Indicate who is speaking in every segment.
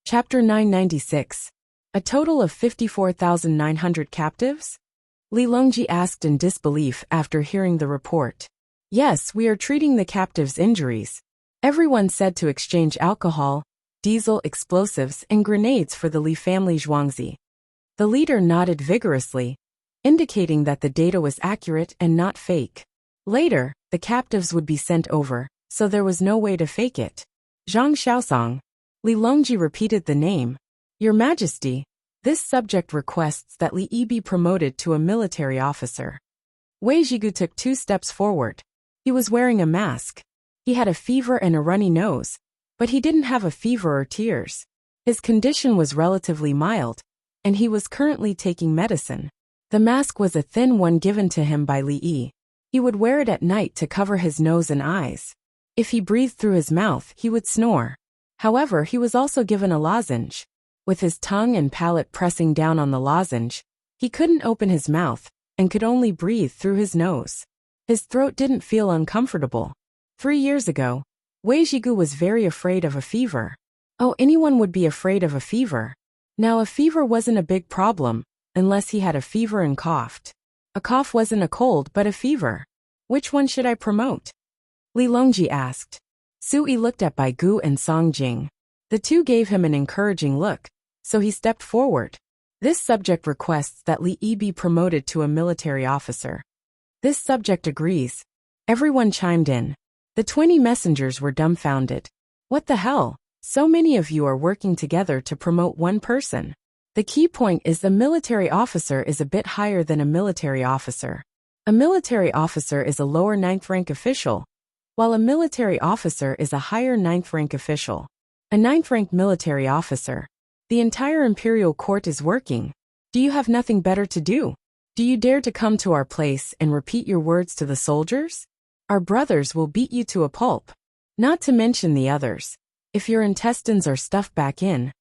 Speaker 1: Chapter 996. A total of 54,900 captives? Li Longji asked in disbelief after hearing the report. Yes, we are treating the captives' injuries. Everyone said to exchange alcohol, diesel explosives, and grenades for the Li family Zhuangzi. The leader nodded vigorously, indicating that the data was accurate and not fake. Later, the captives would be sent over, so there was no way to fake it. Zhang Xiaosong. Li Longji repeated the name. Your Majesty, this subject requests that Li Yi be promoted to a military officer. Wei Zhigu took 2 steps forward. He was wearing a mask. He had a fever and a runny nose, but he didn't have a fever or tears. His condition was relatively mild, and he was currently taking medicine. The mask was a thin one given to him by Li Yi. He would wear it at night to cover his nose and eyes. If he breathed through his mouth, he would snore. However, he was also given a lozenge. With his tongue and palate pressing down on the lozenge, he couldn't open his mouth and could only breathe through his nose. His throat didn't feel uncomfortable. 3 years ago, Wei Zhigu was very afraid of a fever. Oh, anyone would be afraid of a fever. Now a fever wasn't a big problem, unless he had a fever and coughed. A cough wasn't a cold but a fever. Which one should I promote? Li Longji asked. Sui looked at Bai Gu and Song Jing. The two gave him an encouraging look, so he stepped forward. This subject requests that Li Yi be promoted to a military officer. This subject agrees. Everyone chimed in. The 20 messengers were dumbfounded. What the hell? So many of you are working together to promote one person. The key point is a military officer is a bit higher than a military officer. A military officer is a lower 9th rank official, while a military officer is a higher 9th rank official. A 9th rank military officer. The entire imperial court is working. Do you have nothing better to do? Do you dare to come to our place and repeat your words to the soldiers? Our brothers will beat you to a pulp. Not to mention the others. If your intestines are stuffed back in,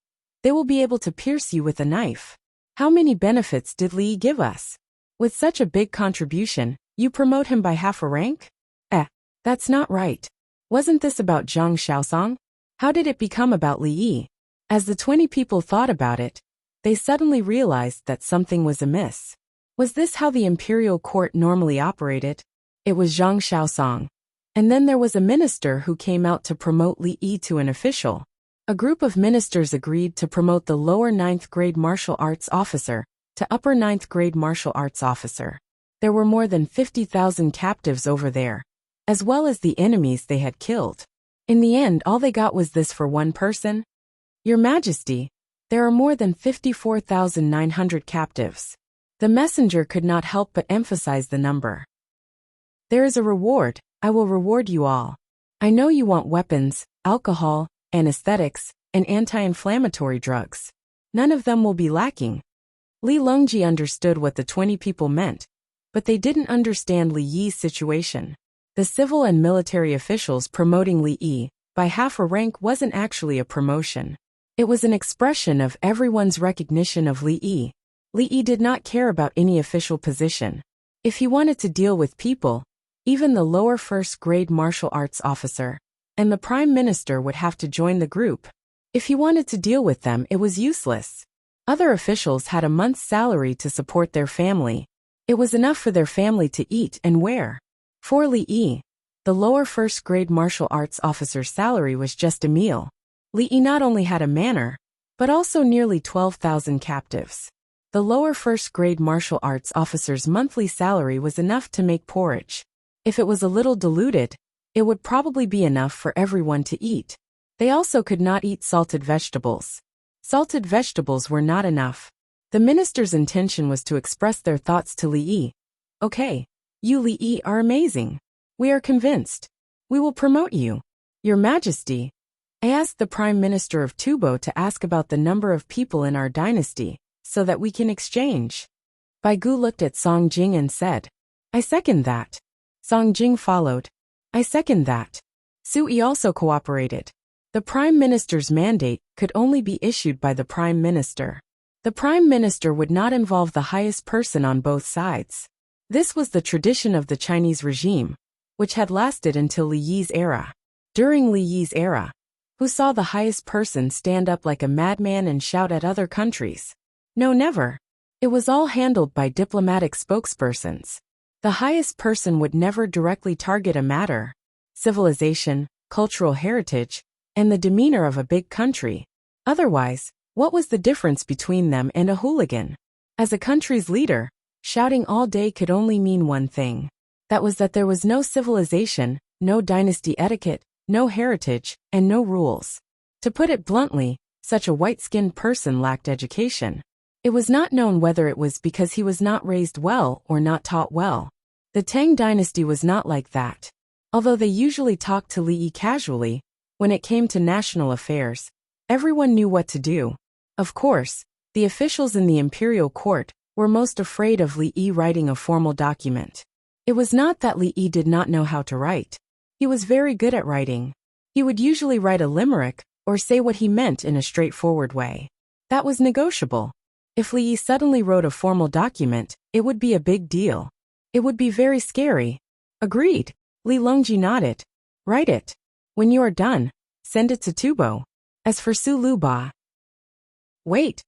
Speaker 1: they will be able to pierce you with a knife. How many benefits did Li give us? With such a big contribution, you promote him by half a rank? That's not right. Wasn't this about Zhang Xiaosong? How did it become about Li Yi? As the 20 people thought about it, they suddenly realized that something was amiss. Was this how the imperial court normally operated? It was Zhang Xiaosong. And then there was a minister who came out to promote Li Yi to an official. A group of ministers agreed to promote the lower 9th grade martial arts officer to upper 9th grade martial arts officer. There were more than 50,000 captives over there, as well as the enemies they had killed. In the end, all they got was this for one person. Your Majesty, there are more than 54,900 captives. The messenger could not help but emphasize the number. There is a reward. I will reward you all. I know you want weapons, alcohol, anesthetics, and anti-inflammatory drugs. None of them will be lacking. Li Longji understood what the 20 people meant, but they didn't understand Li Yi's situation. The civil and military officials promoting Li Yi by half a rank wasn't actually a promotion. It was an expression of everyone's recognition of Li Yi. Li Yi did not care about any official position. If he wanted to deal with people, even the lower 1st grade martial arts officer and the prime minister would have to join the group. If he wanted to deal with them, it was useless. Other officials had a month's salary to support their family. It was enough for their family to eat and wear. For Li Yi, the lower 1st grade martial arts officer's salary was just a meal. Li Yi not only had a manor, but also nearly 12,000 captives. The lower 1st grade martial arts officer's monthly salary was enough to make porridge. If it was a little diluted, it would probably be enough for everyone to eat. They also could not eat salted vegetables. Salted vegetables were not enough. The minister's intention was to express their thoughts to Li Yi. Okay, you Li Yi are amazing. We are convinced. We will promote you. Your Majesty, I asked the Prime Minister of Tubo to ask about the number of people in our dynasty, so that we can exchange. Bai Gu looked at Song Jing and said, I second that. Song Jing followed. I second that. Sui also cooperated. The Prime Minister's mandate could only be issued by the Prime Minister. The Prime Minister would not involve the highest person on both sides. This was the tradition of the Chinese regime, which had lasted until Li Yi's era. During Li Yi's era, Who saw the highest person stand up like a madman and shout at other countries? No, never. It was all handled by diplomatic spokespersons. The highest person would never directly target a matter. Civilization, cultural heritage, and the demeanor of a big country. Otherwise, what was the difference between them and a hooligan? As a country's leader, shouting all day could only mean one thing. That was that there was no civilization, no dynasty etiquette, no heritage, and no rules. To put it bluntly, such a white-skinned person lacked education. It was not known whether it was because he was not raised well or not taught well. The Tang dynasty was not like that. Although they usually talked to Li Yi casually, when it came to national affairs, everyone knew what to do. Of course, the officials in the imperial court were most afraid of Li Yi writing a formal document. It was not that Li Yi did not know how to write. He was very good at writing. He would usually write a limerick or say what he meant in a straightforward way. That was negotiable. If Li Yi suddenly wrote a formal document, it would be a big deal. It would be very scary. Agreed. Li Longji nodded. Write it. When you are done, send it to Tubo. As for Su Lu Ba, wait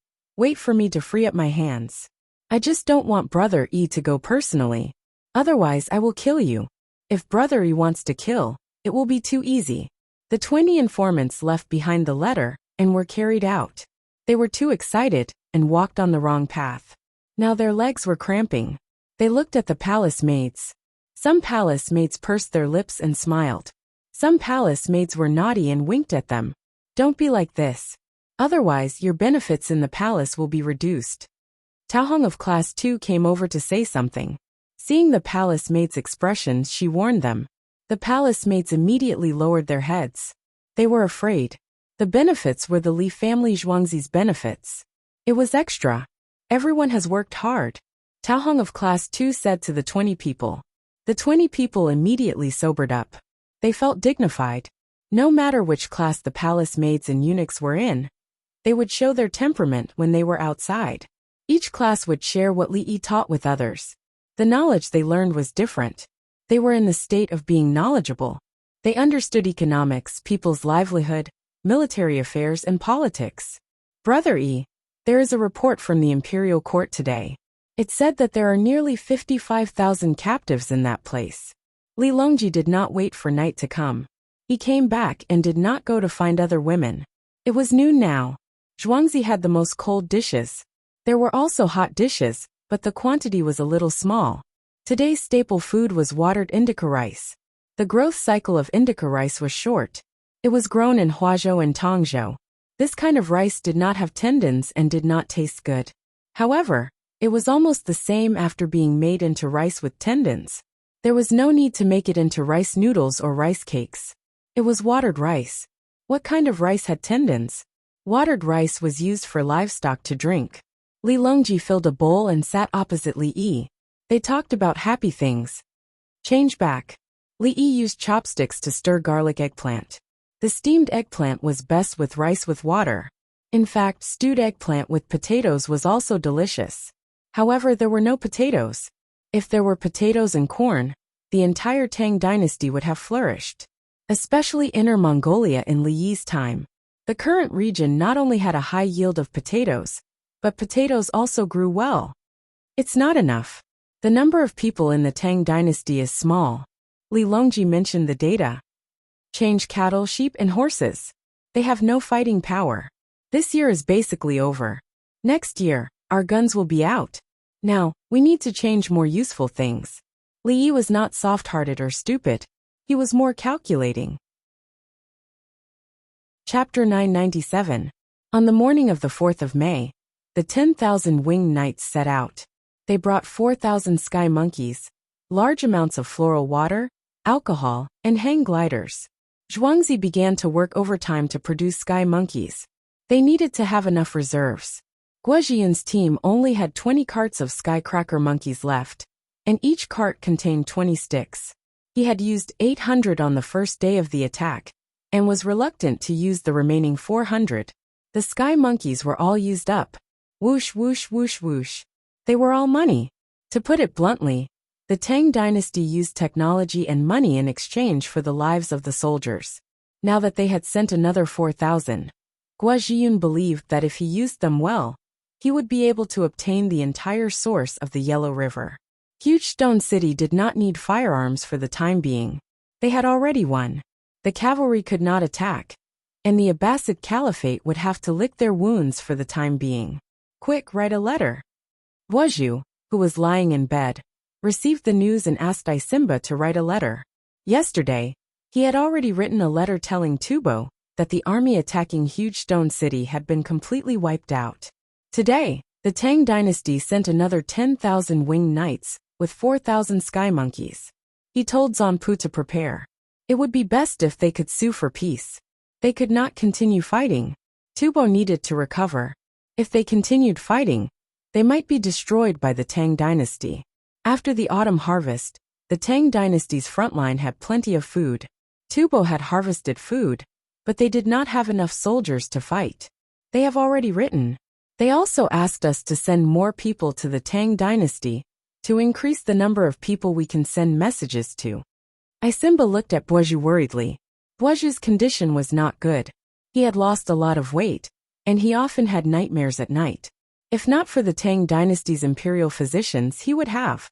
Speaker 1: for me to free up my hands. I just don't want Brother Yi to go personally. Otherwise I will kill you. If Brother Yi wants to kill, it will be too easy. The 20 informants left behind the letter and were carried out. They were too excited and walked on the wrong path. Now their legs were cramping. They looked at the palace maids. Some palace maids pursed their lips and smiled. Some palace maids were naughty and winked at them. Don't be like this. Otherwise your benefits in the palace will be reduced. Tao Hong of Class 2 came over to say something. Seeing the palace maids' expressions, she warned them. The palace maids immediately lowered their heads. They were afraid. The benefits were the Li family Zhuangzi's benefits. It was extra. Everyone has worked hard. Tao Hong of Class 2 said to the 20 people. The 20 people immediately sobered up. They felt dignified. No matter which class the palace maids and eunuchs were in, they would show their temperament when they were outside. Each class would share what Li Yi taught with others. The knowledge they learned was different. They were in the state of being knowledgeable. They understood economics, people's livelihood, military affairs, and politics. Brother Yi, there is a report from the imperial court today. It said that there are nearly 55,000 captives in that place. Li Longji did not wait for night to come. He came back and did not go to find other women. It was noon now. Zhuangzi had the most cold dishes. There were also hot dishes, but the quantity was a little small. Today's staple food was watered indica rice. The growth cycle of indica rice was short. It was grown in Huazhou and Tongzhou. This kind of rice did not have tendons and did not taste good. However, it was almost the same after being made into rice with tendons. There was no need to make it into rice noodles or rice cakes. It was watered rice. What kind of rice had tendons? Watered rice was used for livestock to drink. Li Longji filled a bowl and sat opposite Li Yi. They talked about happy things. Change back. Li Yi used chopsticks to stir garlic eggplant. The steamed eggplant was best with rice with water. In fact, stewed eggplant with potatoes was also delicious. However, there were no potatoes. If there were potatoes and corn, the entire Tang dynasty would have flourished. Especially Inner Mongolia in Li Yi's time. The current region not only had a high yield of potatoes, but potatoes also grew well. It's not enough. The number of people in the Tang dynasty is small. Li Longji mentioned the data. Change cattle, sheep, and horses. They have no fighting power. This year is basically over. Next year, our guns will be out. Now, we need to change more useful things. Li Yi was not soft-hearted or stupid. He was more calculating. Chapter 997. On the morning of the 4th of May, the 10,000 winged knights set out. They brought 4,000 sky monkeys, large amounts of floral water, alcohol, and hang gliders. Zhuangzi began to work overtime to produce sky monkeys. They needed to have enough reserves. Guojian's team only had 20 carts of sky cracker monkeys left, and each cart contained 20 sticks. He had used 800 on the first day of the attack, and was reluctant to use the remaining 400. The sky monkeys were all used up. Whoosh, whoosh, whoosh, whoosh. They were all money. To put it bluntly, the Tang dynasty used technology and money in exchange for the lives of the soldiers. Now that they had sent another 4,000, Guo believed that if he used them well, he would be able to obtain the entire source of the Yellow River. Huge Stone City did not need firearms for the time being. They had already won. The cavalry could not attack, and the Abbasid Caliphate would have to lick their wounds for the time being. Quick, write a letter. Guo, who was lying in bed, received the news and asked Isimba to write a letter. Yesterday, he had already written a letter telling Tubo that the army attacking Huge Stone City had been completely wiped out. Today, the Tang dynasty sent another 10,000 winged knights with 4,000 sky monkeys. He told Zanpu to prepare. It would be best if they could sue for peace. They could not continue fighting. Tubo needed to recover. If they continued fighting, they might be destroyed by the Tang dynasty. After the autumn harvest, the Tang dynasty's frontline had plenty of food. Tubo had harvested food, but they did not have enough soldiers to fight. They have already written. They also asked us to send more people to the Tang dynasty to increase the number of people we can send messages to. Isimba looked at Guo worriedly. Guo's condition was not good. He had lost a lot of weight, and he often had nightmares at night. If not for the Tang dynasty's imperial physicians, he would have.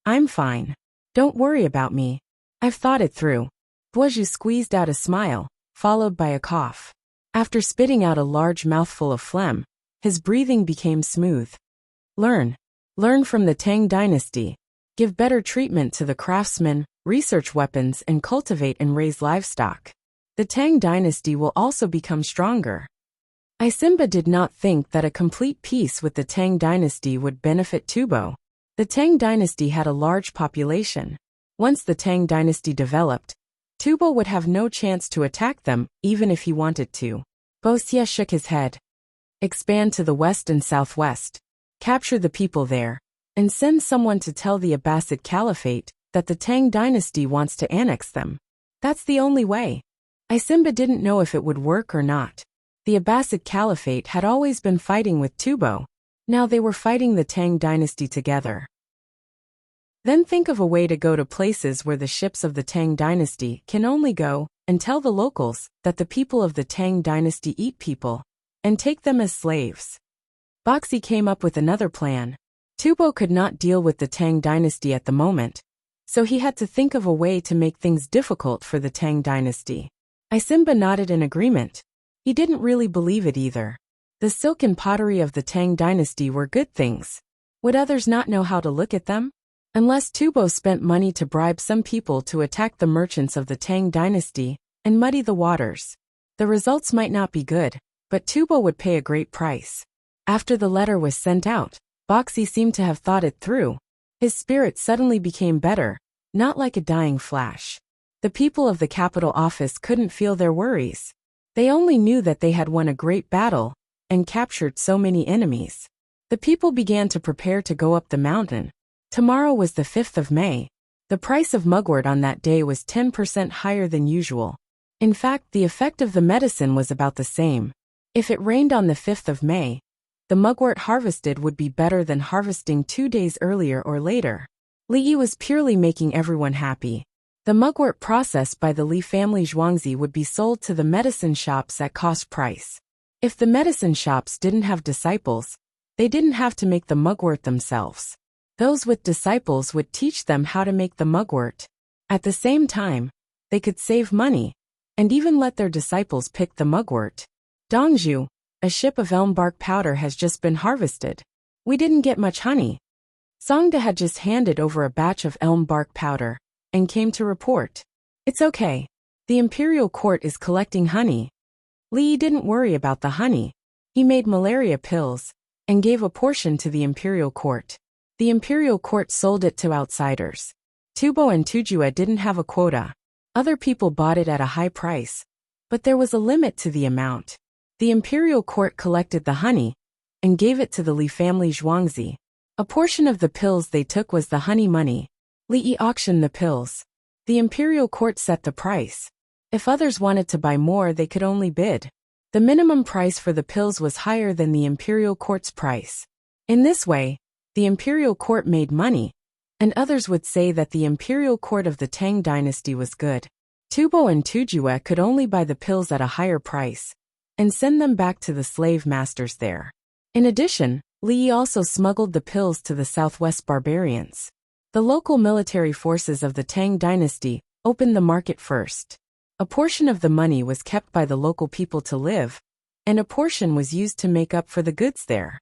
Speaker 1: I'm fine. Don't worry about me. I've thought it through. Guo squeezed out a smile, followed by a cough. After spitting out a large mouthful of phlegm, his breathing became smooth. Learn. Learn from the Tang dynasty. Give better treatment to the craftsmen, research weapons, and cultivate and raise livestock. The Tang dynasty will also become stronger. Isimba did not think that a complete peace with the Tang dynasty would benefit Tubo. The Tang dynasty had a large population. Once the Tang dynasty developed, Tubo would have no chance to attack them, even if he wanted to. Wuxia shook his head. Expand to the west and southwest. Capture the people there, and send someone to tell the Abbasid Caliphate that the Tang dynasty wants to annex them. That's the only way. Isimba didn't know if it would work or not. The Abbasid Caliphate had always been fighting with Tubo. Now they were fighting the Tang dynasty together. Then think of a way to go to places where the ships of the Tang dynasty can only go, and tell the locals that the people of the Tang dynasty eat people, and take them as slaves. Boxy came up with another plan. Tubo could not deal with the Tang dynasty at the moment, so he had to think of a way to make things difficult for the Tang dynasty. Isimba nodded in agreement. He didn't really believe it either. The silk and pottery of the Tang dynasty were good things. Would others not know how to look at them? Unless Tubo spent money to bribe some people to attack the merchants of the Tang dynasty and muddy the waters. The results might not be good, but Tubo would pay a great price. After the letter was sent out, Boxy seemed to have thought it through. His spirit suddenly became better, not like a dying flash. The people of the capital office couldn't feel their worries. They only knew that they had won a great battle and captured so many enemies. The people began to prepare to go up the mountain. Tomorrow was the 5th of May. The price of mugwort on that day was 10% higher than usual. In fact, the effect of the medicine was about the same. If it rained on the 5th of May, the mugwort harvested would be better than harvesting 2 days earlier or later. Li was purely making everyone happy. The mugwort processed by the Li family Zhuangzi would be sold to the medicine shops at cost price. If the medicine shops didn't have disciples, they didn't have to make the mugwort themselves. Those with disciples would teach them how to make the mugwort. At the same time, they could save money, and even let their disciples pick the mugwort. Dongzhu, a ship of elm bark powder has just been harvested. We didn't get much honey. Songda had just handed over a batch of elm bark powder, and came to report. It's okay. The imperial court is collecting honey. Li didn't worry about the honey. He made malaria pills, and gave a portion to the imperial court. The imperial court sold it to outsiders. Tubo and Tujua didn't have a quota. Other people bought it at a high price, but there was a limit to the amount. The imperial court collected the honey, and gave it to the Li family Zhuangzi. A portion of the pills they took was the honey money. Li auctioned the pills. The imperial court set the price. If others wanted to buy more, they could only bid. The minimum price for the pills was higher than the imperial court's price. In this way, the imperial court made money, and others would say that the imperial court of the Tang dynasty was good. Tubo and Tujue could only buy the pills at a higher price and send them back to the slave masters there. In addition, Li Yi also smuggled the pills to the southwest barbarians. The local military forces of the Tang dynasty opened the market first. A portion of the money was kept by the local people to live, and a portion was used to make up for the goods there.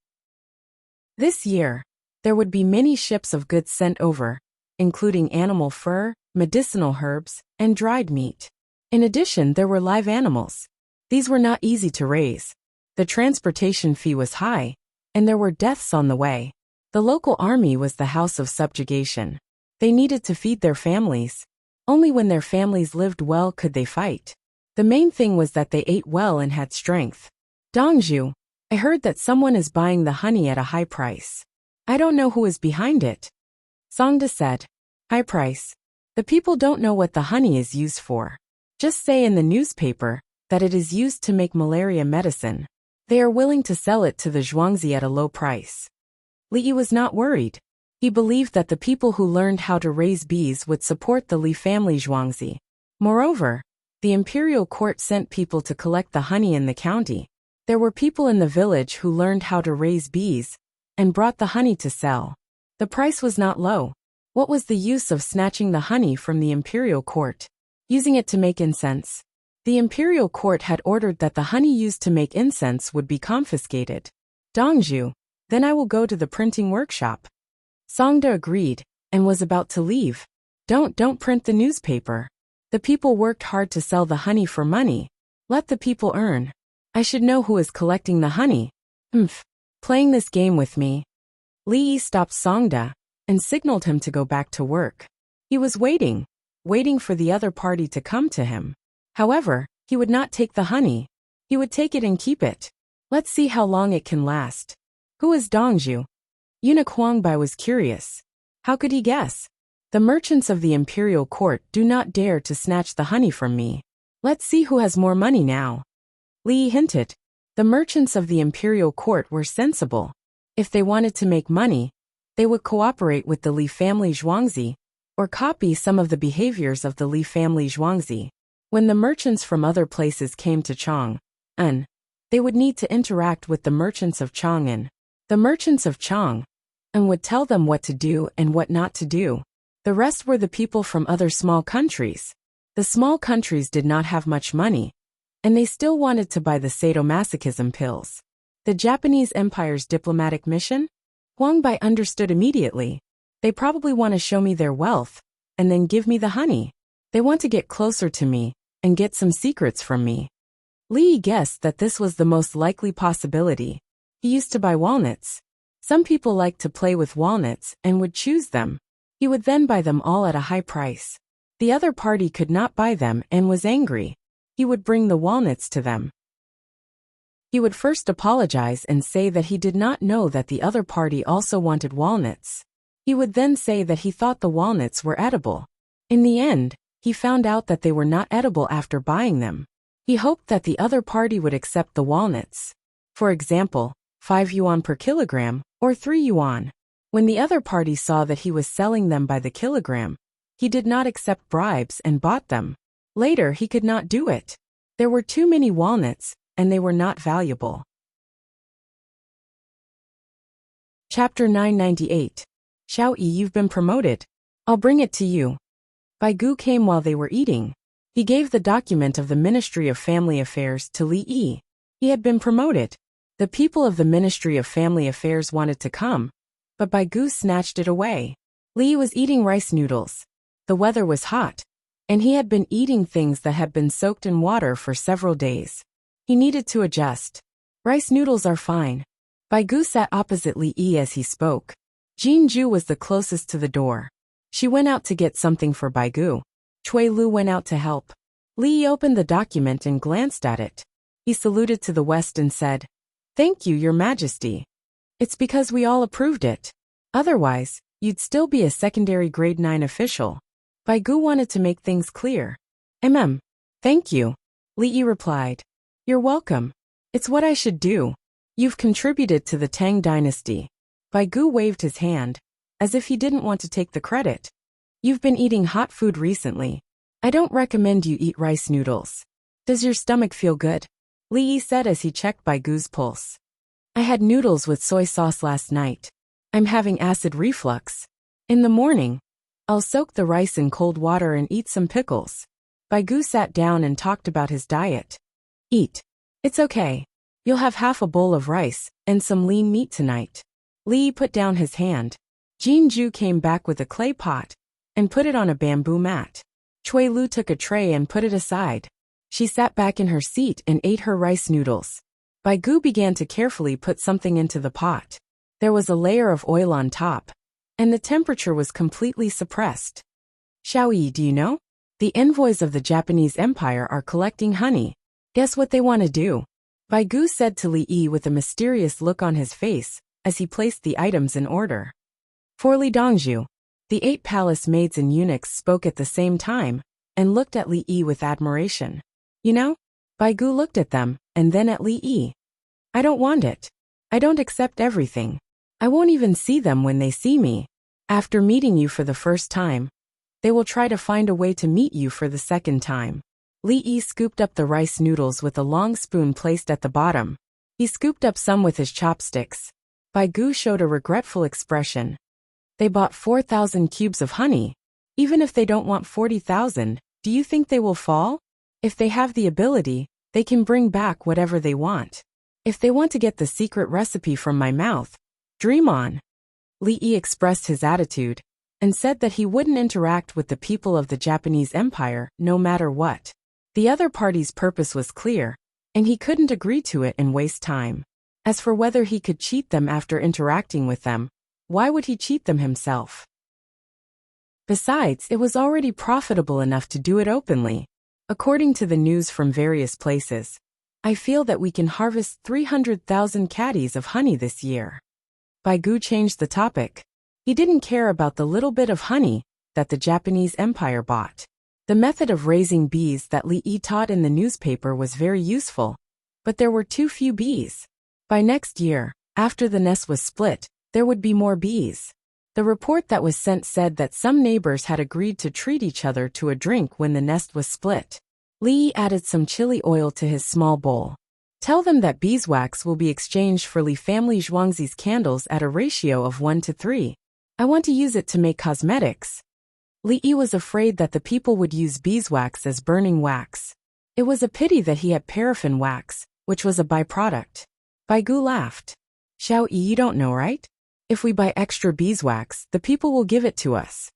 Speaker 1: This year, there would be many ships of goods sent over, including animal fur, medicinal herbs, and dried meat. In addition, there were live animals. These were not easy to raise. The transportation fee was high, and there were deaths on the way. The local army was the house of subjugation. They needed to feed their families. Only when their families lived well could they fight. The main thing was that they ate well and had strength. Dongzhu, I heard that someone is buying the honey at a high price. I don't know who is behind it. Songda said. High price. The people don't know what the honey is used for. Just say in the newspaper that it is used to make malaria medicine. They are willing to sell it to the Zhuangzi at a low price. Li Yi was not worried. He believed that the people who learned how to raise bees would support the Li family Zhuangzi. Moreover, the imperial court sent people to collect the honey in the county. There were people in the village who learned how to raise bees and brought the honey to sell. The price was not low. What was the use of snatching the honey from the imperial court? Using it to make incense. The imperial court had ordered that the honey used to make incense would be confiscated. Dongzhu, then I will go to the printing workshop. Songda agreed and was about to leave. Don't print the newspaper. The people worked hard to sell the honey for money. Let the people earn. I should know who is collecting the honey. Playing this game with me. Li Yi stopped Songda and signaled him to go back to work. He was waiting for the other party to come to him. However, he would not take the honey. He would take it and keep it. Let's see how long it can last. Who is Dongzhu? Eunuch Huangbai was curious. How could he guess? The merchants of the imperial court do not dare to snatch the honey from me. Let's see who has more money now. Li Yi hinted. The merchants of the imperial court were sensible. If they wanted to make money, they would cooperate with the Li family Zhuangzi, or copy some of the behaviors of the Li family Zhuangzi. When the merchants from other places came to Chang'an, they would need to interact with the merchants of Chang'an. The merchants of Chang'an would tell them what to do and what not to do. The rest were the people from other small countries. The small countries did not have much money, and they still wanted to buy the sadomasochism pills. The Japanese Empire's diplomatic mission? Huangbai understood immediately. They probably want to show me their wealth, and then give me the honey. They want to get closer to me and get some secrets from me. Li Yi guessed that this was the most likely possibility. He used to buy walnuts. Some people liked to play with walnuts and would choose them. He would then buy them all at a high price. The other party could not buy them and was angry. He would bring the walnuts to them. He would first apologize and say that he did not know that the other party also wanted walnuts. He would then say that he thought the walnuts were edible. In the end, he found out that they were not edible after buying them. He hoped that the other party would accept the walnuts. For example, 5 yuan per kilogram, or 3 yuan. When the other party saw that he was selling them by the kilogram, he did not accept bribes and bought them. Later he could not do it. There were too many walnuts, and they were not valuable. Chapter 998. Xiao Yi, you've been promoted. I'll bring it to you. Bai Gu came while they were eating. He gave the document of the Ministry of Family Affairs to Li Yi. He had been promoted. The people of the Ministry of Family Affairs wanted to come, but Bai Gu snatched it away. Li Yi was eating rice noodles. The weather was hot, and he had been eating things that had been soaked in water for several days. He needed to adjust. Rice noodles are fine. Bai Gu sat opposite Li Yi as he spoke. Jin Ju was the closest to the door. She went out to get something for Bai Gu. Cui Lu went out to help. Li Yi opened the document and glanced at it. He saluted to the west and said, "Thank you, Your Majesty. It's because we all approved it. Otherwise, you'd still be a secondary grade 9 official." Bai Gu wanted to make things clear. Thank you," Li Yi replied. "You're welcome. It's what I should do. You've contributed to the Tang dynasty." Bai Gu waved his hand, as if he didn't want to take the credit. "You've been eating hot food recently. I don't recommend you eat rice noodles. Does your stomach feel good? Li Yi said as he checked Baigu's pulse. I had noodles with soy sauce last night. I'm having acid reflux. In the morning, I'll soak the rice in cold water and eat some pickles. Baigu sat down and talked about his diet. Eat. It's okay. You'll have half a bowl of rice and some lean meat tonight. Li Yi put down his hand. Jinju came back with a clay pot and put it on a bamboo mat. Cui Lu took a tray and put it aside. She sat back in her seat and ate her rice noodles. Baigu began to carefully put something into the pot. There was a layer of oil on top, and the temperature was completely suppressed. Xiaoyi, do you know? The envoys of the Japanese Empire are collecting honey. Guess what they want to do? Baigu said to Li Yi with a mysterious look on his face as he placed the items in order. For Li Dongzhu, the 8 palace maids and eunuchs spoke at the same time and looked at Li Yi with admiration. You know? Baigu looked at them and then at Li Yi. I don't want it. I don't accept everything. I won't even see them when they see me. After meeting you for the first time, they will try to find a way to meet you for the second time. Li Yi scooped up the rice noodles with a long spoon placed at the bottom. He scooped up some with his chopsticks. Baigu showed a regretful expression. They bought 4,000 cubes of honey. Even if they don't want 40,000, do you think they will fall? If they have the ability, they can bring back whatever they want. If they want to get the secret recipe from my mouth, dream on. Li Yi expressed his attitude and said that he wouldn't interact with the people of the Japanese Empire no matter what. The other party's purpose was clear, and he couldn't agree to it and waste time. As for whether he could cheat them after interacting with them, why would he cheat them himself? Besides, it was already profitable enough to do it openly. According to the news from various places, I feel that we can harvest 300,000 caddies of honey this year. Baigu changed the topic. He didn't care about the little bit of honey that the Japanese Empire bought. The method of raising bees that Li Yi taught in the newspaper was very useful, but there were too few bees. By next year, after the nest was split, there would be more bees. The report that was sent said that some neighbors had agreed to treat each other to a drink when the nest was split. Li Yi added some chili oil to his small bowl. Tell them that beeswax will be exchanged for Li family Zhuangzi's candles at a ratio of 1 to 3. I want to use it to make cosmetics. Li Yi was afraid that the people would use beeswax as burning wax. It was a pity that he had paraffin wax, which was a byproduct. Baigu laughed. Xiaoyi, you don't know, right? If we buy extra beeswax, the people will give it to us.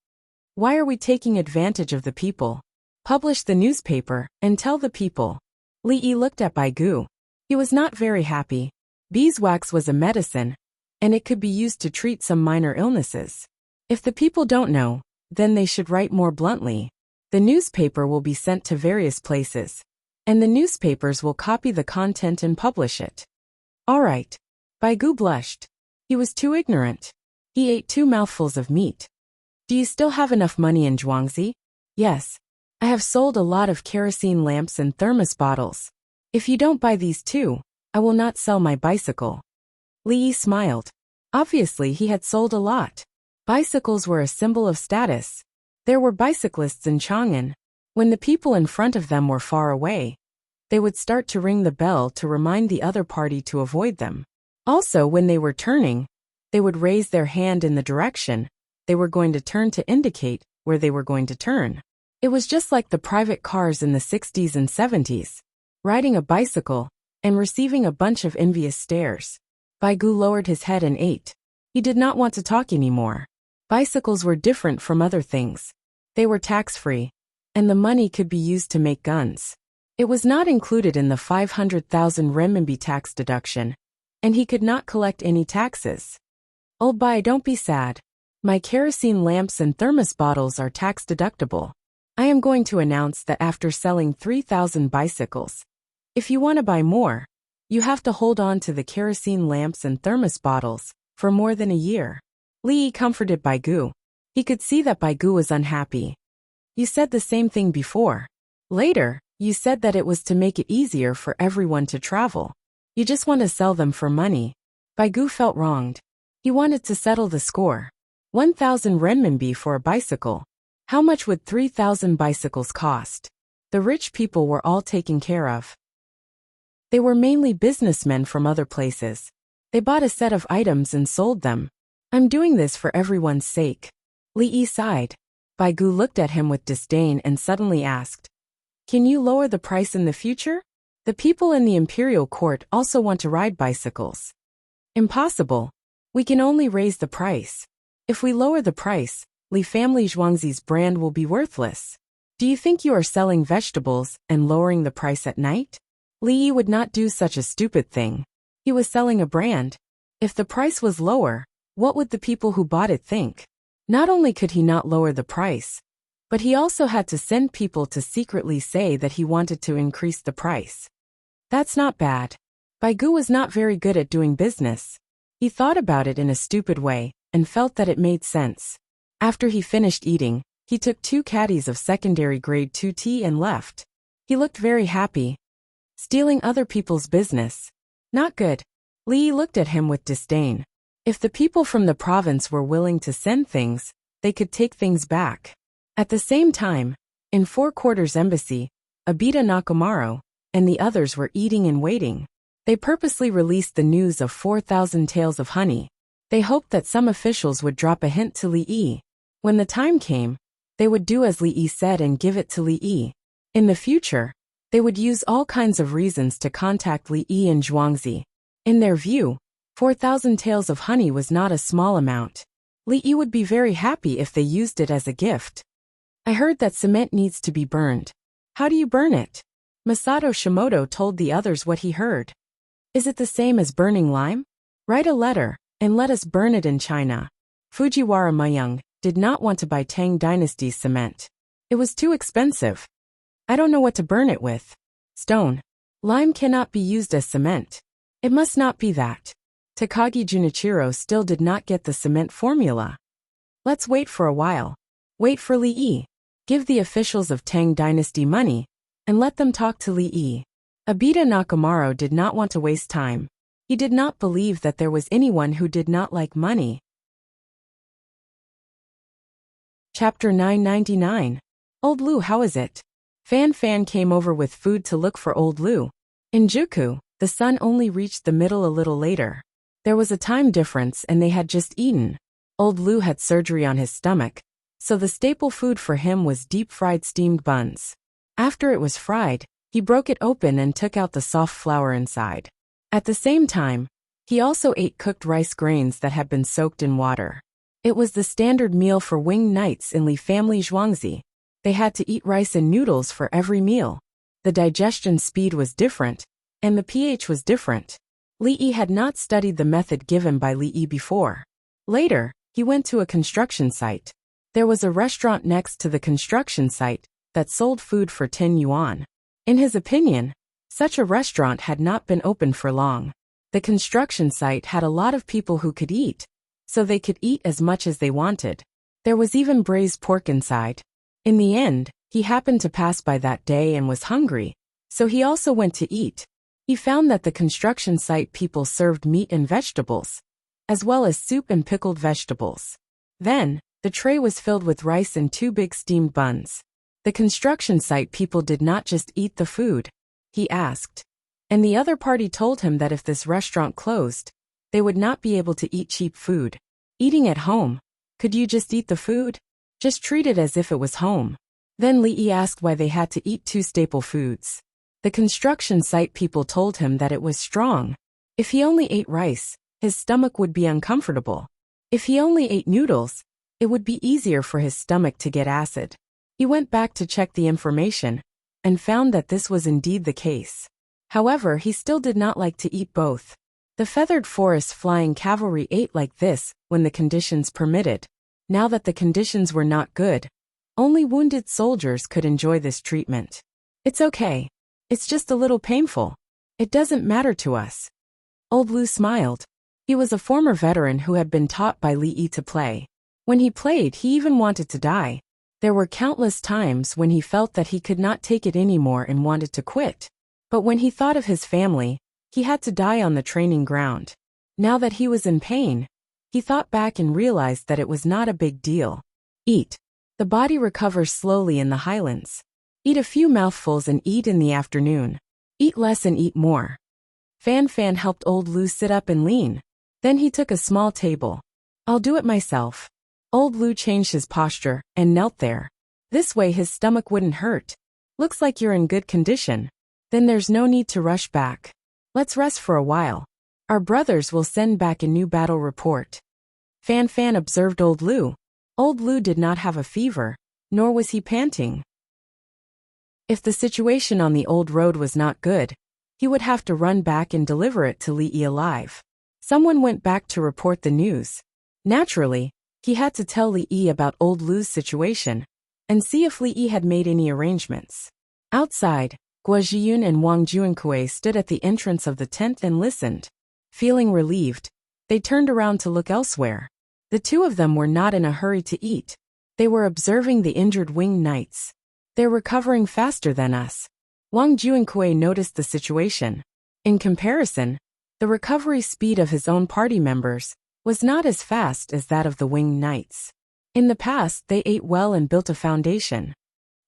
Speaker 1: Why are we taking advantage of the people? Publish the newspaper and tell the people. Li Yi looked at Baigu. He was not very happy. Beeswax was a medicine, and it could be used to treat some minor illnesses. If the people don't know, then they should write more bluntly. The newspaper will be sent to various places, and the newspapers will copy the content and publish it. All right. Baigu blushed. He was too ignorant. He ate 2 mouthfuls of meat. Do you still have enough money in Zhuangzi? Yes. I have sold a lot of kerosene lamps and thermos bottles. If you don't buy these 2, I will not sell my bicycle. Li Yi smiled. Obviously, he had sold a lot. Bicycles were a symbol of status. There were bicyclists in Chang'an. When the people in front of them were far away, they would start to ring the bell to remind the other party to avoid them. Also, when they were turning, they would raise their hand in the direction they were going to turn to indicate where they were going to turn. It was just like the private cars in the 60s and 70s, riding a bicycle and receiving a bunch of envious stares. Baigu lowered his head and ate. He did not want to talk anymore. Bicycles were different from other things. They were tax-free, and the money could be used to make guns. It was not included in the 500,000 renminbi tax deduction, and he could not collect any taxes. Old Bai, don't be sad. My kerosene lamps and thermos bottles are tax deductible. I am going to announce that after selling 3,000 bicycles, if you want to buy more, you have to hold on to the kerosene lamps and thermos bottles for more than a year. Li Yi comforted Baigu. He could see that Baigu was unhappy. You said the same thing before. Later, you said that it was to make it easier for everyone to travel. You just want to sell them for money. Baigu felt wronged. He wanted to settle the score. 1,000 renminbi for a bicycle. How much would 3,000 bicycles cost? The rich people were all taken care of. They were mainly businessmen from other places. They bought a set of items and sold them. I'm doing this for everyone's sake. Li Yi sighed. Bai Gu looked at him with disdain and suddenly asked, "Can you lower the price in the future? The people in the imperial court also want to ride bicycles." "Impossible. We can only raise the price. If we lower the price, Li family Zhuangzi's brand will be worthless. Do you think you are selling vegetables and lowering the price at night?" Li Yi would not do such a stupid thing. He was selling a brand. If the price was lower, what would the people who bought it think? Not only could he not lower the price, but he also had to send people to secretly say that he wanted to increase the price. That's not bad. Bai Gu was not very good at doing business. He thought about it in a stupid way and felt that it made sense. After he finished eating, he took 2 caddies of secondary grade 2 tea and left. He looked very happy. Stealing other people's business. Not good. Li Yi looked at him with disdain. If the people from the province were willing to send things, they could take things back. At the same time, in Four Quarters Embassy, Abita Nakamaro and the others were eating and waiting. They purposely released the news of 4,000 tales of honey. They hoped that some officials would drop a hint to Li Yi. When the time came, they would do as Li Yi said and give it to Li Yi. In the future, they would use all kinds of reasons to contact Li Yi and Zhuangzi. In their view, 4,000 tales of honey was not a small amount. Li Yi would be very happy if they used it as a gift. "I heard that cement needs to be burned. How do you burn it?" Masato Shimoto told the others what he heard. "Is it the same as burning lime? Write a letter, and let us burn it in China." Fujiwara Mayung did not want to buy Tang Dynasty's cement. It was too expensive. "I don't know what to burn it with." "Stone. Lime cannot be used as cement. It must not be that." Takagi Junichiro still did not get the cement formula. "Let's wait for a while. Wait for Li Yi. Give the officials of Tang Dynasty money, and let them talk to Li Yi." Abita Nakamaro did not want to waste time. He did not believe that there was anyone who did not like money. Chapter 999. Old Lu, how is it? Fan Fan came over with food to look for Old Lu. In Juku, the sun only reached the middle a little later. There was a time difference and they had just eaten. Old Lu had surgery on his stomach, so the staple food for him was deep-fried steamed buns. After it was fried, he broke it open and took out the soft flour inside. At the same time, he also ate cooked rice grains that had been soaked in water. It was the standard meal for winged knights in Li family Zhuangzi. They had to eat rice and noodles for every meal. The digestion speed was different, and the pH was different. Li Yi had not studied the method given by Li Yi before. Later, he went to a construction site. There was a restaurant next to the construction site that sold food for 10 yuan. In his opinion, such a restaurant had not been open for long. The construction site had a lot of people who could eat, so they could eat as much as they wanted. There was even braised pork inside. In the end, he happened to pass by that day and was hungry, so he also went to eat. He found that the construction site people served meat and vegetables, as well as soup and pickled vegetables. Then, the tray was filled with rice and 2 big steamed buns. The construction site people did not just eat the food. He asked. And the other party told him that if this restaurant closed, they would not be able to eat cheap food. Eating at home. Could you just eat the food? Just treat it as if it was home. Then Li Yi asked why they had to eat 2 staple foods. The construction site people told him that it was strong. If he only ate rice, his stomach would be uncomfortable. If he only ate noodles, it would be easier for his stomach to get acid. He went back to check the information, and found that this was indeed the case. However, he still did not like to eat both. The feathered forest flying cavalry ate like this when the conditions permitted. Now that the conditions were not good, only wounded soldiers could enjoy this treatment. It's okay. It's just a little painful. It doesn't matter to us. Old Lu smiled. He was a former veteran who had been taught by Li Yi to play. When he played, he even wanted to die. There were countless times when he felt that he could not take it anymore and wanted to quit. But when he thought of his family, he had to die on the training ground. Now that he was in pain, he thought back and realized that it was not a big deal. Eat. The body recovers slowly in the highlands. Eat a few mouthfuls and eat in the afternoon. Eat less and eat more. Fan Fan helped old Lu sit up and lean. Then he took a small table. I'll do it myself. Old Lu changed his posture and knelt there. This way his stomach wouldn't hurt. Looks like you're in good condition. Then there's no need to rush back. Let's rest for a while. Our brothers will send back a new battle report. Fan Fan observed old Lu. Old Lu did not have a fever, nor was he panting. If the situation on the old road was not good, he would have to run back and deliver it to Li Yi alive. Someone went back to report the news. Naturally, he had to tell Li Yi about old Lu's situation, and see if Li Yi had made any arrangements. Outside, Guo Zhiyun and Wang Juankui stood at the entrance of the tent and listened. Feeling relieved, they turned around to look elsewhere. The two of them were not in a hurry to eat. They were observing the injured winged knights. They're recovering faster than us. Wang Juankui noticed the situation. In comparison, the recovery speed of his own party members was not as fast as that of the winged knights. In the past, they ate well and built a foundation.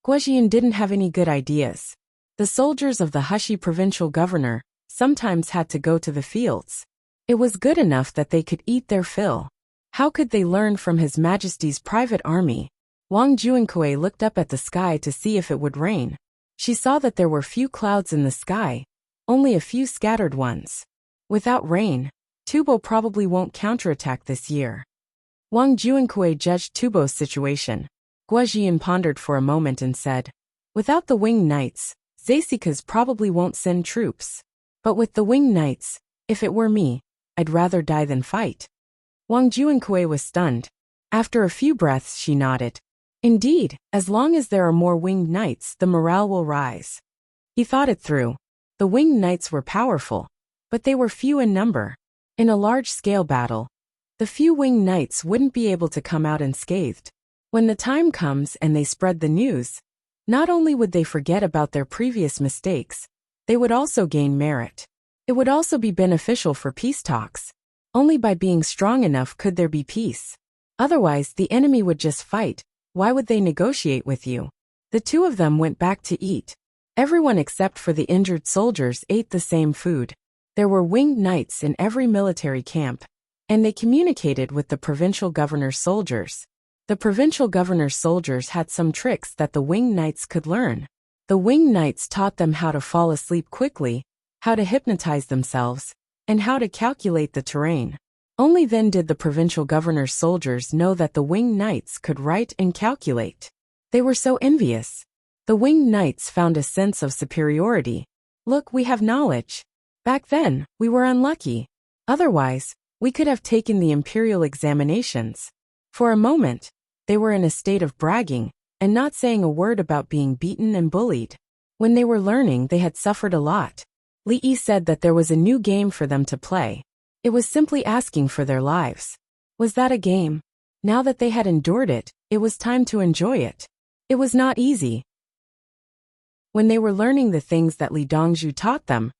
Speaker 1: Guojian didn't have any good ideas. The soldiers of the Hushi provincial governor sometimes had to go to the fields. It was good enough that they could eat their fill. How could they learn from His Majesty's private army? Wang Juankui looked up at the sky to see if it would rain. She saw that there were few clouds in the sky, only a few scattered ones. Without rain, Tubo probably won't counterattack this year. Wang Juankui judged Tubo's situation. Guojian pondered for a moment and said, without the winged knights, Zasikas probably won't send troops. But with the winged knights, if it were me, I'd rather die than fight. Wang Juankui was stunned. After a few breaths she nodded. Indeed, as long as there are more winged knights, the morale will rise. He thought it through. The winged knights were powerful, but they were few in number. In a large-scale battle, the few winged knights wouldn't be able to come out unscathed. When the time comes and they spread the news, not only would they forget about their previous mistakes, they would also gain merit. It would also be beneficial for peace talks. Only by being strong enough could there be peace. Otherwise, the enemy would just fight. Why would they negotiate with you? The two of them went back to eat. Everyone except for the injured soldiers ate the same food. There were winged knights in every military camp, and they communicated with the provincial governor's soldiers. The provincial governor's soldiers had some tricks that the winged knights could learn. The winged knights taught them how to fall asleep quickly, how to hypnotize themselves, and how to calculate the terrain. Only then did the provincial governor's soldiers know that the winged knights could write and calculate. They were so envious. The winged knights found a sense of superiority. Look, we have knowledge. Back then, we were unlucky. Otherwise, we could have taken the imperial examinations. For a moment, they were in a state of bragging, and not saying a word about being beaten and bullied. When they were learning, they had suffered a lot. Li Yi said that there was a new game for them to play. It was simply asking for their lives. Was that a game? Now that they had endured it, it was time to enjoy it. It was not easy. When they were learning the things that Li Dongzhu taught them,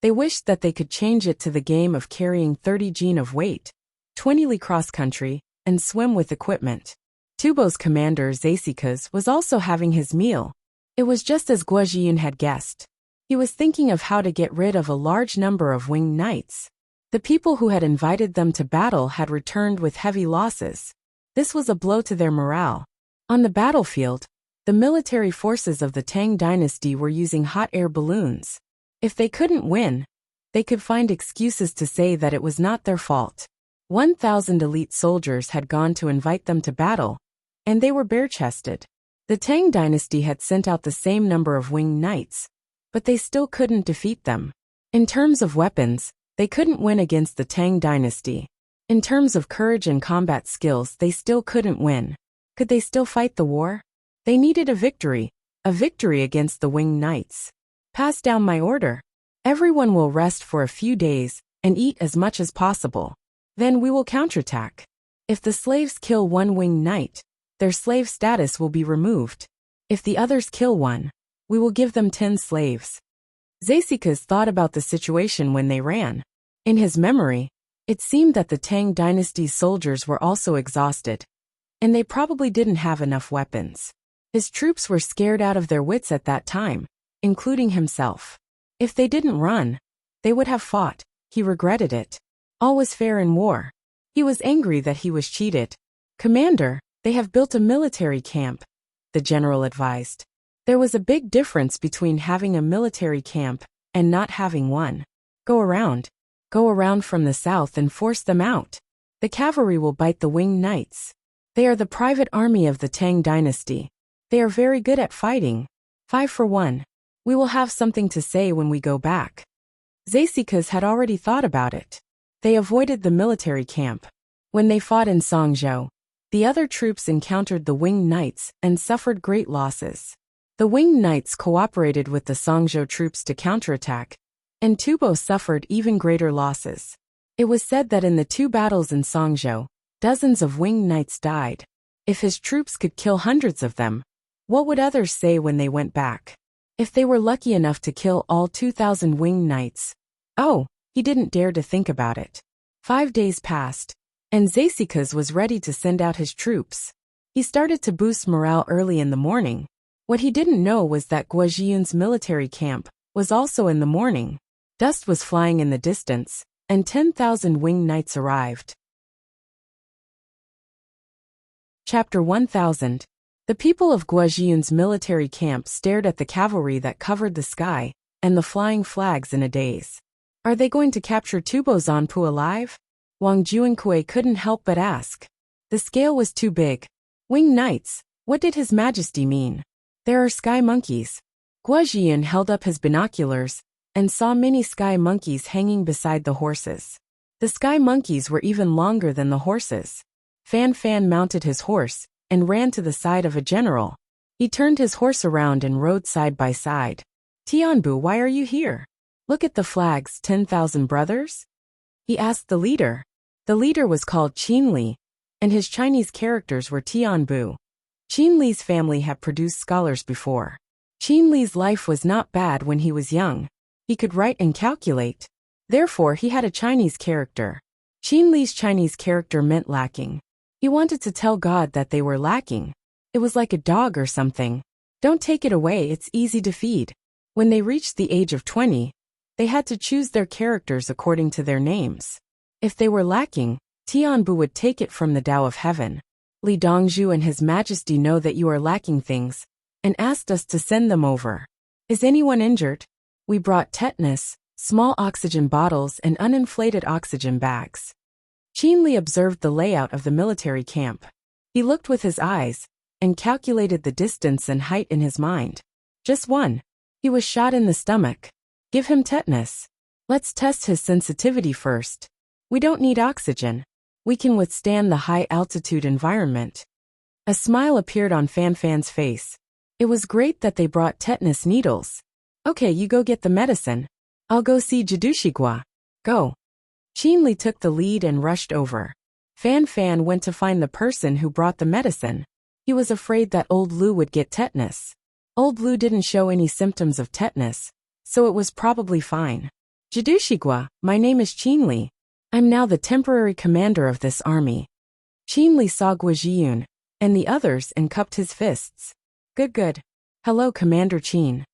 Speaker 1: they wished that they could change it to the game of carrying 30 jin of weight, 20 li cross-country, and swim with equipment. Tubo's commander Zasikas was also having his meal. It was just as Guojian had guessed. He was thinking of how to get rid of a large number of winged knights. The people who had invited them to battle had returned with heavy losses. This was a blow to their morale. On the battlefield, the military forces of the Tang dynasty were using hot air balloons. If they couldn't win, they could find excuses to say that it was not their fault. 1,000 elite soldiers had gone to invite them to battle, and they were bare-chested. The Tang dynasty had sent out the same number of winged knights, but they still couldn't defeat them. In terms of weapons, they couldn't win against the Tang dynasty. In terms of courage and combat skills, they still couldn't win. Could they still fight the war? They needed a victory against the winged knights. Pass down my order. Everyone will rest for a few days and eat as much as possible. Then we will counterattack. If the slaves kill one winged knight, their slave status will be removed. If the others kill one, we will give them 10 slaves. Zasikas thought about the situation when they ran. In his memory, it seemed that the Tang dynasty's soldiers were also exhausted. and they probably didn't have enough weapons. His troops were scared out of their wits at that time, including himself. If they didn't run, they would have fought. He regretted it. All was fair in war. He was angry that he was cheated. "Commander, they have built a military camp," the general advised. There was a big difference between having a military camp and not having one. Go around from the south and force them out. The cavalry will bite the winged knights. They are the private army of the Tang dynasty. They are very good at fighting. 5-for-1. We will have something to say when we go back. Zasikas had already thought about it. They avoided the military camp. When they fought in Songzhou, the other troops encountered the winged knights and suffered great losses. The winged knights cooperated with the Songzhou troops to counterattack, and Tubo suffered even greater losses. It was said that in the 2 battles in Songzhou, dozens of winged knights died. If his troops could kill hundreds of them, what would others say when they went back? If they were lucky enough to kill all 2,000 winged knights? Oh, he didn't dare to think about it. 5 days passed, and Zasikas was ready to send out his troops. He started to boost morale early in the morning. What he didn't know was that Guojiyun's military camp was also in the morning. Dust was flying in the distance, and 10,000 winged knights arrived. Chapter 1000. The people of Guojiyun's military camp stared at the cavalry that covered the sky and the flying flags in a daze. Are they going to capture Tubo Zanpu alive? Wang Juankui couldn't help but ask. The scale was too big. Winged knights, what did His Majesty mean? There are sky monkeys. Guojiyun held up his binoculars and saw many sky monkeys hanging beside the horses. The sky monkeys were even longer than the horses. Fan Fan mounted his horse and ran to the side of a general. He turned his horse around and rode side by side. "Tianbu, why are you here? Look at the flags, 10,000 brothers?" he asked the leader. The leader was called Qin Li, and his Chinese characters were Tianbu. Qin Li's family had produced scholars before. Qin Li's life was not bad when he was young. He could write and calculate. Therefore, he had a Chinese character. Qin Li's Chinese character meant lacking. He wanted to tell God that they were lacking. It was like a dog or something. Don't take it away, it's easy to feed. When they reached the age of 20, they had to choose their characters according to their names. If they were lacking, Tianbu would take it from the Tao of Heaven. "Li Dongzhu and His Majesty know that you are lacking things, and asked us to send them over. Is anyone injured? We brought tetanus, small oxygen bottles and uninflated oxygen bags." Qin Li observed the layout of the military camp. He looked with his eyes and calculated the distance and height in his mind. Just one. He was shot in the stomach. Give him tetanus. Let's test his sensitivity first. We don't need oxygen. We can withstand the high-altitude environment. A smile appeared on Fan Fan's face. It was great that they brought tetanus needles. "Okay, you go get the medicine. I'll go see Jadushigua. Go." Qin Li took the lead and rushed over. Fan Fan went to find the person who brought the medicine. He was afraid that old Lu would get tetanus. Old Lu didn't show any symptoms of tetanus, so it was probably fine. "Jadushigua, my name is Qin Li. I'm now the temporary commander of this army." Qin Li saw Guojiyun and the others and cupped his fists. Good. Hello, Commander Qin."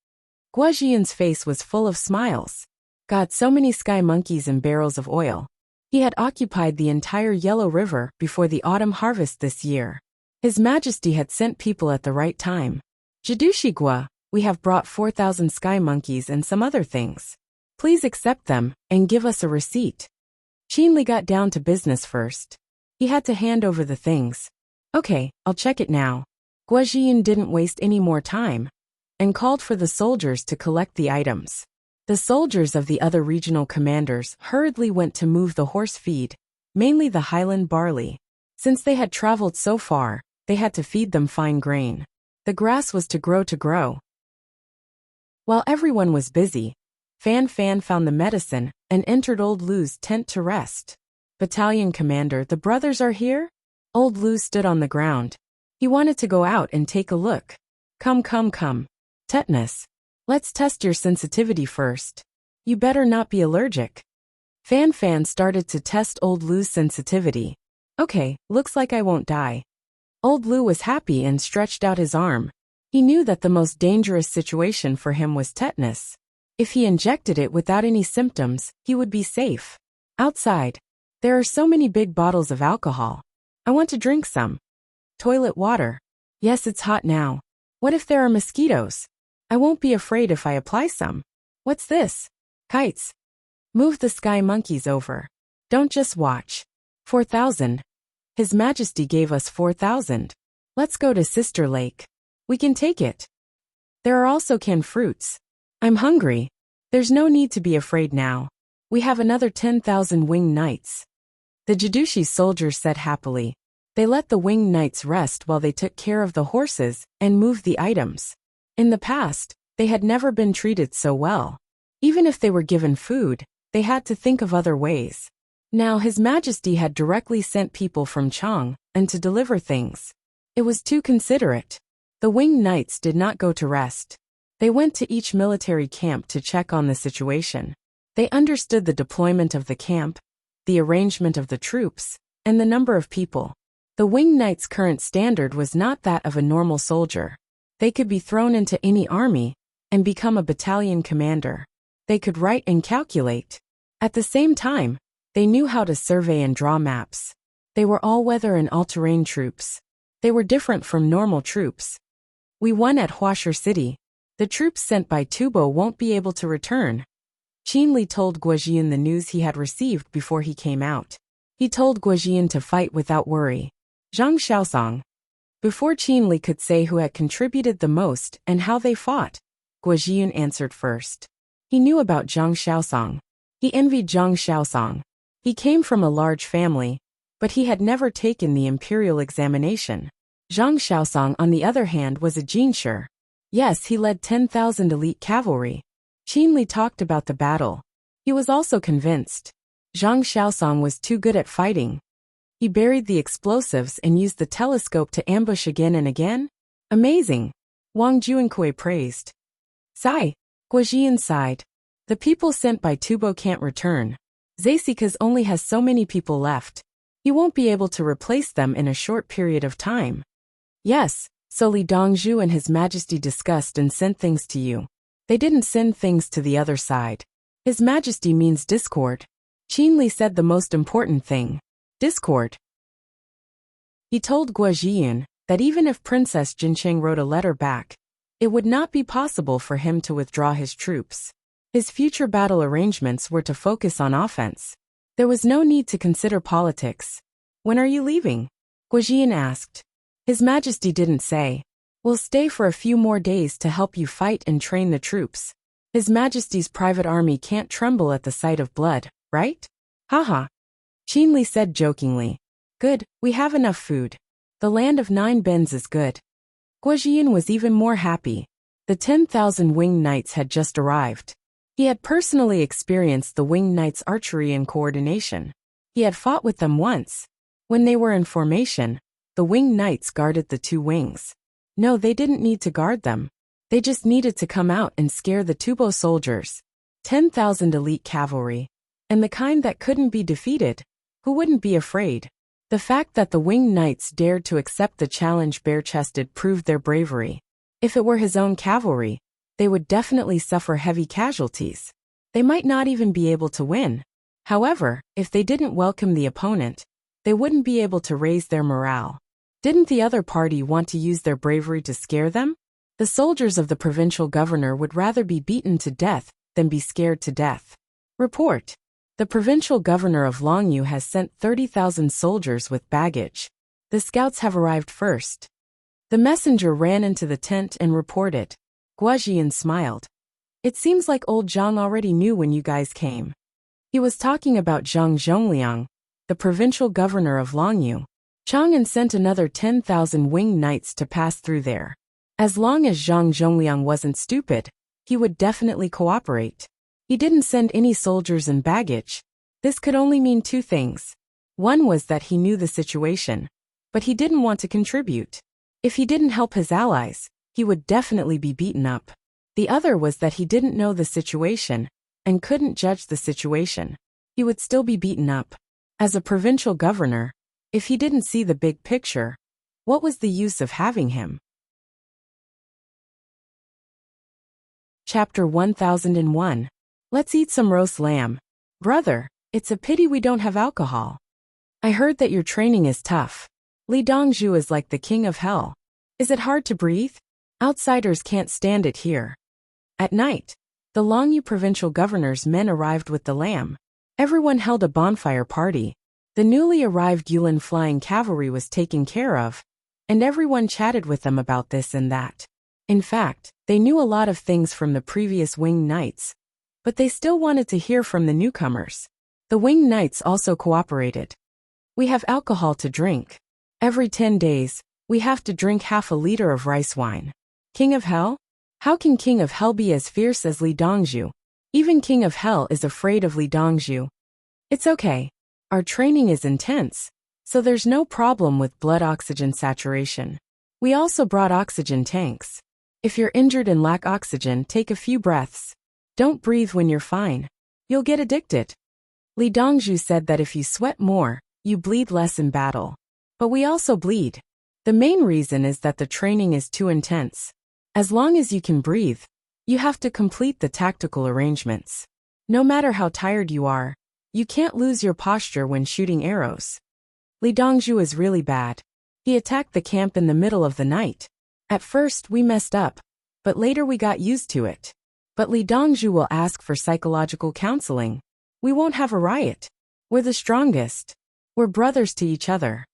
Speaker 1: Guojiyun's face was full of smiles. God, so many sky monkeys and barrels of oil. He had occupied the entire Yellow River before the autumn harvest this year. His Majesty had sent people at the right time. "Jadushigua, we have brought 4,000 sky monkeys and some other things. Please accept them and give us a receipt." Qin Li got down to business first. He had to hand over the things. "Okay, I'll check it now." Guojiyun didn't waste any more time and called for the soldiers to collect the items. The soldiers of the other regional commanders hurriedly went to move the horse feed, mainly the highland barley. Since they had traveled so far, they had to feed them fine grain. The grass was to grow. While everyone was busy, Fan Fan found the medicine and entered Old Lu's tent to rest. "Battalion commander, the brothers are here?" Old Lu stood on the ground. He wanted to go out and take a look. Come. Tetanus. Let's test your sensitivity first. You better not be allergic." Fan Fan started to test Old Lu's sensitivity. "Okay, looks like I won't die." Old Lu was happy and stretched out his arm. He knew that the most dangerous situation for him was tetanus. If he injected it without any symptoms, he would be safe. Outside, there are so many big bottles of alcohol. I want to drink some. Toilet water. Yes, it's hot now. What if there are mosquitoes? I won't be afraid if I apply some. What's this? Kites. Move the sky monkeys over. Don't just watch. 4,000. His Majesty gave us 4,000. Let's go to Sister Lake. We can take it. There are also canned fruits. I'm hungry. There's no need to be afraid now. We have another 10,000 winged knights. The Jadushi soldiers said happily. They let the winged knights rest while they took care of the horses and moved the items. In the past, they had never been treated so well. Even if they were given food, they had to think of other ways. Now His Majesty had directly sent people from Chang and to deliver things. It was too considerate. The winged knights did not go to rest. They went to each military camp to check on the situation. They understood the deployment of the camp, the arrangement of the troops, and the number of people. The winged knights' current standard was not that of a normal soldier. They could be thrown into any army and become a battalion commander. They could write and calculate. At the same time, they knew how to survey and draw maps. They were all-weather and all-terrain troops. They were different from normal troops. We won at Huasher City. The troops sent by Tubo won't be able to return. Qinli told Guojian the news he had received before he came out. He told Guojian to fight without worry. Zhang Xiaosong. Before Qinli could say who had contributed the most and how they fought, Guojian answered first. He knew about Zhang Xiaosong. He envied Zhang Xiaosong. He came from a large family, but he had never taken the imperial examination. Zhang Xiaosong, on the other hand, was a jinshi. Yes, he led 10,000 elite cavalry. Qinli talked about the battle. He was also convinced. Zhang Xiaosong was too good at fighting. He buried the explosives and used the telescope to ambush again and again. Amazing. Wang Juankui praised. Sigh. Guojian sighed. The people sent by Tubo can't return. Zaisikas only has so many people left. He won't be able to replace them in a short period of time. Yes, so Li Dongzhu and His Majesty discussed and sent things to you. They didn't send things to the other side. His Majesty means discord. Qinli said the most important thing. Discord. He told Guojian that even if Princess Jincheng wrote a letter back, it would not be possible for him to withdraw his troops. His future battle arrangements were to focus on offense. There was no need to consider politics. When are you leaving? Guojian asked. His Majesty didn't say. We'll stay for a few more days to help you fight and train the troops. His Majesty's private army can't tremble at the sight of blood, right? Haha. Qinli said jokingly. Good, we have enough food. The land of 9 bends is good. Guojian was even more happy. The 10,000 winged knights had just arrived. He had personally experienced the winged knights' archery and coordination. He had fought with them once. When they were in formation, the winged knights guarded the 2 wings. No, they didn't need to guard them. They just needed to come out and scare the Tubo soldiers. 10,000 elite cavalry. And the kind that couldn't be defeated. Who wouldn't be afraid? The fact that the winged knights dared to accept the challenge bare-chested proved their bravery. If it were his own cavalry, they would definitely suffer heavy casualties. They might not even be able to win. However, if they didn't welcome the opponent, they wouldn't be able to raise their morale. Didn't the other party want to use their bravery to scare them? The soldiers of the provincial governor would rather be beaten to death than be scared to death. Report. The provincial governor of Longyu has sent 30,000 soldiers with baggage. The scouts have arrived first. The messenger ran into the tent and reported. Guojian smiled. It seems like old Zhang already knew when you guys came. He was talking about Zhang Zhongliang, the provincial governor of Longyu. Chang'an sent another 10,000 winged knights to pass through there. As long as Zhang Zhongliang wasn't stupid, he would definitely cooperate. He didn't send any soldiers and baggage. This could only mean 2 things. One was that he knew the situation, but he didn't want to contribute. If he didn't help his allies, he would definitely be beaten up. The other was that he didn't know the situation and couldn't judge the situation. He would still be beaten up. As a provincial governor, if he didn't see the big picture, What was the use of having him? Chapter 1001. Let's eat some roast lamb. Brother, it's a pity we don't have alcohol. I heard that your training is tough. Li Dongzhu is like the king of hell. Is it hard to breathe? Outsiders can't stand it here. At night, the Longyu provincial governor's men arrived with the lamb. Everyone held a bonfire party. The newly arrived Yulin flying cavalry was taken care of, and everyone chatted with them about this and that. In fact, they knew a lot of things from the previous winged knights, but they still wanted to hear from the newcomers. The winged knights also cooperated. We have alcohol to drink. Every 10 days, we have to drink half a liter of rice wine. King of Hell? How can King of Hell be as fierce as Li Dongzhu? Even King of Hell is afraid of Li Dongzhu. It's okay. Our training is intense, so there's no problem with blood oxygen saturation. We also brought oxygen tanks. If you're injured and lack oxygen, take a few breaths. Don't breathe when you're fine. You'll get addicted. Li Dongzhu said that if you sweat more, you bleed less in battle. But we also bleed. The main reason is that the training is too intense. As long as you can breathe, you have to complete the tactical arrangements. No matter how tired you are, you can't lose your posture when shooting arrows. Li Dongzhu is really bad. He attacked the camp in the middle of the night. At first we messed up, but later we got used to it. But Li Dongzhu will ask for psychological counseling. We won't have a riot. We're the strongest. We're brothers to each other.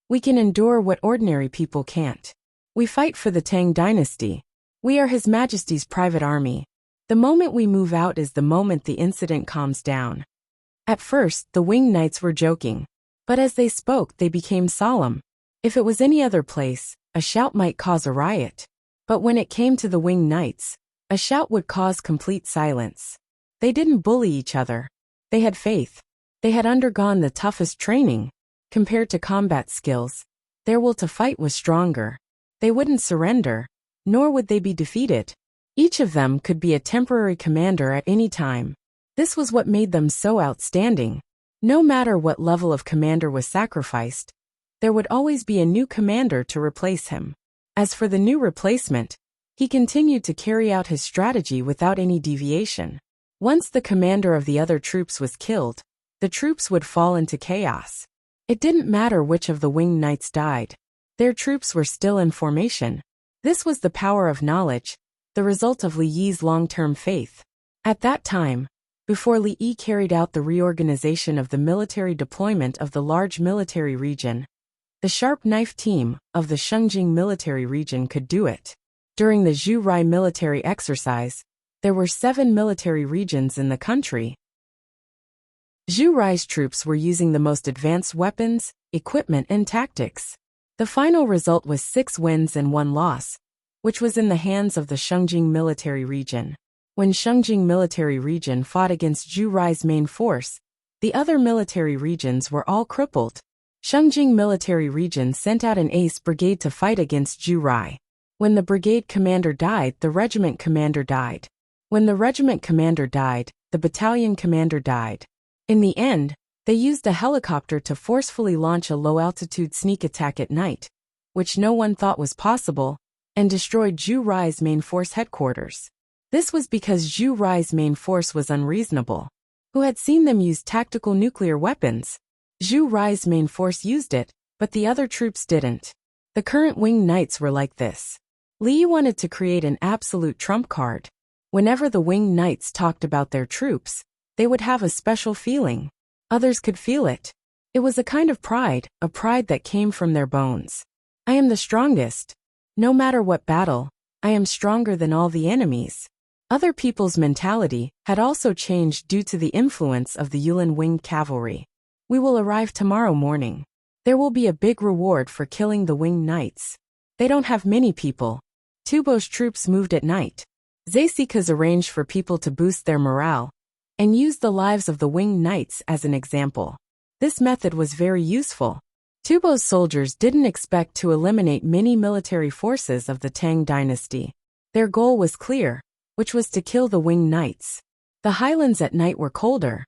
Speaker 1: We can endure what ordinary people can't. We fight for the Tang dynasty. We are His Majesty's private army. The moment we move out is the moment the incident calms down. At first, the winged knights were joking, but as they spoke, they became solemn. If it was any other place, a shout might cause a riot. But when it came to the winged knights, a shout would cause complete silence. They didn't bully each other. They had faith. They had undergone the toughest training. Compared to combat skills, their will to fight was stronger. They wouldn't surrender, nor would they be defeated. Each of them could be a temporary commander at any time. This was what made them so outstanding. No matter what level of commander was sacrificed, there would always be a new commander to replace him. As for the new replacement, he continued to carry out his strategy without any deviation. Once the commander of the other troops was killed, the troops would fall into chaos. It didn't matter which of the winged knights died. Their troops were still in formation. This was the power of knowledge, the result of Li Yi's long-term faith. At that time, before Li Yi carried out the reorganization of the military deployment of the large military region, the sharp knife team of the Shengjing military region could do it. During the Zhu Rai military exercise, there were 7 military regions in the country. Zhu Rai's troops were using the most advanced weapons, equipment and tactics. The final result was 6 wins and 1 loss, which was in the hands of the Shengjing military region. When Shengjing military region fought against Zhu Rai's main force, the other military regions were all crippled. Shengjing military region sent out an ace brigade to fight against Zhu Rai. When the brigade commander died, the regiment commander died. When the regiment commander died, the battalion commander died. In the end, they used a helicopter to forcefully launch a low-altitude sneak attack at night, which no one thought was possible, and destroyed Zhu Rai's main force headquarters. This was because Zhu Rai's main force was unreasonable. Who had seen them use tactical nuclear weapons? Zhu Rai's main force used it, but the other troops didn't. The current winged knights were like this. Li wanted to create an absolute trump card. Whenever the winged knights talked about their troops, they would have a special feeling. Others could feel it. It was a kind of pride, a pride that came from their bones. I am the strongest. No matter what battle, I am stronger than all the enemies. Other people's mentality had also changed due to the influence of the Yulin winged cavalry. We will arrive tomorrow morning. There will be a big reward for killing the winged knights. They don't have many people. Tubo's troops moved at night. Zeisika's arranged for people to boost their morale, and used the lives of the winged knights as an example. This method was very useful. Tubo's soldiers didn't expect to eliminate many military forces of the Tang dynasty. Their goal was clear, which was to kill the winged knights. The highlands at night were colder,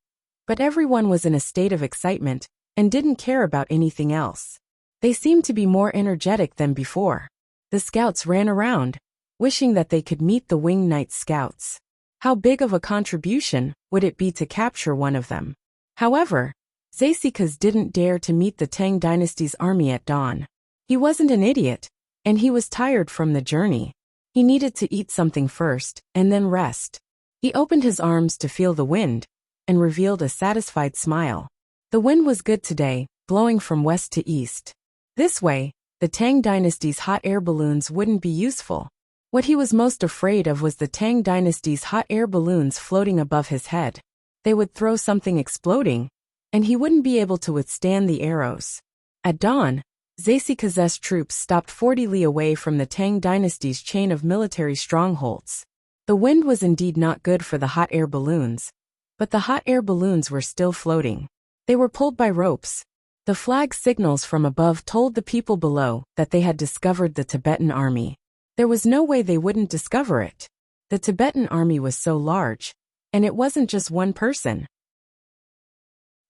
Speaker 1: but everyone was in a state of excitement and didn't care about anything else. They seemed to be more energetic than before. The scouts ran around, wishing that they could meet the Winged Knight scouts. How big of a contribution would it be to capture one of them? However, Zasikas didn't dare to meet the Tang dynasty's army at dawn. He wasn't an idiot, and he was tired from the journey. He needed to eat something first, and then rest. He opened his arms to feel the wind, and revealed a satisfied smile. The wind was good today, blowing from west to east. This way, the Tang dynasty's hot air balloons wouldn't be useful. What he was most afraid of was the Tang dynasty's hot air balloons floating above his head. They would throw something exploding, and he wouldn't be able to withstand the arrows. At dawn, Zasikas' troops stopped 40 li away from the Tang dynasty's chain of military strongholds. The wind was indeed not good for the hot air balloons, but the hot air balloons were still floating. They were pulled by ropes. The flag signals from above told the people below that they had discovered the Tibetan army. There was no way they wouldn't discover it. The Tibetan army was so large, and it wasn't just one person.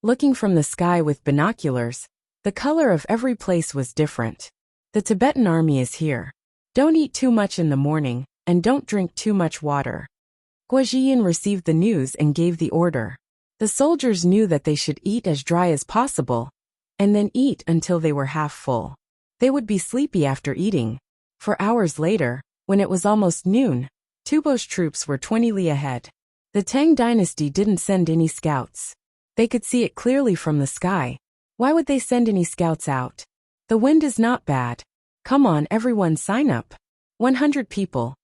Speaker 1: Looking from the sky with binoculars, the color of every place was different. The Tibetan army is here. Don't eat too much in the morning, and don't drink too much water. Guajian received the news and gave the order. The soldiers knew that they should eat as dry as possible, and then eat until they were half full. They would be sleepy after eating. For hours later, when it was almost noon, Tubo's troops were 20 li ahead. The Tang dynasty didn't send any scouts. They could see it clearly from the sky. Why would they send any scouts out? The wind is not bad. Come on, everyone, sign up. 100 people.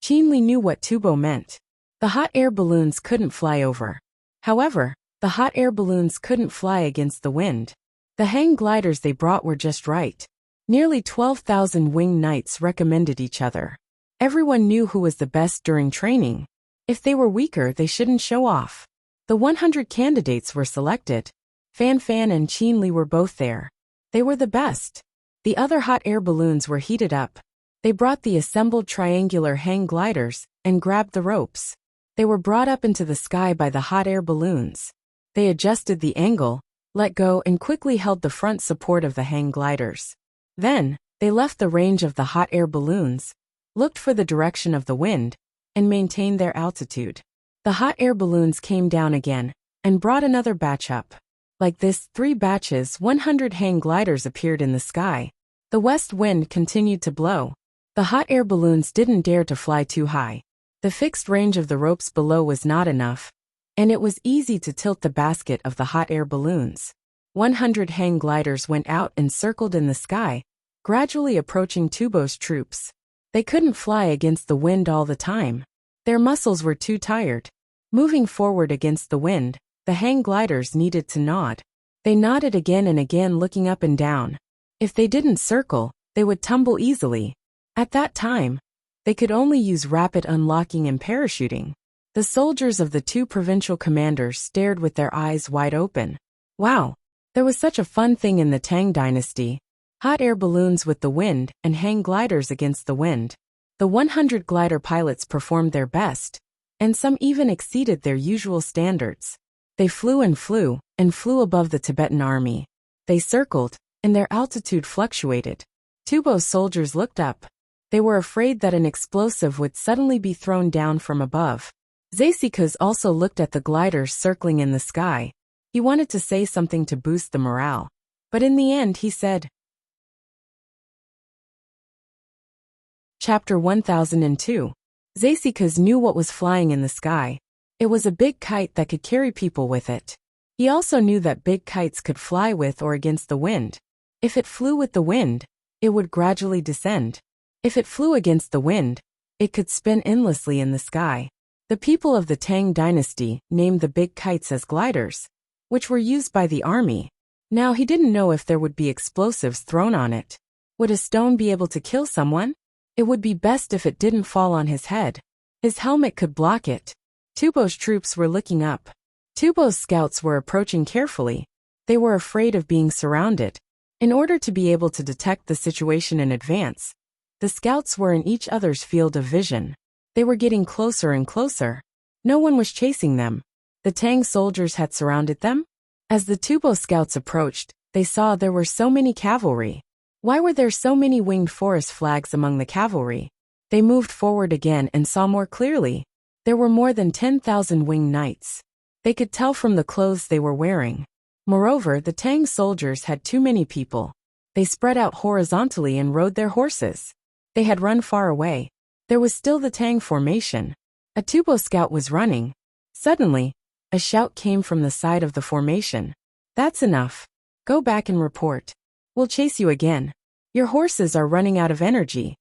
Speaker 1: Qinli knew what Tubo meant. The hot air balloons couldn't fly over. However, the hot air balloons couldn't fly against the wind. The hang gliders they brought were just right. Nearly 12,000 winged knights recommended each other. Everyone knew who was the best during training. If they were weaker, they shouldn't show off. The 100 candidates were selected. Fan Fan and Qinli were both there. They were the best. The other hot air balloons were heated up. They brought the assembled triangular hang gliders and grabbed the ropes. They were brought up into the sky by the hot air balloons. They adjusted the angle, let go, and quickly held the front support of the hang gliders. Then, they left the range of the hot air balloons, looked for the direction of the wind, and maintained their altitude. The hot air balloons came down again, and brought another batch up. Like this, 3 batches, 100 hang gliders appeared in the sky. The west wind continued to blow. The hot air balloons didn't dare to fly too high. The fixed range of the ropes below was not enough, and it was easy to tilt the basket of the hot air balloons. 100 hang gliders went out and circled in the sky, gradually approaching Tubo's troops. They couldn't fly against the wind all the time. Their muscles were too tired. Moving forward against the wind, the hang gliders needed to nod. They nodded again and again, looking up and down. If they didn't circle, they would tumble easily. At that time, they could only use rapid unlocking and parachuting. The soldiers of the 2 provincial commanders stared with their eyes wide open. Wow! There was such a fun thing in the Tang dynasty. Hot air balloons with the wind and hang gliders against the wind. The 100 glider pilots performed their best, and some even exceeded their usual standards. They flew and flew above the Tibetan army. They circled, and their altitude fluctuated. Tubo's soldiers looked up. They were afraid that an explosive would suddenly be thrown down from above. Zasikas also looked at the gliders circling in the sky. He wanted to say something to boost the morale, but in the end he said, Chapter 1002. Zasikas knew what was flying in the sky. It was a big kite that could carry people with it. He also knew that big kites could fly with or against the wind. If it flew with the wind, it would gradually descend. If it flew against the wind, it could spin endlessly in the sky. The people of the Tang dynasty named the big kites as gliders, which were used by the army. Now he didn't know if there would be explosives thrown on it. Would a stone be able to kill someone? It would be best if it didn't fall on his head. His helmet could block it. Tubo's troops were looking up. Tubo's scouts were approaching carefully. They were afraid of being surrounded. In order to be able to detect the situation in advance, the scouts were in each other's field of vision. They were getting closer and closer. No one was chasing them. The Tang soldiers had surrounded them. As the Tubo scouts approached, they saw there were so many cavalry. Why were there so many winged forest flags among the cavalry? They moved forward again and saw more clearly. There were more than 10,000 winged knights. They could tell from the clothes they were wearing. Moreover, the Tang soldiers had too many people. They spread out horizontally and rode their horses. They had run far away. There was still the Tang formation. A Tubo scout was running. Suddenly, a shout came from the side of the formation. That's enough. Go back and report. We'll chase you again. Your horses are running out of energy.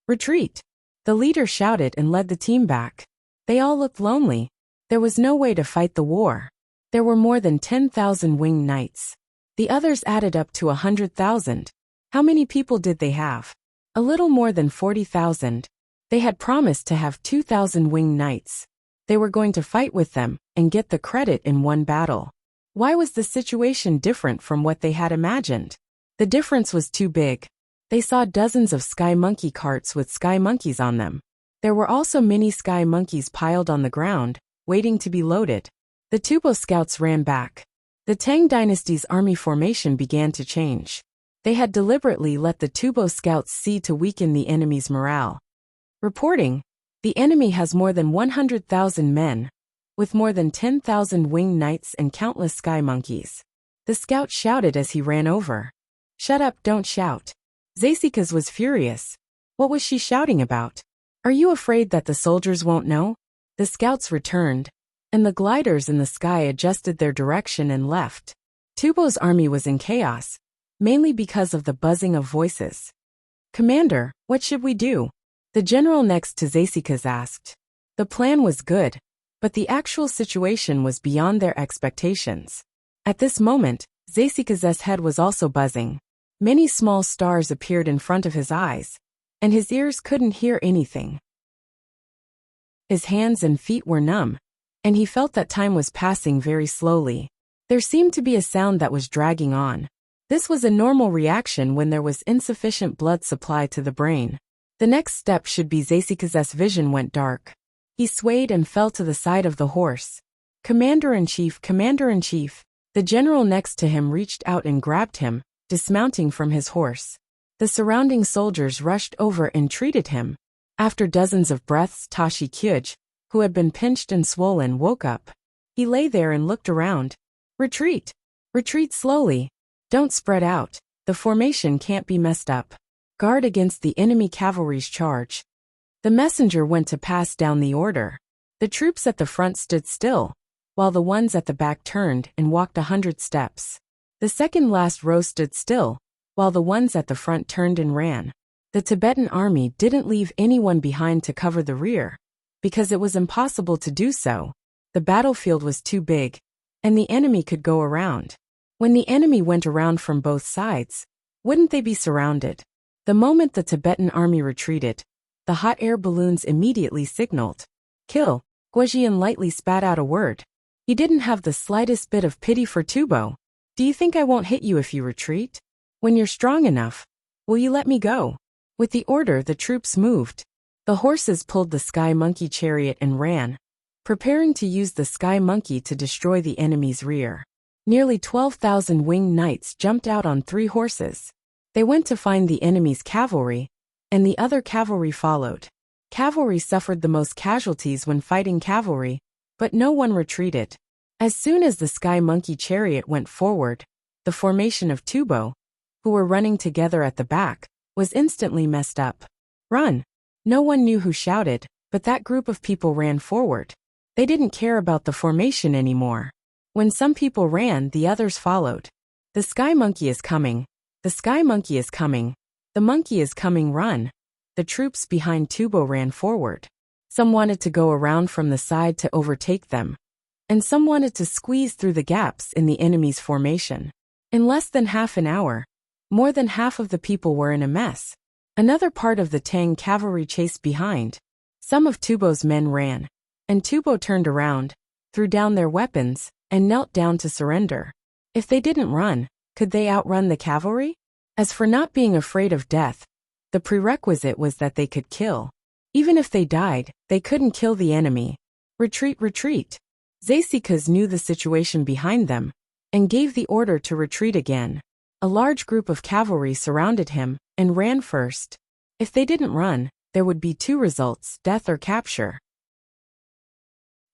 Speaker 1: Retreat. The leader shouted and led the team back. They all looked lonely. There was no way to fight the war. There were more than 10,000 winged knights. The others added up to 100,000. How many people did they have? A little more than 40,000. They had promised to have 2,000 winged knights. They were going to fight with them and get the credit in one battle. Why was the situation different from what they had imagined? The difference was too big. They saw dozens of sky monkey carts with sky monkeys on them. There were also many sky monkeys piled on the ground, waiting to be loaded. The Tubo scouts ran back. The Tang dynasty's army formation began to change. They had deliberately let the Tubo scouts see to weaken the enemy's morale. Reporting, the enemy has more than 100,000 men, with more than 10,000 winged knights and countless sky monkeys. The scout shouted as he ran over. Shut up, don't shout. Zasikas was furious. What was she shouting about? Are you afraid that the soldiers won't know? The scouts returned, and the gliders in the sky adjusted their direction and left. Tubo's army was in chaos, mainly because of the buzzing of voices. Commander, what should we do? The general next to Zasikas asked. The plan was good, but the actual situation was beyond their expectations. At this moment, Zasikas' head was also buzzing. Many small stars appeared in front of his eyes, and his ears couldn't hear anything. His hands and feet were numb, and he felt that time was passing very slowly. There seemed to be a sound that was dragging on. This was a normal reaction when there was insufficient blood supply to the brain. The next step should be Zasikas' vision went dark. He swayed and fell to the side of the horse. Commander-in-Chief, Commander-in-Chief. The general next to him reached out and grabbed him, dismounting from his horse. The surrounding soldiers rushed over and treated him. After dozens of breaths, Tashi Kyuj, who had been pinched and swollen, woke up. He lay there and looked around. Retreat! Retreat slowly. Don't spread out. The formation can't be messed up. Guard against the enemy cavalry's charge. The messenger went to pass down the order. The troops at the front stood still, while the ones at the back turned and walked 100 steps. The second last row stood still, while the ones at the front turned and ran. The Tibetan army didn't leave anyone behind to cover the rear, because it was impossible to do so. The battlefield was too big, and the enemy could go around. When the enemy went around from both sides, wouldn't they be surrounded? The moment the Tibetan army retreated, the hot air balloons immediately signaled. Kill. Guojian lightly spat out a word. He didn't have the slightest bit of pity for Tubo. Do you think I won't hit you if you retreat? When you're strong enough, will you let me go? With the order, the troops moved. The horses pulled the sky monkey chariot and ran, preparing to use the sky monkey to destroy the enemy's rear. Nearly 12,000 winged knights jumped out on 3 horses. They went to find the enemy's cavalry, and the other cavalry followed. Cavalry suffered the most casualties when fighting cavalry, but no one retreated. As soon as the sky monkey chariot went forward, the formation of Tubo, who were running together at the back, was instantly messed up. Run! No one knew who shouted, but that group of people ran forward. They didn't care about the formation anymore. When some people ran, the others followed. The sky monkey is coming. The sky monkey is coming. The monkey is coming, run. The troops behind Tubo ran forward. Some wanted to go around from the side to overtake them, and some wanted to squeeze through the gaps in the enemy's formation. In less than half an hour, more than half of the people were in a mess. Another part of the Tang cavalry chased behind. Some of Tubo's men ran, and Tubo turned around, threw down their weapons, and knelt down to surrender. If they didn't run, could they outrun the cavalry? As for not being afraid of death, the prerequisite was that they could kill. Even if they died, they couldn't kill the enemy. Retreat, retreat. Zasikas knew the situation behind them, and gave the order to retreat again. A large group of cavalry surrounded him and ran first. If they didn't run, there would be two results, death or capture.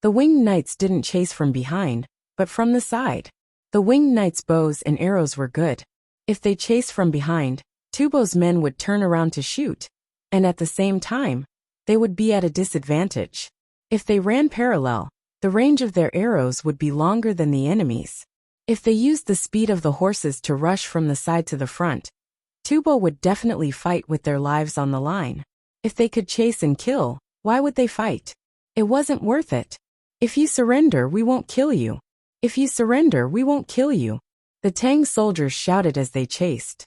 Speaker 1: The winged knights didn't chase from behind, but from the side. The winged knights' bows and arrows were good. If they chased from behind, Tubo's men would turn around to shoot, and at the same time, they would be at a disadvantage. If they ran parallel, the range of their arrows would be longer than the enemy's. If they used the speed of the horses to rush from the side to the front, Tubo would definitely fight with their lives on the line. If they could chase and kill, why would they fight? It wasn't worth it. If you surrender, we won't kill you. If you surrender, we won't kill you. The Tang soldiers shouted as they chased.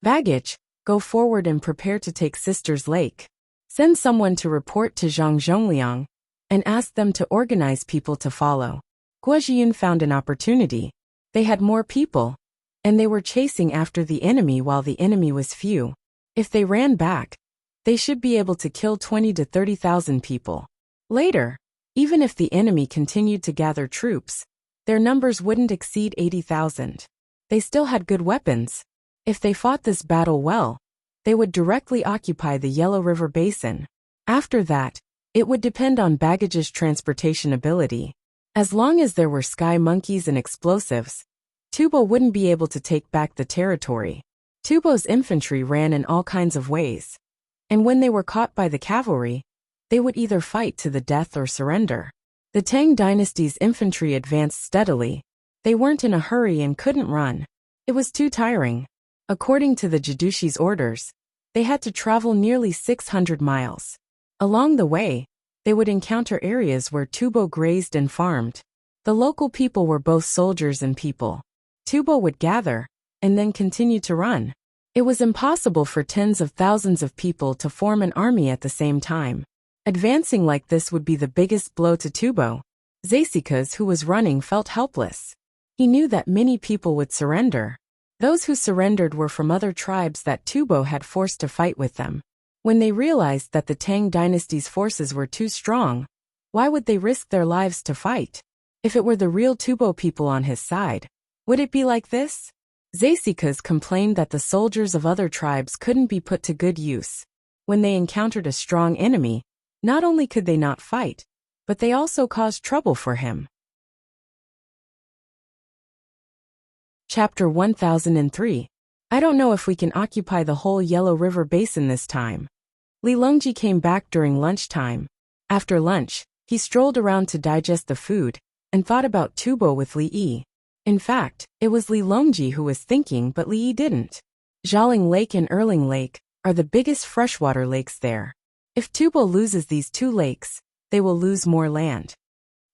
Speaker 1: Baggage, go forward and prepare to take Sister's Lake. Send someone to report to Zhang Zhongliang and ask them to organize people to follow. Guozhiyun found an opportunity. They had more people, and they were chasing after the enemy while the enemy was few. If they ran back, they should be able to kill 20 to 30,000 people. Later, even if the enemy continued to gather troops, their numbers wouldn't exceed 80,000. They still had good weapons. If they fought this battle well, they would directly occupy the Yellow River Basin. After that, it would depend on Baggage's transportation ability. As long as there were sky monkeys and explosives, Tubo wouldn't be able to take back the territory. Tubo's infantry ran in all kinds of ways. And when they were caught by the cavalry, they would either fight to the death or surrender. The Tang dynasty's infantry advanced steadily. They weren't in a hurry and couldn't run. It was too tiring. According to the Jidushi's orders, they had to travel nearly 600 miles. Along the way, they would encounter areas where Tubo grazed and farmed. The local people were both soldiers and people. Tubo would gather, and then continue to run. It was impossible for tens of thousands of people to form an army at the same time. Advancing like this would be the biggest blow to Tubo. Zasikas, who was running, felt helpless. He knew that many people would surrender. Those who surrendered were from other tribes that Tubo had forced to fight with them. When they realized that the Tang dynasty's forces were too strong, why would they risk their lives to fight? If it were the real Tubo people on his side, would it be like this? Zasikas complained that the soldiers of other tribes couldn't be put to good use. When they encountered a strong enemy, not only could they not fight, but they also caused trouble for him. Chapter 1003. I don't know if we can occupy the whole Yellow River Basin this time. Li Longji came back during lunchtime. After lunch, he strolled around to digest the food and thought about Tubo with Li Yi. In fact, it was Li Longji who was thinking, but Li Yi didn't. Jialing Lake and Erling Lake are the biggest freshwater lakes there. If Tubo loses these two lakes, they will lose more land.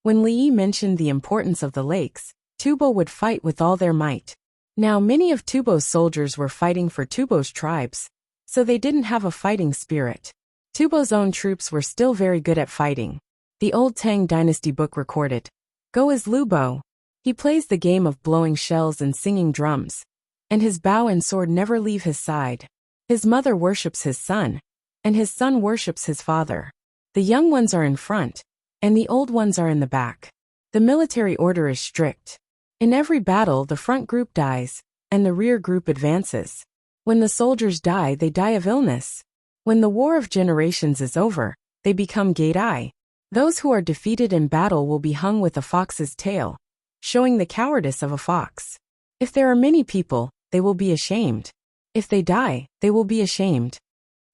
Speaker 1: When Li Yi mentioned the importance of the lakes, Tubo would fight with all their might. Now many of Tubo's soldiers were fighting for Tubo's tribes, so they didn't have a fighting spirit. Tubo's own troops were still very good at fighting. The old Tang dynasty book recorded, "Go is Lubo. He plays the game of blowing shells and singing drums, and his bow and sword never leave his side. His mother worships his son, and his son worships his father. The young ones are in front, and the old ones are in the back. The military order is strict. In every battle, the front group dies, and the rear group advances. When the soldiers die, they die of illness. When the war of generations is over, they become Gaidai. Those who are defeated in battle will be hung with a fox's tail, showing the cowardice of a fox. If there are many people, they will be ashamed. If they die, they will be ashamed."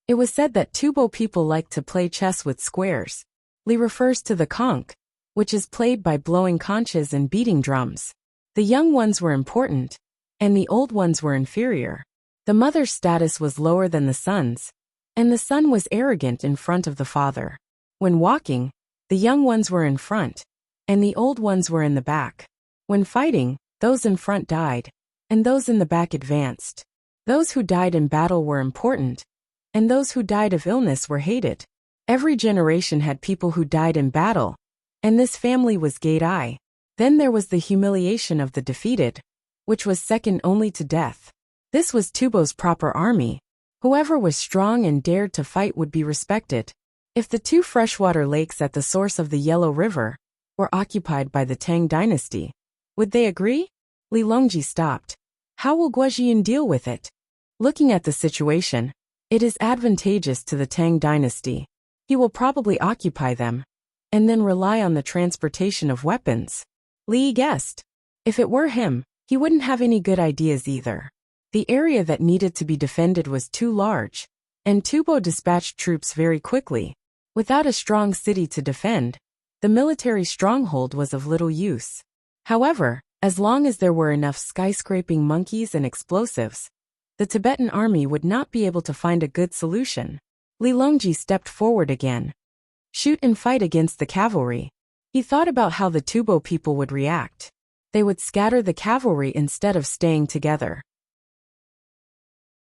Speaker 1: It was said that Tubo people like to play chess with squares. Li refers to the conch, which is played by blowing conches and beating drums. The young ones were important, and the old ones were inferior. The mother's status was lower than the son's, and the son was arrogant in front of the father. When walking, the young ones were in front, and the old ones were in the back. When fighting, those in front died, and those in the back advanced. Those who died in battle were important, and those who died of illness were hated. Every generation had people who died in battle, and this family was Gaidai. Then there was the humiliation of the defeated, which was second only to death. This was Tubo's proper army. Whoever was strong and dared to fight would be respected. If the two freshwater lakes at the source of the Yellow River were occupied by the Tang dynasty, would they agree? Li Longji stopped. How will Guojian deal with it? Looking at the situation, it is advantageous to the Tang dynasty. He will probably occupy them, and then rely on the transportation of weapons. Li guessed. If it were him, he wouldn't have any good ideas either. The area that needed to be defended was too large, and Tubo dispatched troops very quickly. Without a strong city to defend, the military stronghold was of little use. However, as long as there were enough skyscraping monkeys and explosives, the Tibetan army would not be able to find a good solution. Li Longji stepped forward again. Shoot and fight against the cavalry. He thought about how the Tubo people would react. They would scatter the cavalry instead of staying together.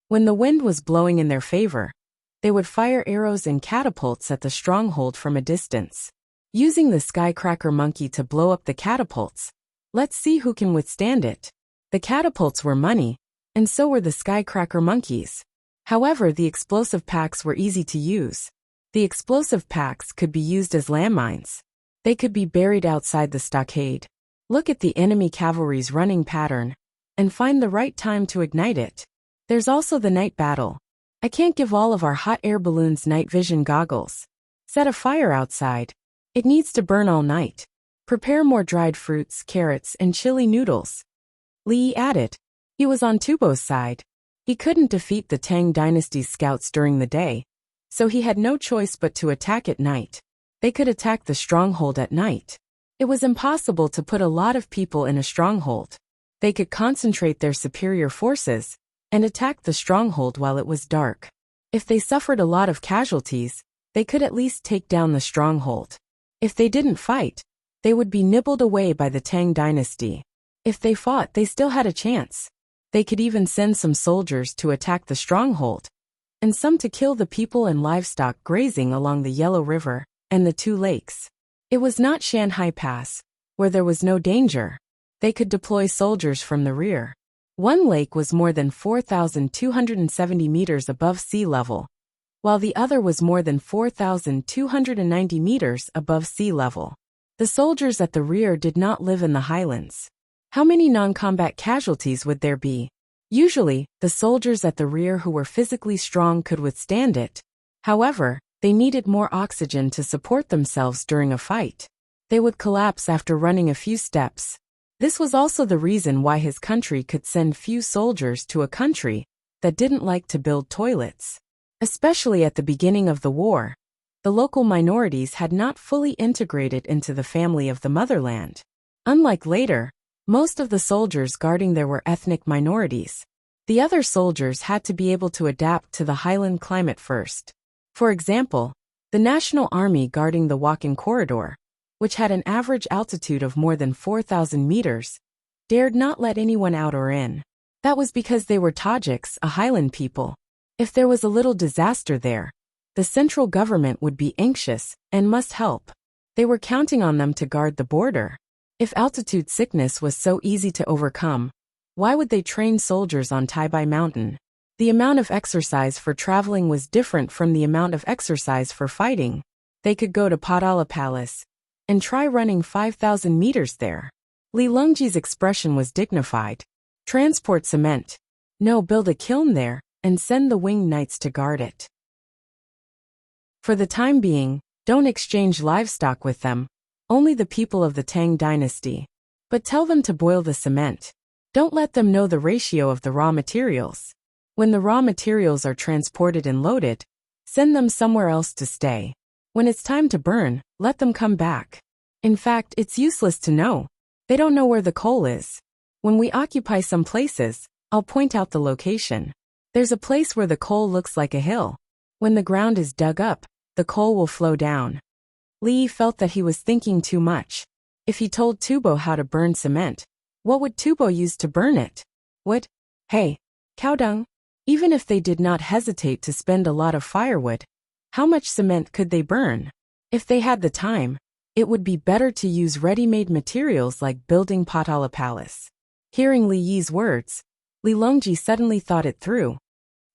Speaker 1: When the wind was blowing in their favor, they would fire arrows and catapults at the stronghold from a distance. Using the skycracker monkey to blow up the catapults. Let's see who can withstand it. The catapults were money, and so were the skycracker monkeys. However, the explosive packs were easy to use. The explosive packs could be used as landmines. They could be buried outside the stockade. Look at the enemy cavalry's running pattern, and find the right time to ignite it. There's also the night battle. I can't give all of our hot air balloons night vision goggles. Set a fire outside. It needs to burn all night. Prepare more dried fruits, carrots, and chili noodles. Li added. He was on Tubo's side. He couldn't defeat the Tang dynasty's scouts during the day, so he had no choice but to attack at night. They could attack the stronghold at night. It was impossible to put a lot of people in a stronghold. They could concentrate their superior forces and attack the stronghold while it was dark. If they suffered a lot of casualties, they could at least take down the stronghold. If they didn't fight, they would be nibbled away by the Tang dynasty. If they fought, they still had a chance. They could even send some soldiers to attack the stronghold, and some to kill the people and livestock grazing along the Yellow River and the two lakes. It was not Shanhai Pass, where there was no danger. They could deploy soldiers from the rear. One lake was more than 4,270 meters above sea level, while the other was more than 4,290 meters above sea level. The soldiers at the rear did not live in the highlands. How many non-combat casualties would there be? Usually, the soldiers at the rear who were physically strong could withstand it. However, they needed more oxygen to support themselves during a fight. They would collapse after running a few steps. This was also the reason why his country could send few soldiers to a country that didn't like to build toilets. Especially at the beginning of the war, the local minorities had not fully integrated into the family of the motherland. Unlike later, most of the soldiers guarding there were ethnic minorities. The other soldiers had to be able to adapt to the highland climate first. For example, the National Army guarding the walk-in corridor, which had an average altitude of more than 4,000 meters, dared not let anyone out or in. That was because they were Tajiks, a highland people. If there was a little disaster there, the central government would be anxious and must help. They were counting on them to guard the border. If altitude sickness was so easy to overcome, why would they train soldiers on Taibai Mountain? The amount of exercise for traveling was different from the amount of exercise for fighting. They could go to Padala Palace and try running 5,000 meters there. Li Longji's expression was dignified. Transport cement. No, build a kiln there and send the winged knights to guard it. For the time being, don't exchange livestock with them. Only the people of the Tang dynasty. But tell them to boil the cement. Don't let them know the ratio of the raw materials. When the raw materials are transported and loaded, send them somewhere else to stay. When it's time to burn, let them come back. In fact, it's useless to know. They don't know where the coal is. When we occupy some places, I'll point out the location. There's a place where the coal looks like a hill. When the ground is dug up, the coal will flow down. Li felt that he was thinking too much. If he told Tubo how to burn cement, what would Tubo use to burn it? Wood? Hay? Cow dung? Even if they did not hesitate to spend a lot of firewood, how much cement could they burn? If they had the time, it would be better to use ready-made materials like building Patala Palace. Hearing Li Yi's words, Li Longji suddenly thought it through.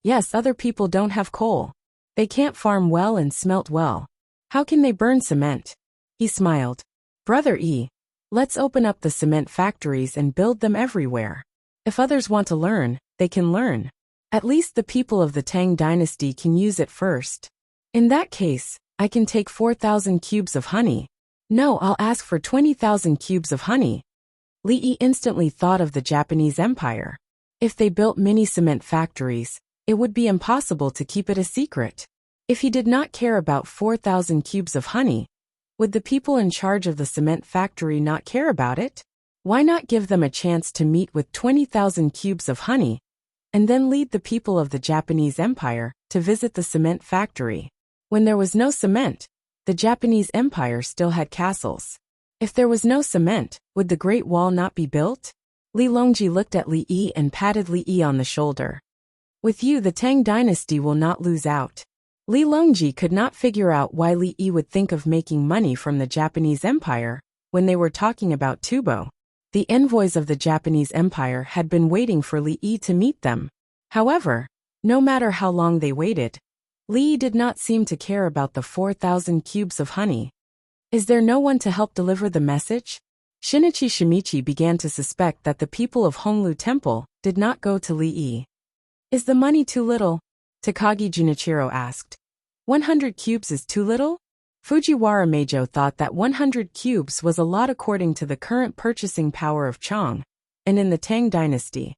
Speaker 1: Yes, other people don't have coal. They can't farm well and smelt well. How can they burn cement? He smiled. Brother E, let's open up the cement factories and build them everywhere. If others want to learn, they can learn. At least the people of the Tang dynasty can use it first. In that case, I can take 4,000 cubes of honey. No, I'll ask for 20,000 cubes of honey. Li Yi instantly thought of the Japanese Empire. If they built mini cement factories, it would be impossible to keep it a secret. If he did not care about 4,000 cubes of honey, would the people in charge of the cement factory not care about it? Why not give them a chance to meet with 20,000 cubes of honey, and then lead the people of the Japanese Empire to visit the cement factory? When there was no cement, the Japanese Empire still had castles. If there was no cement, would the Great Wall not be built? Li Longji looked at Li Yi and patted Li Yi on the shoulder. With you, the Tang dynasty will not lose out. Li Longji could not figure out why Li Yi would think of making money from the Japanese Empire when they were talking about tubo. The envoys of the Japanese Empire had been waiting for Li Yi to meet them. However, no matter how long they waited, Li Yi did not seem to care about the 4,000 cubes of honey. Is there no one to help deliver the message? Shinichi Shimichi began to suspect that the people of Honglu Temple did not go to Li Yi. Is the money too little? Takagi Junichiro asked. 100 cubes is too little? Fujiwara Meijo thought that 100 cubes was a lot according to the current purchasing power of Chong, and in the Tang dynasty.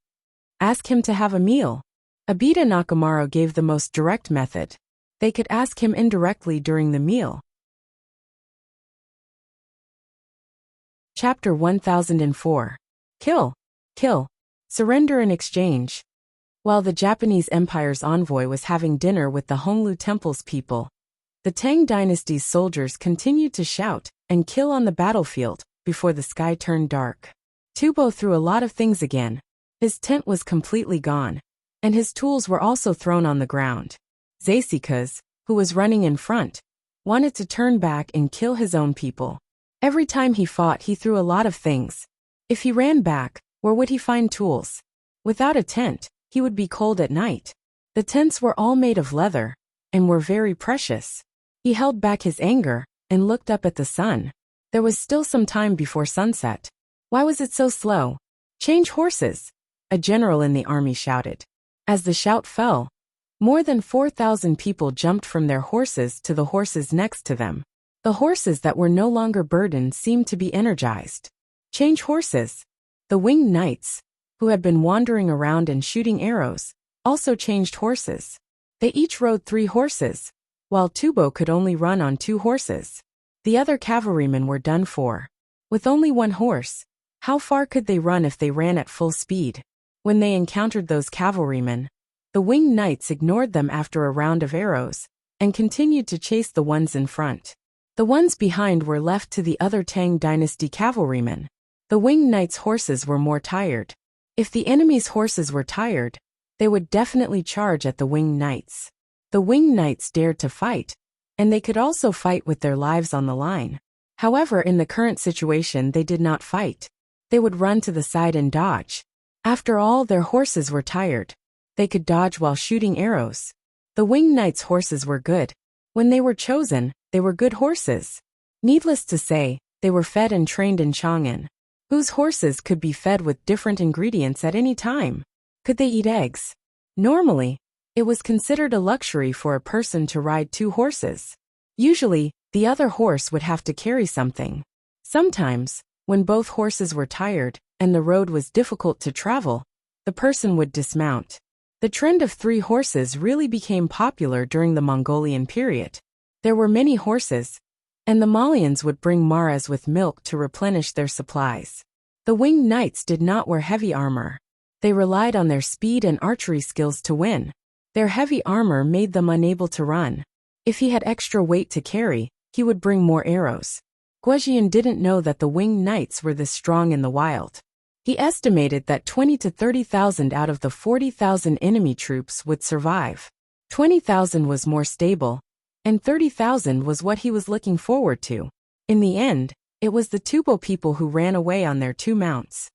Speaker 1: Ask him to have a meal. Abita Nakamaro gave the most direct method. They could ask him indirectly during the meal. Chapter 1004. Kill. Kill. Surrender in exchange. While the Japanese Empire's envoy was having dinner with the Honglu Temple's people, the Tang dynasty's soldiers continued to shout and kill on the battlefield before the sky turned dark. Tubo threw a lot of things again. His tent was completely gone, and his tools were also thrown on the ground. Zeisikas, who was running in front, wanted to turn back and kill his own people. Every time he fought, he threw a lot of things. If he ran back, where would he find tools? Without a tent, he would be cold at night. The tents were all made of leather, and were very precious. He held back his anger, and looked up at the sun. There was still some time before sunset. Why was it so slow? Change horses! A general in the army shouted. As the shout fell, more than 4,000 people jumped from their horses to the horses next to them. The horses that were no longer burdened seemed to be energized. Change horses! The winged knights, who had been wandering around and shooting arrows, also changed horses. They each rode 3 horses, while Tubo could only run on 2 horses. The other cavalrymen were done for. With only 1 horse, how far could they run if they ran at full speed? When they encountered those cavalrymen, the winged knights ignored them after a round of arrows, and continued to chase the ones in front. The ones behind were left to the other Tang dynasty cavalrymen. The winged knights' horses were more tired. If the enemy's horses were tired, they would definitely charge at the winged knights. The winged knights dared to fight, and they could also fight with their lives on the line. However, in the current situation, they did not fight. They would run to the side and dodge. After all, their horses were tired. They could dodge while shooting arrows. The winged knights' horses were good. When they were chosen, they were good horses. Needless to say, they were fed and trained in Chang'an, whose horses could be fed with different ingredients at any time. Could they eat eggs? Normally, it was considered a luxury for a person to ride 2 horses. Usually, the other horse would have to carry something. Sometimes, when both horses were tired and the road was difficult to travel, the person would dismount. The trend of 3 horses really became popular during the Mongolian period. There were many horses, and the Malians would bring maras with milk to replenish their supplies. The winged knights did not wear heavy armor. They relied on their speed and archery skills to win. Their heavy armor made them unable to run. If he had extra weight to carry, he would bring more arrows. Guojian didn't know that the winged knights were this strong in the wild. He estimated that 20 to 30,000 out of the 40,000 enemy troops would survive. 20,000 was more stable, and 30,000 was what he was looking forward to. In the end, it was the Tubo people who ran away on their 2 mounts.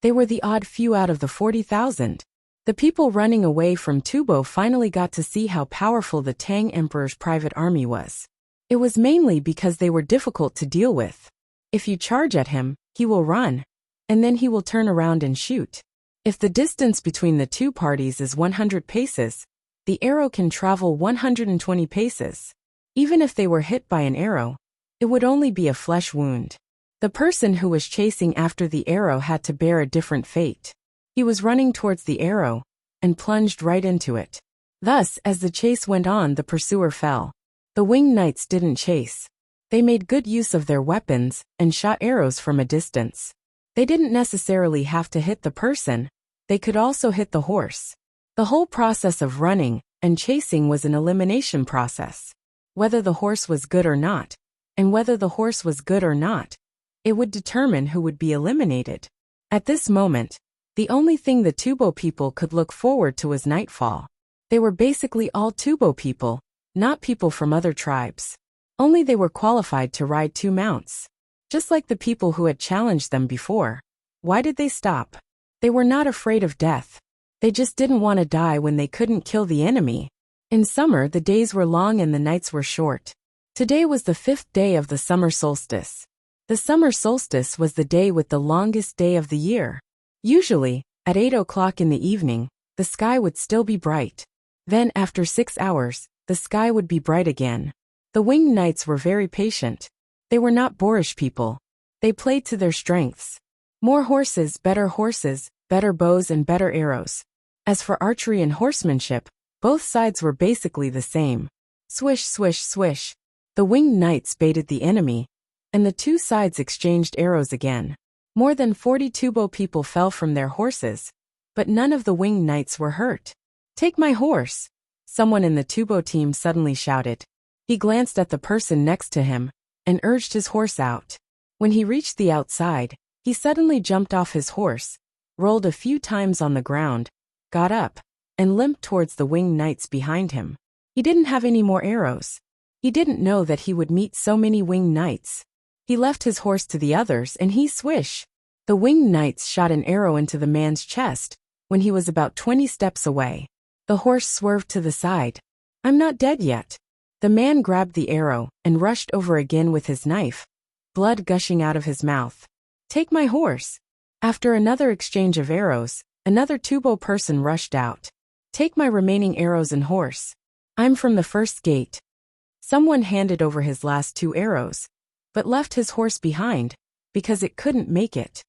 Speaker 1: They were the odd few out of the 40,000. The people running away from Tubo finally got to see how powerful the Tang Emperor's private army was. It was mainly because they were difficult to deal with. If you charge at him, he will run. and then he will turn around and shoot. If the distance between the two parties is 100 paces, the arrow can travel 120 paces. Even if they were hit by an arrow, it would only be a flesh wound. The person who was chasing after the arrow had to bear a different fate. He was running towards the arrow and plunged right into it. Thus, as the chase went on, the pursuer fell. The winged knights didn't chase. They made good use of their weapons and shot arrows from a distance. They didn't necessarily have to hit the person, they could also hit the horse. The whole process of running and chasing was an elimination process. Whether the horse was good or not, it would determine who would be eliminated. At this moment, the only thing the Tubo people could look forward to was nightfall. They were basically all Tubo people, not people from other tribes. Only they were qualified to ride 2 mounts. Just like the people who had challenged them before. Why did they stop? They were not afraid of death. They just didn't want to die when they couldn't kill the enemy. In summer, the days were long and the nights were short. Today was the 5th day of the summer solstice. The summer solstice was the day with the longest day of the year. Usually, at 8 o'clock in the evening, the sky would still be bright. Then, after 6 hours, the sky would be bright again. The winged knights were very patient. They were not boorish people. They played to their strengths. More horses, better bows and better arrows. As for archery and horsemanship, both sides were basically the same. Swish, swish, swish. The winged knights baited the enemy, and the two sides exchanged arrows again. More than 40 Tubo people fell from their horses, but none of the winged knights were hurt. "Take my horse!" Someone in the Tubo team suddenly shouted. He glanced at the person next to him and urged his horse out. When he reached the outside, he suddenly jumped off his horse, rolled a few times on the ground, got up, and limped towards the winged knights behind him. He didn't have any more arrows. He didn't know that he would meet so many winged knights. He left his horse to the others and he swish. The winged knights shot an arrow into the man's chest when he was about 20 steps away. The horse swerved to the side. "I'm not dead yet." The man grabbed the arrow and rushed over again with his knife, blood gushing out of his mouth. "Take my horse." After another exchange of arrows, another Tubo person rushed out. "Take my remaining arrows and horse. I'm from the first gate." Someone handed over his last 2 arrows, but left his horse behind, because it couldn't make it.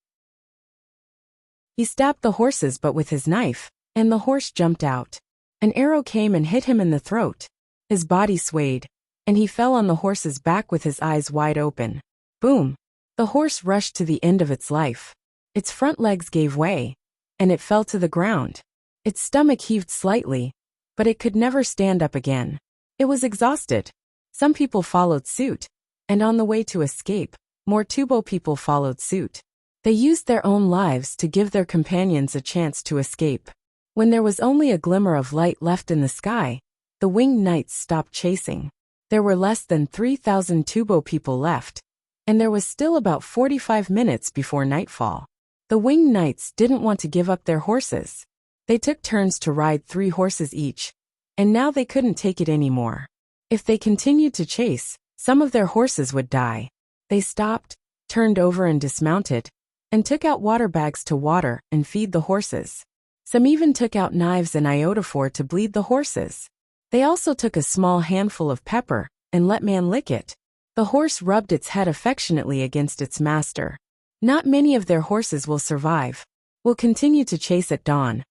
Speaker 1: He stabbed the horses but with his knife, and the horse jumped out. An arrow came and hit him in the throat. His body swayed, and he fell on the horse's back with his eyes wide open. Boom! The horse rushed to the end of its life. Its front legs gave way, and it fell to the ground. Its stomach heaved slightly, but it could never stand up again. It was exhausted. Some people followed suit, and on the way to escape, more Tubo people followed suit. They used their own lives to give their companions a chance to escape. When there was only a glimmer of light left in the sky, the winged knights stopped chasing. There were less than 3,000 Tubo people left, and there was still about 45 minutes before nightfall. The winged knights didn't want to give up their horses. They took turns to ride 3 horses each, and now they couldn't take it anymore. If they continued to chase, some of their horses would die. They stopped, turned over and dismounted, and took out water bags to water and feed the horses. Some even took out knives and iodophor to bleed the horses. They also took a small handful of pepper and let man lick it. The horse rubbed its head affectionately against its master. Not many of their horses will survive. Will continue to chase at dawn.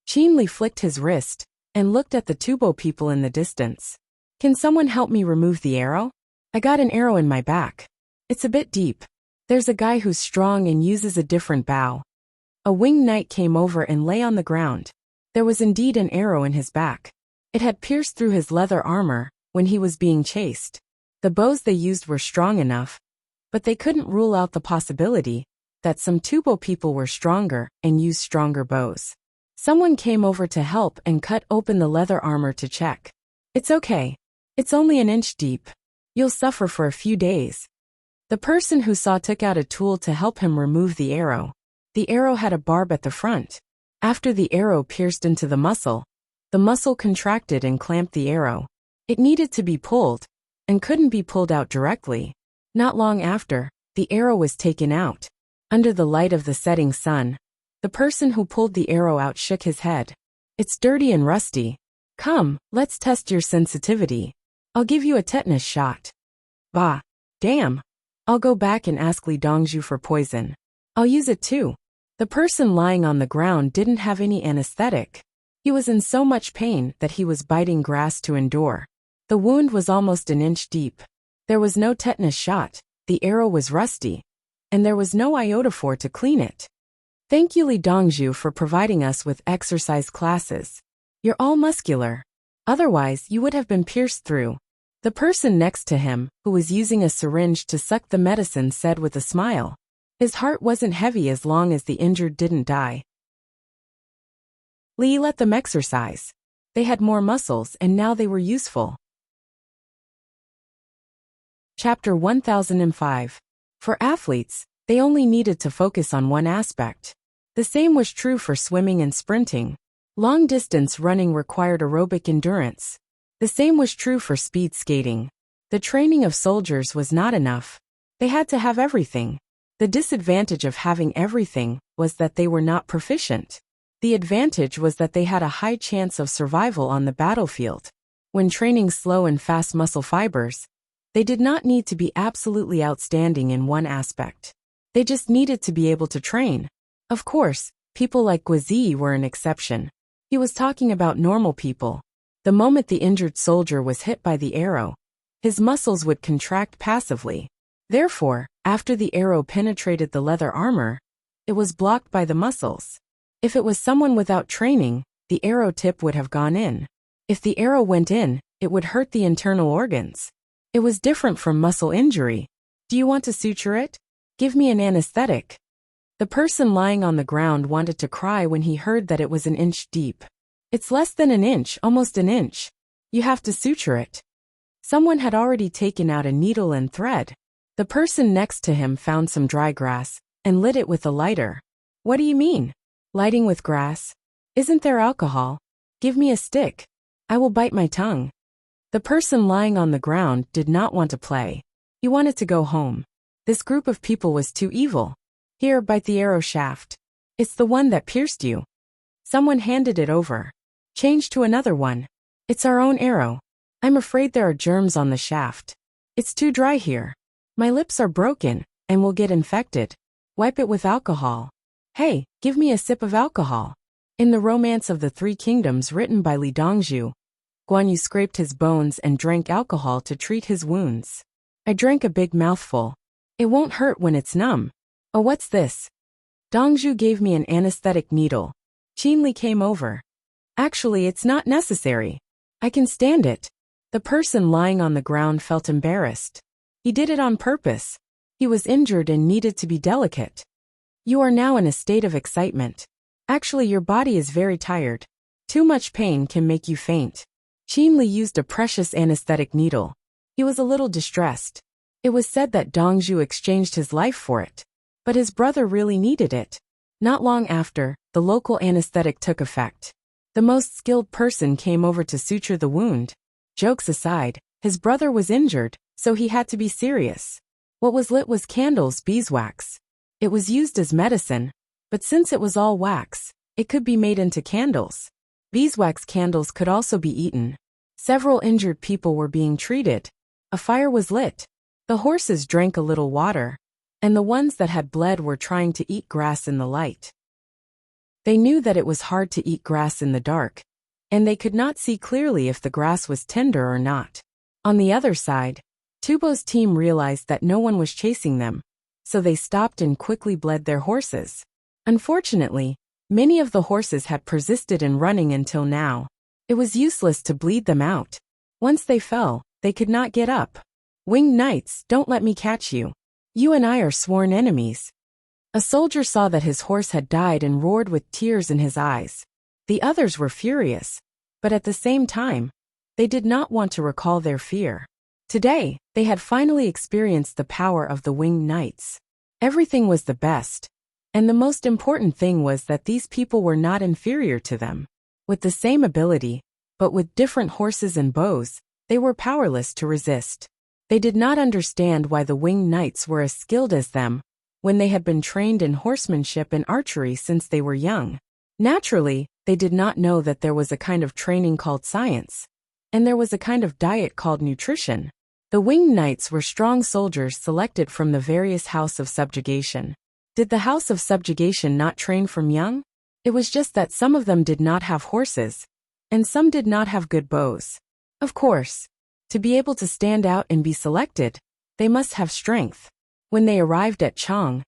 Speaker 1: Chinli flicked his wrist and looked at the Tubo people in the distance. "Can someone help me remove the arrow? I got an arrow in my back. It's a bit deep. There's a guy who's strong and uses a different bow." A winged knight came over and lay on the ground. There was indeed an arrow in his back. It had pierced through his leather armor when he was being chased. The bows they used were strong enough, but they couldn't rule out the possibility that some Tubo people were stronger and used stronger bows. Someone came over to help and cut open the leather armor to check. "It's okay. It's only an inch deep. You'll suffer for a few days." The person who saw took out a tool to help him remove the arrow. The arrow had a barb at the front. After the arrow pierced into the muscle contracted and clamped the arrow. It needed to be pulled, and couldn't be pulled out directly. Not long after, the arrow was taken out. Under the light of the setting sun, the person who pulled the arrow out shook his head. It's dirty and rusty. Come, let's test your sensitivity. I'll give you a tetanus shot. Bah. Damn. I'll go back and ask Li Dongzhu for poison. I'll use it too. The person lying on the ground didn't have any anesthetic. He was in so much pain that he was biting grass to endure. The wound was almost an inch deep. There was no tetanus shot, the arrow was rusty, and there was no iodophore to clean it. Thank you Li Dongzhu for providing us with exercise classes. You're all muscular. Otherwise, you would have been pierced through. The person next to him, who was using a syringe to suck the medicine, said with a smile. His heart wasn't heavy as long as the injured didn't die. Li let them exercise. They had more muscles and now they were useful. Chapter 1005. For athletes, they only needed to focus on one aspect. The same was true for swimming and sprinting. Long-distance running required aerobic endurance. The same was true for speed skating. The training of soldiers was not enough. They had to have everything. The disadvantage of having everything was that they were not proficient. The advantage was that they had a high chance of survival on the battlefield. When training slow and fast muscle fibers, they did not need to be absolutely outstanding in one aspect. They just needed to be able to train. Of course, people like Wuxia were an exception. He was talking about normal people. The moment the injured soldier was hit by the arrow, his muscles would contract passively. Therefore, after the arrow penetrated the leather armor, it was blocked by the muscles. If it was someone without training, the arrow tip would have gone in. If the arrow went in, it would hurt the internal organs. It was different from muscle injury. Do you want to suture it? Give me an anesthetic. The person lying on the ground wanted to cry when he heard that it was an inch deep. It's less than an inch, almost an inch. You have to suture it. Someone had already taken out a needle and thread. The person next to him found some dry grass and lit it with a lighter. What do you mean? Lighting with grass? Isn't there alcohol? Give me a stick. I will bite my tongue. The person lying on the ground did not want to play. He wanted to go home. This group of people was too evil. Here, bite the arrow shaft. It's the one that pierced you. Someone handed it over. Change to another one. It's our own arrow. I'm afraid there are germs on the shaft. It's too dry here. My lips are broken and will get infected. Wipe it with alcohol. Hey, give me a sip of alcohol. In the Romance of the Three Kingdoms written by Li Dongzhu, Guan Yu scraped his bones and drank alcohol to treat his wounds. I drank a big mouthful. It won't hurt when it's numb. Oh, what's this? Dongzhu gave me an anesthetic needle. Qinli came over. Actually, it's not necessary. I can stand it. The person lying on the ground felt embarrassed. He did it on purpose. He was injured and needed to be delicate. You are now in a state of excitement. Actually, your body is very tired. Too much pain can make you faint. Qinli used a precious anesthetic needle. He was a little distressed. It was said that Dongzhu exchanged his life for it. But his brother really needed it. Not long after, the local anesthetic took effect. The most skilled person came over to suture the wound. Jokes aside, his brother was injured, so he had to be serious. What was lit was candles, beeswax. It was used as medicine, but since it was all wax, it could be made into candles. Beeswax candles could also be eaten. Several injured people were being treated. A fire was lit. The horses drank a little water, and the ones that had bled were trying to eat grass in the light. They knew that it was hard to eat grass in the dark, and they could not see clearly if the grass was tender or not. On the other side, Tubo's team realized that no one was chasing them, so they stopped and quickly bled their horses. Unfortunately, many of the horses had persisted in running until now. It was useless to bleed them out. Once they fell, they could not get up. Winged knights, don't let me catch you. You and I are sworn enemies. A soldier saw that his horse had died and roared with tears in his eyes. The others were furious, but at the same time, they did not want to recall their fear. Today, they had finally experienced the power of the winged knights. Everything was the best, and the most important thing was that these people were not inferior to them. With the same ability, but with different horses and bows, they were powerless to resist. They did not understand why the winged knights were as skilled as them, when they had been trained in horsemanship and archery since they were young. Naturally, they did not know that there was a kind of training called science, and there was a kind of diet called nutrition. The winged knights were strong soldiers selected from the various house of subjugation. Did the house of subjugation not train from young? It was just that some of them did not have horses, and some did not have good bows. Of course, to be able to stand out and be selected, they must have strength. When they arrived at Chang,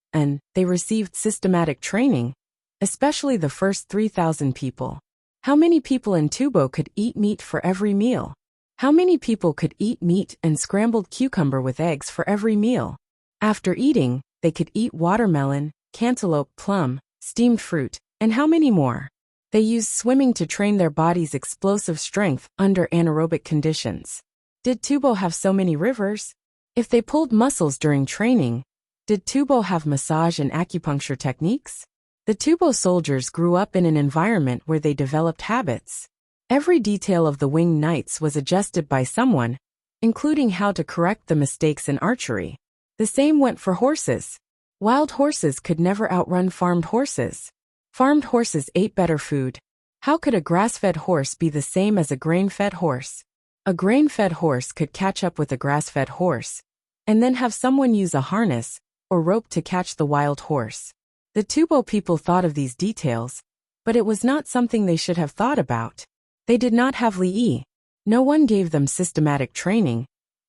Speaker 1: they received systematic training, especially the first 3,000 people. How many people in Tubo could eat meat for every meal? How many people could eat meat and scrambled cucumber with eggs for every meal? After eating, they could eat watermelon, cantaloupe, plum, steamed fruit, and how many more? They used swimming to train their body's explosive strength under anaerobic conditions. Did Tubo have so many rivers? If they pulled muscles during training, did Tubo have massage and acupuncture techniques? The Tubo soldiers grew up in an environment where they developed habits. Every detail of the winged knights was adjusted by someone, including how to correct the mistakes in archery. The same went for horses. Wild horses could never outrun farmed horses. Farmed horses ate better food. How could a grass-fed horse be the same as a grain-fed horse? A grain-fed horse could catch up with a grass-fed horse, and then have someone use a harness or rope to catch the wild horse. The Tubo people thought of these details, but it was not something they should have thought about. They did not have Li. No one gave them systematic training,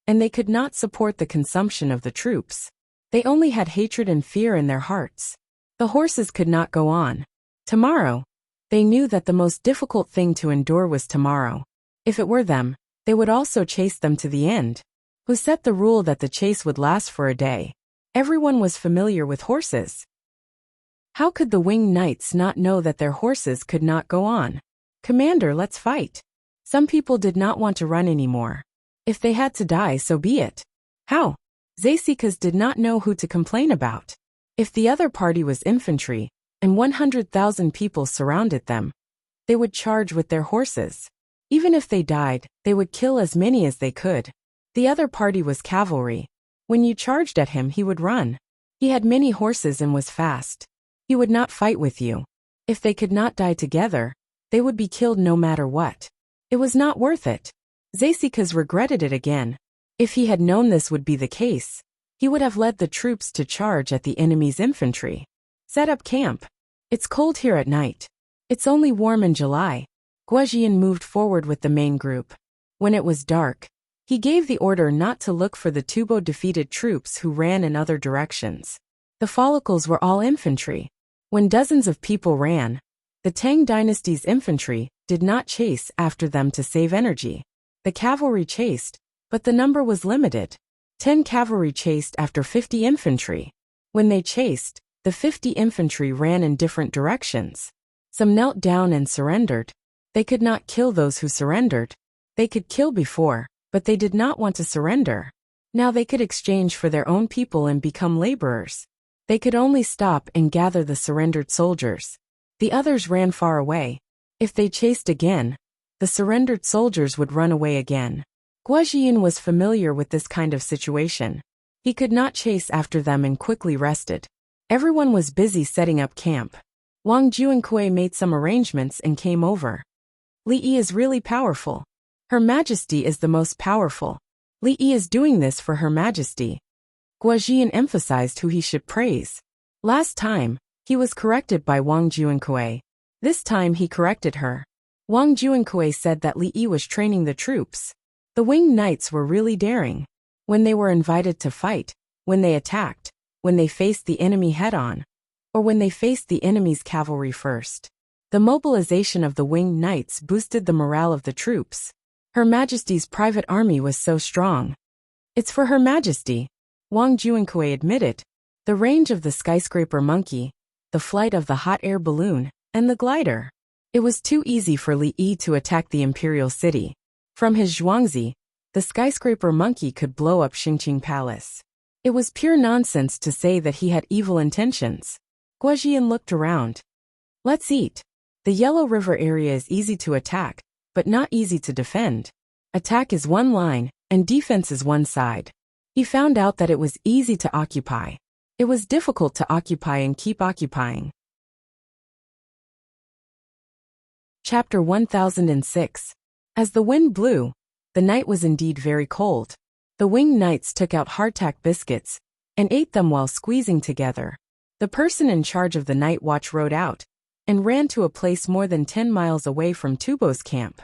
Speaker 1: and they could not support the consumption of the troops. They only had hatred and fear in their hearts. The horses could not go on. Tomorrow. They knew that the most difficult thing to endure was tomorrow. If it were them, they would also chase them to the end. Who set the rule that the chase would last for a day? Everyone was familiar with horses. How could the winged knights not know that their horses could not go on? Commander, let's fight. Some people did not want to run anymore. If they had to die, so be it. How? Zasikas did not know who to complain about. If the other party was infantry, and 100,000 people surrounded them, they would charge with their horses. Even if they died, they would kill as many as they could. The other party was cavalry. When you charged at him, he would run. He had many horses and was fast. He would not fight with you. If they could not die together, they would be killed no matter what. It was not worth it. Zasikas regretted it again. If he had known this would be the case, he would have led the troops to charge at the enemy's infantry. Set up camp. It's cold here at night. It's only warm in July. Guojian moved forward with the main group. When it was dark, he gave the order not to look for the Tubo defeated troops who ran in other directions. The follicles were all infantry. When dozens of people ran, the Tang dynasty's infantry did not chase after them to save energy. The cavalry chased, but the number was limited. 10 cavalry chased after 50 infantry. When they chased, the 50 infantry ran in different directions. Some knelt down and surrendered. They could not kill those who surrendered. They could kill before, but they did not want to surrender. Now they could exchange for their own people and become laborers. They could only stop and gather the surrendered soldiers. The others ran far away. If they chased again, the surrendered soldiers would run away again. Guojian was familiar with this kind of situation. He could not chase after them and quickly rested. Everyone was busy setting up camp. Wang Juankui made some arrangements and came over. Li is really powerful. Her Majesty is the most powerful. Li is doing this for Her Majesty. Guojian emphasized who he should praise. Last time, he was corrected by Wang Juankui. This time he corrected her. Wang Juankui said that Li was training the troops. The winged knights were really daring. When they were invited to fight, when they attacked, when they faced the enemy head-on, or when they faced the enemy's cavalry first. The mobilization of the winged knights boosted the morale of the troops. Her Majesty's private army was so strong. It's for Her Majesty, Wang Juankui admitted. The range of the skyscraper monkey, the flight of the hot air balloon, and the glider. It was too easy for Li Yi to attack the imperial city. From his zhuangzi, the skyscraper monkey could blow up Xingqing Palace. It was pure nonsense to say that he had evil intentions. Guojian looked around. Let's eat. The Yellow River area is easy to attack, but not easy to defend. Attack is one line, and defense is one side. He found out that it was easy to occupy. It was difficult to occupy and keep occupying. Chapter 1006. As the wind blew, the night was indeed very cold. The winged knights took out hardtack biscuits and ate them while squeezing together. The person in charge of the night watch rode out and ran to a place more than 10 miles away from Tubo's camp.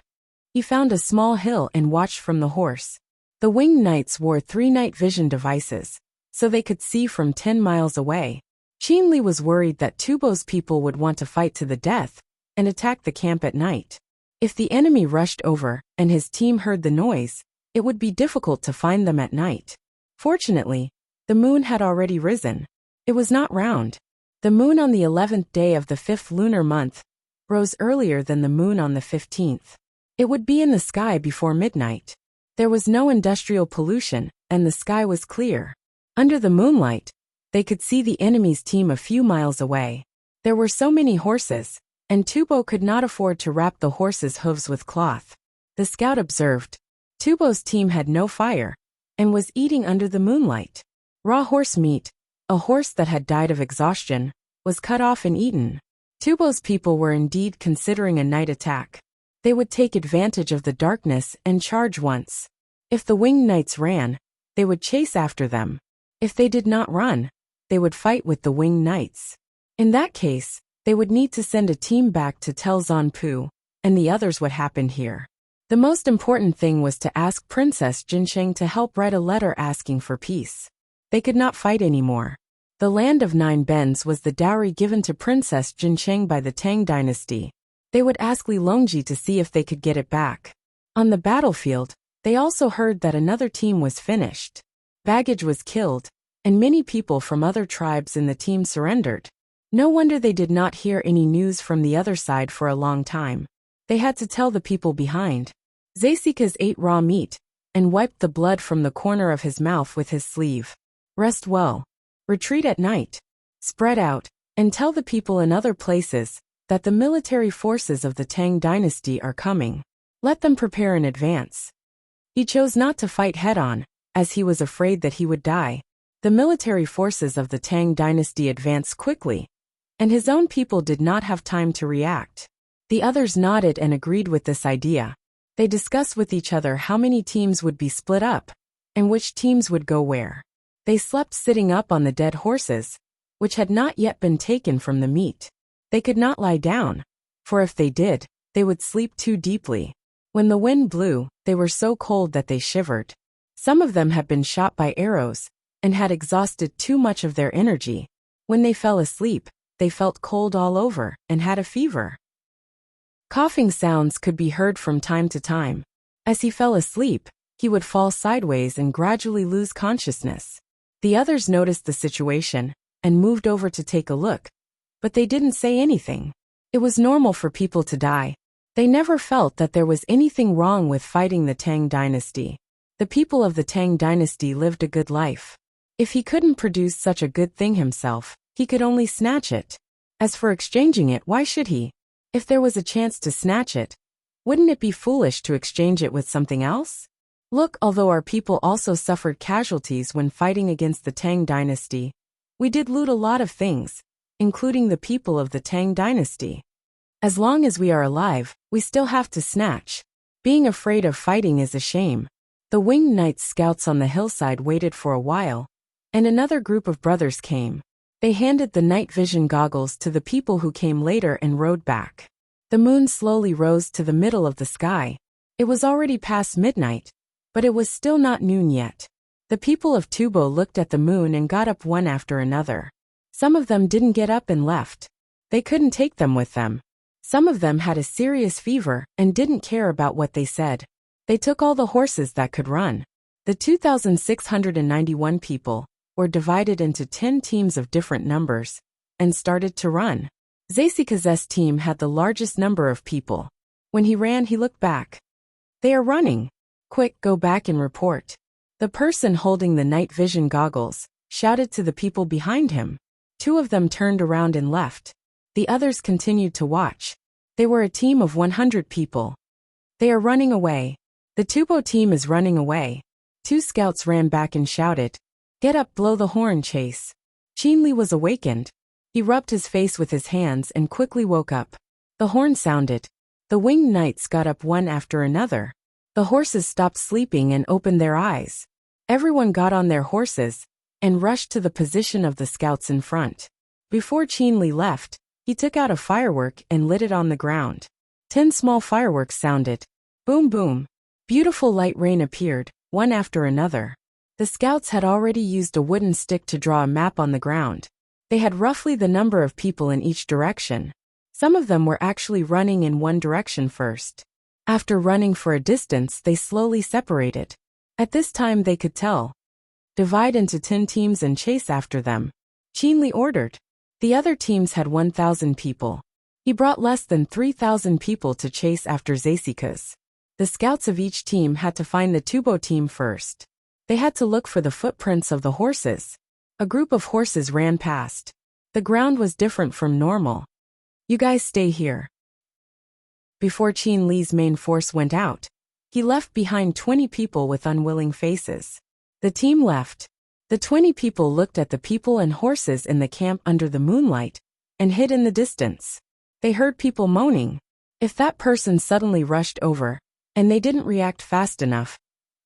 Speaker 1: He found a small hill and watched from the horse. The winged knights wore 3 night vision devices, so they could see from 10 miles away. Li was worried that Tubo's people would want to fight to the death and attack the camp at night. If the enemy rushed over and his team heard the noise, it would be difficult to find them at night. Fortunately, the moon had already risen. It was not round. The moon on the 11th day of the 5th lunar month rose earlier than the moon on the 15th. It would be in the sky before midnight. There was no industrial pollution, and the sky was clear. Under the moonlight, they could see the enemy's team a few miles away. There were so many horses, and Tubo could not afford to wrap the horses' hooves with cloth. The scout observed. Tubo's team had no fire, and was eating under the moonlight. Raw horse meat, a horse that had died of exhaustion, was cut off and eaten. Tubo's people were indeed considering a night attack. They would take advantage of the darkness and charge once. If the winged knights ran, they would chase after them. If they did not run, they would fight with the winged knights. In that case, they would need to send a team back to tell Zanpu and the others what happened here. The most important thing was to ask Princess Jinsheng to help write a letter asking for peace. They could not fight anymore. The land of 9 bends was the dowry given to Princess Jinsheng by the Tang dynasty. They would ask Li Longji to see if they could get it back. On the battlefield, they also heard that another team was finished. Baggage was killed, and many people from other tribes in the team surrendered. No wonder they did not hear any news from the other side for a long time. They had to tell the people behind. Zasikas ate raw meat and wiped the blood from the corner of his mouth with his sleeve. Rest well. Retreat at night. Spread out, and tell the people in other places that the military forces of the Tang dynasty are coming. Let them prepare in advance. He chose not to fight head-on, as he was afraid that he would die. The military forces of the Tang dynasty advanced quickly, and his own people did not have time to react. The others nodded and agreed with this idea. They discussed with each other how many teams would be split up, and which teams would go where. They slept sitting up on the dead horses, which had not yet been taken from the meat. They could not lie down, for if they did, they would sleep too deeply. When the wind blew, they were so cold that they shivered. Some of them had been shot by arrows, and had exhausted too much of their energy. When they fell asleep, they felt cold all over, and had a fever. Coughing sounds could be heard from time to time. As he fell asleep, he would fall sideways and gradually lose consciousness. The others noticed the situation, and moved over to take a look, but they didn't say anything. It was normal for people to die. They never felt that there was anything wrong with fighting the Tang dynasty. The people of the Tang dynasty lived a good life. If he couldn't produce such a good thing himself, he could only snatch it. As for exchanging it, why should he? If there was a chance to snatch it, wouldn't it be foolish to exchange it with something else? Look, although our people also suffered casualties when fighting against the Tang dynasty, we did loot a lot of things, including the people of the Tang dynasty. As long as we are alive, we still have to snatch. Being afraid of fighting is a shame. The winged knights scouts on the hillside waited for a while, and another group of brothers came. They handed the night vision goggles to the people who came later and rode back. The moon slowly rose to the middle of the sky. It was already past midnight, but it was still not noon yet. The people of Tubo looked at the moon and got up one after another. Some of them didn't get up and left. They couldn't take them with them. Some of them had a serious fever and didn't care about what they said. They took all the horses that could run. The 2,691 people were divided into 10 teams of different numbers and started to run. Zasika's team had the largest number of people. When he ran, he looked back. They are running. Quick, go back and report. The person holding the night vision goggles shouted to the people behind him. 2 of them turned around and left. The others continued to watch. They were a team of 100 people. They are running away. The Tubo team is running away. 2 scouts ran back and shouted, "Get up, blow the horn, chase." Qin Li was awakened. He rubbed his face with his hands and quickly woke up. The horn sounded. The winged knights got up one after another. The horses stopped sleeping and opened their eyes. Everyone got on their horses and rushed to the position of the scouts in front. Before Qin Li left, he took out a firework and lit it on the ground. 10 small fireworks sounded. Boom boom. Beautiful light rain appeared, one after another. The scouts had already used a wooden stick to draw a map on the ground. They had roughly the number of people in each direction. Some of them were actually running in one direction first. After running for a distance, they slowly separated. At this time they could tell. Divide into 10 teams and chase after them. Qin Li ordered. The other teams had 1,000 people. He brought less than 3,000 people to chase after Zasikas. The scouts of each team had to find the Tubo team first. They had to look for the footprints of the horses. A group of horses ran past. The ground was different from normal. You guys stay here. Before Qin Li's main force went out, he left behind 20 people with unwilling faces. The team left. The 20 people looked at the people and horses in the camp under the moonlight and hid in the distance. They heard people moaning. If that person suddenly rushed over and they didn't react fast enough,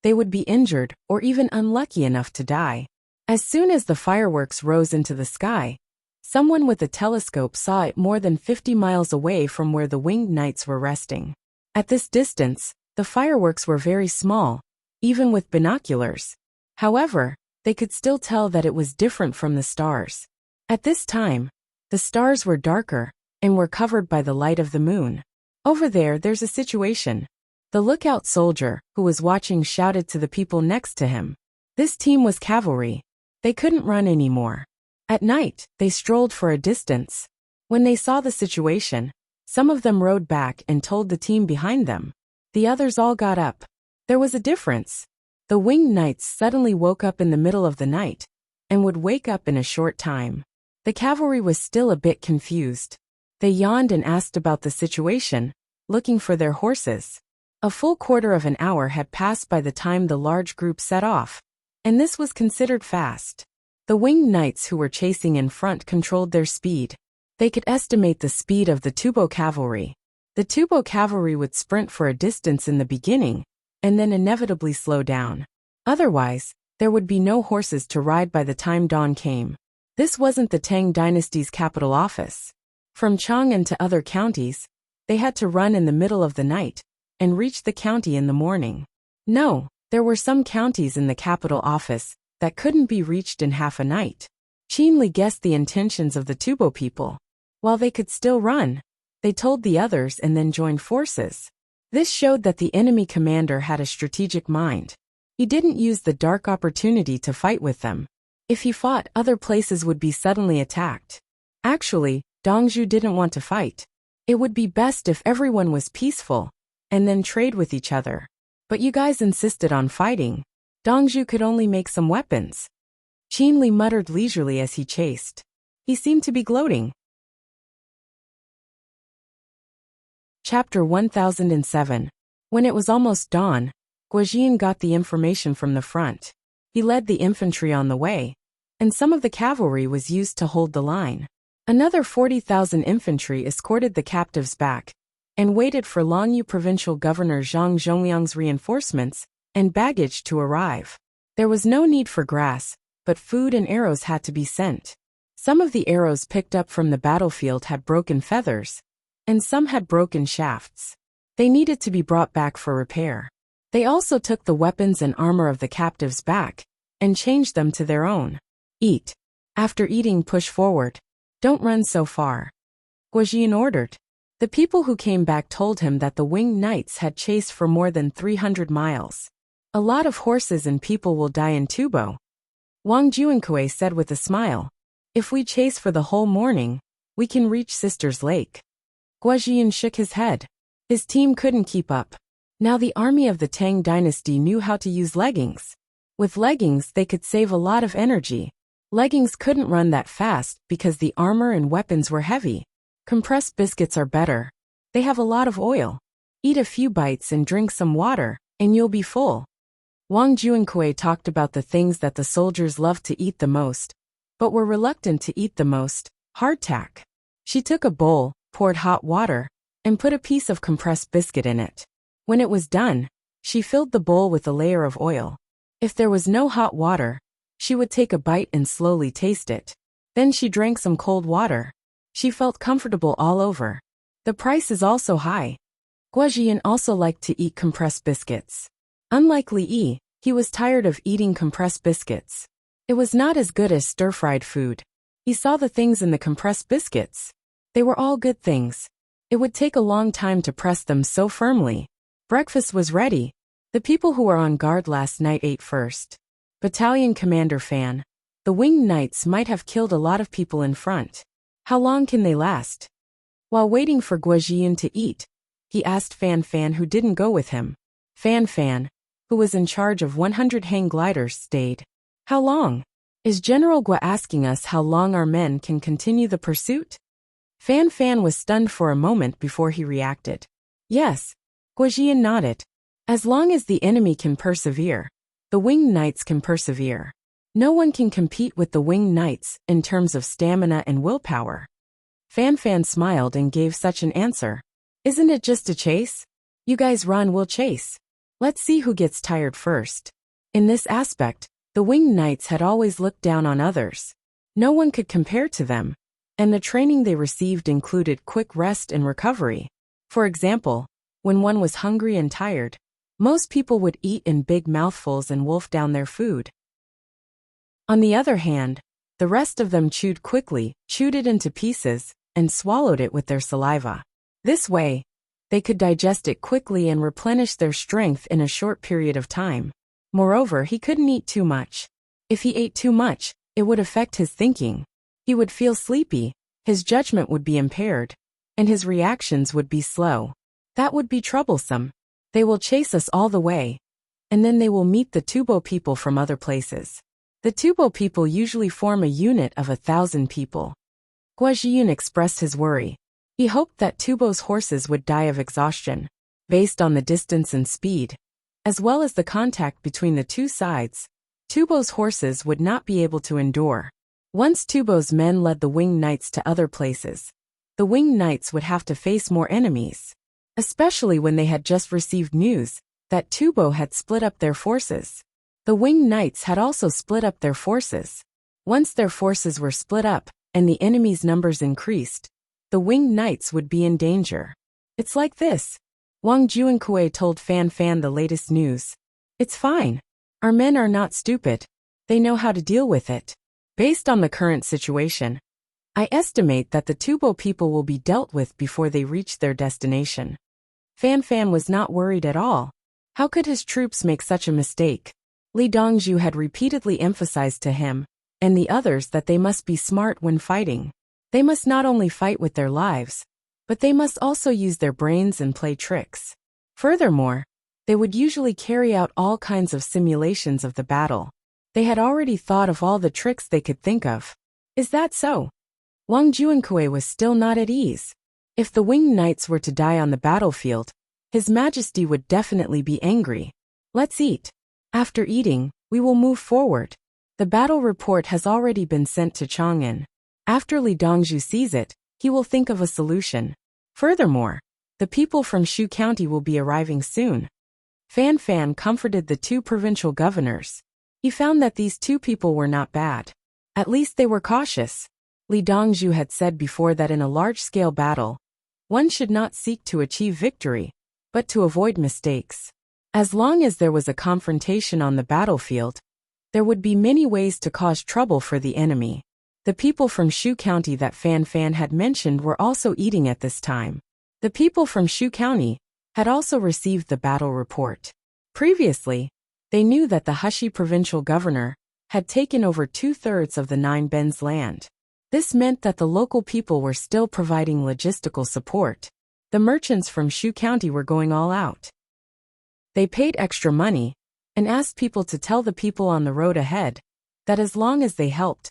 Speaker 1: they would be injured or even unlucky enough to die. As soon as the fireworks rose into the sky, someone with a telescope saw it more than 50 miles away from where the winged knights were resting. At this distance, the fireworks were very small, even with binoculars. However, they could still tell that it was different from the stars. At this time, the stars were darker and were covered by the light of the moon. Over there's a situation. The lookout soldier, who was watching, shouted to the people next to him. This team was cavalry. They couldn't run anymore. At night, they strolled for a distance. When they saw the situation, some of them rode back and told the team behind them. The others all got up. There was a difference. The winged knights suddenly woke up in the middle of the night and would wake up in a short time. The cavalry was still a bit confused. They yawned and asked about the situation, looking for their horses. A full quarter of an hour had passed by the time the large group set off, and this was considered fast. The winged knights who were chasing in front controlled their speed. They could estimate the speed of the Tubo cavalry. The Tubo cavalry would sprint for a distance in the beginning, and then inevitably slow down. Otherwise, there would be no horses to ride by the time dawn came. This wasn't the Tang dynasty's capital office. From Chang'an to other counties, they had to run in the middle of the night and reach the county in the morning. No, there were some counties in the capital office that couldn't be reached in half a night. Qin Li guessed the intentions of the Tubo people. While they could still run, they told the others and then joined forces. This showed that the enemy commander had a strategic mind. He didn't use the dark opportunity to fight with them. If he fought, other places would be suddenly attacked. Actually, Dongzhu didn't want to fight. It would be best if everyone was peaceful and then trade with each other. But you guys insisted on fighting. Dongzhu could only make some weapons. Qin Li muttered leisurely as he chased. He seemed to be gloating. Chapter 1007. When it was almost dawn, Guojian got the information from the front. He led the infantry on the way, and some of the cavalry was used to hold the line. Another 40,000 infantry escorted the captives back and waited for Longyu provincial governor Zhang Zhongyang's reinforcements and baggage to arrive. There was no need for grass, but food and arrows had to be sent. Some of the arrows picked up from the battlefield had broken feathers, and some had broken shafts. They needed to be brought back for repair. They also took the weapons and armor of the captives back and changed them to their own. Eat. After eating, push forward. Don't run so far. Guojian ordered. The people who came back told him that the winged knights had chased for more than 300 miles. A lot of horses and people will die in Tubo. Wang Juankui said with a smile. If we chase for the whole morning, we can reach Sisters Lake. Guojian shook his head. His team couldn't keep up. Now the army of the Tang dynasty knew how to use leggings. With leggings they could save a lot of energy. Leggings couldn't run that fast because the armor and weapons were heavy. Compressed biscuits are better. They have a lot of oil. Eat a few bites and drink some water, and you'll be full. Wang Juankui talked about the things that the soldiers loved to eat the most. but were reluctant to eat the most, hardtack. She took a bowl, poured hot water, and put a piece of compressed biscuit in it. When it was done, she filled the bowl with a layer of oil. If there was no hot water, she would take a bite and slowly taste it. Then she drank some cold water. She felt comfortable all over. The price is also high. Guojian also liked to eat compressed biscuits. Unlike Li Yi, he was tired of eating compressed biscuits. It was not as good as stir-fried food. He saw the things in the compressed biscuits. They were all good things. It would take a long time to press them so firmly. Breakfast was ready. The people who were on guard last night ate first. Battalion Commander Fan. The winged knights might have killed a lot of people in front. How long can they last? While waiting for Guojian to eat, he asked Fan Fan, who didn't go with him. Fan Fan, who was in charge of 100 hang gliders, stayed. How long? Is General Gua asking us how long our men can continue the pursuit? Fan Fan was stunned for a moment before he reacted. Yes. Guojian nodded. As long as the enemy can persevere, the winged knights can persevere. No one can compete with the winged knights in terms of stamina and willpower. Fan Fan smiled and gave such an answer. Isn't it just a chase? You guys run, we'll chase. Let's see who gets tired first. In this aspect, the winged knights had always looked down on others. No one could compare to them, and the training they received included quick rest and recovery. For example, when one was hungry and tired, most people would eat in big mouthfuls and wolf down their food. On the other hand, the rest of them chewed quickly, chewed it into pieces, and swallowed it with their saliva. This way, they could digest it quickly and replenish their strength in a short period of time. Moreover, he couldn't eat too much. If he ate too much, it would affect his thinking. He would feel sleepy, his judgment would be impaired, and his reactions would be slow. That would be troublesome. They will chase us all the way, and then they will meet the Tubo people from other places. The Tubo people usually form a unit of 1,000 people. Guojian expressed his worry. He hoped that Tubo's horses would die of exhaustion, based on the distance and speed, as well as the contact between the two sides. Tubo's horses would not be able to endure. Once Tubo's men led the winged knights to other places, the winged knights would have to face more enemies, especially when they had just received news that Tubo had split up their forces. The winged knights had also split up their forces. Once their forces were split up and the enemy's numbers increased, the winged knights would be in danger. It's like this. Wang Juankui told Fan Fan the latest news. It's fine. Our men are not stupid. They know how to deal with it. Based on the current situation, I estimate that the Tubo people will be dealt with before they reach their destination. Fan Fan was not worried at all. How could his troops make such a mistake? Li Dongzhu had repeatedly emphasized to him and the others that they must be smart when fighting. They must not only fight with their lives, but they must also use their brains and play tricks. Furthermore, they would usually carry out all kinds of simulations of the battle. They had already thought of all the tricks they could think of. Is that so? Wang Juankui was still not at ease. If the winged knights were to die on the battlefield, His Majesty would definitely be angry. Let's eat. After eating, we will move forward. The battle report has already been sent to Chang'an. After Li Dongzhu sees it, he will think of a solution. Furthermore, the people from Shu County will be arriving soon. Fan Fan comforted the two provincial governors. He found that these two people were not bad. At least they were cautious. Li Dongzhu had said before that in a large-scale battle, one should not seek to achieve victory, but to avoid mistakes. As long as there was a confrontation on the battlefield, there would be many ways to cause trouble for the enemy. The people from Shu County that Fan Fan had mentioned were also eating at this time. The people from Shu County had also received the battle report. Previously, they knew that the Hushi provincial governor had taken over 2/3 of the Nine Bends land. This meant that the local people were still providing logistical support. The merchants from Shu County were going all out. They paid extra money and asked people to tell the people on the road ahead that as long as they helped,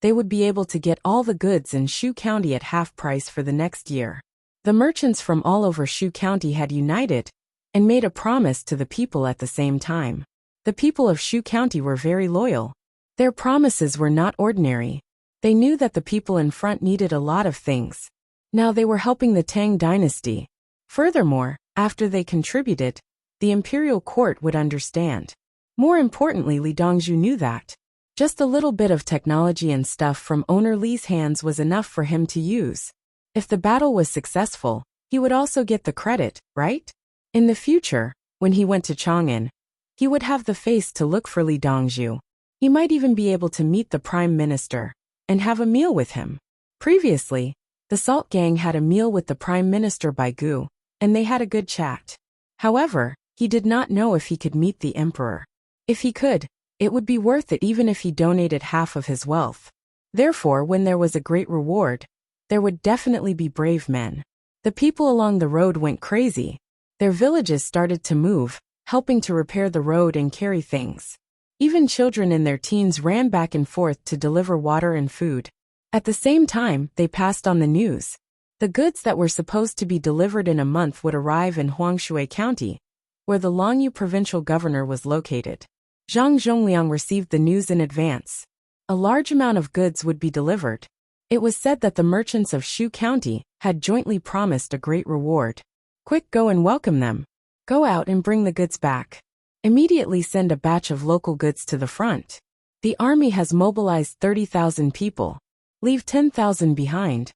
Speaker 1: they would be able to get all the goods in Shu County at half price for the next year. The merchants from all over Shu County had united and made a promise to the people at the same time. The people of Shu County were very loyal. Their promises were not ordinary. They knew that the people in front needed a lot of things. Now they were helping the Tang dynasty. Furthermore, after they contributed, the imperial court would understand. More importantly, Li Dongzhu knew that just a little bit of technology and stuff from owner Li's hands was enough for him to use. If the battle was successful, he would also get the credit, right? In the future, when he went to Chang'an, he would have the face to look for Li Dongzhu. He might even be able to meet the prime minister and have a meal with him. Previously, the Salt Gang had a meal with the prime minister by Gu, and they had a good chat. However, he did not know if he could meet the emperor. If he could, it would be worth it even if he donated half of his wealth. Therefore, when there was a great reward, there would definitely be brave men. The people along the road went crazy. Their villages started to move, helping to repair the road and carry things. Even children in their teens ran back and forth to deliver water and food. At the same time, they passed on the news. The goods that were supposed to be delivered in a month would arrive in Huangshui County, where the Longyu provincial governor was located. Zhang Zhongliang received the news in advance. A large amount of goods would be delivered. It was said that the merchants of Shu County had jointly promised a great reward. Quick, go and welcome them. Go out and bring the goods back. Immediately send a batch of local goods to the front. The army has mobilized 30,000 people. Leave 10,000 behind.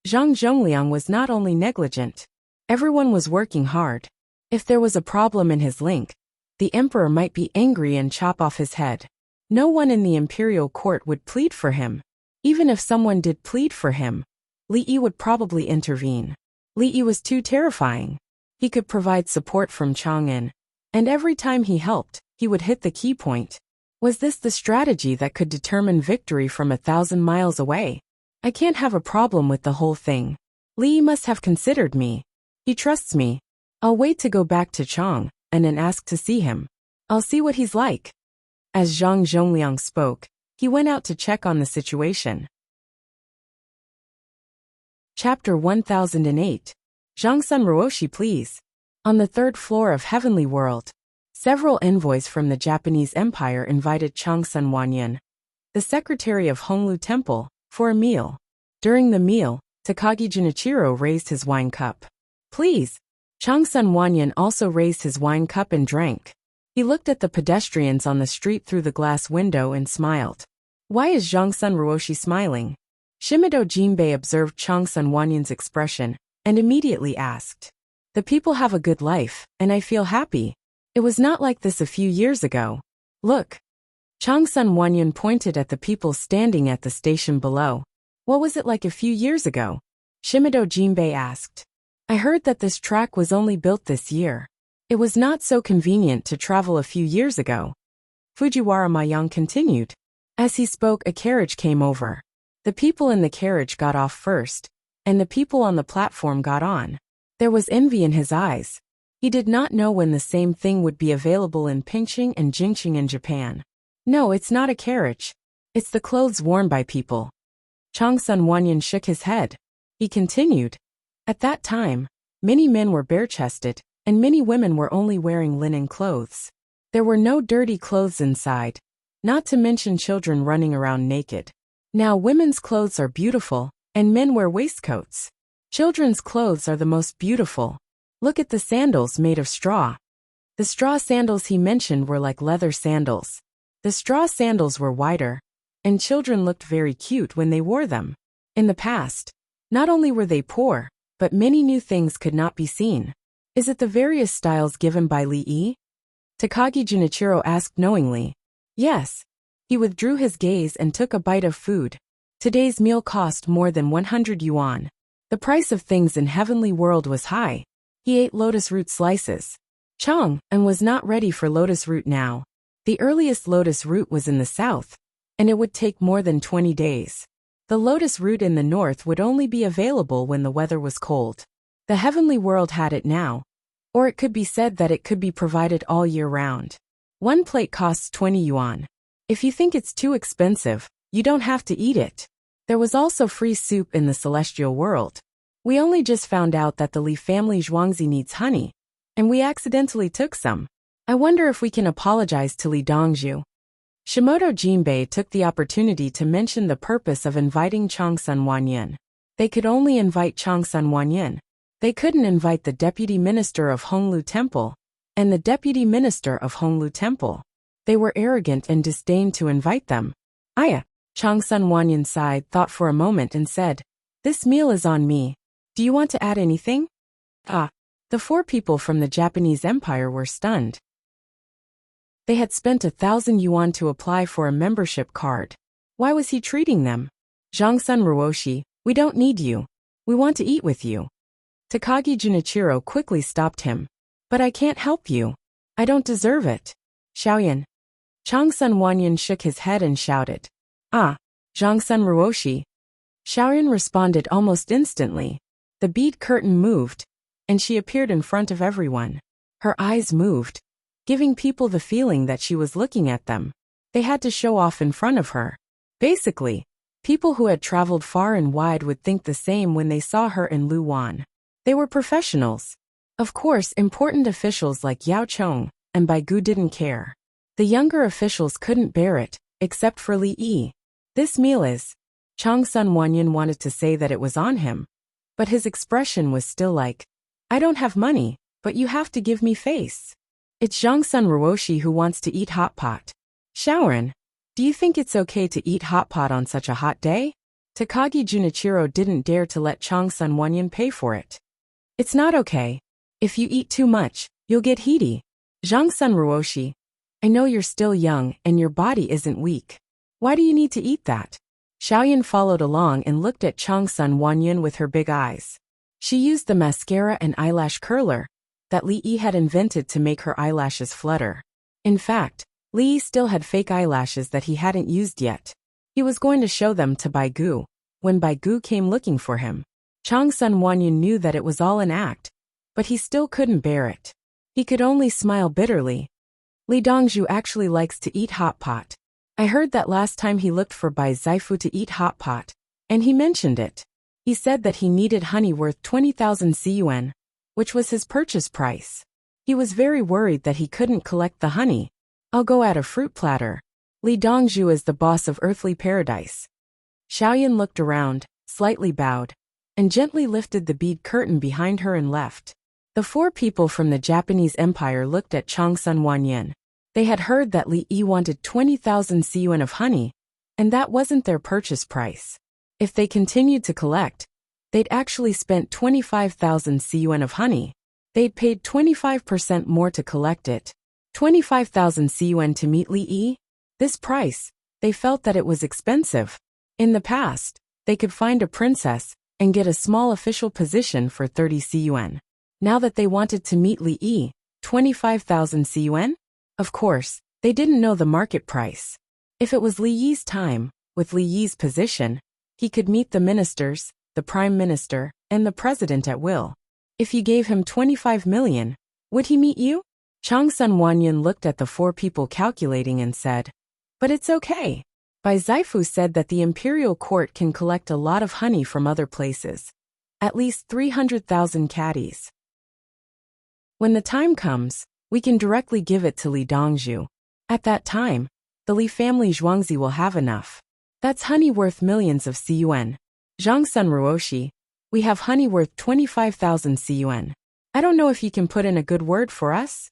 Speaker 1: Zhang Zhongliang was not only negligent. Everyone was working hard. If there was a problem in his link, the emperor might be angry and chop off his head. No one in the imperial court would plead for him. Even if someone did plead for him, Li Yi would probably intervene. Li Yi was too terrifying. He could provide support from Chang'an, and every time he helped, he would hit the key point. Was this the strategy that could determine victory from 1,000 miles away? I can't have a problem with the whole thing. Li Yi must have considered me. He trusts me. I'll wait to go back to Chang'an and ask to see him. I'll see what he's like. As Zhang Zhongliang spoke, he went out to check on the situation. Chapter 1008. Zhangsun Ruoshi, please. On the third floor of Heavenly World, several envoys from the Japanese Empire invited Changsun Wanyan, the secretary of Honglu Temple, for a meal. During the meal, Takagi Junichiro raised his wine cup. Please. Changsun Wanyan also raised his wine cup and drank. He looked at the pedestrians on the street through the glass window and smiled. Why is Zhangsun Ruoshi smiling? Shimido Jinbei observed Changsun Wanyan's expression and immediately asked. The people have a good life, and I feel happy. It was not like this a few years ago. Look. Changsun Wanyan pointed at the people standing at the station below. What was it like a few years ago? Shimido Jinbei asked. I heard that this track was only built this year. It was not so convenient to travel a few years ago. Fujiwara Mayang continued. As he spoke, a carriage came over. The people in the carriage got off first, and the people on the platform got on. There was envy in his eyes. He did not know when the same thing would be available in Pingqing and Jingqing in Japan. No, it's not a carriage. It's the clothes worn by people. Changsun Wanyan shook his head. He continued. At that time, many men were bare-chested, and many women were only wearing linen clothes. There were no dirty clothes inside, not to mention children running around naked. Now women's clothes are beautiful, and men wear waistcoats. Children's clothes are the most beautiful. Look at the sandals made of straw. The straw sandals he mentioned were like leather sandals. The straw sandals were wider, and children looked very cute when they wore them. In the past, not only were they poor, but many new things could not be seen. Is it the various styles given by Li Yi? Takagi Junichiro asked knowingly. Yes. He withdrew his gaze and took a bite of food. Today's meal cost more than 100 yuan. The price of things in Heavenly World was high. He ate lotus root slices. Chang'an was not ready for lotus root now. The earliest lotus root was in the south, and it would take more than 20 days. The lotus root in the north would only be available when the weather was cold. The Heavenly World had it now, or it could be said that it could be provided all year round. One plate costs 20 yuan. If you think it's too expensive, you don't have to eat it. There was also free soup in the celestial world. We only just found out that the Li family Zhuangzi needs honey, and we accidentally took some. I wonder if we can apologize to Li Dongzhu. Shimoto Jinbei took the opportunity to mention the purpose of inviting Changsun Wanyan. They could only invite Changsun Wanyan. They couldn't invite the deputy minister of Honglu Temple and the deputy minister of Honglu Temple. They were arrogant and disdained to invite them. Aya. Changsun Wanyan sighed, thought for a moment and said, "This meal is on me. Do you want to add anything?" The 4 people from the Japanese Empire were stunned. They had spent 1,000 yuan to apply for a membership card. Why was he treating them? Zhangsun Ruoshi, we don't need you. We want to eat with you. Takagi Junichiro quickly stopped him. But I can't help you. I don't deserve it. Xiaoyan. Changsun Wanyan shook his head and shouted. Zhangsun Ruoshi. Xiaoyan responded almost instantly. The bead curtain moved, and she appeared in front of everyone. Her eyes moved, giving people the feeling that she was looking at them. They had to show off in front of her. Basically, people who had traveled far and wide would think the same when they saw her in Luwan. They were professionals. Of course, important officials like Yao Chong and Bai Gu didn't care. The younger officials couldn't bear it, except for Li Yi. This meal is... Changsun Wanyan wanted to say that it was on him, but his expression was still like, I don't have money, but you have to give me face. It's Zhangsun Ruoshi who wants to eat hot pot. Shaoran, do you think it's okay to eat hot pot on such a hot day? Takagi Junichiro didn't dare to let Changsun Wanyan pay for it. It's not okay. If you eat too much, you'll get heaty. Zhangsun Ruoshi, I know you're still young and your body isn't weak. Why do you need to eat that? Xiaoyan followed along and looked at Changsun Wanyan with her big eyes. She used the mascara and eyelash curler that Li Yi had invented to make her eyelashes flutter. In fact, Li Yi still had fake eyelashes that he hadn't used yet. He was going to show them to Bai Gu when Bai Gu came looking for him. Changsun Wanyan knew that it was all an act, but he still couldn't bear it. He could only smile bitterly. Li Dongzhu actually likes to eat hot pot. I heard that last time he looked for Bai Zaifu to eat hot pot, and he mentioned it. He said that he needed honey worth 20,000 CUN, which was his purchase price. He was very worried that he couldn't collect the honey. I'll go add a fruit platter. Li Dongzhu is the boss of Earthly Paradise. Xiaoyan looked around, slightly bowed, and gently lifted the bead curtain behind her and left. The 4 people from the Japanese Empire looked at Changsun Wanyan. They had heard that Li Yi wanted 20,000 CUN of honey, and that wasn't their purchase price. If they continued to collect, they'd actually spent 25,000 CUN of honey. They'd paid 25% more to collect it. 25,000 CUN to meet Li Yi? This price, they felt that it was expensive. In the past, they could find a princess and get a small official position for 30 CUN. Now that they wanted to meet Li Yi, 25,000 CUN? Of course, they didn't know the market price. If it was Li Yi's time, with Li Yi's position, he could meet the ministers, the prime minister, and the president at will. If you gave him 25 million, would he meet you? Changsun Wanyan looked at the 4 people calculating and said, but it's okay. Bai Zaifu said that the imperial court can collect a lot of honey from other places. At least 300,000 caddies. When the time comes, we can directly give it to Li Dongzhu. At that time, the Li family Zhuangzi will have enough. That's honey worth millions of CUN. Zhangsun Ruoshi, we have honey worth 25,000 CUN. I don't know if you can put in a good word for us?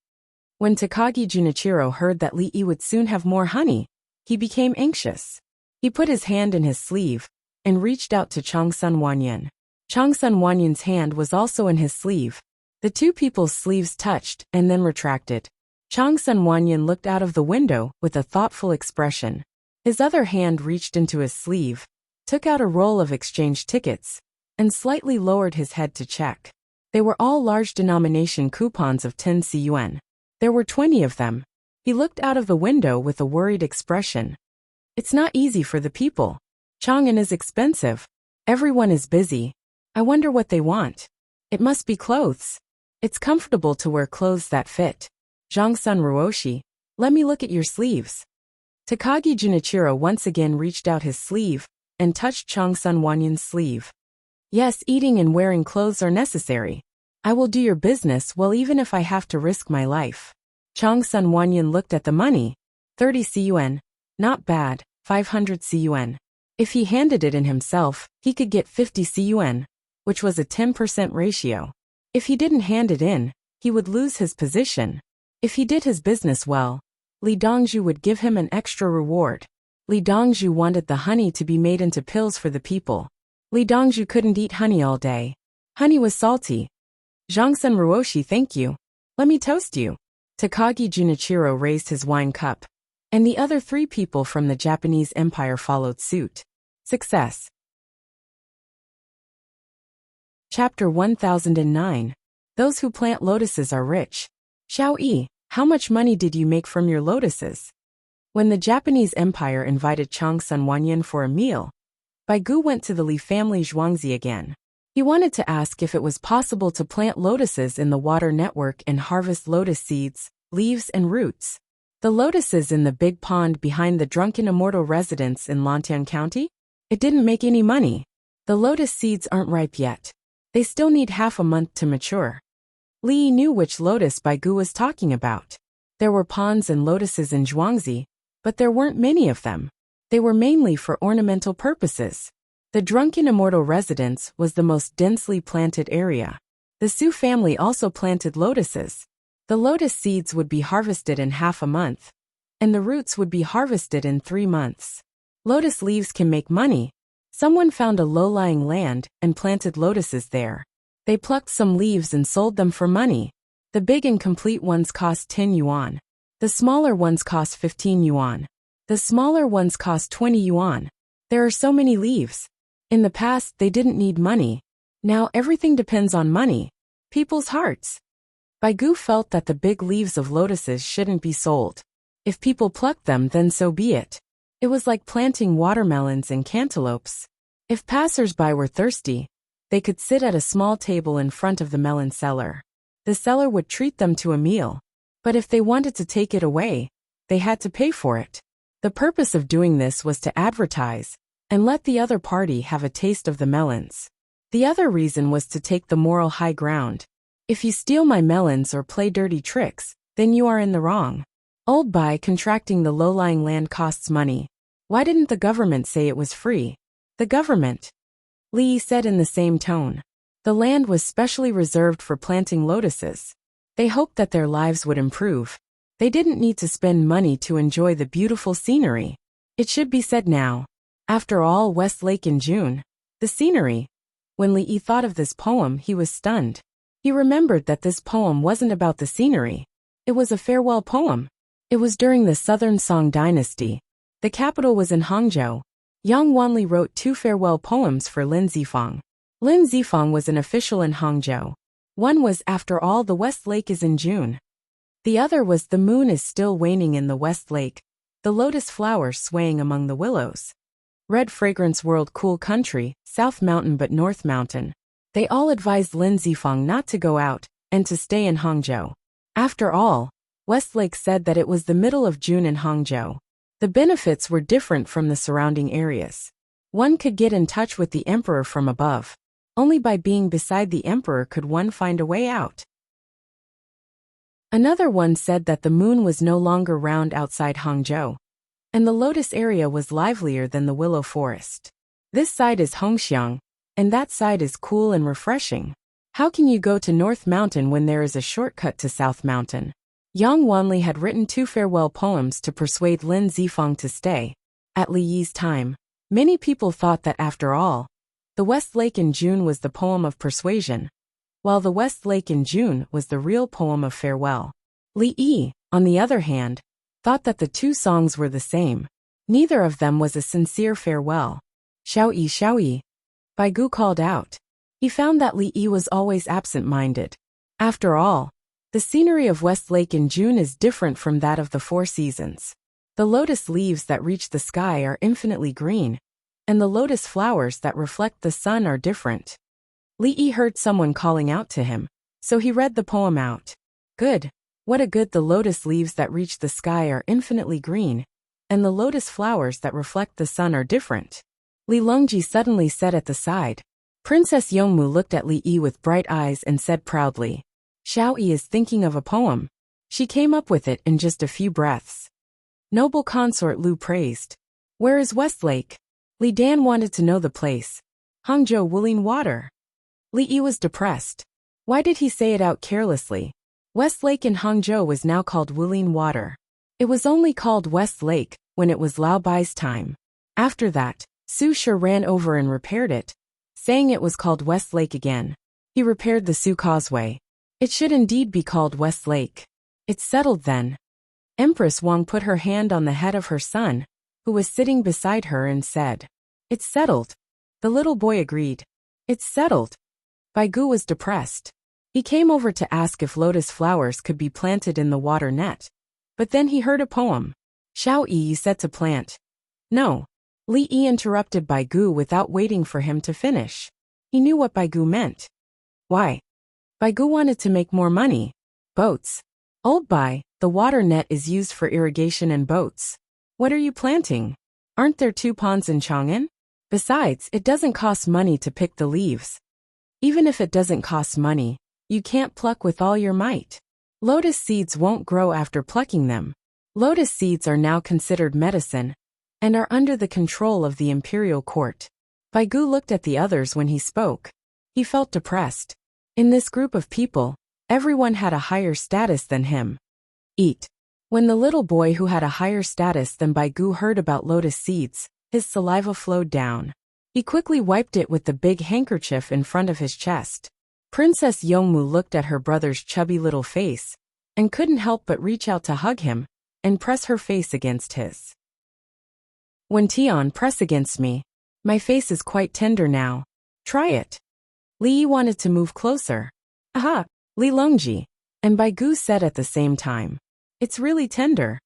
Speaker 1: When Takagi Junichiro heard that Li Yi would soon have more honey, he became anxious. He put his hand in his sleeve and reached out to Changsun Wanyan. Changsun Wanyan's hand was also in his sleeve. The 2 people's sleeves touched and then retracted. Changsun Wanyan looked out of the window with a thoughtful expression. His other hand reached into his sleeve, took out a roll of exchange tickets, and slightly lowered his head to check. They were all large denomination coupons of 10 CUN. There were 20 of them. He looked out of the window with a worried expression. It's not easy for the people. Chang'an is expensive. Everyone is busy. I wonder what they want. It must be clothes. It's comfortable to wear clothes that fit. Zhangsun Ruoshi, let me look at your sleeves. Takagi Junichiro once again reached out his sleeve and touched Changsun Wanyan's sleeve. Yes, eating and wearing clothes are necessary. I will do your business well even if I have to risk my life. Changsun Wanyan looked at the money. 30 CUN. Not bad, 500 CUN. If he handed it in himself, he could get 50 CUN, which was a 10% ratio. If he didn't hand it in, he would lose his position. If he did his business well, Li Dongzhu would give him an extra reward. Li Dongzhu wanted the honey to be made into pills for the people. Li Dongzhu couldn't eat honey all day. Honey was salty. Zhangsun Ruoshi, thank you. Let me toast you. Takagi Junichiro raised his wine cup, and the other 3 people from the Japanese Empire followed suit. Success. Chapter 1009. Those who plant lotuses are rich. Xiao Yi, how much money did you make from your lotuses? When the Japanese Empire invited Changsun Wanyan for a meal, Bai Gu went to the Li family Zhuangzi again. He wanted to ask if it was possible to plant lotuses in the water network and harvest lotus seeds, leaves and roots. The lotuses in the big pond behind the drunken immortal residence in Lantian County? It didn't make any money. The lotus seeds aren't ripe yet. They still need half a month to mature. Li knew which lotus Bai Gu was talking about. There were ponds and lotuses in Zhuangzi, but there weren't many of them. They were mainly for ornamental purposes. The drunken immortal residence was the most densely planted area. The Su family also planted lotuses. The lotus seeds would be harvested in half a month, and the roots would be harvested in 3 months. Lotus leaves can make money. Someone found a low-lying land and planted lotuses there. They plucked some leaves and sold them for money. The big and complete ones cost 10 yuan. The smaller ones cost 15 yuan. The smaller ones cost 20 yuan. There are so many leaves. In the past, they didn't need money. Now everything depends on money. People's hearts. Bai Gu felt that the big leaves of lotuses shouldn't be sold. If people plucked them, then so be it. It was like planting watermelons and cantaloupes. If passers-by were thirsty, they could sit at a small table in front of the melon seller. The seller would treat them to a meal. But if they wanted to take it away, they had to pay for it. The purpose of doing this was to advertise and let the other party have a taste of the melons. The other reason was to take the moral high ground. If you steal my melons or play dirty tricks, then you are in the wrong. Old Bai, contracting the low-lying land costs money. Why didn't the government say it was free? The government, Li said in the same tone. The land was specially reserved for planting lotuses. They hoped that their lives would improve. They didn't need to spend money to enjoy the beautiful scenery. It should be said now. After all, West Lake in June. The scenery. When Li thought of this poem, he was stunned. He remembered that this poem wasn't about the scenery. It was a farewell poem. It was during the Southern Song dynasty. The capital was in Hangzhou. Yang Wanli wrote 2 farewell poems for Lin Zifang. Lin Zifang was an official in Hangzhou. One was After All the West Lake is in June. The other was The Moon is Still Waning in the West Lake, the lotus flowers swaying among the willows. Red Fragrance World Cool Country, South Mountain but North Mountain. They all advised Lin Zifang not to go out, and to stay in Hangzhou. After all, Westlake said that it was the middle of June in Hangzhou. The benefits were different from the surrounding areas. One could get in touch with the emperor from above. Only by being beside the emperor could one find a way out. Another one said that the moon was no longer round outside Hangzhou, and the lotus area was livelier than the willow forest. This side is Hongxiang, and that side is cool and refreshing. How can you go to North Mountain when there is a shortcut to South Mountain? Yang Wanli had written 2 farewell poems to persuade Lin Zifang to stay. At Li Yi's time, many people thought that after all, the West Lake in June was the poem of persuasion, while the West Lake in June was the real poem of farewell. Li Yi, on the other hand, thought that the 2 songs were the same. Neither of them was a sincere farewell. Xiao Yi, Bai Gu called out. He found that Li Yi was always absent-minded. After all, the scenery of West Lake in June is different from that of the 4 seasons. The lotus leaves that reach the sky are infinitely green, and the lotus flowers that reflect the sun are different. Li Yi heard someone calling out to him, so he read the poem out. Good. What a good the lotus leaves that reach the sky are infinitely green, and the lotus flowers that reflect the sun are different. Li Longji suddenly said at the side. Princess Yongmu looked at Li Yi with bright eyes and said proudly, Xiao Yi is thinking of a poem. She came up with it in just a few breaths. Noble consort Lu praised. Where is Westlake? Li Dan wanted to know the place. Hangzhou Wuling Water. Li Yi was depressed. Why did he say it out carelessly? Westlake in Hangzhou was now called Wuling Water. It was only called West Lake when it was Lao Bai's time. After that, Su Shi ran over and repaired it, saying it was called West Lake again. He repaired the Su Causeway. It should indeed be called West Lake. It's settled then. Empress Wang put her hand on the head of her son, who was sitting beside her, and said, It's settled. The little boy agreed. It's settled. Bai Gu was depressed. He came over to ask if lotus flowers could be planted in the water net. But then he heard a poem. Xiao Yi said to plant. No. Li Yi interrupted Bai Gu without waiting for him to finish. He knew what Bai Gu meant. Why? Bai Gu wanted to make more money. Boats. Old Bai, the water net is used for irrigation and boats. What are you planting? Aren't there 2 ponds in Chang'an? Besides, it doesn't cost money to pick the leaves. Even if it doesn't cost money, you can't pluck with all your might. Lotus seeds won't grow after plucking them. Lotus seeds are now considered medicine and are under the control of the imperial court. Bai Gu looked at the others when he spoke. He felt depressed. In this group of people, everyone had a higher status than him. Eat. When the little boy who had a higher status than Bai Gu heard about lotus seeds, his saliva flowed down. He quickly wiped it with the big handkerchief in front of his chest. Princess Yongmu looked at her brother's chubby little face and couldn't help but reach out to hug him and press her face against his. When Tian, press against me. My face is quite tender now. Try it. Li Yi wanted to move closer. Aha, Li Longji. And Bai Gu said at the same time. It's really tender.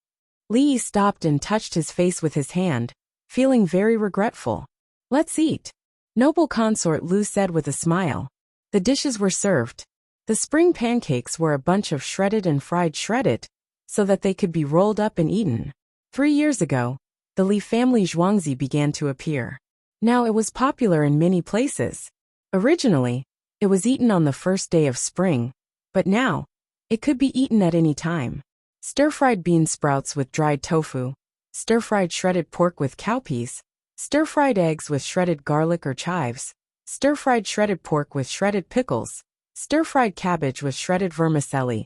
Speaker 1: Li Yi stopped and touched his face with his hand, feeling very regretful. Let's eat. Noble consort Lu said with a smile. The dishes were served. The spring pancakes were a bunch of shredded and fried shredded, so that they could be rolled up and eaten. 3 years ago, the Li family zhuangzi began to appear. Now it was popular in many places. Originally, it was eaten on the first day of spring, but now, it could be eaten at any time. Stir-fried bean sprouts with dried tofu, stir-fried shredded pork with cowpeas, stir-fried eggs with shredded garlic or chives, stir-fried shredded pork with shredded pickles, stir-fried cabbage with shredded vermicelli.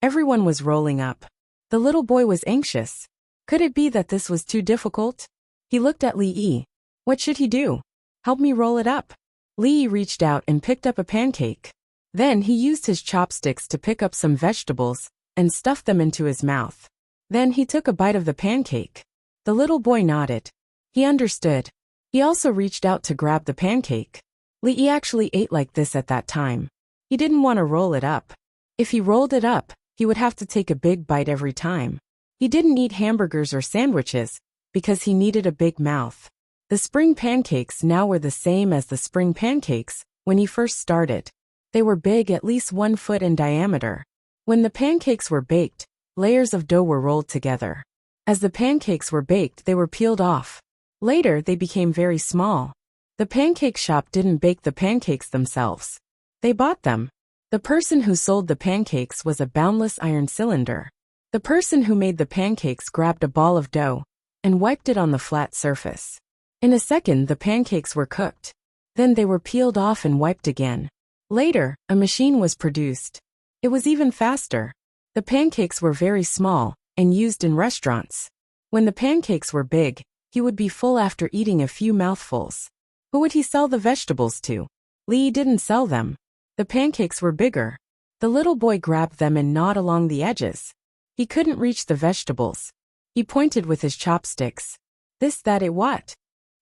Speaker 1: Everyone was rolling up. The little boy was anxious. Could it be that this was too difficult? He looked at Li Yi. What should he do? Help me roll it up. Li Yi reached out and picked up a pancake. Then he used his chopsticks to pick up some vegetables and stuffed them into his mouth. Then he took a bite of the pancake. The little boy nodded. He understood. He also reached out to grab the pancake. Li Yi actually ate like this at that time. He didn't want to roll it up. If he rolled it up, he would have to take a big bite every time. He didn't eat hamburgers or sandwiches because he needed a big mouth. The spring pancakes now were the same as the spring pancakes when he first started. They were big, at least 1 foot in diameter. When the pancakes were baked, layers of dough were rolled together. As the pancakes were baked, they were peeled off. Later, they became very small. The pancake shop didn't bake the pancakes themselves. They bought them. The person who sold the pancakes was a boundless iron cylinder. The person who made the pancakes grabbed a ball of dough and wiped it on the flat surface. In a second, the pancakes were cooked. Then they were peeled off and wiped again. Later, a machine was produced. It was even faster. The pancakes were very small and used in restaurants. When the pancakes were big, he would be full after eating a few mouthfuls. Who would he sell the vegetables to? Li didn't sell them. The pancakes were bigger. The little boy grabbed them and gnawed along the edges. He couldn't reach the vegetables. He pointed with his chopsticks. This, that, it, what?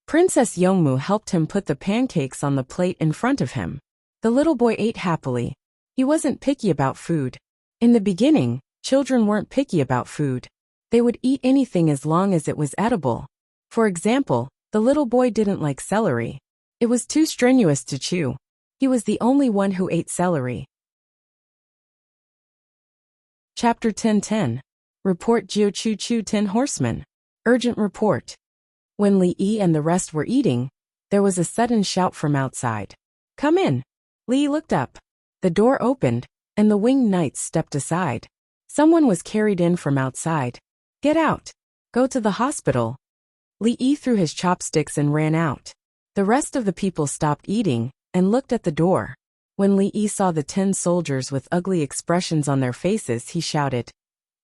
Speaker 1: Princess Yongmu helped him put the pancakes on the plate in front of him. The little boy ate happily. He wasn't picky about food. In the beginning, children weren't picky about food. They would eat anything as long as it was edible. For example, the little boy didn't like celery. It was too strenuous to chew. He was the only one who ate celery. Chapter 10:10. Report Jiu Chu Chu 10 Horsemen. Urgent report. When Li Yi and the rest were eating, there was a sudden shout from outside. Come in. Li looked up. The door opened, and the winged knights stepped aside. Someone was carried in from outside. Get out. Go to the hospital. Li Yi threw his chopsticks and ran out. The rest of the people stopped eating and looked at the door. When Li Yi saw the 10 soldiers with ugly expressions on their faces, he shouted,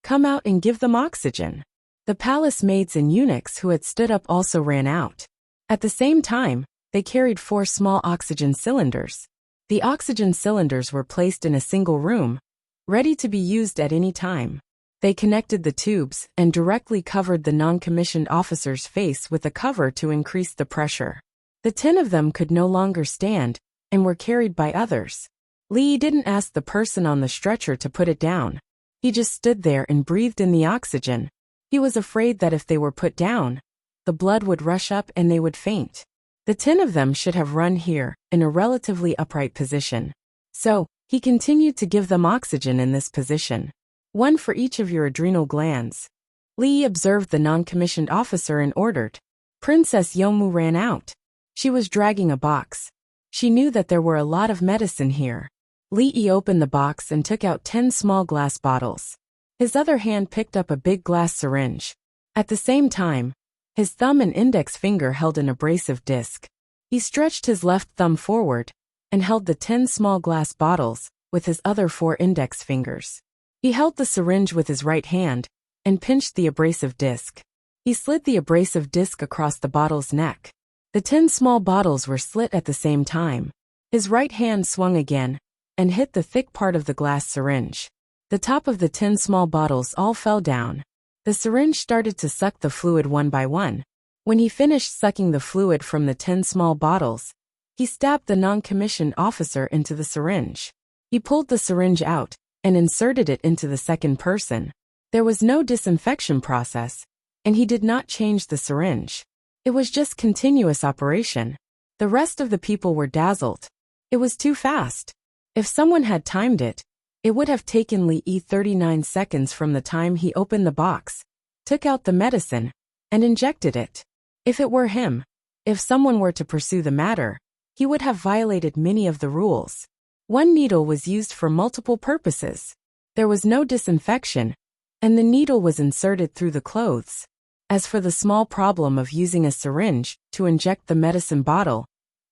Speaker 1: "Come out and give them oxygen." The palace maids and eunuchs who had stood up also ran out. At the same time, they carried 4 small oxygen cylinders. The oxygen cylinders were placed in a single room, ready to be used at any time. They connected the tubes and directly covered the non-commissioned officer's face with a cover to increase the pressure. The 10 of them could no longer stand and were carried by others. Li Yi didn't ask the person on the stretcher to put it down. He just stood there and breathed in the oxygen. He was afraid that if they were put down, the blood would rush up and they would faint. The 10 of them should have run here, in a relatively upright position. So, he continued to give them oxygen in this position. 1 for each of your adrenal glands. Li Yi observed the non-commissioned officer and ordered. Princess Yongmu ran out. She was dragging a box. She knew that there were a lot of medicine here. Li Yi opened the box and took out 10 small glass bottles. His other hand picked up a big glass syringe. At the same time, his thumb and index finger held an abrasive disc. He stretched his left thumb forward and held the 10 small glass bottles with his other 4 index fingers. He held the syringe with his right hand and pinched the abrasive disc. He slid the abrasive disc across the bottle's neck. The 10 small bottles were slit at the same time. His right hand swung again and hit the thick part of the glass syringe. The top of the 10 small bottles all fell down. The syringe started to suck the fluid one by one. When he finished sucking the fluid from the 10 small bottles, he stabbed the non-commissioned officer into the syringe. He pulled the syringe out and inserted it into the second person. There was no disinfection process, and he did not change the syringe. It was just continuous operation. The rest of the people were dazzled. It was too fast. If someone had timed it, it would have taken Li Yi 39 seconds from the time he opened the box, took out the medicine, and injected it. If it were him, if someone were to pursue the matter, he would have violated many of the rules. 1 needle was used for multiple purposes. There was no disinfection, and the needle was inserted through the clothes. As for the small problem of using a syringe to inject the medicine bottle,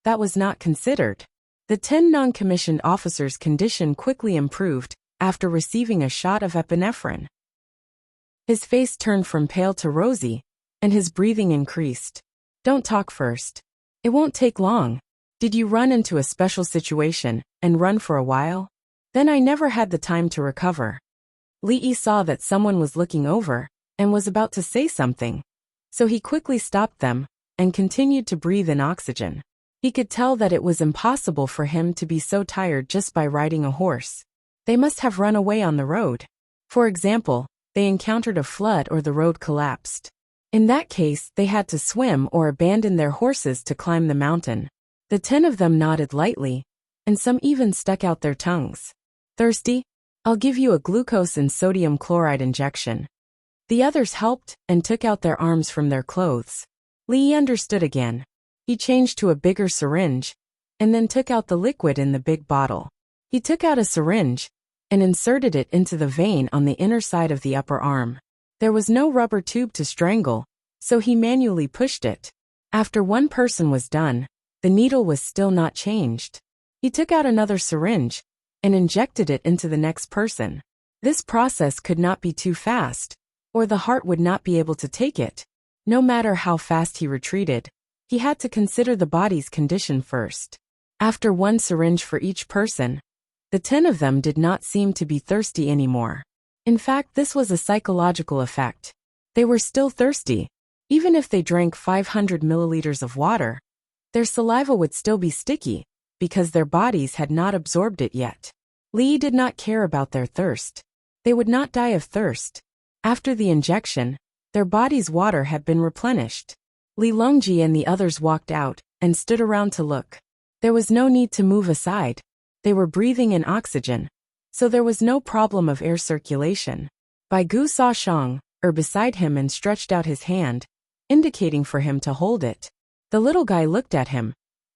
Speaker 1: that was not considered. The 10 non-commissioned officers' condition quickly improved after receiving a shot of epinephrine. His face turned from pale to rosy, and his breathing increased. Don't talk first. It won't take long. Did you run into a special situation and run for a while? Then I never had the time to recover. Li Yi saw that someone was looking over and was about to say something, so he quickly stopped them and continued to breathe in oxygen. He could tell that it was impossible for him to be so tired just by riding a horse. They must have run away on the road. For example, they encountered a flood or the road collapsed. In that case, they had to swim or abandon their horses to climb the mountain. The 10 of them nodded lightly, and some even stuck out their tongues. Thirsty? I'll give you a glucose and sodium chloride injection. The others helped and took out their arms from their clothes. Li Yi understood again. He changed to a bigger syringe, and then took out the liquid in the big bottle. He took out a syringe and inserted it into the vein on the inner side of the upper arm. There was no rubber tube to strangle, so he manually pushed it. After 1 person was done, the needle was still not changed. He took out another syringe and injected it into the next person. This process could not be too fast, or the heart would not be able to take it. No matter how fast he retreated, he had to consider the body's condition first. After 1 syringe for each person, the 10 of them did not seem to be thirsty anymore. In fact, this was a psychological effect. They were still thirsty. Even if they drank 500 milliliters of water, their saliva would still be sticky, because their bodies had not absorbed it yet. Li Yi did not care about their thirst. They would not die of thirst. After the injection, their bodies' water had been replenished. Li Longji and the others walked out and stood around to look. There was no need to move aside. They were breathing in oxygen, so there was no problem of air circulation. Bai Gu saw Shang beside him and stretched out his hand, indicating for him to hold it. The little guy looked at him,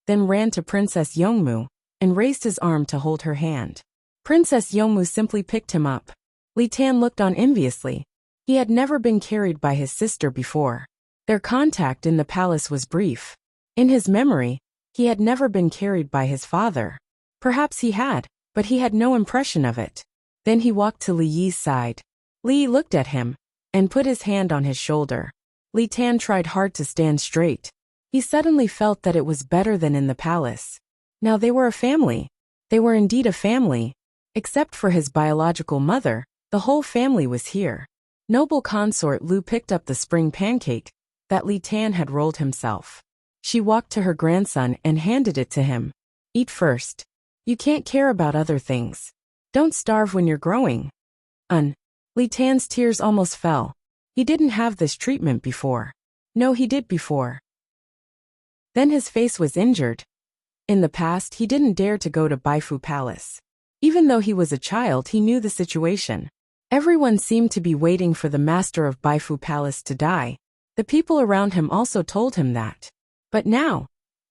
Speaker 1: then ran to Princess Yongmu and raised his arm to hold her hand. Princess Yongmu simply picked him up. Li Tan looked on enviously. He had never been carried by his sister before. Their contact in the palace was brief. In his memory, he had never been carried by his father. Perhaps he had, but he had no impression of it. Then he walked to Li Yi's side. Li Yi looked at him and put his hand on his shoulder. Li Tan tried hard to stand straight. He suddenly felt that it was better than in the palace. Now they were a family. They were indeed a family. Except for his biological mother, the whole family was here. Noble consort Lu picked up the spring pancake that Li Tan had rolled himself. She walked to her grandson and handed it to him. Eat first. You can't care about other things. Don't starve when you're growing. Li Tan's tears almost fell. He didn't have this treatment before. No, he did before. Then his face was injured. In the past, he didn't dare to go to Baifu Palace. Even though he was a child, he knew the situation. Everyone seemed to be waiting for the master of Baifu Palace to die. The people around him also told him that. But now,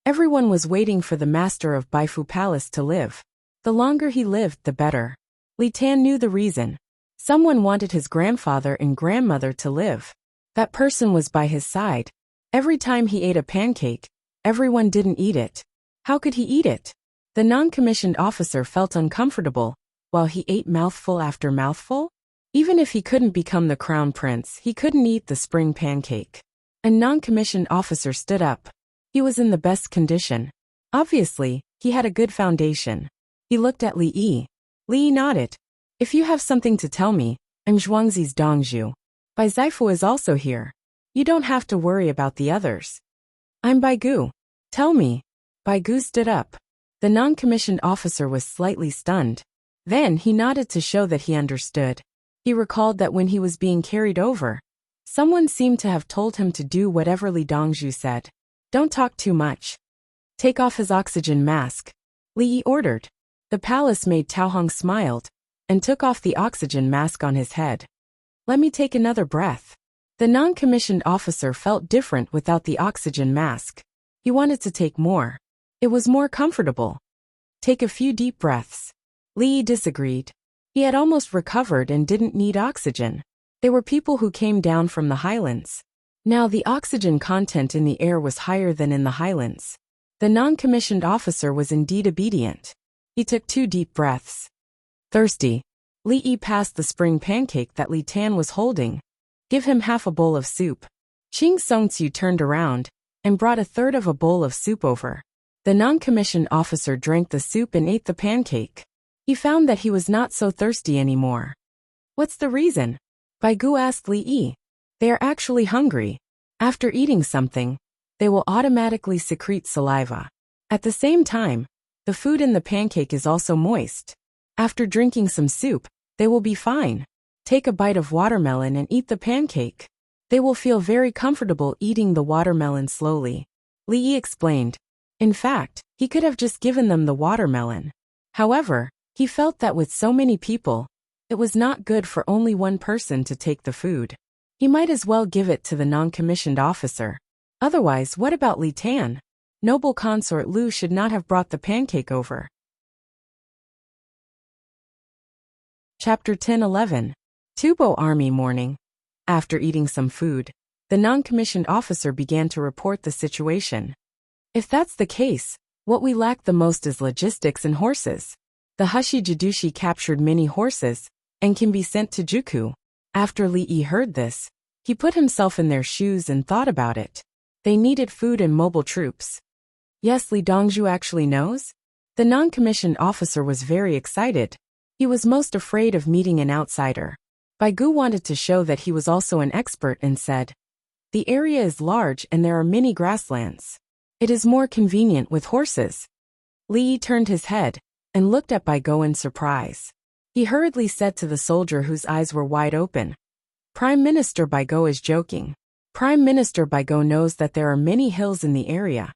Speaker 1: everyone was waiting for the master of Baifu Palace to live. The longer he lived, the better. Li Tan knew the reason. Someone wanted his grandfather and grandmother to live. That person was by his side. Every time he ate a pancake, everyone didn't eat it. How could he eat it? The non-commissioned officer felt uncomfortable while he ate mouthful after mouthful. Even if he couldn't become the crown prince, he couldn't eat the spring pancake. A non-commissioned officer stood up. He was in the best condition. Obviously, he had a good foundation. He looked at Li Yi. Li Yi nodded. If you have something to tell me, I'm Zhuangzi's Dongzhu. Bai Zaifu is also here. You don't have to worry about the others. I'm Bai Gu. Tell me. Bai Gu stood up. The non-commissioned officer was slightly stunned. Then he nodded to show that he understood. He recalled that when he was being carried over, someone seemed to have told him to do whatever Li Dongzhu said. Don't talk too much. Take off his oxygen mask. Li Yi ordered. The palace maid Tao Hong smiled and took off the oxygen mask on his head. Let me take another breath. The non-commissioned officer felt different without the oxygen mask. He wanted to take more. It was more comfortable. Take a few deep breaths. Li Yi disagreed. He had almost recovered and didn't need oxygen. They were people who came down from the highlands. Now the oxygen content in the air was higher than in the highlands. The non-commissioned officer was indeed obedient. He took 2 deep breaths. Thirsty. Li Yi passed the spring pancake that Li Tan was holding. Give him half a bowl of soup. Qing Songtzu turned around and brought a third of a bowl of soup over. The non-commissioned officer drank the soup and ate the pancake. He found that he was not so thirsty anymore. What's the reason? Bai Gu asked Li Yi. They are actually hungry. After eating something, they will automatically secrete saliva. At the same time, the food in the pancake is also moist. After drinking some soup, they will be fine. Take a bite of watermelon and eat the pancake. They will feel very comfortable eating the watermelon slowly. Li Yi explained. In fact, he could have just given them the watermelon. However, he felt that with so many people, it was not good for only one person to take the food. He might as well give it to the non-commissioned officer. Otherwise, what about Li Tan? Noble consort Lu should not have brought the pancake over. Chapter 10-11. Tubo Army Morning. After eating some food, the non-commissioned officer began to report the situation. If that's the case, what we lack the most is logistics and horses. The Hushi Jidushi captured many horses and can be sent to Juku. After Li Yi heard this, he put himself in their shoes and thought about it. They needed food and mobile troops. Yes, Li Dongzhu actually knows? The non-commissioned officer was very excited. He was most afraid of meeting an outsider. Bai Gu wanted to show that he was also an expert and said, the area is large and there are many grasslands. It is more convenient with horses. Li Yi turned his head and looked at Bai Gu in surprise. He hurriedly said to the soldier whose eyes were wide open, Prime Minister Bai Gu is joking. Prime Minister Bai Gu knows that there are many hills in the area.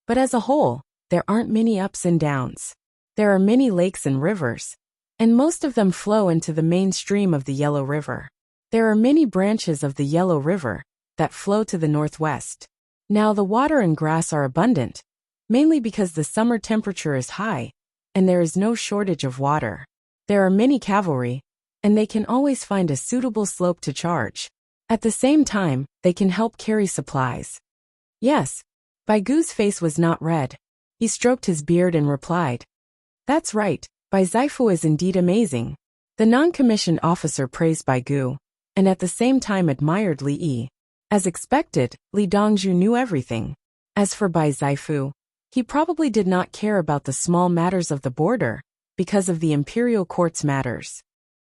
Speaker 1: But as a whole, there aren't many ups and downs. There are many lakes and rivers, and most of them flow into the main stream of the Yellow River. There are many branches of the Yellow River that flow to the northwest. Now the water and grass are abundant, mainly because the summer temperature is high, and there is no shortage of water. There are many cavalry, and they can always find a suitable slope to charge. At the same time, they can help carry supplies. Yes. Baigu's face was not red. He stroked his beard and replied. That's right, Bai Zaifu is indeed amazing. The non-commissioned officer praised Baigu, and at the same time admired Li Yi. As expected, Li Dongzhu knew everything. As for Bai Zaifu, he probably did not care about the small matters of the border, because of the imperial court's matters.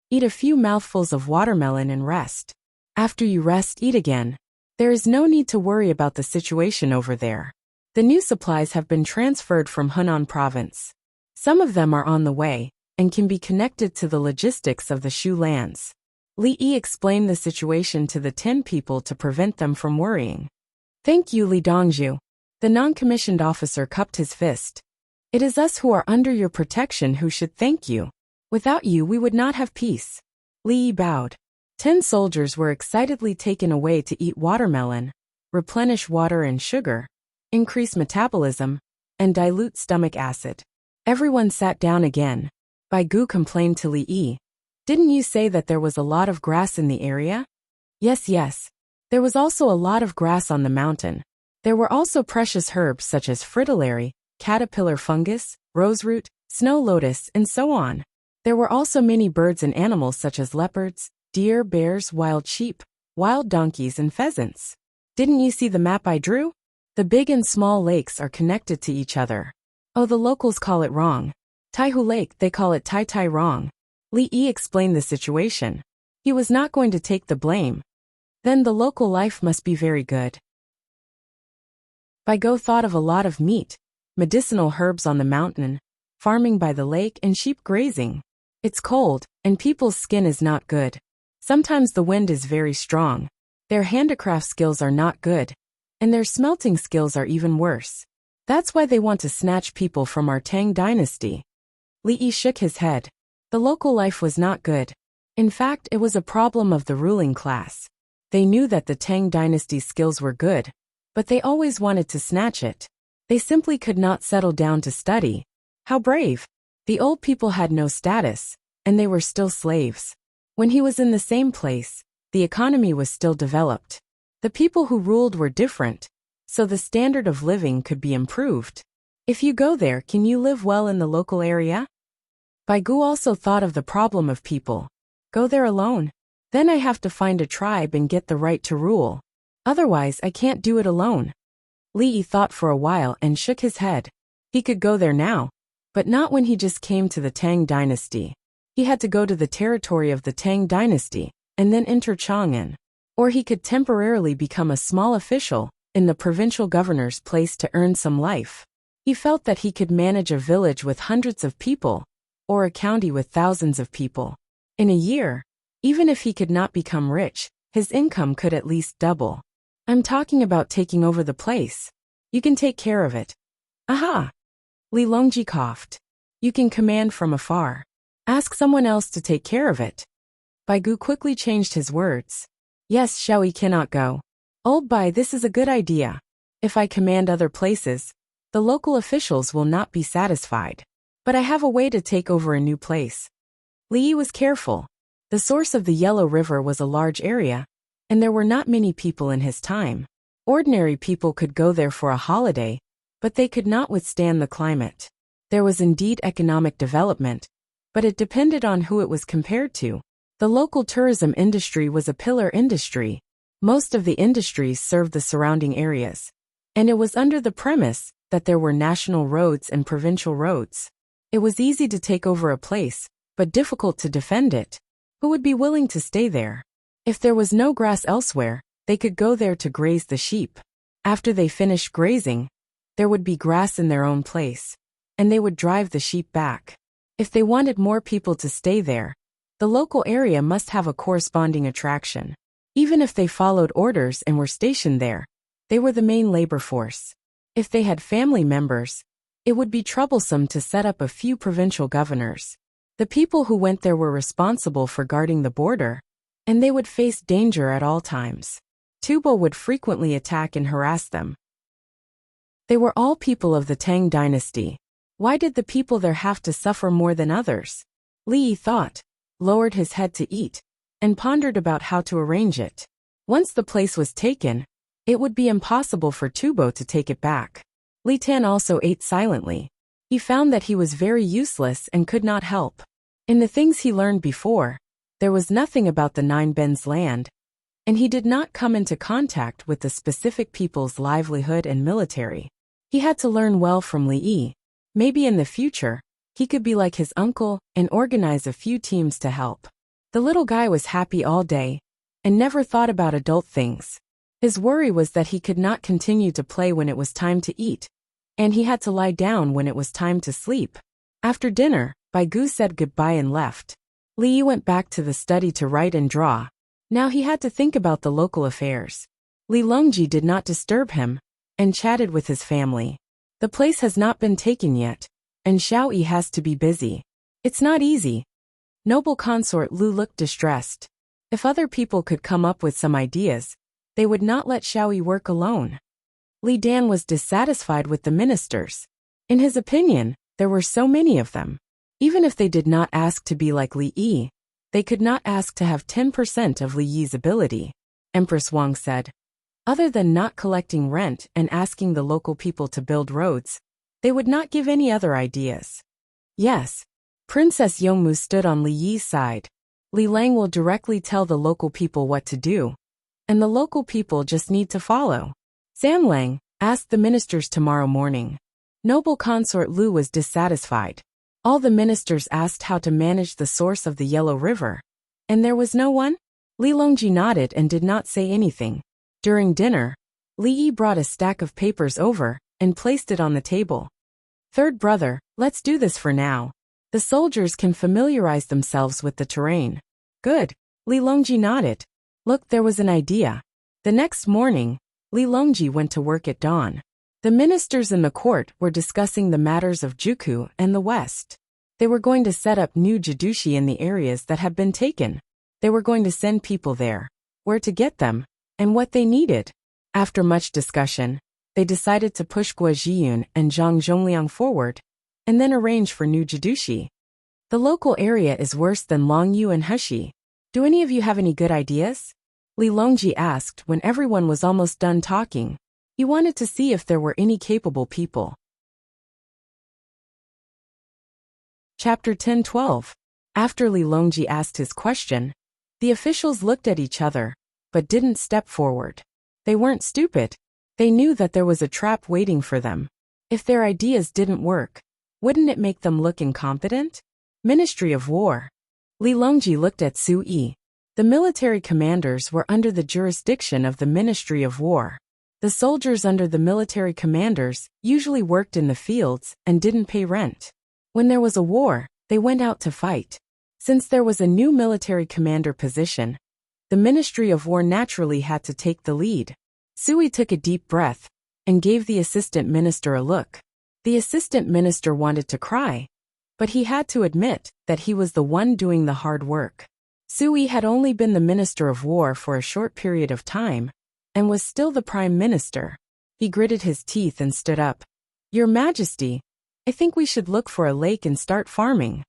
Speaker 1: Eat a few mouthfuls of watermelon and rest. After you rest, eat again. There is no need to worry about the situation over there. The new supplies have been transferred from Hunan province. Some of them are on the way, and can be connected to the logistics of the Shu lands. Li Yi explained the situation to the 10 people to prevent them from worrying. Thank you, Li Dongzhu. The non-commissioned officer cupped his fist. It is us who are under your protection who should thank you. Without you we would not have peace. Li Yi bowed. 10 soldiers were excitedly taken away to eat watermelon, replenish water and sugar, increase metabolism, and dilute stomach acid. Everyone sat down again. Baigu complained to Li Yi. Didn't you say that there was a lot of grass in the area? Yes. There was also a lot of grass on the mountain. There were also precious herbs such as fritillary, caterpillar fungus, roseroot, snow lotus, and so on. There were also many birds and animals such as leopards, deer, bears, wild sheep, wild donkeys, and pheasants. Didn't you see the map I drew? The big and small lakes are connected to each other. Oh, the locals call it wrong. Taihu Lake, they call it Tai Tai Rong. Li Yi explained the situation. He was not going to take the blame. Then the local life must be very good. Baigu thought of a lot of meat, medicinal herbs on the mountain, farming by the lake, and sheep grazing. It's cold, and people's skin is not good. Sometimes the wind is very strong. Their handicraft skills are not good, and their smelting skills are even worse. That's why they want to snatch people from our Tang dynasty. Li Yi shook his head. The local life was not good. In fact, it was a problem of the ruling class. They knew that the Tang dynasty's skills were good, but they always wanted to snatch it. They simply could not settle down to study. How brave! The old people had no status, and they were still slaves. When he was in the same place, the economy was still developed. The people who ruled were different, so the standard of living could be improved. If you go there, can you live well in the local area? Baigu also thought of the problem of people. Go there alone? Then I have to find a tribe and get the right to rule. Otherwise, I can't do it alone. Li Yi thought for a while and shook his head. He could go there now, but not when he just came to the Tang dynasty. He had to go to the territory of the Tang dynasty, and then enter Chang'an. Or he could temporarily become a small official in the provincial governor's place to earn some life. He felt that he could manage a village with hundreds of people, or a county with thousands of people. In a year, even if he could not become rich, his income could at least double. I'm talking about taking over the place. You can take care of it. Aha! Li Longji coughed. You can command from afar. Ask someone else to take care of it. Baigu quickly changed his words. Yes, Xiaoyi cannot go. Old Bai, this is a good idea. If I command other places, the local officials will not be satisfied. But I have a way to take over a new place. Li Yi was careful. The source of the Yellow River was a large area, and there were not many people in his time. Ordinary people could go there for a holiday, but they could not withstand the climate. There was indeed economic development, but it depended on who it was compared to. The local tourism industry was a pillar industry. Most of the industries served the surrounding areas, and it was under the premise that there were national roads and provincial roads. It was easy to take over a place, but difficult to defend it. Who would be willing to stay there? If there was no grass elsewhere, they could go there to graze the sheep. After they finished grazing, there would be grass in their own place, and they would drive the sheep back. If they wanted more people to stay there, the local area must have a corresponding attraction. Even if they followed orders and were stationed there, they were the main labor force. If they had family members, it would be troublesome to set up a few provincial governors. The people who went there were responsible for guarding the border, and they would face danger at all times. Tubo would frequently attack and harass them. They were all people of the Tang dynasty. Why did the people there have to suffer more than others? Li Yi thought. lowered his head to eat, and pondered about how to arrange it. Once the place was taken, it would be impossible for Tubo to take it back. Li Tan also ate silently. He found that he was very useless and could not help. In the things he learned before, there was nothing about the Nine Bens land, and he did not come into contact with the specific people's livelihood and military. He had to learn well from Li Yi. Maybe in the future, he could be like his uncle and organize a few teams to help. The little guy was happy all day and never thought about adult things. His worry was that he could not continue to play when it was time to eat, and he had to lie down when it was time to sleep. After dinner, Baigu said goodbye and left. Li Yi went back to the study to write and draw. Now he had to think about the local affairs. Li Longji did not disturb him and chatted with his family. The place has not been taken yet, and Xiao Yi has to be busy. It's not easy. Noble consort Lu looked distressed. If other people could come up with some ideas, they would not let Xiao Yi work alone. Li Dan was dissatisfied with the ministers. In his opinion, there were so many of them. Even if they did not ask to be like Li Yi, they could not ask to have 10% of Li Yi's ability. Empress Wang said. Other than not collecting rent and asking the local people to build roads, they would not give any other ideas. Yes. Princess Yongmu stood on Li Yi's side. Li Lang will directly tell the local people what to do, and the local people just need to follow. Sam Lang, asked the ministers tomorrow morning. Noble consort Lu was dissatisfied. All the ministers asked how to manage the source of the Yellow River, and there was no one? Li Longji nodded and did not say anything. During dinner, Li Yi brought a stack of papers over and placed it on the table. Third brother, let's do this for now. The soldiers can familiarize themselves with the terrain. Good. Li Longji nodded. Look, there was an idea. The next morning, Li Longji went to work at dawn. The ministers in the court were discussing the matters of Juku and the West. They were going to set up new jidushi in the areas that had been taken. They were going to send people there, where to get them, and what they needed. After much discussion, they decided to push Guo Jiyun and Zhang Zhongliang forward, and then arrange for new jidushi. The local area is worse than Longyu and Heshi. Do any of you have any good ideas? Li Longji asked when everyone was almost done talking. He wanted to see if there were any capable people. Chapter 10-12. After Li Longji asked his question, the officials looked at each other, but didn't step forward. They weren't stupid. They knew that there was a trap waiting for them. If their ideas didn't work, wouldn't it make them look incompetent? Ministry of War. Li Longji looked at Su Yi. The military commanders were under the jurisdiction of the Ministry of War. The soldiers under the military commanders usually worked in the fields and didn't pay rent. When there was a war, they went out to fight. Since there was a new military commander position, the Ministry of War naturally had to take the lead. Sui took a deep breath and gave the assistant minister a look. The assistant minister wanted to cry, but he had to admit that he was the one doing the hard work. Sui had only been the Minister of War for a short period of time, and was still the Prime Minister. He gritted his teeth and stood up. Your Majesty, I think we should look for a lake and start farming.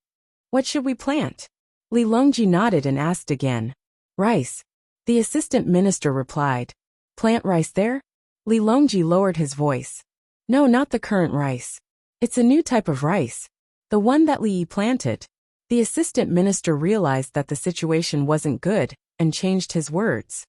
Speaker 1: What should we plant? Li Longji nodded and asked again. Rice. The assistant minister replied. Plant rice there? Li Longji lowered his voice. No, not the current rice. It's a new type of rice. The one that Li Yi planted. The assistant minister realized that the situation wasn't good and changed his words.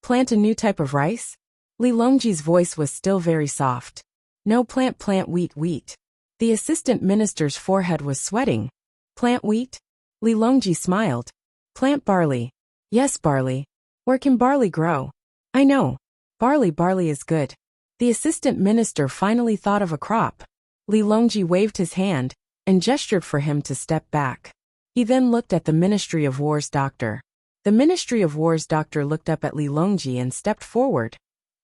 Speaker 1: Plant a new type of rice? Li Longji's voice was still very soft. No, plant wheat. The assistant minister's forehead was sweating. Plant wheat? Li Longji smiled. Plant barley. Yes, barley. Where can barley grow? I know. Barley is good. The assistant minister finally thought of a crop. Li Longji waved his hand and gestured for him to step back. He then looked at the Ministry of War's doctor. The Ministry of War's doctor looked up at Li Longji and stepped forward.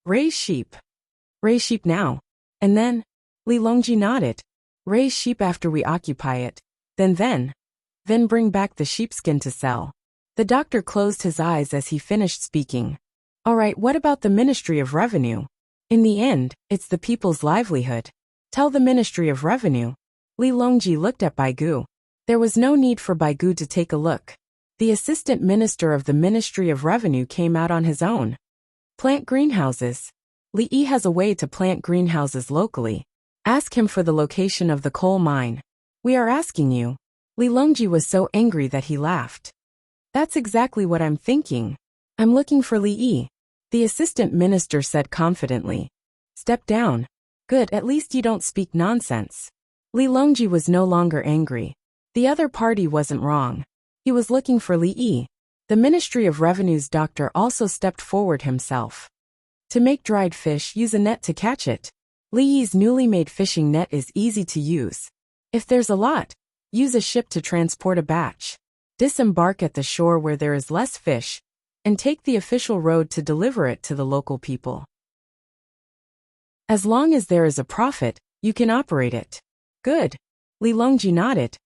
Speaker 1: Raise sheep. Raise sheep now. And then? Li Longji nodded. Raise sheep after we occupy it. Then bring back the sheepskin to sell. The doctor closed his eyes as he finished speaking. All right, what about the Ministry of Revenue? In the end, it's the people's livelihood. Tell the Ministry of Revenue. Li Longji looked at Baigu. There was no need for Baigu to take a look. The assistant minister of the Ministry of Revenue came out on his own. Plant greenhouses. Li Yi has a way to plant greenhouses locally. Ask him for the location of the coal mine. We are asking you. Li Longji was so angry that he laughed. That's exactly what I'm thinking. I'm looking for Li Yi. The assistant minister said confidently. Step down. Good, at least you don't speak nonsense. Li Longji was no longer angry. The other party wasn't wrong. He was looking for Li Yi. The Ministry of Revenue's doctor also stepped forward himself. To make dried fish, use a net to catch it. Li Yi's newly made fishing net is easy to use. If there's a lot, use a ship to transport a batch. Disembark at the shore where there is less fish, and take the official road to deliver it to the local people. As long as there is a profit, you can operate it. Good. Li Longji nodded.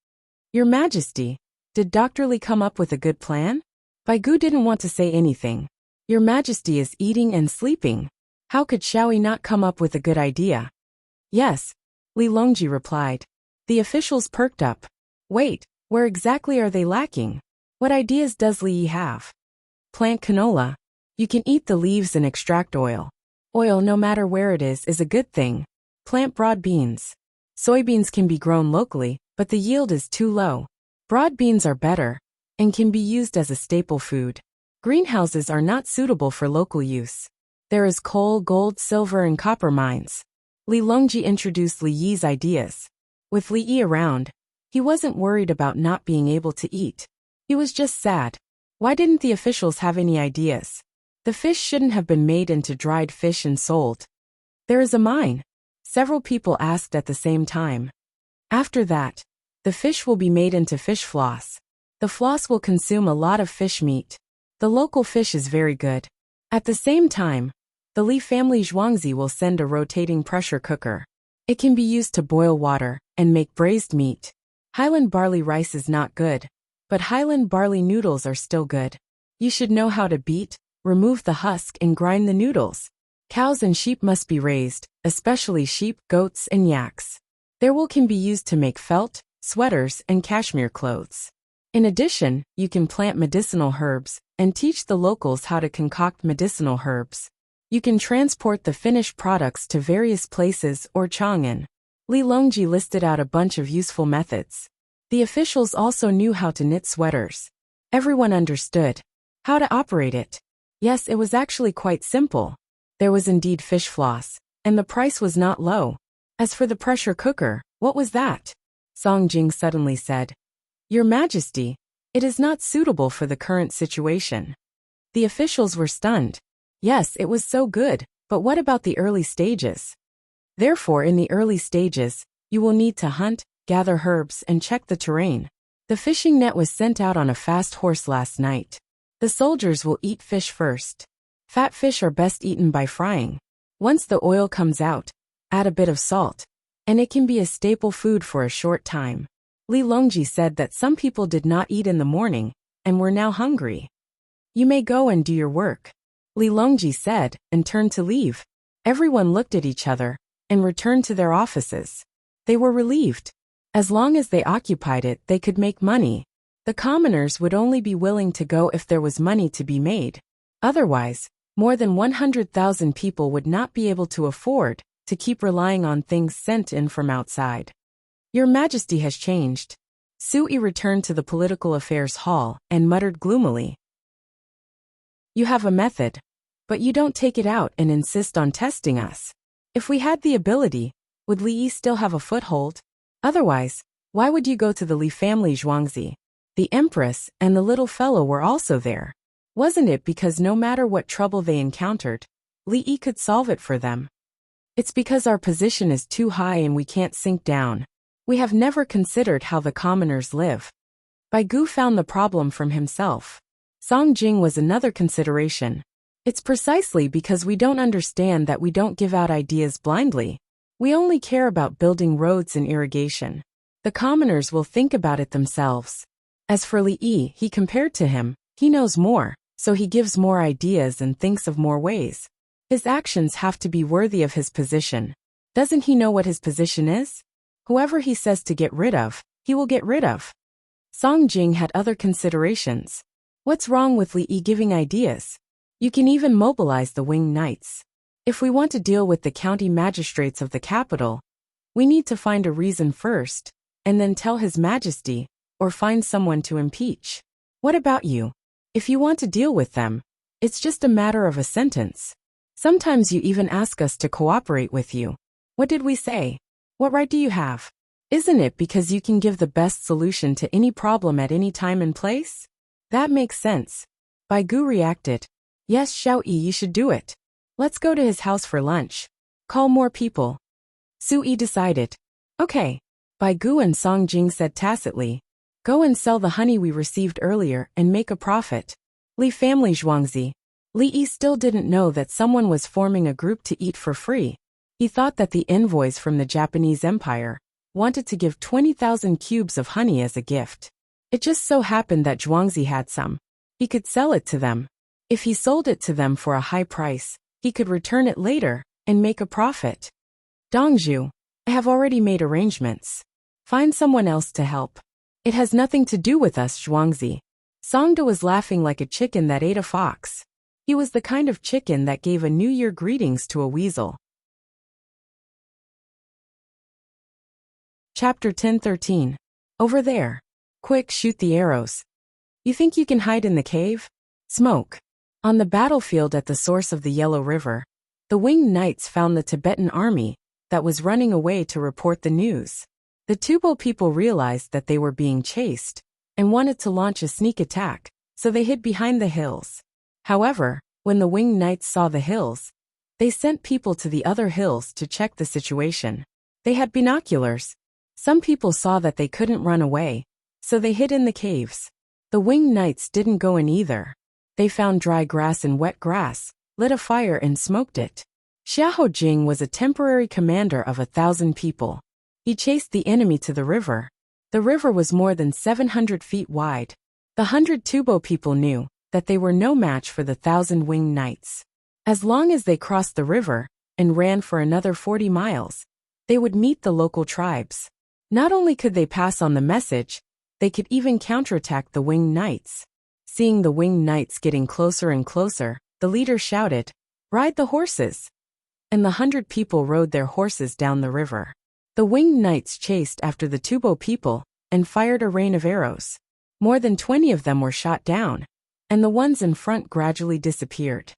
Speaker 1: Your Majesty, did Dr. Li come up with a good plan? Baigu didn't want to say anything. Your Majesty is eating and sleeping. How could Xiaoyi not come up with a good idea? Yes, Li Longji replied. The officials perked up. Wait, where exactly are they lacking? What ideas does Li Yi have? Plant canola. You can eat the leaves and extract oil. Oil, no matter where it is a good thing. Plant broad beans. Soybeans can be grown locally, but the yield is too low. Broad beans are better, and can be used as a staple food. Greenhouses are not suitable for local use. There is coal, gold, silver, and copper mines. Li Longji introduced Li Yi's ideas. With Li Yi around, he wasn't worried about not being able to eat. He was just sad. Why didn't the officials have any ideas? The fish shouldn't have been made into dried fish and sold. There is a mine. Several people asked at the same time. After that, the fish will be made into fish floss. The floss will consume a lot of fish meat. The local fish is very good. At the same time, the Li family Zhuangzi will send a rotating pressure cooker. It can be used to boil water and make braised meat. Highland barley rice is not good, but Highland barley noodles are still good. You should know how to beat, remove the husk and grind the noodles. Cows and sheep must be raised, especially sheep, goats, and yaks. Their wool can be used to make felt, sweaters, and cashmere clothes. In addition, you can plant medicinal herbs and teach the locals how to concoct medicinal herbs. You can transport the finished products to various places or Chang'an. Li Longji listed out a bunch of useful methods. The officials also knew how to knit sweaters. Everyone understood how to operate it. Yes, it was actually quite simple. There was indeed fish floss, and the price was not low. As for the pressure cooker, what was that? Song Jing suddenly said. Your Majesty, it is not suitable for the current situation. The officials were stunned. Yes, it was so good, but what about the early stages? Therefore, in the early stages, you will need to hunt, gather herbs, and check the terrain. The fishing net was sent out on a fast horse last night. The soldiers will eat fish first. Fat fish are best eaten by frying. Once the oil comes out, add a bit of salt, and it can be a staple food for a short time. Li Longji said that some people did not eat in the morning, and were now hungry. You may go and do your work, Li Longji said, and turned to leave. Everyone looked at each other, and returned to their offices. They were relieved. As long as they occupied it, they could make money. The commoners would only be willing to go if there was money to be made. Otherwise, more than 100,000 people would not be able to afford to keep relying on things sent in from outside. Your Majesty has changed. Sui returned to the political affairs hall and muttered gloomily. You have a method, but you don't take it out and insist on testing us. If we had the ability, would Li Yi still have a foothold? Otherwise, why would you go to the Li family Zhuangzi? The Empress and the little fellow were also there. Wasn't it because no matter what trouble they encountered, Li Yi could solve it for them? It's because our position is too high and we can't sink down. We have never considered how the commoners live. Baigu found the problem from himself. Song Jing was another consideration. It's precisely because we don't understand that we don't give out ideas blindly. We only care about building roads and irrigation. The commoners will think about it themselves. As for Li Yi, he compared to him, he knows more, so he gives more ideas and thinks of more ways. His actions have to be worthy of his position. Doesn't he know what his position is? Whoever he says to get rid of, he will get rid of. Song Jing had other considerations. What's wrong with Li Yi giving ideas? You can even mobilize the winged knights. If we want to deal with the county magistrates of the capital, we need to find a reason first, and then tell His Majesty, or find someone to impeach. What about you? If you want to deal with them, it's just a matter of a sentence. Sometimes you even ask us to cooperate with you. What did we say? What right do you have? Isn't it because you can give the best solution to any problem at any time and place? That makes sense. Bai Gu reacted. Yes, Xiao Yi, you should do it. Let's go to his house for lunch. Call more people. Su Yi decided. Okay. Bai Gu and Song Jing said tacitly. Go and sell the honey we received earlier and make a profit. Li family Zhuangzi. Li Yi still didn't know that someone was forming a group to eat for free. He thought that the envoys from the Japanese Empire wanted to give 20,000 cubes of honey as a gift. It just so happened that Zhuangzi had some. He could sell it to them. If he sold it to them for a high price, he could return it later and make a profit. Dongzhu, I have already made arrangements. Find someone else to help. It has nothing to do with us, Zhuangzi. Songda was laughing like a chicken that ate a fox. He was the kind of chicken that gave a New Year greetings to a weasel. Chapter 10:13. Over there. Quick, shoot the arrows. You think you can hide in the cave? Smoke. On the battlefield at the source of the Yellow River, the winged knights found the Tibetan army that was running away to report the news. The Tubo people realized that they were being chased and wanted to launch a sneak attack, so they hid behind the hills. However, when the winged knights saw the hills, they sent people to the other hills to check the situation. They had binoculars. Some people saw that they couldn't run away, so they hid in the caves. The winged knights didn't go in either. They found dry grass and wet grass, lit a fire and smoked it. Xiahou Jing was a temporary commander of 1,000 people. He chased the enemy to the river. The river was more than 700 feet wide. The 100 Tubo people knew that they were no match for the 1,000 winged knights. As long as they crossed the river and ran for another 40 miles, they would meet the local tribes. Not only could they pass on the message, they could even counterattack the winged knights. Seeing the winged knights getting closer and closer, the leader shouted, "Ride the horses!" And the 100 people rode their horses down the river. The winged knights chased after the Tubo people and fired a rain of arrows. More than 20 of them were shot down, and the ones in front gradually disappeared.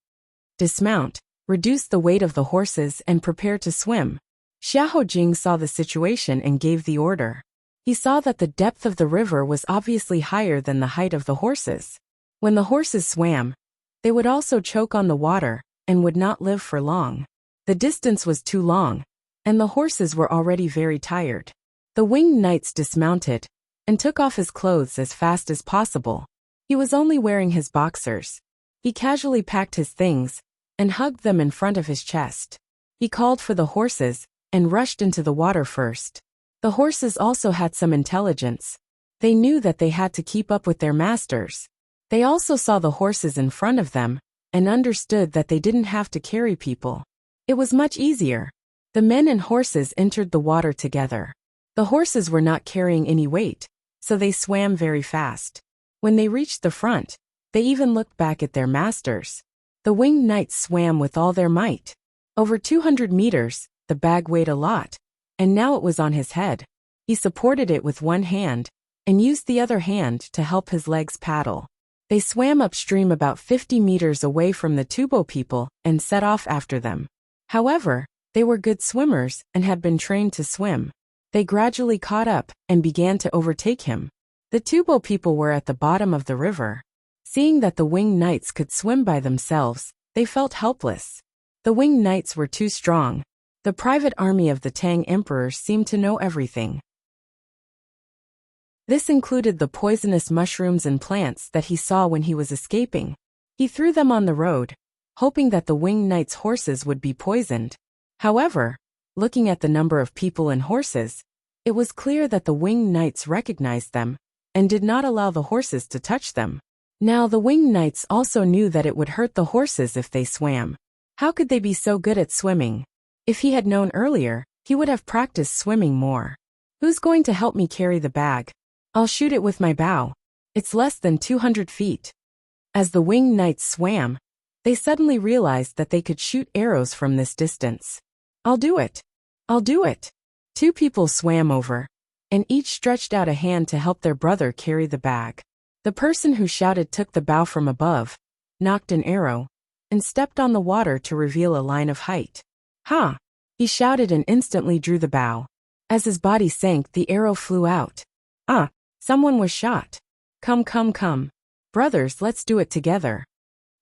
Speaker 1: Dismount, reduce the weight of the horses and prepare to swim. Xiahou Jing saw the situation and gave the order. He saw that the depth of the river was obviously higher than the height of the horses. When the horses swam, they would also choke on the water and would not live for long. The distance was too long, and the horses were already very tired. The winged knights dismounted and took off his clothes as fast as possible. He was only wearing his boxers. He casually packed his things and hugged them in front of his chest. He called for the horses and rushed into the water first. The horses also had some intelligence. They knew that they had to keep up with their masters. They also saw the horses in front of them and understood that they didn't have to carry people. It was much easier. The men and horses entered the water together. The horses were not carrying any weight, so they swam very fast. When they reached the front, they even looked back at their masters. The winged knights swam with all their might. Over 200 meters, the bag weighed a lot, and now it was on his head. He supported it with one hand and used the other hand to help his legs paddle. They swam upstream about 50 meters away from the Tubo people and set off after them. However, they were good swimmers and had been trained to swim. They gradually caught up and began to overtake him. The Tubo people were at the bottom of the river. Seeing that the winged knights could swim by themselves, they felt helpless. The winged knights were too strong. The private army of the Tang Emperor seemed to know everything. This included the poisonous mushrooms and plants that he saw when he was escaping. He threw them on the road, hoping that the winged knights' horses would be poisoned. However, looking at the number of people and horses, it was clear that the winged knights recognized them and did not allow the horses to touch them. Now the winged knights also knew that it would hurt the horses if they swam. How could they be so good at swimming? If he had known earlier, he would have practiced swimming more. Who's going to help me carry the bag? I'll shoot it with my bow. It's less than 200 feet. As the winged knights swam, they suddenly realized that they could shoot arrows from this distance. I'll do it. I'll do it. Two people swam over, and each stretched out a hand to help their brother carry the bag. The person who shouted took the bow from above, knocked an arrow, and stepped on the water to reveal a line of height. Ha! He shouted and instantly drew the bow. As his body sank, the arrow flew out. Ah! Someone was shot. Come, come, come. Brothers, let's do it together.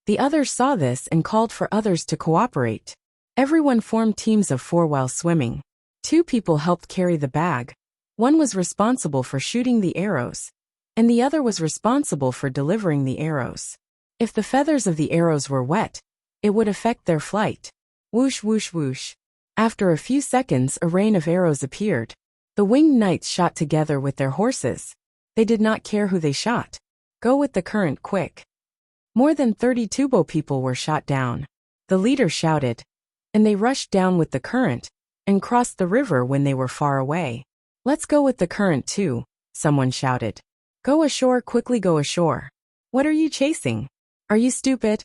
Speaker 1: The others saw this and called for others to cooperate. Everyone formed teams of 4 while swimming. 2 people helped carry the bag. One was responsible for shooting the arrows, and the other was responsible for delivering the arrows. If the feathers of the arrows were wet, it would affect their flight. Whoosh, whoosh, whoosh. After a few seconds, a rain of arrows appeared. The winged knights shot together with their horses. They did not care who they shot. Go with the current, quick. More than 30 Tubo people were shot down. The leader shouted, and they rushed down with the current and crossed the river when they were far away. Let's go with the current too, someone shouted. Go ashore, quickly go ashore. What are you chasing? Are you stupid?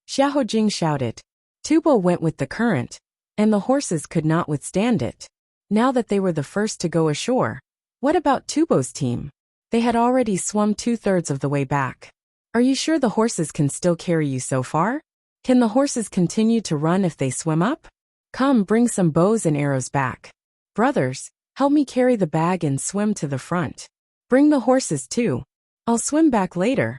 Speaker 1: Xiaojing shouted. Tubo went with the current, and the horses could not withstand it. Now that they were the first to go ashore, what about Tubo's team? They had already swum 2/3 of the way back. Are you sure the horses can still carry you so far? Can the horses continue to run if they swim up? Come, bring some bows and arrows back. Brothers, help me carry the bag and swim to the front. Bring the horses too. I'll swim back later.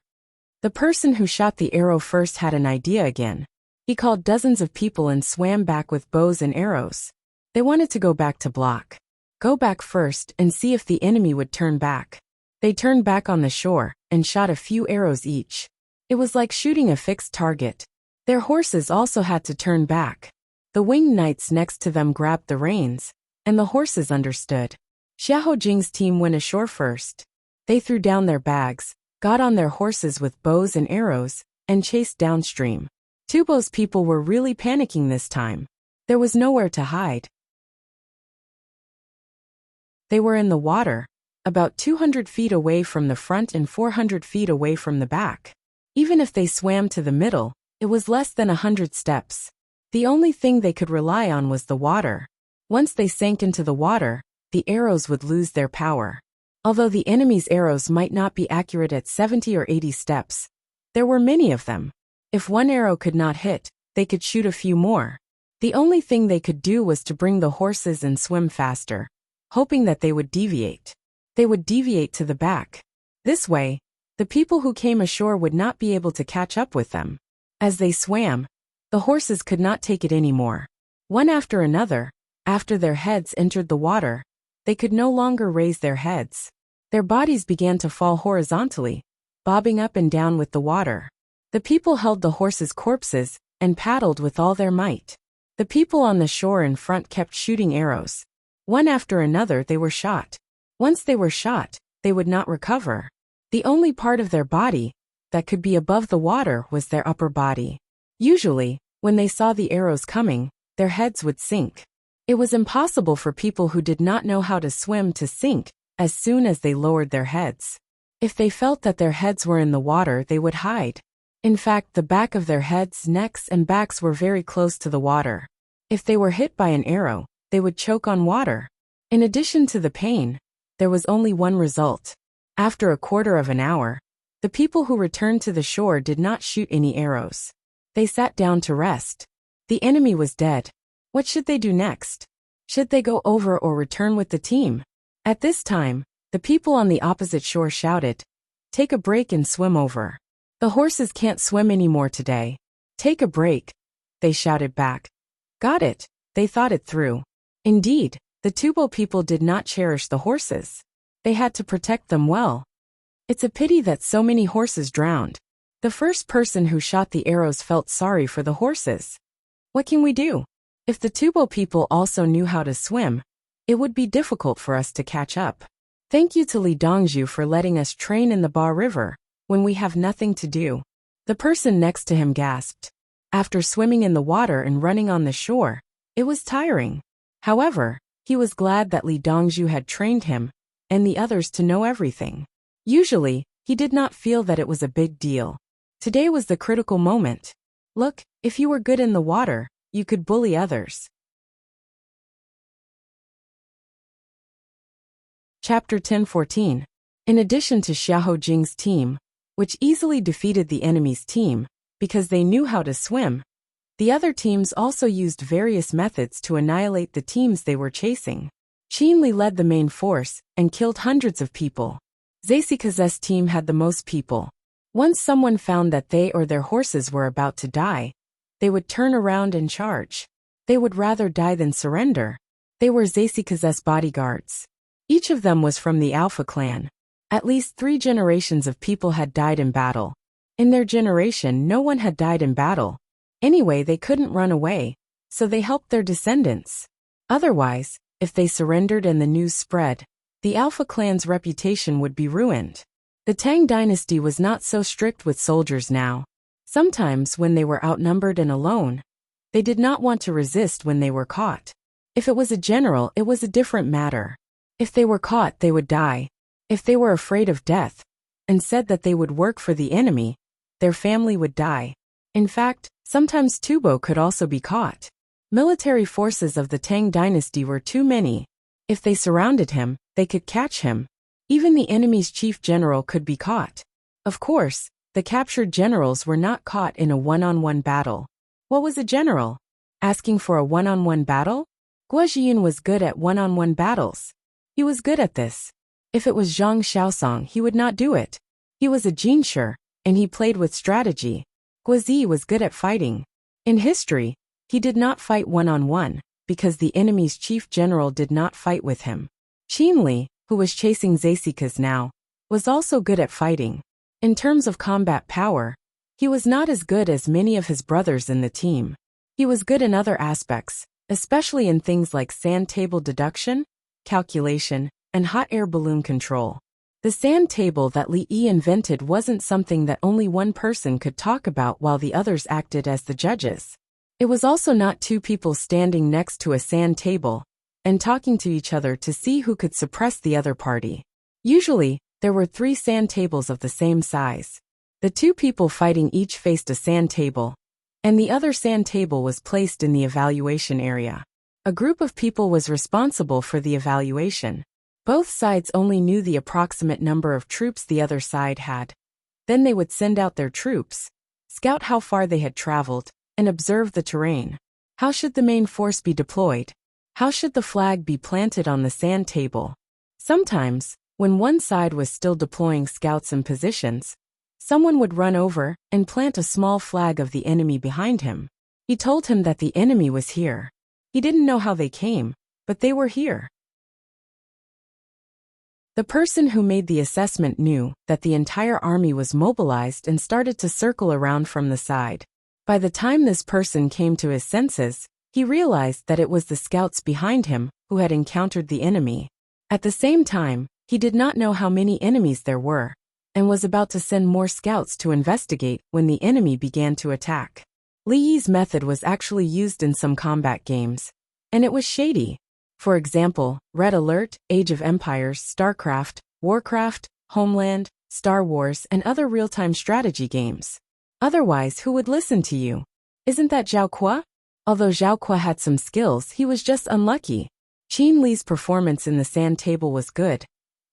Speaker 1: The person who shot the arrow first had an idea again. He called dozens of people and swam back with bows and arrows. They wanted to go back to block. Go back first and see if the enemy would turn back. They turned back on the shore and shot a few arrows each. It was like shooting a fixed target. Their horses also had to turn back. The winged knights next to them grabbed the reins, and the horses understood. Xiaojing's team went ashore first. They threw down their bags, got on their horses with bows and arrows, and chased downstream. Tubo's people were really panicking this time. There was nowhere to hide. They were in the water, about 200 feet away from the front and 400 feet away from the back. Even if they swam to the middle, it was less than 100 steps. The only thing they could rely on was the water. Once they sank into the water, the arrows would lose their power. Although the enemy's arrows might not be accurate at 70 or 80 steps, there were many of them. If one arrow could not hit, they could shoot a few more. The only thing they could do was to bring the horses and swim faster, hoping that they would deviate. They would deviate to the back. This way, the people who came ashore would not be able to catch up with them. As they swam, the horses could not take it anymore. One after another, after their heads entered the water, they could no longer raise their heads. Their bodies began to fall horizontally, bobbing up and down with the water. The people held the horses' corpses and paddled with all their might. The people on the shore in front kept shooting arrows. One after another they were shot. Once they were shot, they would not recover. The only part of their body that could be above the water was their upper body. Usually, when they saw the arrows coming, their heads would sink. It was impossible for people who did not know how to swim to sink as soon as they lowered their heads. If they felt that their heads were in the water, they would hide. In fact, the back of their heads, necks, and backs were very close to the water. If they were hit by an arrow, they would choke on water. In addition to the pain, there was only one result. After a quarter of an hour, the people who returned to the shore did not shoot any arrows. They sat down to rest. The enemy was dead. What should they do next? Should they go over or return with the team? At this time, the people on the opposite shore shouted, "Take a break and swim over. The horses can't swim anymore today. Take a break," they shouted back. Got it, they thought it through. Indeed, the Tubo people did not cherish the horses. They had to protect them well. It's a pity that so many horses drowned. The first person who shot the arrows felt sorry for the horses. What can we do? If the Tubo people also knew how to swim, it would be difficult for us to catch up. Thank you to Li Dongzhu for letting us train in the Ba River when we have nothing to do. The person next to him gasped. After swimming in the water and running on the shore, it was tiring. However, he was glad that Li Dongzhu had trained him and the others to know everything. Usually, he did not feel that it was a big deal. Today was the critical moment. Look, if you were good in the water, you could bully others. Chapter 10:14. In addition to Xiahou Jing's team, which easily defeated the enemy's team, because they knew how to swim, the other teams also used various methods to annihilate the teams they were chasing. Qin Li led the main force and killed hundreds of people. Zesika's team had the most people. Once someone found that they or their horses were about to die, they would turn around and charge. They would rather die than surrender. They were Zesika's bodyguards. Each of them was from the Alpha clan. At least 3 generations of people had died in battle. In their generation, no one had died in battle. Anyway, they couldn't run away, so they helped their descendants. Otherwise, if they surrendered and the news spread, the Alpha clan's reputation would be ruined. The Tang dynasty was not so strict with soldiers now. Sometimes, when they were outnumbered and alone, they did not want to resist when they were caught. If it was a general, it was a different matter. If they were caught, they would die. If they were afraid of death, and said that they would work for the enemy, their family would die. In fact, sometimes Tubo could also be caught. Military forces of the Tang dynasty were too many. If they surrounded him, they could catch him. Even the enemy's chief general could be caught. Of course, the captured generals were not caught in a one-on-one battle. What was a general? Asking for a one-on-one battle? Guo Zhiyun was good at one-on-one battles. He was good at this. If it was Zhang Xiaosong, he would not do it. He was a jinshi, and he played with strategy. Guo Zi was good at fighting. In history, he did not fight one-on-one, because the enemy's chief general did not fight with him. Qin Li, who was chasing Zesika's now, was also good at fighting. In terms of combat power, he was not as good as many of his brothers in the team. He was good in other aspects, especially in things like sand table deduction, calculation, and hot air balloon control. The sand table that Li Yi invented wasn't something that only one person could talk about while the others acted as the judges. It was also not 2 people standing next to a sand table and talking to each other to see who could suppress the other party. Usually, there were 3 sand tables of the same size. The 2 people fighting each faced a sand table, and the other sand table was placed in the evaluation area. A group of people was responsible for the evaluation. Both sides only knew the approximate number of troops the other side had. Then they would send out their troops, scout how far they had traveled, and observe the terrain. How should the main force be deployed? How should the flag be planted on the sand table? Sometimes, when one side was still deploying scouts and positions, someone would run over and plant a small flag of the enemy behind him. He told him that the enemy was here. He didn't know how they came, but they were here. The person who made the assessment knew that the entire army was mobilized and started to circle around from the side. By the time this person came to his senses, he realized that it was the scouts behind him who had encountered the enemy. At the same time, he did not know how many enemies there were, and was about to send more scouts to investigate when the enemy began to attack. Li Yi's method was actually used in some combat games, and it was shady. For example, Red Alert, Age of Empires, StarCraft, Warcraft, Homeland, Star Wars, and other real-time strategy games. Otherwise, who would listen to you? Isn't that Zhao Kuo? Although Zhao Kuo had some skills, he was just unlucky. Qin Li's performance in the sand table was good,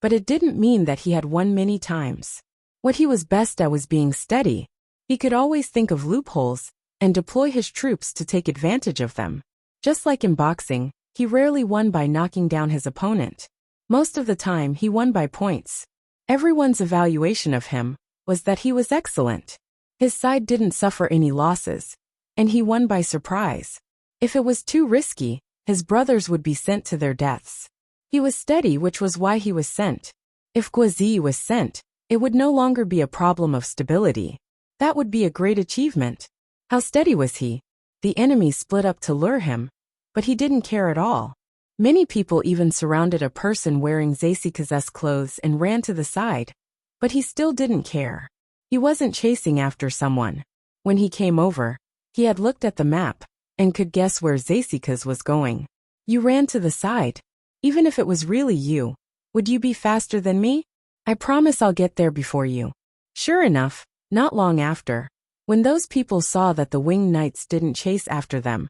Speaker 1: but it didn't mean that he had won many times. What he was best at was being steady. He could always think of loopholes and deploy his troops to take advantage of them. Just like in boxing, he rarely won by knocking down his opponent. Most of the time, he won by points. Everyone's evaluation of him was that he was excellent. His side didn't suffer any losses, and he won by surprise. If it was too risky, his brothers would be sent to their deaths. He was steady, which was why he was sent. If Guo Zi was sent, it would no longer be a problem of stability. That would be a great achievement. How steady was he? The enemy split up to lure him, but he didn't care at all. Many people even surrounded a person wearing Zesika's clothes and ran to the side, but he still didn't care. He wasn't chasing after someone. When he came over, he had looked at the map and could guess where Zesika's was going. You ran to the side. Even if it was really you, Would you be faster than me? I promise I'll get there before you. Sure enough, not long after, when those people saw that the winged knights didn't chase after them,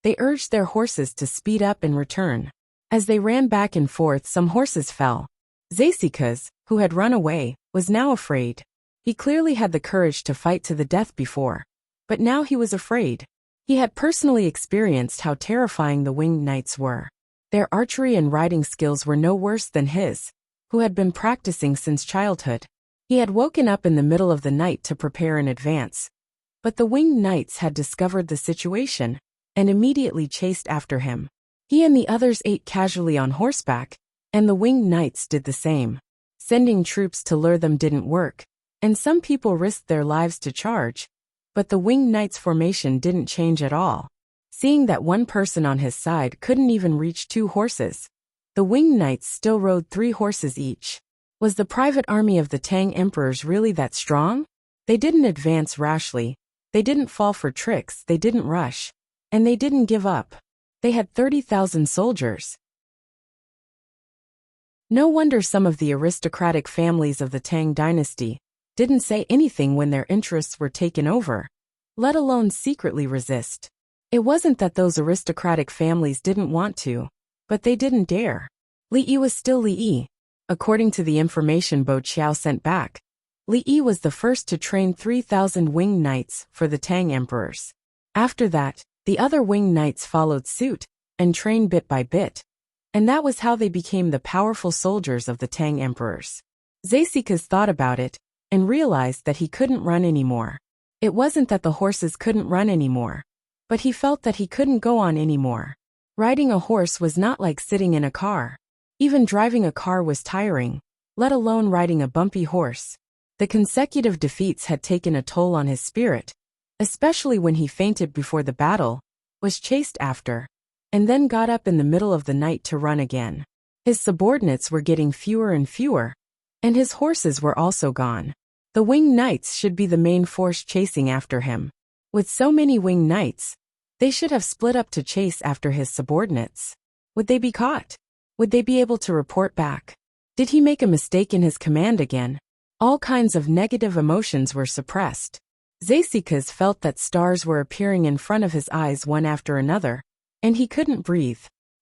Speaker 1: they urged their horses to speed up and return. As they ran back and forth, some horses fell. Zasikas, who had run away, was now afraid. He clearly had the courage to fight to the death before, but now he was afraid. He had personally experienced how terrifying the winged knights were. Their archery and riding skills were no worse than his, who had been practicing since childhood. He had woken up in the middle of the night to prepare in advance, but the winged knights had discovered the situation and immediately chased after him. He and the others ate casually on horseback, and the winged knights did the same. Sending troops to lure them didn't work, and some people risked their lives to charge, but the winged knights' formation didn't change at all. Seeing that one person on his side couldn't even reach 2 horses, the winged knights still rode 3 horses each. Was the private army of the Tang emperors really that strong? They didn't advance rashly, they didn't fall for tricks, they didn't rush, and they didn't give up. They had 30,000 soldiers. No wonder some of the aristocratic families of the Tang dynasty didn't say anything when their interests were taken over, let alone secretly resist. It wasn't that those aristocratic families didn't want to, but they didn't dare. Li Yi was still Li Yi. According to the information Bo Qiao sent back, Li Yi was the first to train 3,000 winged knights for the Tang emperors. After that, the other winged knights followed suit and trained bit by bit, and that was how they became the powerful soldiers of the Tang emperors. Zasikas thought about it and realized that he couldn't run anymore. It wasn't that the horses couldn't run anymore, but he felt that he couldn't go on anymore. Riding a horse was not like sitting in a car. Even driving a car was tiring, let alone riding a bumpy horse. The consecutive defeats had taken a toll on his spirit, especially when he fainted before the battle, was chased after, and then got up in the middle of the night to run again. His subordinates were getting fewer and fewer, and his horses were also gone. The winged knights should be the main force chasing after him. With so many winged knights, they should have split up to chase after his subordinates. Would they be caught? Would they be able to report back? Did he make a mistake in his command again? All kinds of negative emotions were suppressed. Zasikas felt that stars were appearing in front of his eyes one after another, and he couldn't breathe.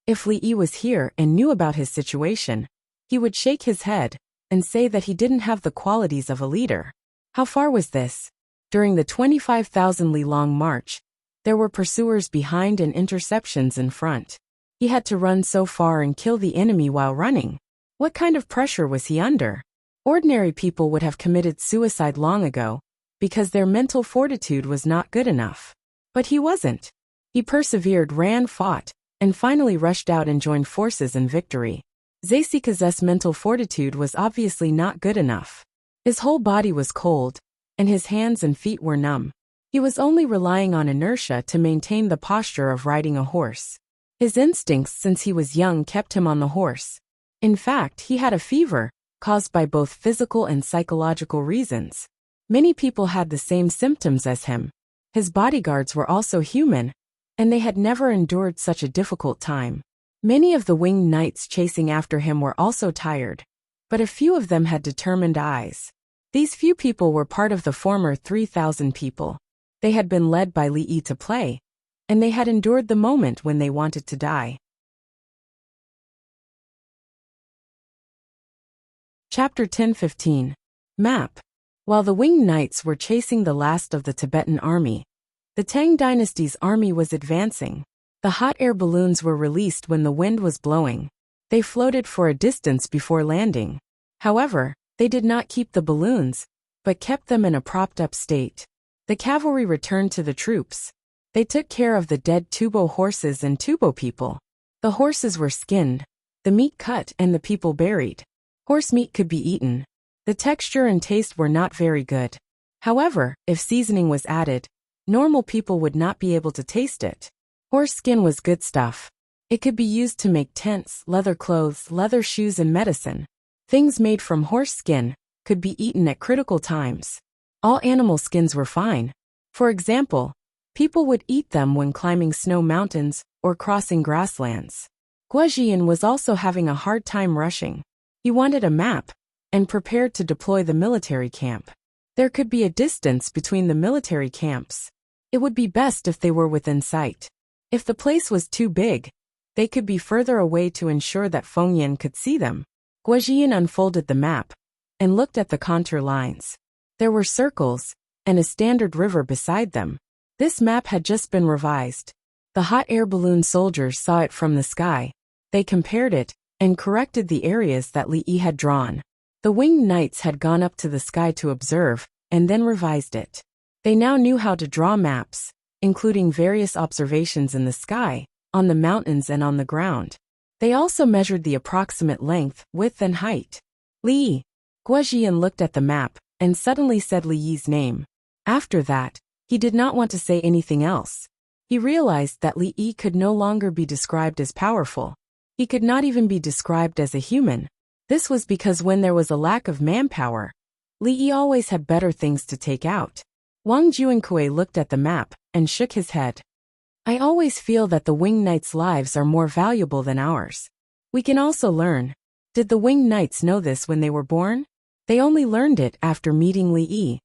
Speaker 1: If Li Yi was here and knew about his situation, he would shake his head and say that he didn't have the qualities of a leader. How far was this? During the 25,000 li long march, there were pursuers behind and interceptions in front. He had to run so far and kill the enemy while running. What kind of pressure was he under? Ordinary people would have committed suicide long ago, because their mental fortitude was not good enough. But he wasn't. He persevered, ran, fought, and finally rushed out and joined forces in victory. Zasikas' mental fortitude was obviously not good enough. His whole body was cold, and his hands and feet were numb. He was only relying on inertia to maintain the posture of riding a horse. His instincts since he was young kept him on the horse. In fact, he had a fever, caused by both physical and psychological reasons. Many people had the same symptoms as him. His bodyguards were also human, and they had never endured such a difficult time. Many of the winged knights chasing after him were also tired, but a few of them had determined eyes. These few people were part of the former 3,000 people. They had been led by Li Yi to play, and they had endured the moment when they wanted to die. Chapter 10:15. Map. While the winged knights were chasing the last of the Tibetan army, the Tang dynasty's army was advancing. The hot air balloons were released when the wind was blowing. They floated for a distance before landing. However, they did not keep the balloons, but kept them in a propped-up state. The cavalry returned to the troops. They took care of the dead tubo horses and tubo people. The horses were skinned, the meat cut, and the people buried. Horse meat could be eaten. The texture and taste were not very good. However, if seasoning was added, normal people would not be able to taste it. Horse skin was good stuff. It could be used to make tents, leather clothes, leather shoes, and medicine. Things made from horse skin could be eaten at critical times. All animal skins were fine. For example, people would eat them when climbing snow mountains or crossing grasslands. Guajian was also having a hard time rushing. He He wanted a map and prepared to deploy the military camp. There could be a distance between the military camps. It would be best if they were within sight. If the place was too big, they could be further away to ensure that Fengyan could see them. Guojian unfolded the map and looked at the contour lines. There were circles and a standard river beside them. This map had just been revised. The hot air balloon soldiers saw it from the sky. They compared it and corrected the areas that Li Yi had drawn. The winged knights had gone up to the sky to observe and then revised it. They now knew how to draw maps, including various observations in the sky, on the mountains and on the ground. They also measured the approximate length, width and height. Li Yi. Guojian looked at the map and suddenly said Li Yi's name. After that, he did not want to say anything else. He realized that Li Yi could no longer be described as powerful. He could not even be described as a human. This was because when there was a lack of manpower, Li Yi always had better things to take out. Wang Juankui looked at the map and shook his head. I always feel that the winged knights' lives are more valuable than ours. We can also learn. Did the winged knights know this when they were born? They only learned it after meeting Li Yi.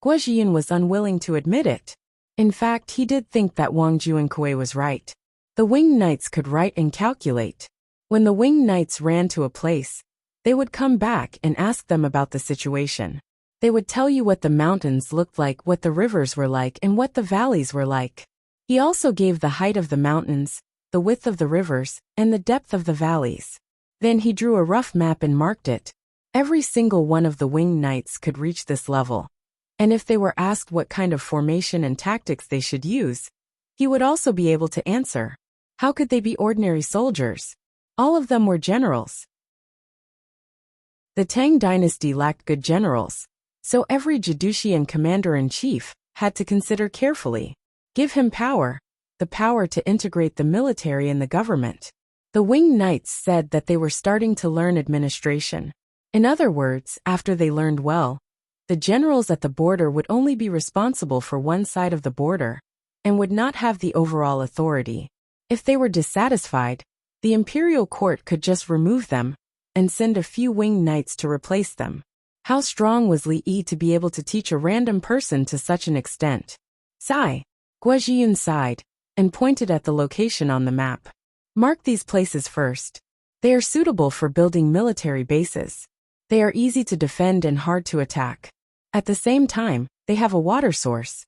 Speaker 1: Guojian was unwilling to admit it. In fact, he did think that Wang Juankui was right. The winged knights could write and calculate. When the winged knights ran to a place, they would come back and ask them about the situation. They would tell you what the mountains looked like, what the rivers were like, and what the valleys were like. He also gave the height of the mountains, the width of the rivers, and the depth of the valleys. Then he drew a rough map and marked it. Every single one of the winged knights could reach this level. And if they were asked what kind of formation and tactics they should use, he would also be able to answer. How could they be ordinary soldiers? All of them were generals. The Tang dynasty lacked good generals, so every Jidushian commander-in-chief had to consider carefully. Give him power, the power to integrate the military and the government. The winged knights said that they were starting to learn administration. In other words, after they learned well, the generals at the border would only be responsible for one side of the border and would not have the overall authority. If they were dissatisfied, the imperial court could just remove them and send a few winged knights to replace them. How strong was Li Yi to be able to teach a random person to such an extent? Sigh. Guojian sighed and pointed at the location on the map. Mark these places first. They are suitable for building military bases. They are easy to defend and hard to attack. At the same time, they have a water source.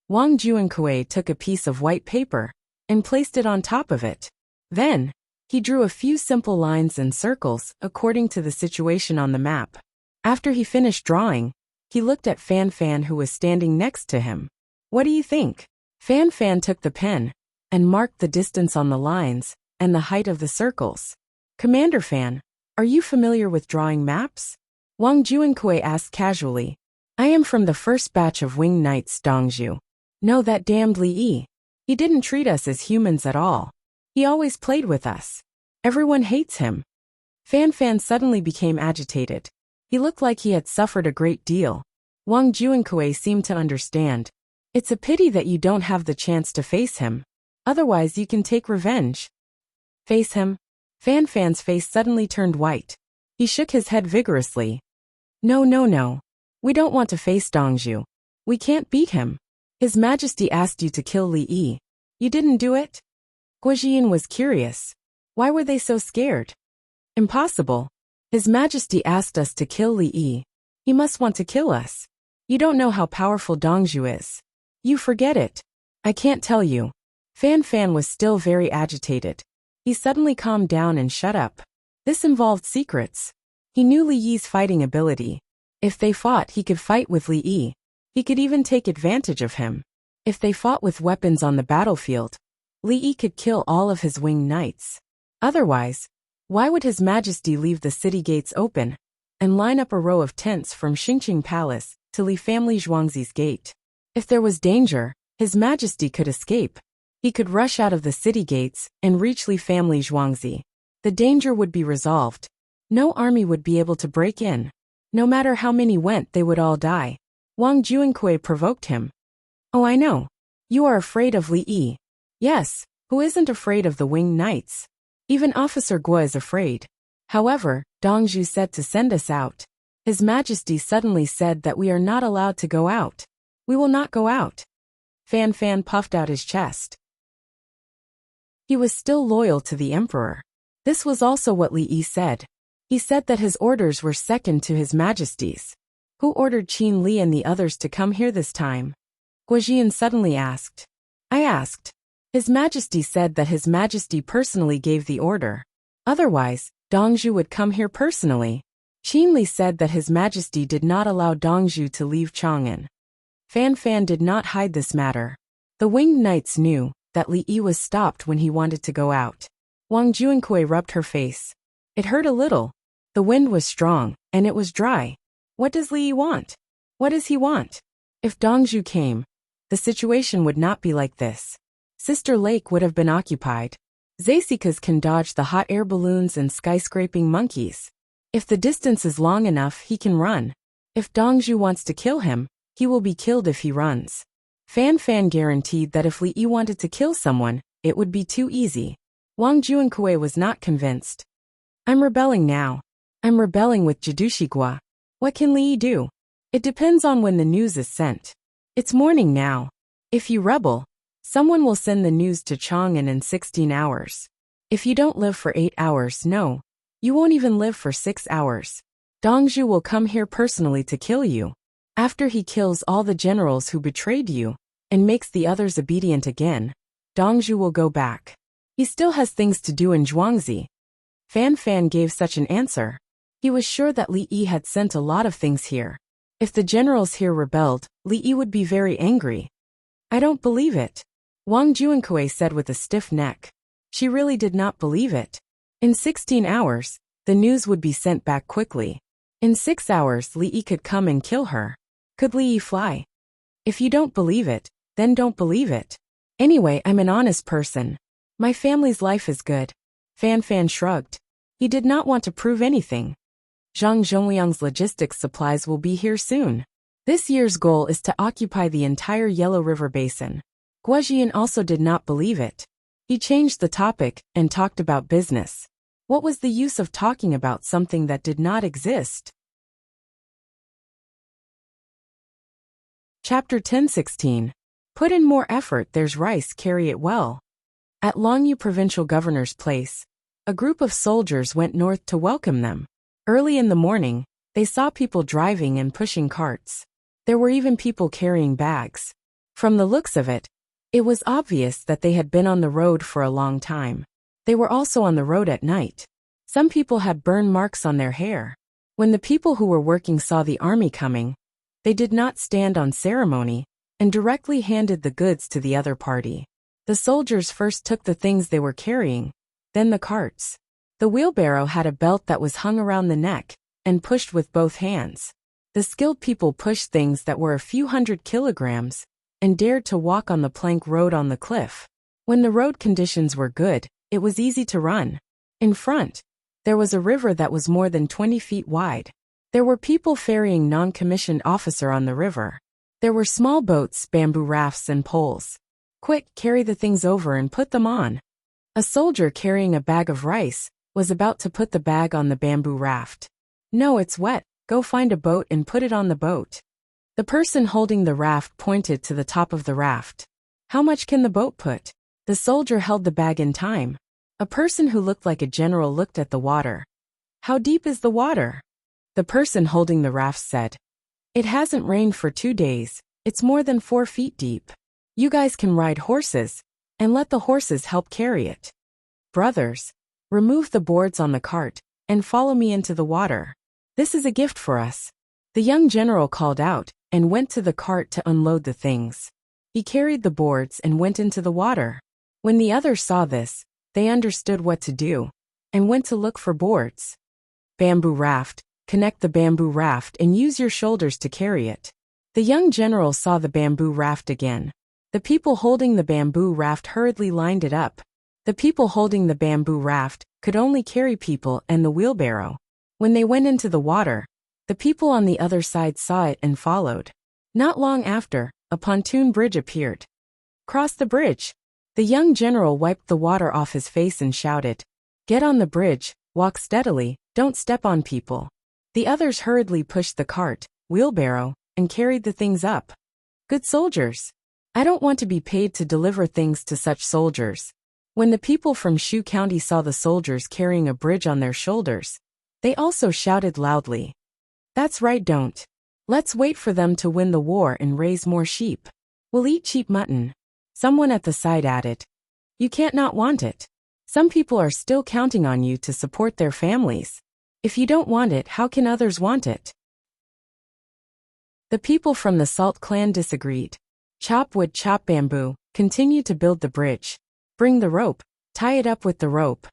Speaker 1: Wang Juankui took a piece of white paper and placed it on top of it. Then, he drew a few simple lines and circles according to the situation on the map. After he finished drawing, he looked at Fan Fan, who was standing next to him. What do you think? Fan Fan took the pen and marked the distance on the lines and the height of the circles. Commander Fan, are you familiar with drawing maps? Wang Juankui asked casually. I am from the first batch of winged knights, Dongzhu. No, that damned Li Yi. He didn't treat us as humans at all. He always played with us. Everyone hates him. Fan Fan suddenly became agitated. He looked like he had suffered a great deal. Wang Juankui seemed to understand. It's a pity that you don't have the chance to face him. Otherwise you can take revenge. Face him? Fan Fan's face suddenly turned white. He shook his head vigorously. No. We don't want to face Dongzhu. We can't beat him. His Majesty asked you to kill Li Yi. You didn't do it? Guojian was curious. Why were they so scared? Impossible. His Majesty asked us to kill Li Yi. He must want to kill us. You don't know how powerful Dongzhu is. You forget it. I can't tell you. Fan Fan was still very agitated. He suddenly calmed down and shut up. This involved secrets. He knew Li Yi's fighting ability. If they fought, he could fight with Li Yi. He could even take advantage of him. If they fought with weapons on the battlefield, Li Yi could kill all of his winged knights. Otherwise, why would His Majesty leave the city gates open and line up a row of tents from Xingqing Palace to Li family Zhuangzi's gate? If there was danger, His Majesty could escape. He could rush out of the city gates and reach Li family Zhuangzi. The danger would be resolved. No army would be able to break in. No matter how many went, they would all die. Wang Juankui provoked him. Oh, I know. You are afraid of Li Yi. Yes, who isn't afraid of the winged knights? Even Officer Guo is afraid. However, Dongzhu said to send us out. His Majesty suddenly said that we are not allowed to go out. We will not go out. Fan Fan puffed out his chest. He was still loyal to the emperor. This was also what Li Yi said. He said that his orders were second to his Majesty's. Who ordered Qin Li and the others to come here this time? Guojian suddenly asked. I asked. His Majesty said that His Majesty personally gave the order. Otherwise, Dongzhu would come here personally. Qin Li said that His Majesty did not allow Dongzhu to leave Chang'an. Fan Fan did not hide this matter. The winged knights knew that Li Yi was stopped when he wanted to go out. Wang Juankui rubbed her face. It hurt a little. The wind was strong, and it was dry. What does Li Yi want? What does he want? If Dongzhu came, the situation would not be like this. Sister Lake would have been occupied. Zacikas can dodge the hot air balloons and skyscraping monkeys. If the distance is long enough, he can run. If Dongzhu wants to kill him, he will be killed if he runs. Fan Fan guaranteed that if Li Yi wanted to kill someone, it would be too easy. Wang Juankui was not convinced. I'm rebelling now. I'm rebelling with Jidushigua. What can Li Yi do? It depends on when the news is sent. It's morning now. If you rebel, someone will send the news to Chang'an in 16 hours. If you don't live for 8 hours, no. You won't even live for 6 hours. Dongzhu will come here personally to kill you. After he kills all the generals who betrayed you, and makes the others obedient again, Dongzhu will go back. He still has things to do in Zhuangzi. Fan Fan gave such an answer. He was sure that Li Yi had sent a lot of things here. If the generals here rebelled, Li Yi would be very angry. I don't believe it. Wang Juankui said with a stiff neck. She really did not believe it. In 16 hours, the news would be sent back quickly. In 6 hours, Li Yi could come and kill her. Could Li Yi fly? If you don't believe it, then don't believe it. Anyway, I'm an honest person. My family's life is good. Fan Fan shrugged. He did not want to prove anything. Zhang Zhongliang's logistics supplies will be here soon. This year's goal is to occupy the entire Yellow River Basin. Guojian also did not believe it. He changed the topic and talked about business. What was the use of talking about something that did not exist? Chapter 10:16. Put in more effort, there's rice, carry it well. At Longyu Provincial Governor's place, a group of soldiers went north to welcome them. Early in the morning, they saw people driving and pushing carts. There were even people carrying bags. From the looks of it, it was obvious that they had been on the road for a long time. They were also on the road at night. Some people had burn marks on their hair. When the people who were working saw the army coming, they did not stand on ceremony and directly handed the goods to the other party. The soldiers first took the things they were carrying, then the carts. The wheelbarrow had a belt that was hung around the neck and pushed with both hands. The skilled people pushed things that were a few hundred kilograms and dared to walk on the plank road on the cliff. When the road conditions were good, it was easy to run. In front, there was a river that was more than 20 feet wide. There were people ferrying non-commissioned officer on the river. There were small boats, bamboo rafts, and poles. Quick, carry the things over and put them on. A soldier carrying a bag of rice was about to put the bag on the bamboo raft. No, it's wet. Go find a boat and put it on the boat. The person holding the raft pointed to the top of the raft. How much can the boat put? The soldier held the bag in time. A person who looked like a general looked at the water. How deep is the water? The person holding the raft said. It hasn't rained for 2 days. It's more than 4 feet deep. You guys can ride horses, and let the horses help carry it. Brothers, remove the boards on the cart, and follow me into the water. This is a gift for us. The young general called out, and went to the cart to unload the things. He carried the boards and went into the water. When the others saw this, they understood what to do, and went to look for boards. Bamboo raft, connect the bamboo raft and use your shoulders to carry it. The young general saw the bamboo raft again. The people holding the bamboo raft hurriedly lined it up. The people holding the bamboo raft could only carry people and the wheelbarrow. When they went into the water, the people on the other side saw it and followed. Not long after, a pontoon bridge appeared. Cross the bridge. The young general wiped the water off his face and shouted, Get on the bridge, Walk steadily, don't step on people. The others hurriedly pushed the cart, wheelbarrow, and carried the things up. Good soldiers. I don't want to be paid to deliver things to such soldiers. When the people from Shu County saw the soldiers carrying a bridge on their shoulders, they also shouted loudly. That's right, don't. Let's wait for them to win the war and raise more sheep. We'll eat cheap mutton. Someone at the side added. You can't not want it. Some people are still counting on you to support their families. If you don't want it, how can others want it? The people from the Salt clan disagreed. Chop wood, chop bamboo, continue to build the bridge. Bring the rope, tie it up with the rope.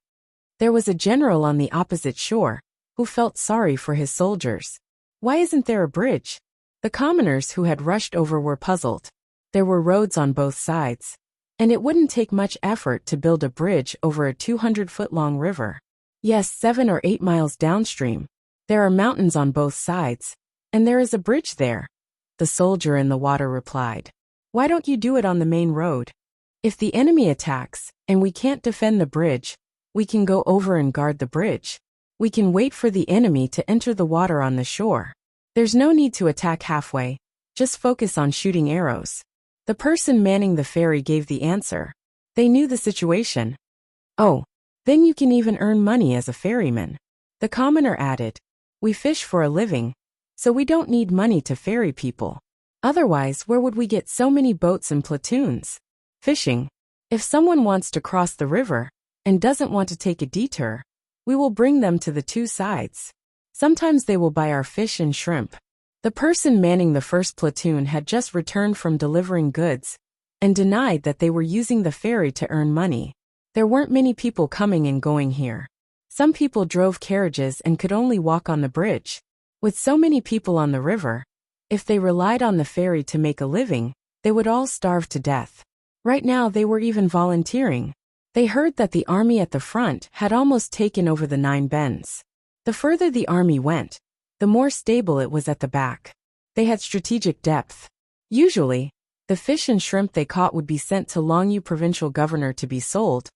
Speaker 1: There was a general on the opposite shore, who felt sorry for his soldiers. Why isn't there a bridge? The commoners who had rushed over were puzzled. There were roads on both sides, and it wouldn't take much effort to build a bridge over a 200-foot-long river. Yes, 7 or 8 miles downstream. There are mountains on both sides, and there is a bridge there. The soldier in the water replied. Why don't you do it on the main road? If the enemy attacks, and we can't defend the bridge, we can go over and guard the bridge. We can wait for the enemy to enter the water on the shore. There's no need to attack halfway, just focus on shooting arrows. The person manning the ferry gave the answer. They knew the situation. Oh, then you can even earn money as a ferryman. The commoner added. We fish for a living, so we don't need money to ferry people. Otherwise, where would we get so many boats and platoons? Fishing. If someone wants to cross the river, and doesn't want to take a detour, we will bring them to the two sides. Sometimes they will buy our fish and shrimp. The person manning the first platoon had just returned from delivering goods, and denied that they were using the ferry to earn money. There weren't many people coming and going here. Some people drove carriages and could only walk on the bridge. With so many people on the river, if they relied on the ferry to make a living, they would all starve to death. Right now they were even volunteering. They heard that the army at the front had almost taken over the 9 bends. The further the army went, the more stable it was at the back. They had strategic depth. Usually, the fish and shrimp they caught would be sent to Longyu provincial governor to be sold,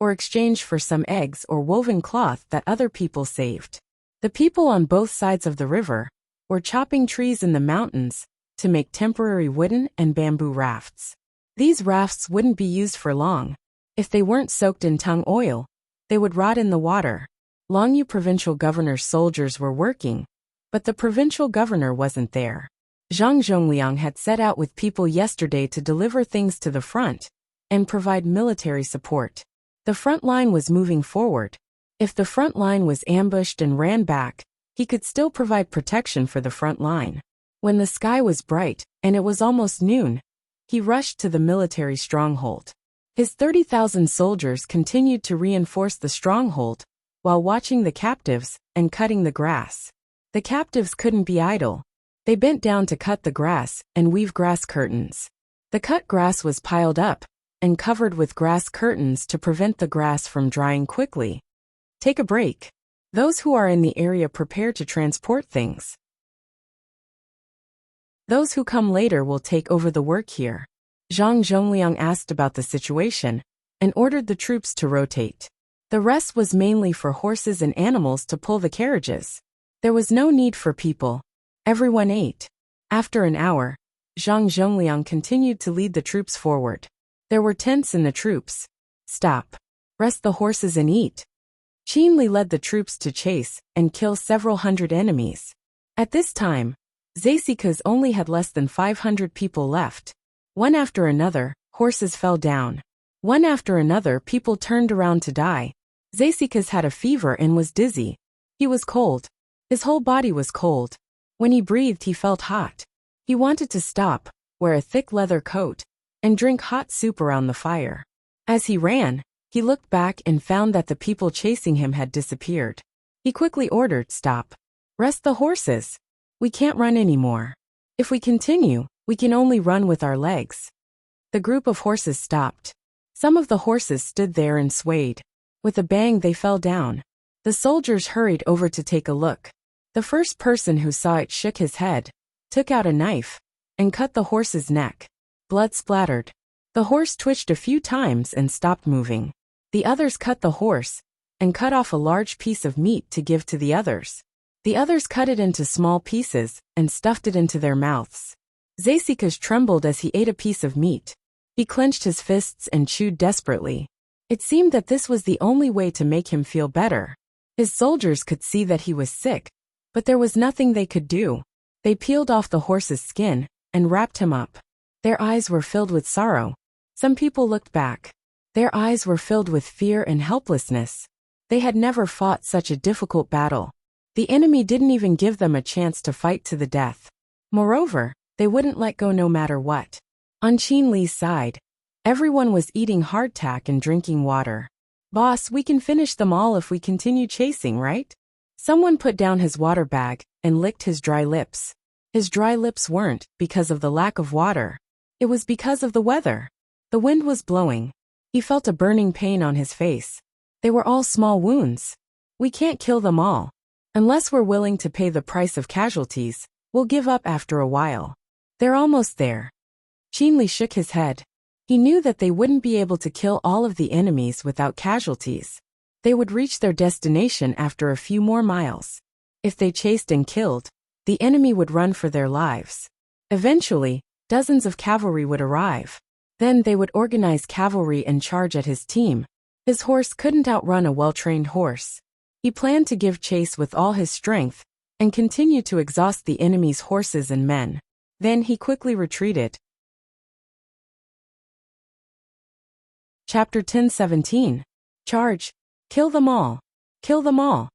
Speaker 1: or exchanged for some eggs or woven cloth that other people saved. The people on both sides of the river were chopping trees in the mountains to make temporary wooden and bamboo rafts. These rafts wouldn't be used for long. If they weren't soaked in tung oil, they would rot in the water. Longyu provincial governor's soldiers were working, but the provincial governor wasn't there. Zhang Zhongliang had set out with people yesterday to deliver things to the front and provide military support. The front line was moving forward. If the front line was ambushed and ran back, he could still provide protection for the front line. When the sky was bright, and it was almost noon, he rushed to the military stronghold. His 30,000 soldiers continued to reinforce the stronghold, while watching the captives and cutting the grass. The captives couldn't be idle. They bent down to cut the grass and weave grass curtains. The cut grass was piled up and covered with grass curtains to prevent the grass from drying quickly. Take a break. Those who are in the area prepare to transport things. Those who come later will take over the work here. Zhang Zhongliang asked about the situation and ordered the troops to rotate. The rest was mainly for horses and animals to pull the carriages. There was no need for people. Everyone ate. After an hour, Zhang Zhongliang continued to lead the troops forward. There were tents in the troops. Stop. Rest the horses and eat. Qin Li led the troops to chase and kill several hundred enemies. At this time, Zaisika's only had less than 500 people left. One after another, horses fell down. One after another, people turned around to die. Zaisika's had a fever and was dizzy. He was cold. His whole body was cold. When he breathed, he felt hot. He wanted to stop, wear a thick leather coat, and drink hot soup around the fire. As he ran, he looked back and found that the people chasing him had disappeared. He quickly ordered, "Stop. Rest the horses. We can't run anymore. If we continue, we can only run with our legs." The group of horses stopped. Some of the horses stood there and swayed. With a bang, they fell down. The soldiers hurried over to take a look. The first person who saw it shook his head, took out a knife, and cut the horse's neck. Blood splattered. The horse twitched a few times and stopped moving. The others cut the horse, and cut off a large piece of meat to give to the others. The others cut it into small pieces and stuffed it into their mouths. Zasikas trembled as he ate a piece of meat. He clenched his fists and chewed desperately. It seemed that this was the only way to make him feel better. His soldiers could see that he was sick, but there was nothing they could do. They peeled off the horse's skin and wrapped him up. Their eyes were filled with sorrow. Some people looked back. Their eyes were filled with fear and helplessness. They had never fought such a difficult battle. The enemy didn't even give them a chance to fight to the death. Moreover, they wouldn't let go no matter what. On Qin Li's side, everyone was eating hardtack and drinking water. "Boss, we can finish them all if we continue chasing, right?" Someone put down his water bag and licked his dry lips. His dry lips weren't because of the lack of water. It was because of the weather. The wind was blowing. He felt a burning pain on his face. They were all small wounds. "We can't kill them all. Unless we're willing to pay the price of casualties, we'll give up after a while. They're almost there." Qin Li shook his head. He knew that they wouldn't be able to kill all of the enemies without casualties. They would reach their destination after a few more miles. If they chased and killed, the enemy would run for their lives. Eventually, dozens of cavalry would arrive. Then they would organize cavalry and charge at his team. His horse couldn't outrun a well-trained horse. He planned to give chase with all his strength and continue to exhaust the enemy's horses and men. Then he quickly retreated. Chapter 10:17. Charge. Kill them all. Kill them all.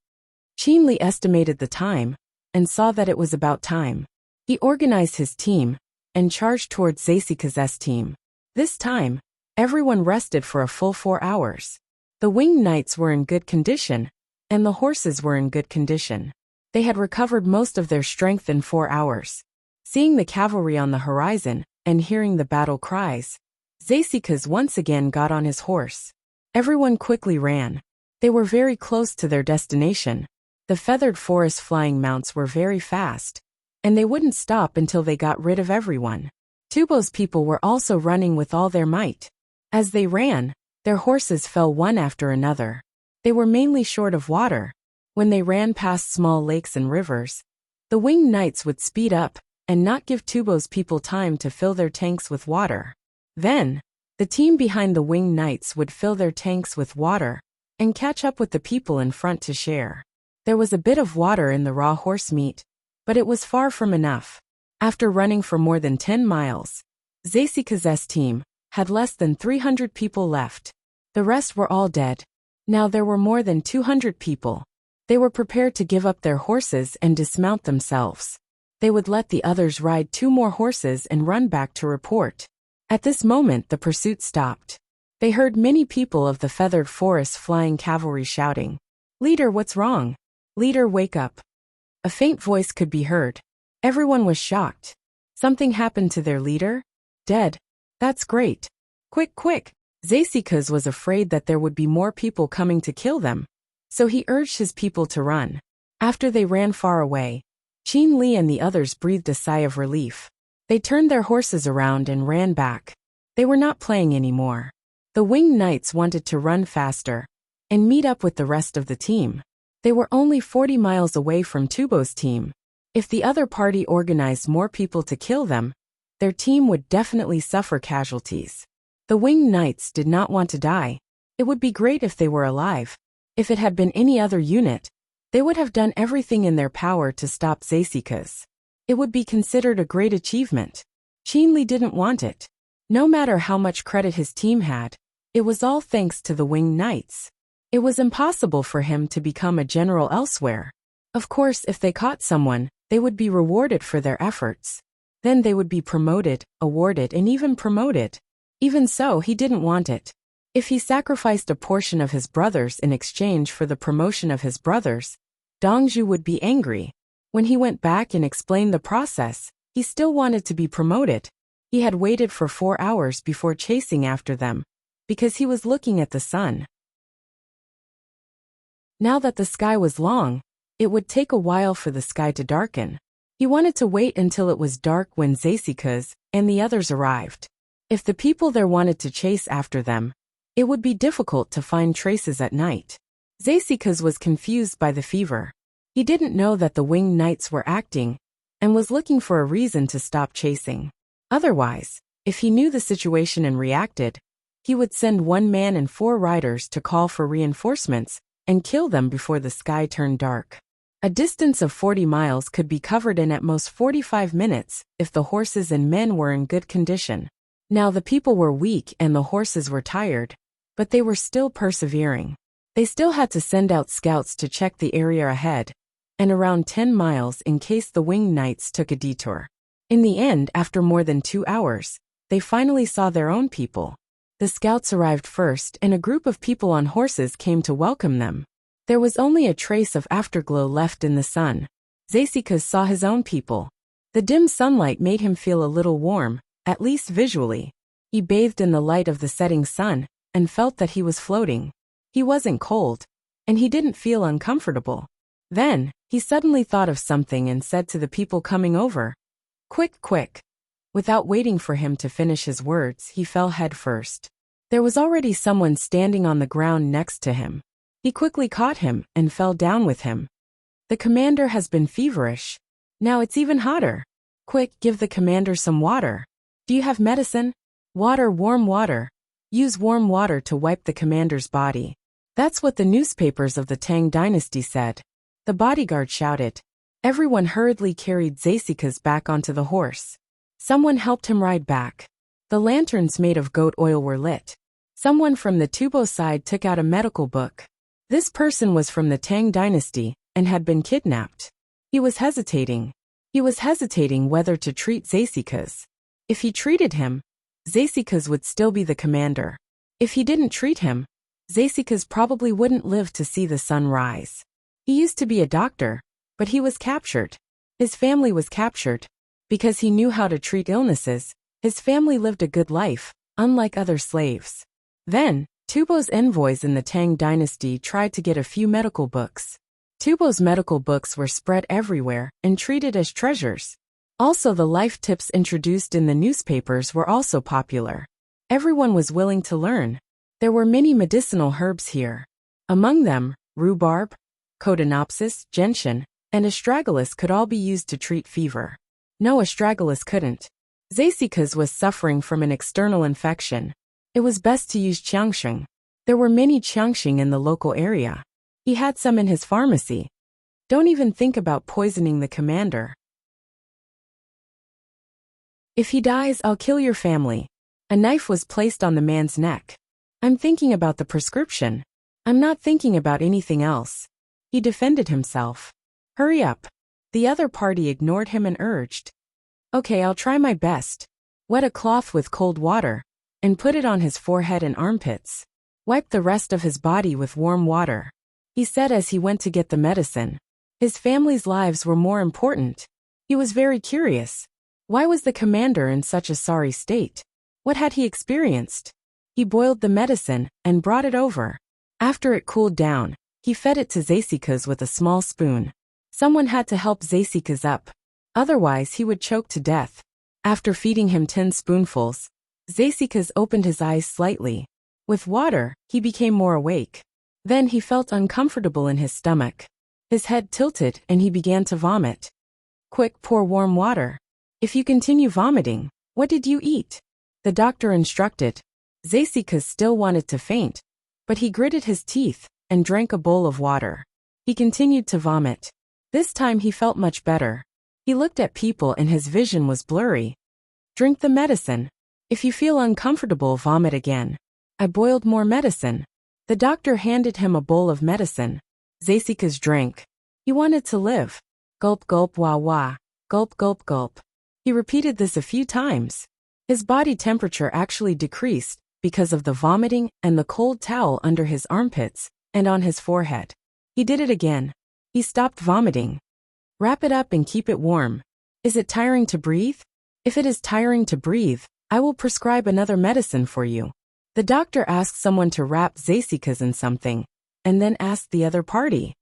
Speaker 1: Qin Li estimated the time and saw that it was about time. He organized his team and charged towards Zasika's team. This time, everyone rested for a full 4 hours. The winged knights were in good condition, and the horses were in good condition. They had recovered most of their strength in 4 hours. Seeing the cavalry on the horizon and hearing the battle cries, Zasikas once again got on his horse. Everyone quickly ran. They were very close to their destination. The feathered forest flying mounts were very fast, and they wouldn't stop until they got rid of everyone. Tubo's people were also running with all their might. As they ran, their horses fell one after another. They were mainly short of water. When they ran past small lakes and rivers, the winged knights would speed up and not give Tubo's people time to fill their tanks with water. Then, the team behind the winged knights would fill their tanks with water and catch up with the people in front to share. There was a bit of water in the raw horse meat, but it was far from enough. After running for more than 10 miles, Zasika's team had less than 300 people left. The rest were all dead. Now there were more than 200 people. They were prepared to give up their horses and dismount themselves. They would let the others ride 2 more horses and run back to report. At this moment the pursuit stopped. They heard many people of the feathered forest flying cavalry shouting, "Leader, what's wrong? Leader, wake up." A faint voice could be heard. Everyone was shocked. Something happened to their leader? Dead. That's great. Quick, quick. Zasikas was afraid that there would be more people coming to kill them, so he urged his people to run. After they ran far away, Qin Li and the others breathed a sigh of relief. They turned their horses around and ran back. They were not playing anymore. The winged knights wanted to run faster and meet up with the rest of the team. They were only 40 miles away from Tubo's team. If the other party organized more people to kill them, their team would definitely suffer casualties. The winged knights did not want to die. It would be great if they were alive. If it had been any other unit, they would have done everything in their power to stop Zasikas. It would be considered a great achievement. Qin Li didn't want it. No matter how much credit his team had, it was all thanks to the winged knights. It was impossible for him to become a general elsewhere. Of course, if they caught someone, they would be rewarded for their efforts. Then they would be promoted, awarded, and even promoted. Even so, he didn't want it. If he sacrificed a portion of his brothers in exchange for the promotion of his brothers, Dongzhu would be angry. When he went back and explained the process, he still wanted to be promoted. He had waited for 4 hours before chasing after them, because he was looking at the sun. Now that the sky was long, it would take a while for the sky to darken. He wanted to wait until it was dark when Zasikas and the others arrived. If the people there wanted to chase after them, it would be difficult to find traces at night. Zasikas was confused by the fever. He didn't know that the winged knights were acting, and was looking for a reason to stop chasing. Otherwise, if he knew the situation and reacted, he would send 1 man and 4 riders to call for reinforcements and kill them before the sky turned dark. A distance of 40 miles could be covered in at most 45 minutes if the horses and men were in good condition. Now the people were weak and the horses were tired, but they were still persevering. They still had to send out scouts to check the area ahead, and around 10 miles in case the winged knights took a detour. In the end, after more than 2 hours, they finally saw their own people. The scouts arrived first and a group of people on horses came to welcome them. There was only a trace of afterglow left in the sun. Zasikas saw his own people. The dim sunlight made him feel a little warm, at least visually. He bathed in the light of the setting sun and felt that he was floating. He wasn't cold, and he didn't feel uncomfortable. Then, he suddenly thought of something and said to the people coming over, "Quick, quick." Without waiting for him to finish his words, he fell head first. There was already someone standing on the ground next to him. He quickly caught him and fell down with him. "The commander has been feverish. Now it's even hotter. Quick, give the commander some water. Do you have medicine? Water, warm water. Use warm water to wipe the commander's body." That's what the newspapers of the Tang dynasty said. The bodyguard shouted. Everyone hurriedly carried Zasikas back onto the horse. Someone helped him ride back. The lanterns made of goat oil were lit. Someone from the Tubo side took out a medical book. This person was from the Tang dynasty and had been kidnapped. He was hesitating. He was hesitating whether to treat Zasikas. If he treated him, Zasikas would still be the commander. If he didn't treat him, Zasikas probably wouldn't live to see the sun rise. He used to be a doctor, but he was captured. His family was captured. Because he knew how to treat illnesses, his family lived a good life, unlike other slaves. Then, Tubo's envoys in the Tang dynasty tried to get a few medical books. Tubo's medical books were spread everywhere and treated as treasures. Also, the life tips introduced in the newspapers were also popular. Everyone was willing to learn. There were many medicinal herbs here. Among them, rhubarb, codonopsis, gentian, and astragalus could all be used to treat fever. No, astragalus couldn't. Zasikas was suffering from an external infection. It was best to use qiangsheng. There were many qiangsheng in the local area. He had some in his pharmacy. Don't even think about poisoning the commander. If he dies, I'll kill your family. A knife was placed on the man's neck. I'm thinking about the prescription. I'm not thinking about anything else. He defended himself. Hurry up. The other party ignored him and urged. Okay, I'll try my best. Wet a cloth with cold water and put it on his forehead and armpits. Wipe the rest of his body with warm water, he said as he went to get the medicine. His family's lives were more important. He was very curious. Why was the commander in such a sorry state? What had he experienced? He boiled the medicine and brought it over. After it cooled down, he fed it to Zasikas with a small spoon. Someone had to help Zasikas up. Otherwise he would choke to death. After feeding him 10 spoonfuls, Zasikas opened his eyes slightly. With water, he became more awake. Then he felt uncomfortable in his stomach. His head tilted and he began to vomit. Quick, pour warm water. If you continue vomiting, what did you eat? The doctor instructed. Zasikas still wanted to faint, but he gritted his teeth and drank a bowl of water. He continued to vomit. This time he felt much better. He looked at people and his vision was blurry. Drink the medicine. If you feel uncomfortable, vomit again. I boiled more medicine. The doctor handed him a bowl of medicine. Zasikas drank. He wanted to live. Gulp, gulp, wah, wah. Gulp, gulp, gulp. He repeated this a few times. His body temperature actually decreased because of the vomiting and the cold towel under his armpits and on his forehead. He did it again. He stopped vomiting. Wrap it up and keep it warm. Is it tiring to breathe? If it is tiring to breathe, I will prescribe another medicine for you. The doctor asked someone to wrap Zasikas in something, and then asked the other party.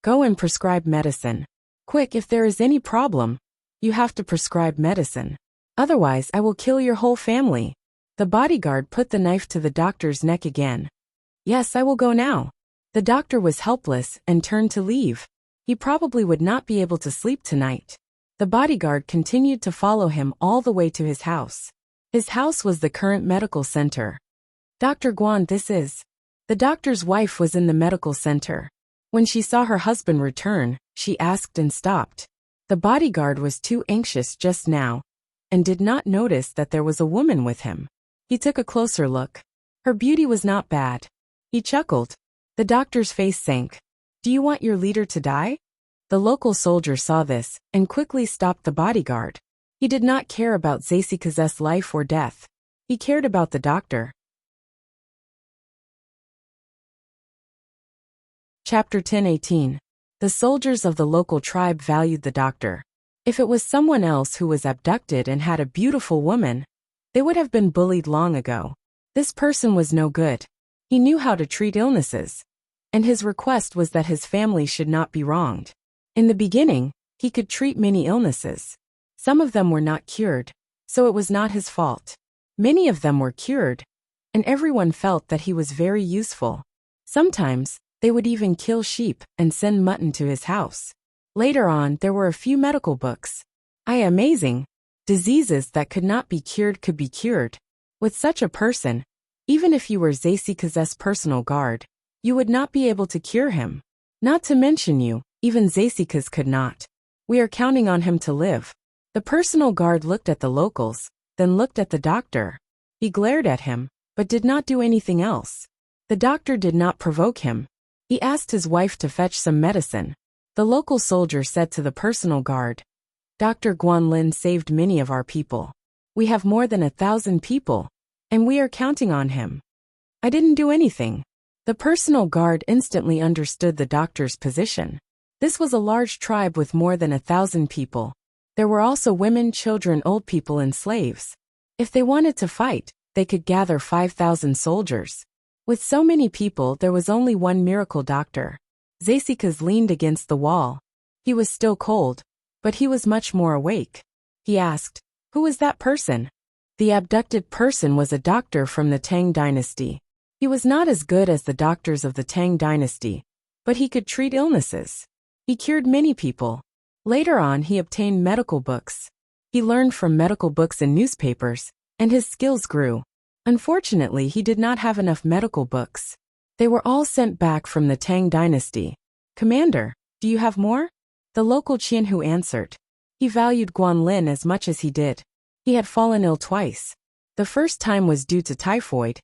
Speaker 1: Go and prescribe medicine. Quick, if there is any problem, you have to prescribe medicine. Otherwise, I will kill your whole family. The bodyguard put the knife to the doctor's neck again. Yes, I will go now. The doctor was helpless and turned to leave. He probably would not be able to sleep tonight. The bodyguard continued to follow him all the way to his house. His house was the current medical center. Dr. Guan, this is. The doctor's wife was in the medical center. When she saw her husband return, she asked and stopped. The bodyguard was too anxious just now and did not notice that there was a woman with him. He took a closer look. Her beauty was not bad. He chuckled. The doctor's face sank. Do you want your leader to die? The local soldier saw this and quickly stopped the bodyguard. He did not care about Zasika's life or death. He cared about the doctor. Chapter 10:18. The soldiers of the local tribe valued the doctor. If it was someone else who was abducted and had a beautiful woman, they would have been bullied long ago. This person was no good. He knew how to treat illnesses, and his request was that his family should not be wronged. In the beginning, he could treat many illnesses. Some of them were not cured, so it was not his fault. Many of them were cured, and everyone felt that he was very useful. Sometimes, they would even kill sheep and send mutton to his house. Later on, there were a few medical books. Amazing. Diseases that could not be cured could be cured. With such a person, even if you were Zasika's personal guard, you would not be able to cure him. Not to mention you, even Zasika's could not. We are counting on him to live. The personal guard looked at the locals, then looked at the doctor. He glared at him, but did not do anything else. The doctor did not provoke him. He asked his wife to fetch some medicine. The local soldier said to the personal guard, Dr. Guanlin saved many of our people. We have more than 1,000 people, and we are counting on him. I didn't do anything. The personal guard instantly understood the doctor's position. This was a large tribe with more than 1,000 people. There were also women, children, old people, and slaves. If they wanted to fight, they could gather 5,000 soldiers. With so many people, there was only one miracle doctor. Zasika's leaned against the wall. He was still cold, but he was much more awake. He asked, Who is that person? The abducted person was a doctor from the Tang dynasty. He was not as good as the doctors of the Tang dynasty, but he could treat illnesses. He cured many people. Later on, he obtained medical books. He learned from medical books and newspapers, and his skills grew. Unfortunately, he did not have enough medical books. They were all sent back from the Tang dynasty. Commander, do you have more? The local Qianhu answered. He valued Guanlin as much as he did. He had fallen ill twice. The first time was due to typhoid,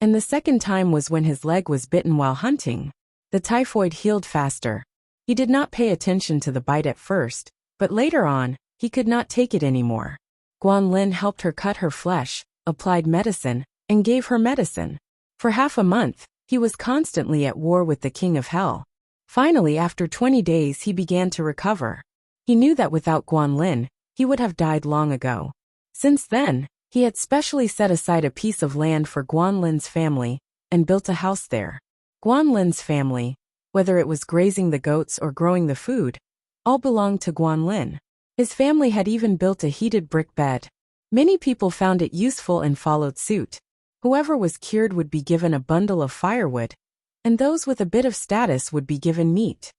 Speaker 1: and the second time was when his leg was bitten while hunting. The typhoid healed faster. He did not pay attention to the bite at first, but later on, he could not take it anymore. Guanlin helped her cut her flesh, applied medicine, and gave her medicine. For half a month, he was constantly at war with the king of hell. Finally, after 20 days, he began to recover. He knew that without Guanlin, he would have died long ago. Since then, he had specially set aside a piece of land for Guanlin's family and built a house there. Guanlin's family, whether it was grazing the goats or growing the food, all belonged to Guanlin. His family had even built a heated brick bed. Many people found it useful and followed suit. Whoever was cured would be given a bundle of firewood, and those with a bit of status would be given meat.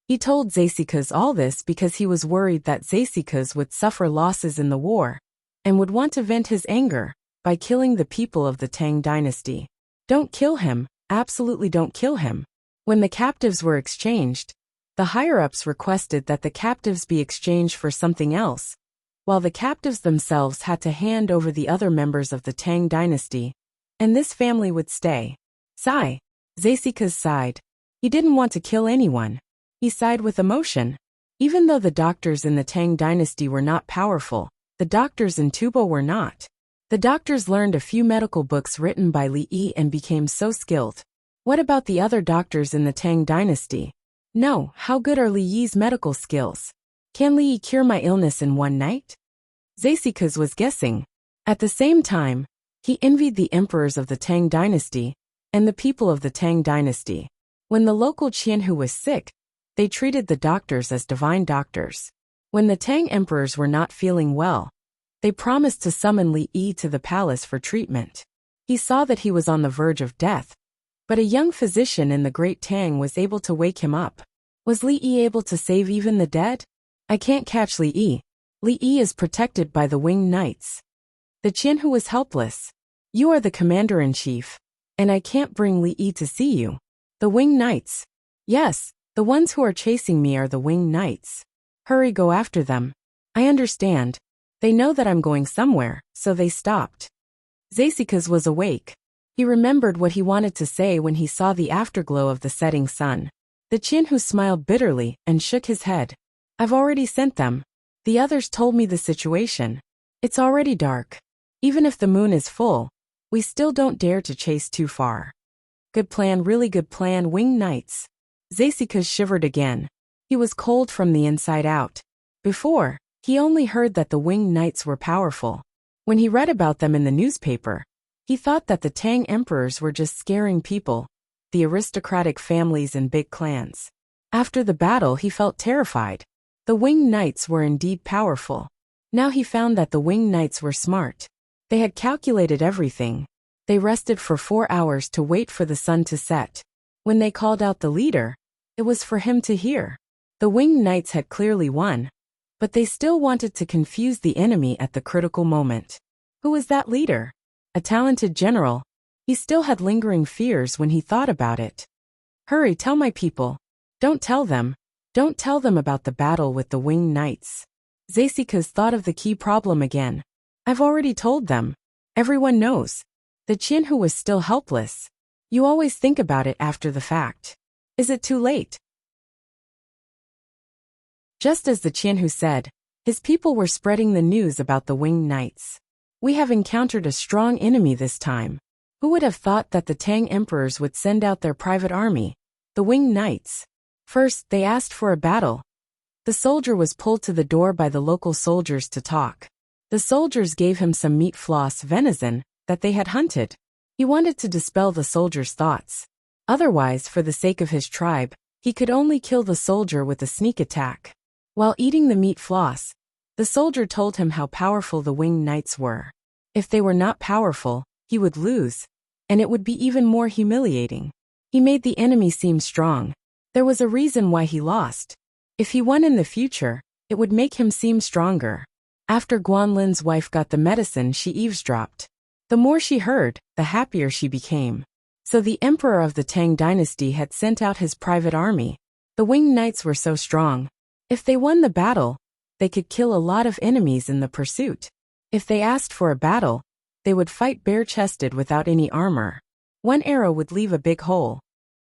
Speaker 1: He told Zasika's all this because he was worried that Zasika's would suffer losses in the war, and would want to vent his anger by killing the people of the Tang dynasty. Don't kill him, absolutely don't kill him. When the captives were exchanged, the higher-ups requested that the captives be exchanged for something else, while the captives themselves had to hand over the other members of the Tang dynasty, and this family would stay. Sigh. Zasika's sighed. He didn't want to kill anyone. He sighed with emotion. Even though the doctors in the Tang dynasty were not powerful, the doctors in Tubo were not. The doctors learned a few medical books written by Li Yi and became so skilled. What about the other doctors in the Tang dynasty? No, how good are Li Yi's medical skills? Can Li Yi cure my illness in one night? Zasika's was guessing. At the same time, he envied the emperors of the Tang dynasty and the people of the Tang dynasty. When the local Qianhu was sick, they treated the doctors as divine doctors. When the Tang emperors were not feeling well, they promised to summon Li Yi to the palace for treatment. He saw that he was on the verge of death, But a young physician in the Great Tang was able to wake him up. Was Li Yi able to save even the dead? I can't catch Li Yi. Li Yi is protected by the Winged Knights. The Qianhu was helpless. You are the commander-in-chief, and I can't bring Li Yi to see you. The Winged Knights. Yes, the ones who are chasing me are the Winged Knights. Hurry, go after them. I understand. They know that I'm going somewhere, so they stopped. Zasikas was awake. He remembered what he wanted to say when he saw the afterglow of the setting sun. The Qianhu smiled bitterly and shook his head. I've already sent them. The others told me the situation. It's already dark. Even if the moon is full, we still don't dare to chase too far. Good plan, really good plan, Winged Knights. Zasikas shivered again. He was cold from the inside out. Before, he only heard that the Winged Knights were powerful. When he read about them in the newspaper, he thought that the Tang emperors were just scaring people, the aristocratic families and big clans. After the battle, he felt terrified. The Winged Knights were indeed powerful. Now he found that the Winged Knights were smart. They had calculated everything. They rested for 4 hours to wait for the sun to set. When they called out the leader, it was for him to hear. The Winged Knights had clearly won, but they still wanted to confuse the enemy at the critical moment. Who was that leader? A talented general. He still had lingering fears when he thought about it. Hurry, tell my people. Don't tell them. Don't tell them about the battle with the Winged Knights. Zasikas thought of the key problem again. I've already told them. Everyone knows. The Qianhu was still helpless. You always think about it after the fact. Is it too late? Just as the Qianhu said, his people were spreading the news about the Winged Knights. We have encountered a strong enemy this time. Who would have thought that the Tang emperors would send out their private army, the Winged Knights? First, they asked for a battle. The soldier was pulled to the door by the local soldiers to talk. The soldiers gave him some meat floss venison that they had hunted. He wanted to dispel the soldier's thoughts. Otherwise, for the sake of his tribe, he could only kill the soldier with a sneak attack. While eating the meat floss, the soldier told him how powerful the Winged Knights were. If they were not powerful, he would lose, and it would be even more humiliating. He made the enemy seem strong. There was a reason why he lost. If he won in the future, it would make him seem stronger. After Guanlin's wife got the medicine, she eavesdropped. The more she heard, the happier she became. So the emperor of the Tang dynasty had sent out his private army. The Winged Knights were so strong. If they won the battle, they could kill a lot of enemies in the pursuit. If they asked for a battle, they would fight bare-chested without any armor. One arrow would leave a big hole.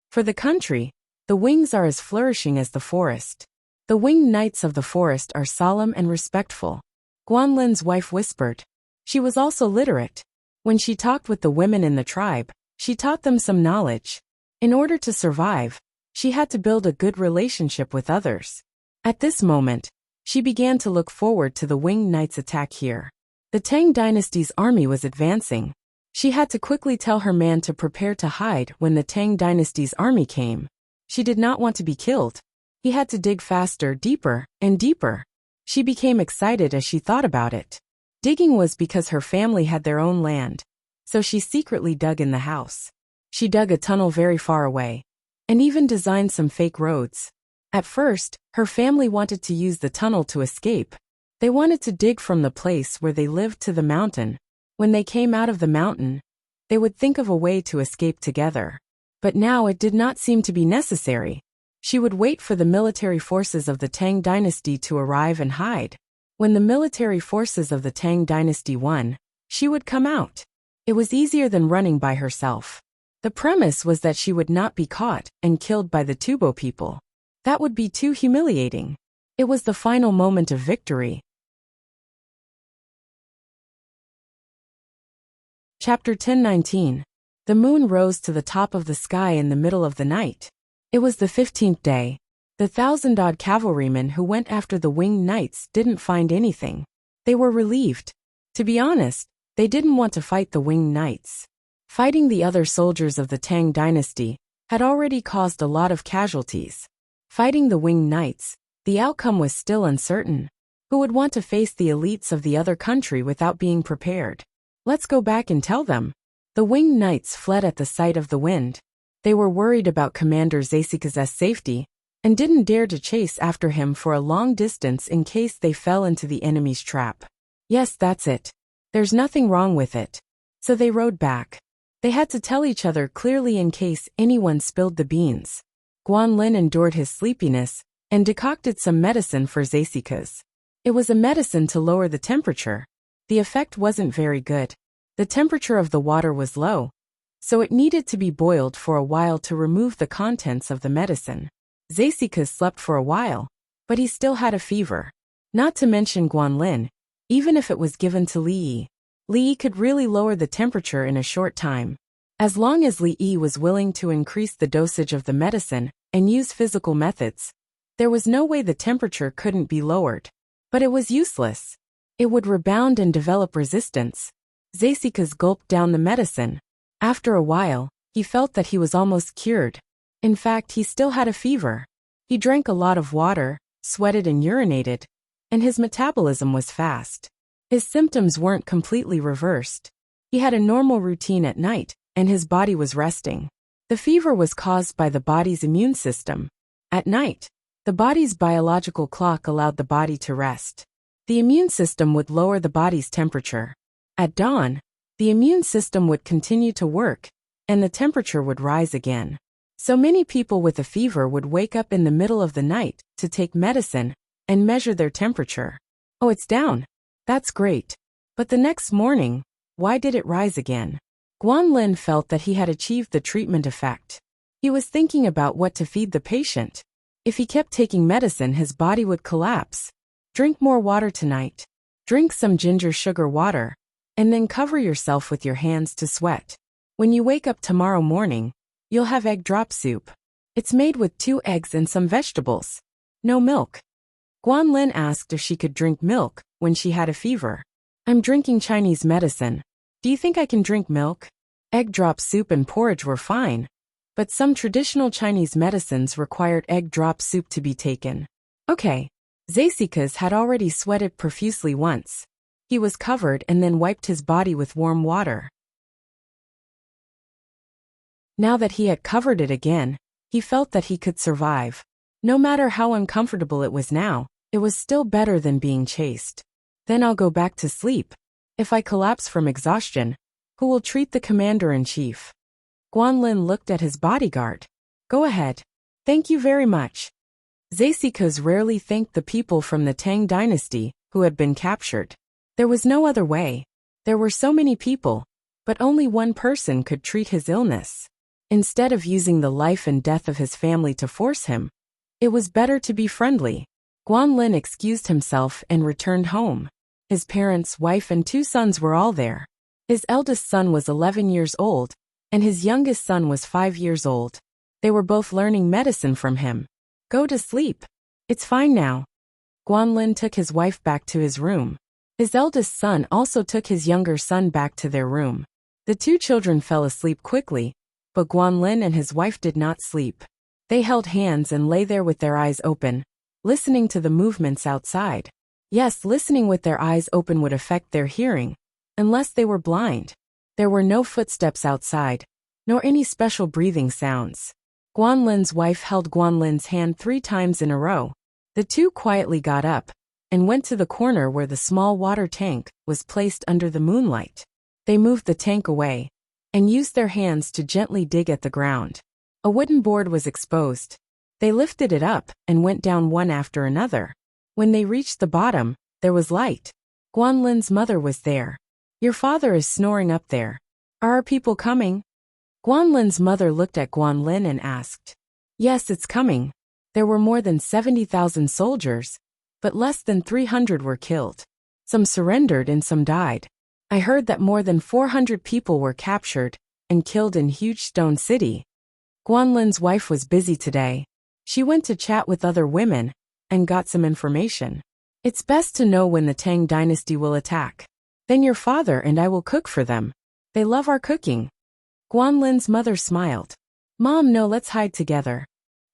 Speaker 1: For the country, the wings are as flourishing as the forest. The Winged Knights of the forest are solemn and respectful. Guanlin's wife whispered. She was also literate. When she talked with the women in the tribe, she taught them some knowledge. In order to survive, she had to build a good relationship with others. At this moment, she began to look forward to the Winged Knights' attack here. The Tang dynasty's army was advancing. She had to quickly tell her man to prepare to hide when the Tang dynasty's army came. She did not want to be killed. He had to dig faster, deeper, and deeper. She became excited as she thought about it. Digging was because her family had their own land, so she secretly dug in the house. She dug a tunnel very far away, and even designed some fake roads. At first, her family wanted to use the tunnel to escape. They wanted to dig from the place where they lived to the mountain. When they came out of the mountain, they would think of a way to escape together. But now it did not seem to be necessary. She would wait for the military forces of the Tang dynasty to arrive and hide. When the military forces of the Tang dynasty won, she would come out. It was easier than running by herself. The premise was that she would not be caught and killed by the Tubo people. That would be too humiliating. It was the final moment of victory. Chapter 10:19. The moon rose to the top of the sky in the middle of the night. It was the 15th day. The 1,000-odd cavalrymen who went after the Winged Knights didn't find anything. They were relieved. To be honest, they didn't want to fight the Winged Knights. Fighting the other soldiers of the Tang dynasty had already caused a lot of casualties. Fighting the Winged Knights, the outcome was still uncertain. Who would want to face the elites of the other country without being prepared? Let's go back and tell them. The Winged Knights fled at the sight of the wind. They were worried about Commander Zasika's safety and didn't dare to chase after him for a long distance in case they fell into the enemy's trap. Yes, that's it. There's nothing wrong with it. So they rode back. They had to tell each other clearly in case anyone spilled the beans. Guanlin endured his sleepiness and decocted some medicine for Zasika's. It was a medicine to lower the temperature. The effect wasn't very good. The temperature of the water was low, so it needed to be boiled for a while to remove the contents of the medicine. Zasika slept for a while, but he still had a fever. Not to mention Guanlin, even if it was given to Li Yi could really lower the temperature in a short time. As long as Li Yi was willing to increase the dosage of the medicine and use physical methods, there was no way the temperature couldn't be lowered. But it was useless. It would rebound and develop resistance. Zasika gulped down the medicine. After a while, he felt that he was almost cured. In fact, he still had a fever. He drank a lot of water, sweated and urinated, and his metabolism was fast. His symptoms weren't completely reversed. He had a normal routine at night, and his body was resting. The fever was caused by the body's immune system. At night, the body's biological clock allowed the body to rest. The immune system would lower the body's temperature. At dawn, the immune system would continue to work, and the temperature would rise again. So many people with a fever would wake up in the middle of the night to take medicine and measure their temperature. Oh, it's down. That's great. But the next morning, why did it rise again? Guanlin felt that he had achieved the treatment effect. He was thinking about what to feed the patient. If he kept taking medicine, his body would collapse. Drink more water tonight. Drink some ginger sugar water, and then cover yourself with your hands to sweat. When you wake up tomorrow morning, you'll have egg drop soup. It's made with 2 eggs and some vegetables. No milk. Guanlin asked if she could drink milk when she had a fever. I'm drinking Chinese medicine. Do you think I can drink milk? Egg drop soup and porridge were fine, but some traditional Chinese medicines required egg drop soup to be taken. Okay. Zasika had already sweated profusely once. He was covered and then wiped his body with warm water. Now that he had covered it again, he felt that he could survive. No matter how uncomfortable it was now, it was still better than being chased. Then I'll go back to sleep. If I collapse from exhaustion, who will treat the commander-in-chief? Guanlin looked at his bodyguard. Go ahead. Thank you very much. Zasika rarely thanked the people from the Tang dynasty who had been captured. There was no other way. There were so many people, but only one person could treat his illness. Instead of using the life and death of his family to force him, it was better to be friendly. Guanlin excused himself and returned home. His parents, wife, and 2 sons were all there. His eldest son was 11 years old, and his youngest son was 5 years old. They were both learning medicine from him. Go to sleep. It's fine now. Guanlin took his wife back to his room. His eldest son also took his younger son back to their room. The 2 children fell asleep quickly, but Guanlin and his wife did not sleep. They held hands and lay there with their eyes open, listening to the movements outside. Yes, listening with their eyes open would affect their hearing, unless they were blind. There were no footsteps outside, nor any special breathing sounds. Guanlin's wife held Guanlin's hand 3 times in a row. The 2 quietly got up and went to the corner where the small water tank was placed under the moonlight. They moved the tank away and used their hands to gently dig at the ground. A wooden board was exposed. They lifted it up and went down one after another. When they reached the bottom, there was light. Guanlin's mother was there. Your father is snoring up there. Are our people coming? Guanlin's mother looked at Guanlin and asked. Yes, it's coming. There were more than 70,000 soldiers, but less than 300 were killed. Some surrendered and some died. I heard that more than 400 people were captured and killed in Huge Stone City. Guanlin's wife was busy today. She went to chat with other women and got some information. It's best to know when the Tang dynasty will attack. Then your father and I will cook for them. They love our cooking. Guanlin's mother smiled. Mom, no, let's hide together.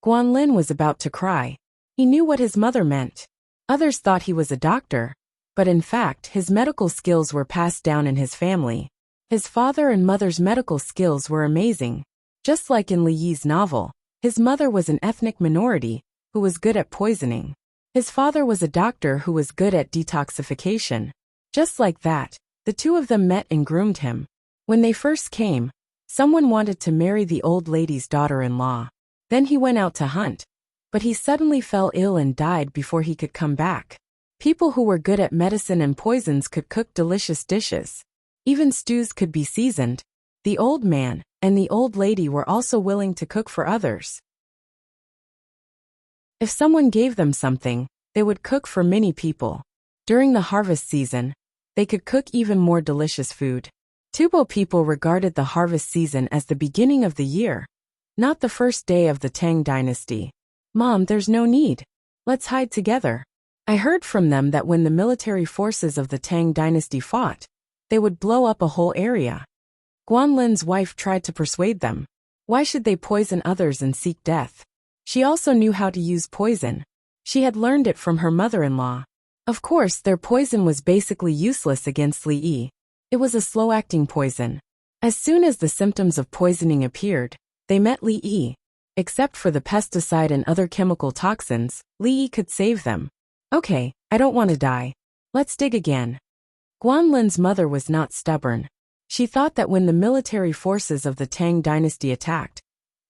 Speaker 1: Guanlin was about to cry. He knew what his mother meant. Others thought he was a doctor, but in fact his medical skills were passed down in his family. His father and mother's medical skills were amazing. Just like in Li Yi's novel, his mother was an ethnic minority who was good at poisoning. His father was a doctor who was good at detoxification. Just like that, the two of them met and groomed him. When they first came, someone wanted to marry the old lady's daughter-in-law. Then he went out to hunt, but he suddenly fell ill and died before he could come back. People who were good at medicine and poisons could cook delicious dishes. Even stews could be seasoned. The old man and the old lady were also willing to cook for others. If someone gave them something, they would cook for many people. During the harvest season, they could cook even more delicious food. Tubo people regarded the harvest season as the beginning of the year, not the first day of the Tang dynasty. Mom, there's no need. Let's hide together. I heard from them that when the military forces of the Tang dynasty fought, they would blow up a whole area. Guanlin's wife tried to persuade them. Why should they poison others and seek death? She also knew how to use poison. She had learned it from her mother-in-law. Of course, their poison was basically useless against Li Yi. It was a slow-acting poison. As soon as the symptoms of poisoning appeared, they met Li Yi. Except for the pesticide and other chemical toxins, Li Yi could save them. Okay, I don't want to die. Let's dig again. Guanlin's mother was not stubborn. She thought that when the military forces of the Tang dynasty attacked,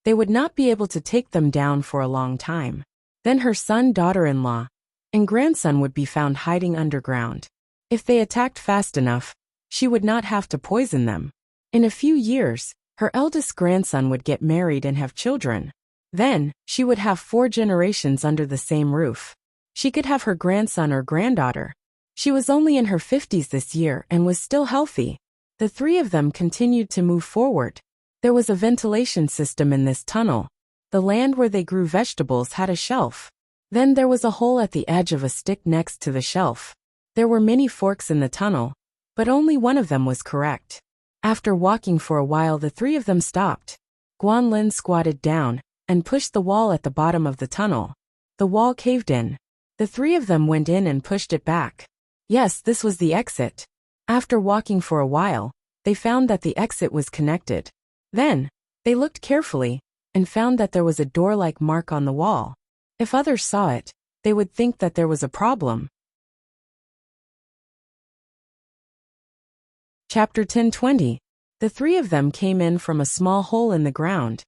Speaker 1: they would not be able to take them down for a long time. Then her son, daughter-in-law, and grandson would be found hiding underground. If they attacked fast enough, she would not have to poison them. In a few years, her eldest grandson would get married and have children. Then, she would have 4 generations under the same roof. She could have her grandson or granddaughter. She was only in her 50s this year and was still healthy. The 3 of them continued to move forward. There was a ventilation system in this tunnel. The land where they grew vegetables had a shelf. Then there was a hole at the edge of a stick next to the shelf. There were many forks in the tunnel, but only one of them was correct. After walking for a while, the 3 of them stopped. Guanlin squatted down and pushed the wall at the bottom of the tunnel. The wall caved in. The 3 of them went in and pushed it back. Yes, this was the exit. After walking for a while, they found that the exit was connected. Then, they looked carefully and found that there was a door-like mark on the wall. If others saw it, they would think that there was a problem. Chapter 10:20. The 3 of them came in from a small hole in the ground.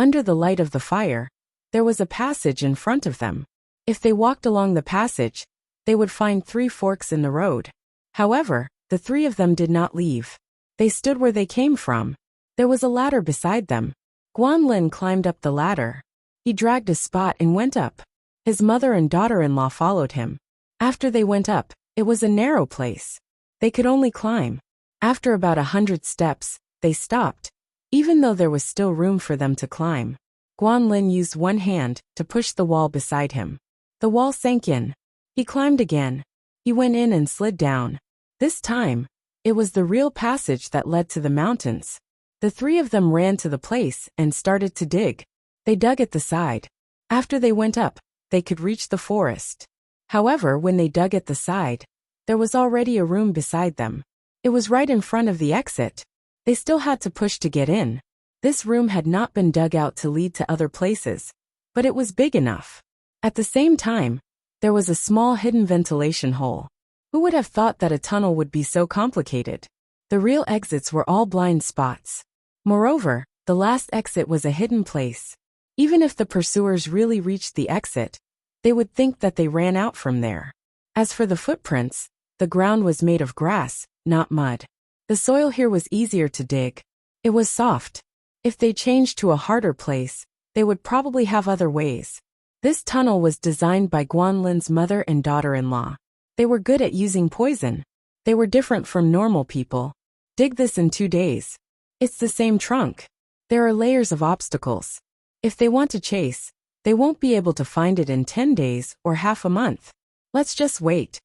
Speaker 1: Under the light of the fire, there was a passage in front of them. If they walked along the passage, they would find 3 forks in the road. However, the 3 of them did not leave. They stood where they came from. There was a ladder beside them. Guanlin climbed up the ladder. He dragged a spot and went up. His mother and daughter-in-law followed him. After they went up, it was a narrow place. They could only climb. After about 100 steps, they stopped, even though there was still room for them to climb. Guanlin used one hand to push the wall beside him. The wall sank in. He climbed again. He went in and slid down. This time, it was the real passage that led to the mountains. The 3 of them ran to the place and started to dig. They dug at the side. After they went up, they could reach the forest. However, when they dug at the side, there was already a room beside them. It was right in front of the exit. They still had to push to get in. This room had not been dug out to lead to other places, but it was big enough. At the same time, there was a small hidden ventilation hole. Who would have thought that a tunnel would be so complicated? The real exits were all blind spots. Moreover, the last exit was a hidden place. Even if the pursuers really reached the exit, they would think that they ran out from there. As for the footprints, the ground was made of grass, not mud. The soil here was easier to dig. It was soft. If they changed to a harder place, they would probably have other ways. This tunnel was designed by Guanlin's mother and daughter-in-law. They were good at using poison. They were different from normal people. Dig this in 2 days. It's the same trunk. There are layers of obstacles. If they want to chase, they won't be able to find it in 10 days or half a month. Let's just wait.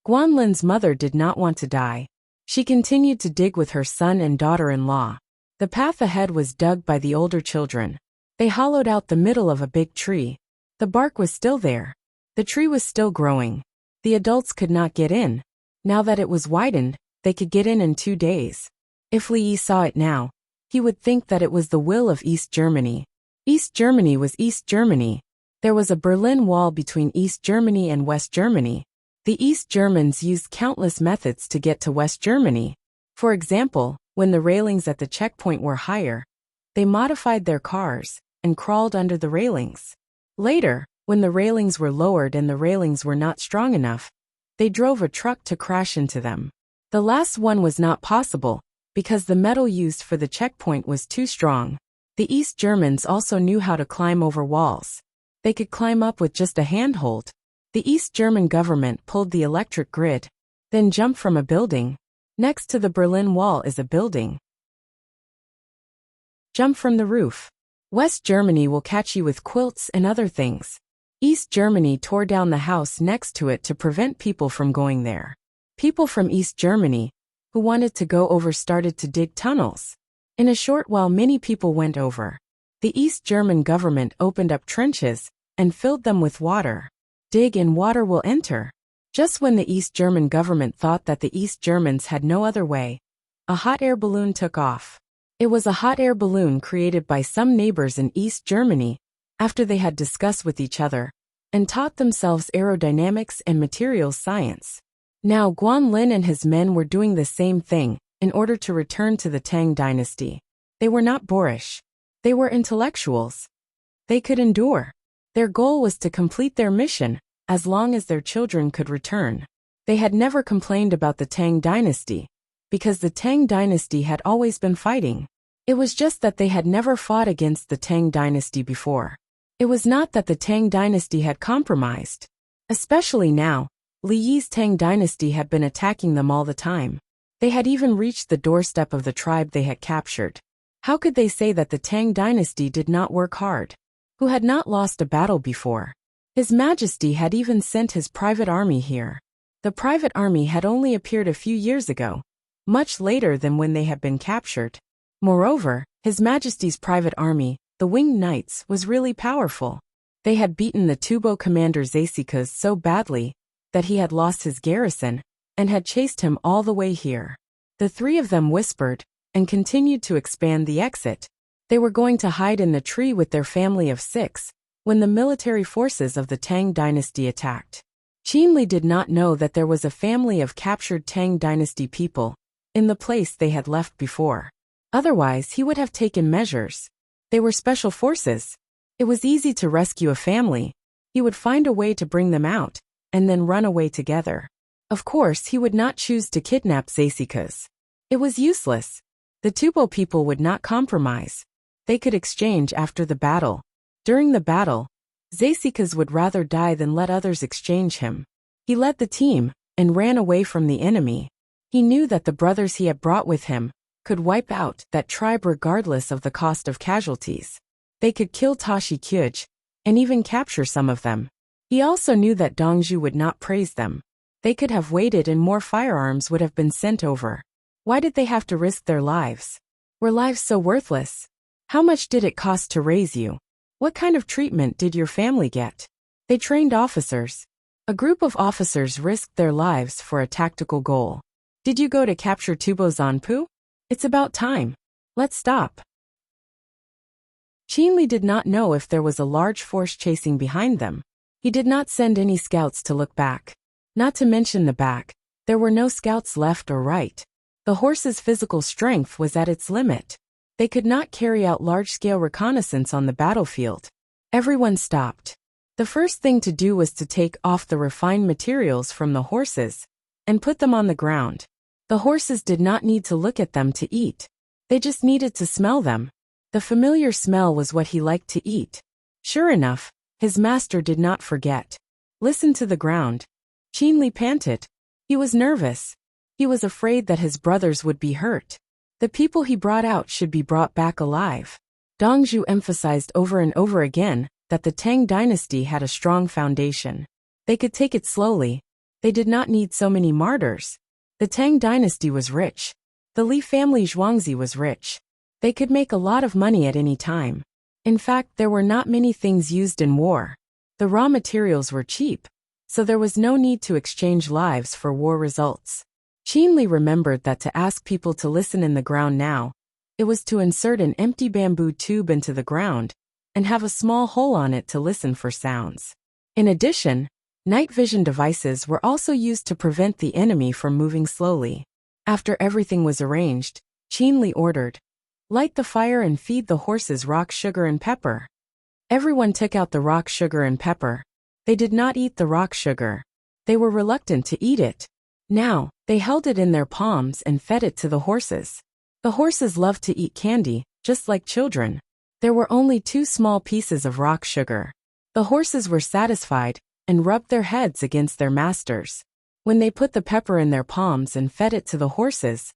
Speaker 1: Guanlin's mother did not want to die. She continued to dig with her son and daughter-in-law. The path ahead was dug by the older children. They hollowed out the middle of a big tree. The bark was still there. The tree was still growing. The adults could not get in. Now that it was widened, they could get in 2 days. If Li Yi saw it now, he would think that it was the will of East Germany. East Germany was East Germany. There was a Berlin Wall between East Germany and West Germany. The East Germans used countless methods to get to West Germany. For example, when the railings at the checkpoint were higher, they modified their cars and crawled under the railings. Later, when the railings were lowered and the railings were not strong enough, they drove a truck to crash into them. The last one was not possible, because the metal used for the checkpoint was too strong. The East Germans also knew how to climb over walls. They could climb up with just a handhold. The East German government pulled the electric grid, then jumped from a building. Next to the Berlin Wall is a building. Jump from the roof. West Germany will catch you with quilts and other things. East Germany tore down the house next to it to prevent people from going there. People from East Germany, who wanted to go over, started to dig tunnels. In a short while, many people went over. The East German government opened up trenches and filled them with water. Dig and water will enter. Just when the East German government thought that the East Germans had no other way, a hot air balloon took off. It was a hot air balloon created by some neighbors in East Germany after they had discussed with each other and taught themselves aerodynamics and materials science. Now Guan Lin and his men were doing the same thing in order to return to the Tang dynasty. They were not boorish. They were intellectuals. They could endure. Their goal was to complete their mission as long as their children could return. They had never complained about the Tang dynasty because the Tang dynasty had always been fighting. It was just that they had never fought against the Tang dynasty before. It was not that the Tang dynasty had compromised. Especially now, Li Yi's Tang dynasty had been attacking them all the time. They had even reached the doorstep of the tribe they had captured. How could they say that the Tang dynasty did not work hard? Who had not lost a battle before? His Majesty had even sent his private army here. The private army had only appeared a few years ago, much later than when they had been captured. Moreover, His Majesty's private army, the Winged Knights, was really powerful. They had beaten the Tubo commander Zasikas so badly that he had lost his garrison and had chased him all the way here. The three of them whispered and continued to expand the exit. They were going to hide in the tree with their family of 6 when the military forces of the Tang dynasty attacked. Qin Li did not know that there was a family of captured Tang dynasty people in the place they had left before. Otherwise, he would have taken measures. They were special forces. It was easy to rescue a family. He would find a way to bring them out and then run away together. Of course, he would not choose to kidnap Zasikas. It was useless. The Tubo people would not compromise. They could exchange after the battle. During the battle, Zasikas would rather die than let others exchange him. He led the team and ran away from the enemy. He knew that the brothers he had brought with him could wipe out that tribe regardless of the cost of casualties. They could kill Tashi Kyuj and even capture some of them. He also knew that Dongzhu would not praise them. They could have waited and more firearms would have been sent over. Why did they have to risk their lives? Were lives so worthless? How much did it cost to raise you? What kind of treatment did your family get? They trained officers. A group of officers risked their lives for a tactical goal. Did you go to capture Tubo Zanpu? It's about time. Let's stop. Qin Li did not know if there was a large force chasing behind them. He did not send any scouts to look back. Not to mention the back, there were no scouts left or right. The horse's physical strength was at its limit. They could not carry out large-scale reconnaissance on the battlefield. Everyone stopped. The first thing to do was to take off the refined materials from the horses and put them on the ground. The horses did not need to look at them to eat. They just needed to smell them. The familiar smell was what he liked to eat. Sure enough, his master did not forget. Listen to the ground. Qin Li panted. He was nervous. He was afraid that his brothers would be hurt. The people he brought out should be brought back alive. Dongzhu emphasized over and over again that the Tang dynasty had a strong foundation. They could take it slowly. They did not need so many martyrs. The Tang dynasty was rich. The Li family Zhuangzi was rich. They could make a lot of money at any time. In fact, there were not many things used in war. The raw materials were cheap, so there was no need to exchange lives for war results. Qin Li remembered that to ask people to listen in the ground now It was to insert an empty bamboo tube into the ground and have a small hole on it to listen for sounds. In addition, night vision devices were also used to prevent the enemy from moving slowly. After everything was arranged, Qin Li ordered, "Light the fire and feed the horses rock sugar and pepper." Everyone took out the rock sugar and pepper. They did not eat the rock sugar. They were reluctant to eat it. Now, they held it in their palms and fed it to the horses. The horses loved to eat candy, just like children. There were only 2 small pieces of rock sugar. The horses were satisfied and rubbed their heads against their masters. When they put the pepper in their palms and fed it to the horses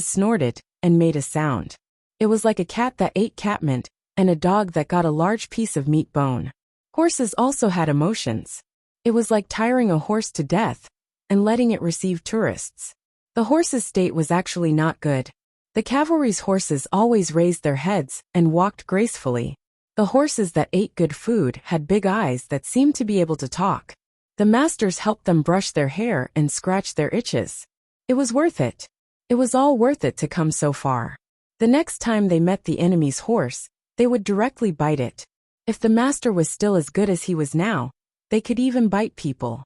Speaker 1: snorted and made a sound. It was like a cat that ate catmint and a dog that got a large piece of meat bone. Horses also had emotions. It was like tiring a horse to death and letting it receive tourists. The horse's state was actually not good. The cavalry's horses always raised their heads and walked gracefully. The horses that ate good food had big eyes that seemed to be able to talk. The masters helped them brush their hair and scratch their itches. It was worth it. It was all worth it to come so far. The next time they met the enemy's horse, they would directly bite it. If the master was still as good as he was now, they could even bite people.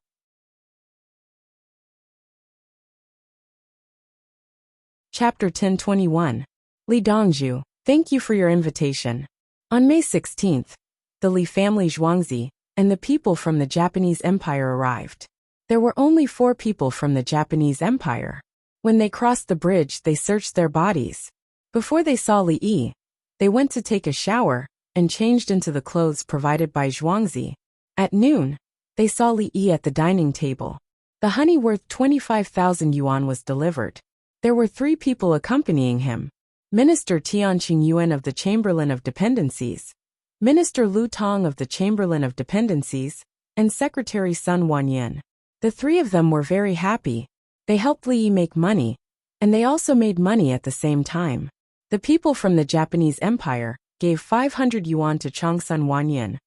Speaker 1: Chapter 1021. Li Dongzhu, thank you for your invitation. On May 16th, the Li family Zhuangzi and the people from the Japanese Empire arrived. There were only 4 people from the Japanese Empire. When they crossed the bridge, they searched their bodies. Before they saw Li Yi, they went to take a shower and changed into the clothes provided by Zhuangzi. At noon, they saw Li Yi at the dining table. The honey worth 25,000 yuan was delivered. There were 3 people accompanying him: Minister Tianqing Yuan of the Chamberlain of Dependencies, Minister Lu Tong of the Chamberlain of Dependencies, and Secretary Sun Wanyan. The 3 of them were very happy. They helped Li Yi make money, and they also made money at the same time. The people from the Japanese Empire gave 500 yuan to Changsun Wanyan,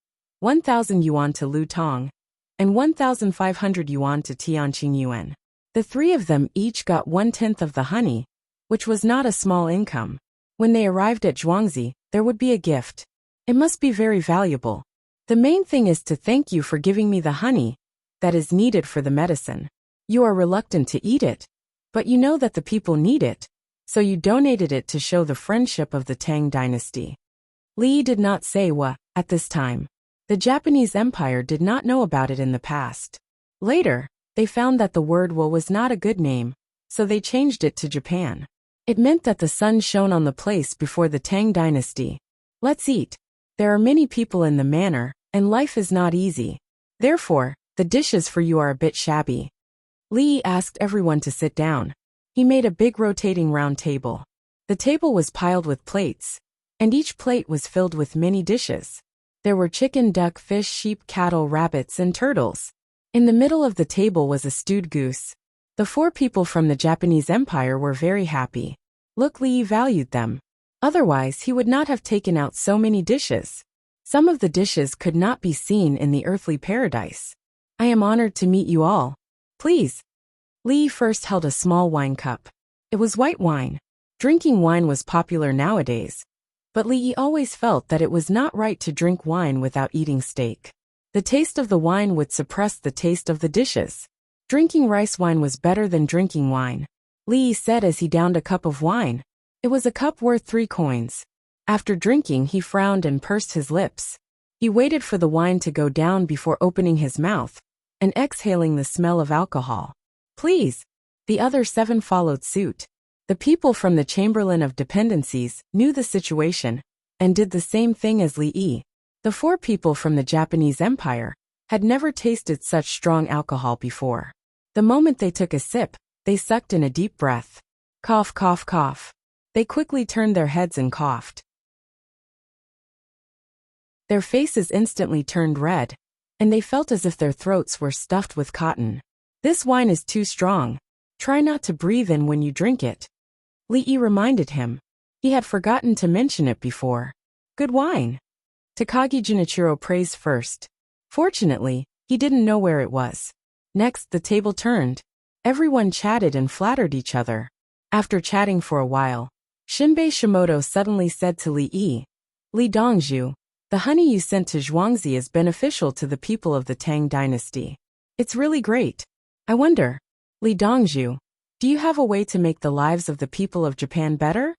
Speaker 1: 1,000 yuan to Lu Tong, and 1,500 yuan to Tianqing Yuan. The 3 of them each got 1/10 of the honey, which was not a small income. When they arrived at Zhuangzi, there would be a gift. It must be very valuable. The main thing is to thank you for giving me the honey that is needed for the medicine. You are reluctant to eat it, but you know that the people need it, so you donated it to show the friendship of the Tang dynasty. Li Yi did not say what at this time. The Japanese Empire did not know about it in the past. Later, they found that the word "wa" was not a good name, so they changed it to Japan. It meant that the sun shone on the place before the Tang dynasty. Let's eat. There are many people in the manor, and life is not easy. Therefore, the dishes for you are a bit shabby. Li Yi asked everyone to sit down. He made a big rotating round table. The table was piled with plates, and each plate was filled with many dishes. There were chicken, duck, fish, sheep, cattle, rabbits, and turtles. In the middle of the table was a stewed goose. The 4 people from the Japanese Empire were very happy. Look, Li Yi valued them. Otherwise, he would not have taken out so many dishes. Some of the dishes could not be seen in the earthly paradise. I am honored to meet you all. Please. Li Yi first held a small wine cup. It was white wine. Drinking wine was popular nowadays, but Li Yi always felt that it was not right to drink wine without eating steak. The taste of the wine would suppress the taste of the dishes. Drinking rice wine was better than drinking wine, Li Yi said as he downed a cup of wine. It was a cup worth 3 coins. After drinking, he frowned and pursed his lips. He waited for the wine to go down before opening his mouth and exhaling the smell of alcohol. Please. The other 7 followed suit. The people from the Chamberlain of Dependencies knew the situation and did the same thing as Li Yi. The 4 people from the Japanese Empire had never tasted such strong alcohol before. The moment they took a sip, they sucked in a deep breath. Cough, cough, cough. They quickly turned their heads and coughed. Their faces instantly turned red, and they felt as if their throats were stuffed with cotton. This wine is too strong. Try not to breathe in when you drink it. Li Yi reminded him. He had forgotten to mention it before. Good wine. Takagi Junichiro praised first. Fortunately, he didn't know where it was. Next, the table turned. Everyone chatted and flattered each other. After chatting for a while, Shinbei Shimoto suddenly said to Li Yi, Li Dongzhu, the honey you sent to Zhuangzi is beneficial to the people of the Tang dynasty. It's really great. I wonder, Li Dongzhu, do you have a way to make the lives of the people of Japan better?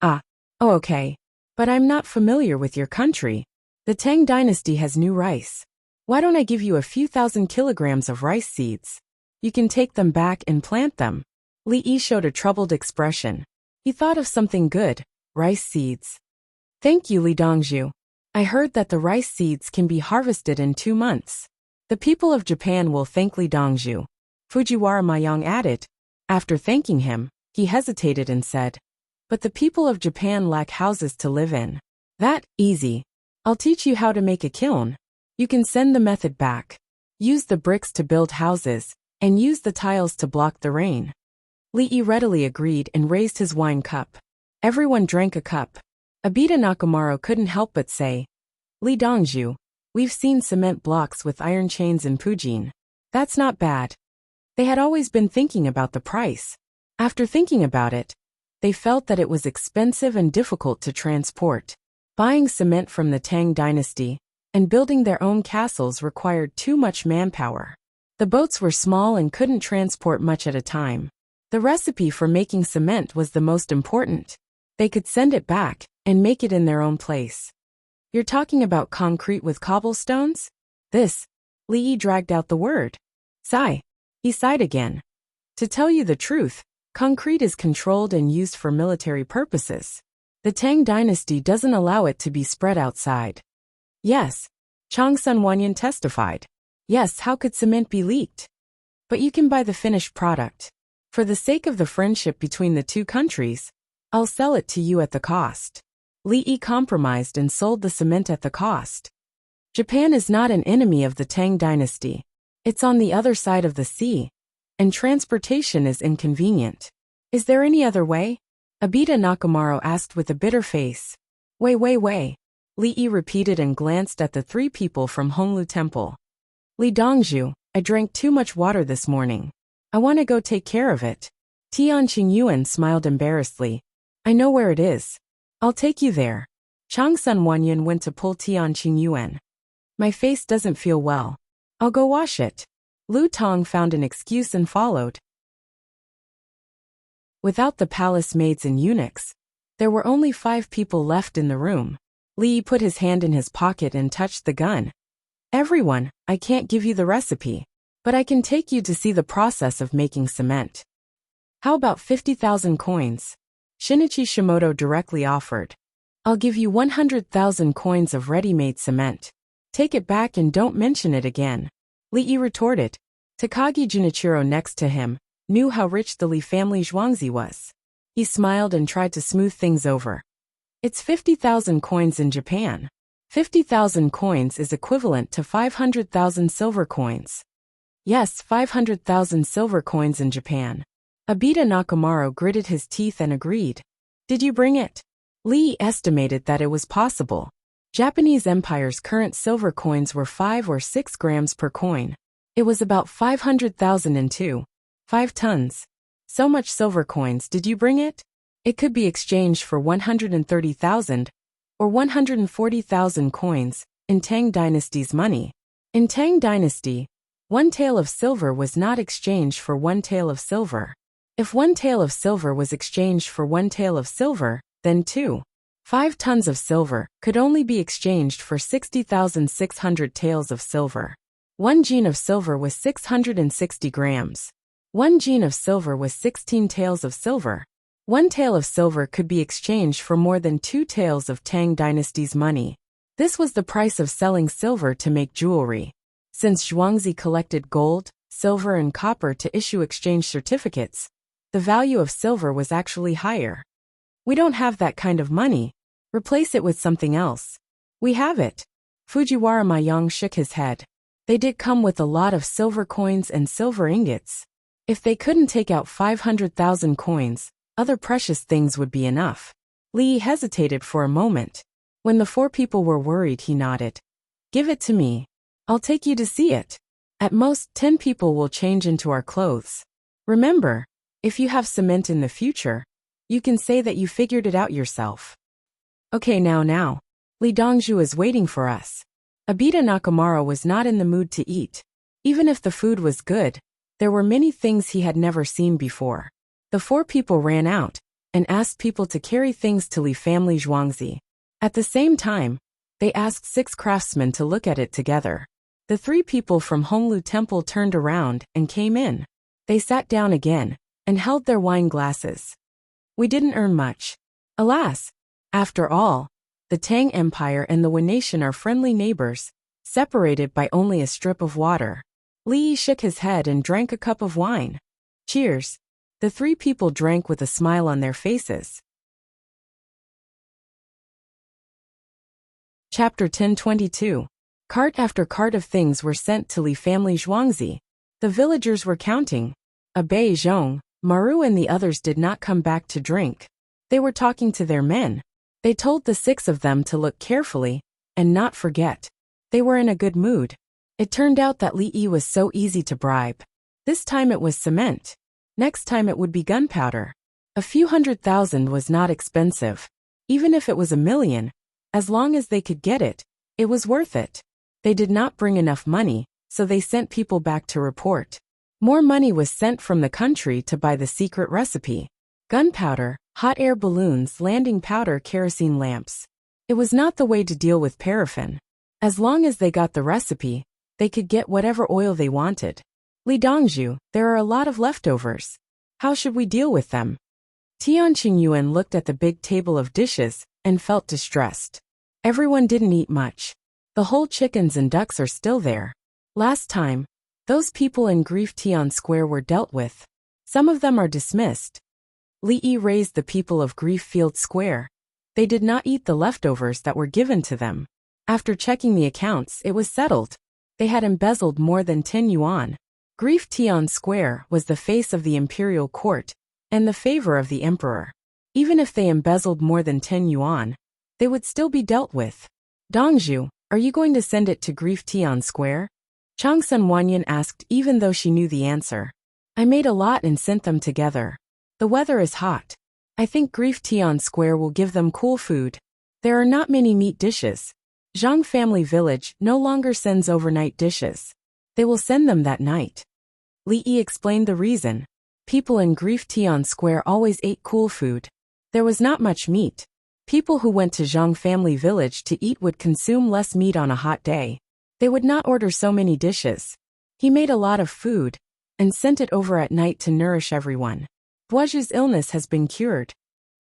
Speaker 1: Oh okay. But I'm not familiar with your country. The Tang dynasty has new rice. Why don't I give you a few thousand kilograms of rice seeds? You can take them back and plant them. Li Yi showed a troubled expression. He thought of something good, rice seeds. Thank you, Li Dongzhu. I heard that the rice seeds can be harvested in 2 months. The people of Japan will thank Li Dongzhu. Fujiwara Mayang added. After thanking him, he hesitated and said, but the people of Japan lack houses to live in. That, easy. I'll teach you how to make a kiln. You can send the method back. Use the bricks to build houses, and use the tiles to block the rain. Li Yi readily agreed and raised his wine cup. Everyone drank a cup. Abita Nakamaro couldn't help but say, Li Dongzhu, we've seen cement blocks with iron chains in Pujin. That's not bad. They had always been thinking about the price. After thinking about it, they felt that it was expensive and difficult to transport. Buying cement from the Tang dynasty and building their own castles required too much manpower. The boats were small and couldn't transport much at a time. The recipe for making cement was the most important. They could send it back and make it in their own place. You're talking about concrete with cobblestones? This, Li Yi dragged out the word. Sigh. He sighed again. To tell you the truth, concrete is controlled and used for military purposes. The Tang dynasty doesn't allow it to be spread outside. Yes, Chang Sun Wanyan testified. Yes, how could cement be leaked? But you can buy the finished product. For the sake of the friendship between the two countries, I'll sell it to you at the cost. Li Yi compromised and sold the cement at the cost. Japan is not an enemy of the Tang dynasty. It's on the other side of the sea, and transportation is inconvenient. Is there any other way? Abita Nakamaro asked with a bitter face. Way. Li Yi repeated and glanced at the 3 people from Honglu Temple. Li Dongzhu, I drank too much water this morning. I want to go take care of it. Tian Qingyuan smiled embarrassedly. I know where it is. I'll take you there. Chang Sun Wanyan went to pull Tian Qingyuan. My face doesn't feel well. I'll go wash it. Lu Tong found an excuse and followed. Without the palace maids and eunuchs, there were only 5 people left in the room. Li Yi put his hand in his pocket and touched the gun. Everyone, I can't give you the recipe, but I can take you to see the process of making cement. How about 50,000 coins? Shinichi Shimoto directly offered. I'll give you 100,000 coins of ready-made cement. Take it back and don't mention it again. Li Yi retorted. Takagi Junichiro next to him knew how rich the Li family Zhuangzi was. He smiled and tried to smooth things over. It's 50,000 coins in Japan. 50,000 coins is equivalent to 500,000 silver coins. Yes, 500,000 silver coins in Japan. Abita Nakamaro gritted his teeth and agreed. Did you bring it? Li estimated that it was possible. Japanese Empire's current silver coins were 5 or 6 grams per coin. It was about 500,000 in 5 tons. So much silver coins, did you bring it? It could be exchanged for 130,000 or 140,000 coins in Tang Dynasty's money. In Tang Dynasty, 1 tael of silver was not exchanged for 1 tael of silver. If 1 tael of silver was exchanged for 1 tael of silver, then 5 tons of silver could only be exchanged for 60,600 taels of silver. 1 jin of silver was 660 grams. 1 jin of silver was 16 taels of silver. 1 tael of silver could be exchanged for more than 2 taels of Tang Dynasty's money. This was the price of selling silver to make jewelry. Since Zhuangzi collected gold, silver and copper to issue exchange certificates, the value of silver was actually higher. We don't have that kind of money. Replace it with something else. We have it. Fujiwara Mayang shook his head. They did come with a lot of silver coins and silver ingots. If they couldn't take out 500,000 coins, other precious things would be enough. Li hesitated for a moment. When the 4 people were worried, he nodded. Give it to me. I'll take you to see it. At most, 10 people will change into our clothes. Remember, if you have cement in the future, You can say that you figured it out yourself. Okay, now. Li Dongzhu is waiting for us. Abita Nakamura was not in the mood to eat. Even if the food was good, there were many things he had never seen before. The 4 people ran out and asked people to carry things to Li family Zhuangzi. At the same time, they asked 6 craftsmen to look at it together. The 3 people from Honglu Temple turned around and came in. They sat down again and held their wine glasses. We didn't earn much. Alas, after all, the Tang Empire and the Wen Nation are friendly neighbors, separated by only a strip of water. Li Yi shook his head and drank a cup of wine. Cheers. The 3 people drank with a smile on their faces. Chapter 1022. Cart after cart of things were sent to Li family Zhuangzi. The villagers were counting. Abe Zhong, Maru and the others did not come back to drink. They were talking to their men. They told the 6 of them to look carefully and not forget. They were in a good mood. It turned out that Li Yi was so easy to bribe. This time it was cement. Next time it would be gunpowder. A few 100,000 was not expensive. Even if it was 1,000,000, as long as they could get it, it was worth it. They did not bring enough money, so they sent people back to report. More money was sent from the country to buy the secret recipe. Gunpowder, hot air balloons, landing powder, kerosene lamps. It was not the way to deal with paraffin. As long as they got the recipe, they could get whatever oil they wanted. Li Dongzhu, there are a lot of leftovers. How should we deal with them? Tian Qingyuan looked at the big table of dishes and felt distressed. Everyone didn't eat much. The whole chickens and ducks are still there. Last time, those people in Grief Tian Square were dealt with. Some of them are dismissed. Li Yi raised the people of Grief Field Square. They did not eat the leftovers that were given to them. After checking the accounts, it was settled. They had embezzled more than 10 yuan. Grief Tian Square was the face of the imperial court and the favor of the emperor. Even if they embezzled more than 10 yuan, they would still be dealt with. Dongzhu, are you going to send it to Grief Tian Square? Changsun Wanyan asked, even though she knew the answer. I made a lot and sent them together. The weather is hot. I think Grief Tian Square will give them cool food. There are not many meat dishes. Zhang family village no longer sends overnight dishes. They will send them that night. Li Yi explained the reason. People in Grief Tian Square always ate cool food. There was not much meat. People who went to Zhang family village to eat would consume less meat on a hot day. They would not order so many dishes. He made a lot of food and sent it over at night to nourish everyone. Guozhu's illness has been cured.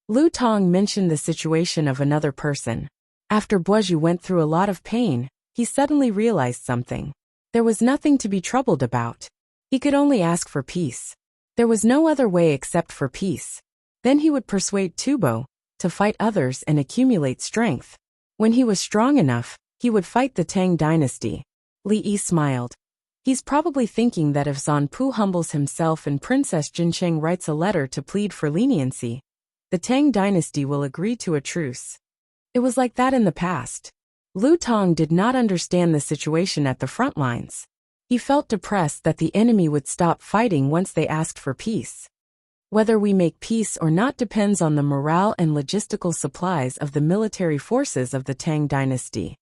Speaker 1: Lu Tong mentioned the situation of another person. After Guozhu went through a lot of pain, he suddenly realized something. There was nothing to be troubled about. He could only ask for peace. There was no other way except for peace. Then he would persuade Tubo to fight others and accumulate strength. When he was strong enough, he would fight the Tang dynasty. Li Yi smiled. He's probably thinking that if Zanpu humbles himself and Princess Jincheng writes a letter to plead for leniency, the Tang dynasty will agree to a truce. It was like that in the past. Lu Tong did not understand the situation at the front lines. He felt depressed that the enemy would stop fighting once they asked for peace. Whether we make peace or not depends on the morale and logistical supplies of the military forces of the Tang dynasty.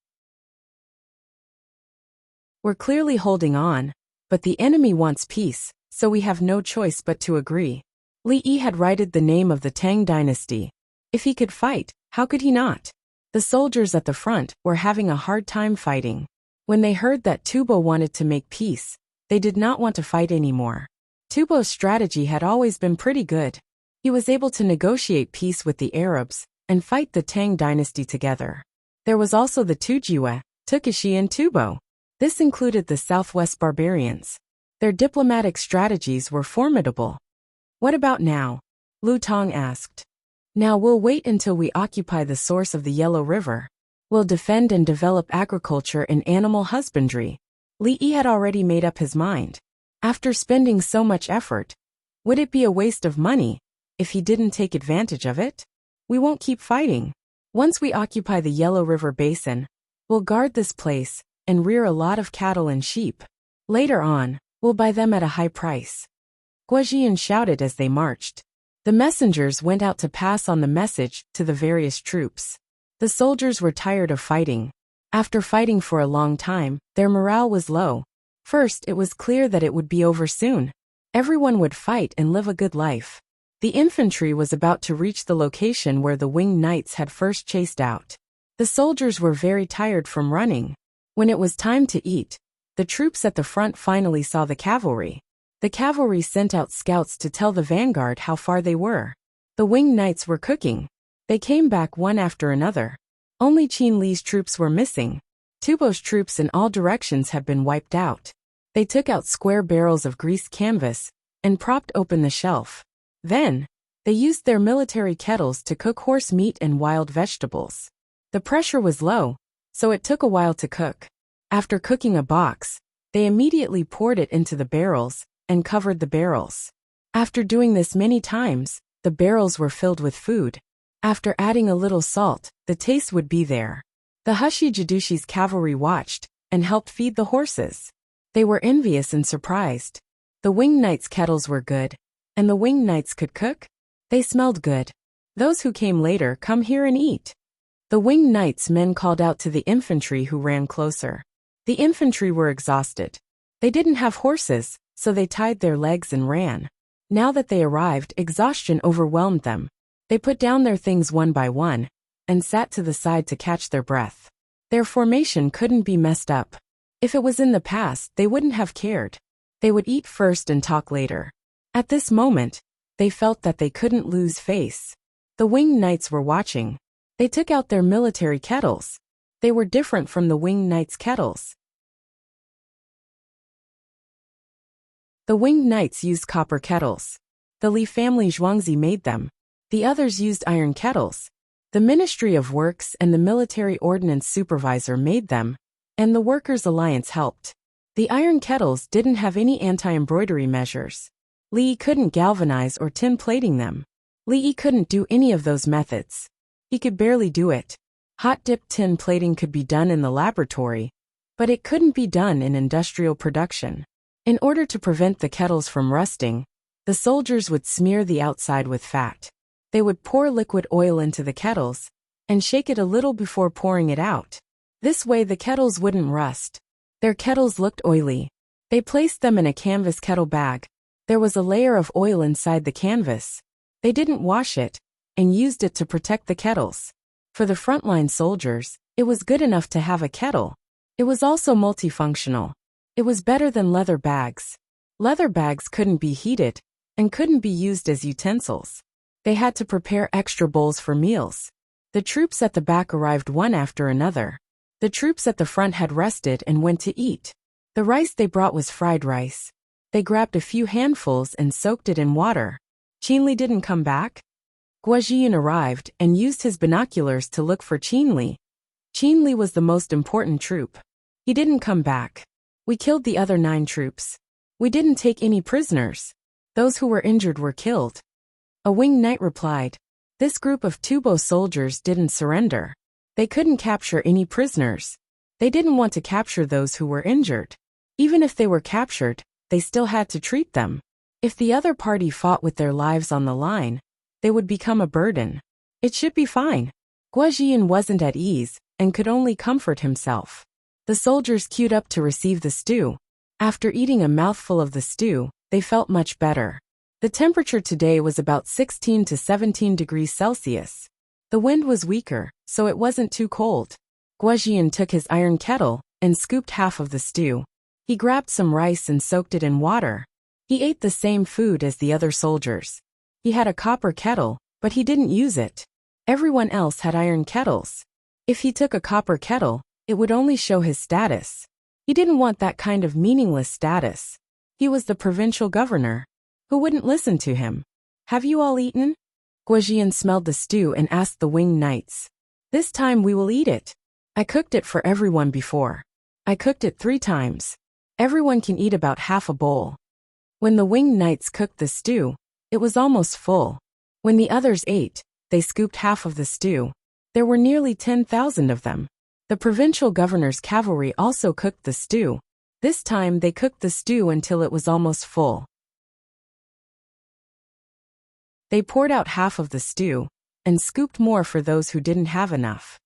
Speaker 1: We're clearly holding on, but the enemy wants peace, so we have no choice but to agree. Li Yi had righted the name of the Tang dynasty. If he could fight, how could he not? The soldiers at the front were having a hard time fighting. When they heard that Tubo wanted to make peace, they did not want to fight anymore. Tubo's strategy had always been pretty good. He was able to negotiate peace with the Arabs and fight the Tang dynasty together. There was also the Tujiwa, Tukishi and Tubo. This included the Southwest barbarians. Their diplomatic strategies were formidable. What about now? Lu Tong asked. Now we'll wait until we occupy the source of the Yellow River. We'll defend and develop agriculture and animal husbandry. Li Yi had already made up his mind. After spending so much effort, would it be a waste of money if he didn't take advantage of it? We won't keep fighting. Once we occupy the Yellow River Basin, we'll guard this place and rear a lot of cattle and sheep. Later on, we'll buy them at a high price. Guozhian shouted as they marched. The messengers went out to pass on the message to the various troops. The soldiers were tired of fighting. After fighting for a long time, their morale was low. First, it was clear that it would be over soon. Everyone would fight and live a good life. The infantry was about to reach the location where the winged knights had first chased out. The soldiers were very tired from running. When it was time to eat, the troops at the front finally saw the cavalry. The cavalry sent out scouts to tell the vanguard how far they were. The winged knights were cooking. They came back one after another. Only Qin Li's troops were missing. Tubo's troops in all directions had been wiped out. They took out square barrels of greased canvas and propped open the shelf. Then, they used their military kettles to cook horse meat and wild vegetables. The pressure was low, so it took a while to cook. After cooking a box, they immediately poured it into the barrels and covered the barrels. After doing this many times, the barrels were filled with food. After adding a little salt, the taste would be there. The Hushi Jidushi's cavalry watched and helped feed the horses. They were envious and surprised. The winged knights' kettles were good, and the winged knights could cook. They smelled good. Those who came later, come here and eat. The winged knights' men called out to the infantry who ran closer. The infantry were exhausted. They didn't have horses, so they tied their legs and ran. Now that they arrived, exhaustion overwhelmed them. They put down their things one by one and sat to the side to catch their breath. Their formation couldn't be messed up. If it was in the past, they wouldn't have cared. They would eat first and talk later. At this moment, they felt that they couldn't lose face. The winged knights were watching. They took out their military kettles. They were different from the winged knights' kettles. The winged knights used copper kettles. The Li family Zhuangzi made them. The others used iron kettles. The Ministry of Works and the Military Ordnance Supervisor made them, and the Workers' Alliance helped. The iron kettles didn't have any anti-embroidery measures. Li couldn't galvanize or tin plating them. Li couldn't do any of those methods. He could barely do it. Hot-dip tin plating could be done in the laboratory, but it couldn't be done in industrial production. In order to prevent the kettles from rusting, the soldiers would smear the outside with fat. They would pour liquid oil into the kettles and shake it a little before pouring it out. This way the kettles wouldn't rust. Their kettles looked oily. They placed them in a canvas kettle bag. There was a layer of oil inside the canvas. They didn't wash it and used it to protect the kettles. For the frontline soldiers, it was good enough to have a kettle. It was also multifunctional. It was better than leather bags. Leather bags couldn't be heated and couldn't be used as utensils. They had to prepare extra bowls for meals. The troops at the back arrived one after another. The troops at the front had rested and went to eat. The rice they brought was fried rice. They grabbed a few handfuls and soaked it in water. Qinli didn't come back? Guojian arrived and used his binoculars to look for Qinli. Qinli was the most important troop. He didn't come back. We killed the other 9 troops. We didn't take any prisoners. Those who were injured were killed. A winged knight replied. This group of Tubo soldiers didn't surrender. They couldn't capture any prisoners. They didn't want to capture those who were injured. Even if they were captured, they still had to treat them. If the other party fought with their lives on the line, they would become a burden. It should be fine. Guojian wasn't at ease and could only comfort himself. The soldiers queued up to receive the stew. After eating a mouthful of the stew, they felt much better. The temperature today was about 16 to 17 degrees Celsius. The wind was weaker, so it wasn't too cold. Guojian took his iron kettle and scooped half of the stew. He grabbed some rice and soaked it in water. He ate the same food as the other soldiers. He had a copper kettle, but he didn't use it. Everyone else had iron kettles. If he took a copper kettle, it would only show his status. He didn't want that kind of meaningless status. He was the provincial governor. Who wouldn't listen to him? Have you all eaten? Guojian smelled the stew and asked the winged knights. This time we will eat it. I cooked it for everyone before. I cooked it 3 times. Everyone can eat about half a bowl. When the winged knights cooked the stew, it was almost full. When the others ate, they scooped half of the stew. There were nearly 10,000 of them. The provincial governor's cavalry also cooked the stew. This time they cooked the stew until it was almost full. They poured out half of the stew and scooped more for those who didn't have enough.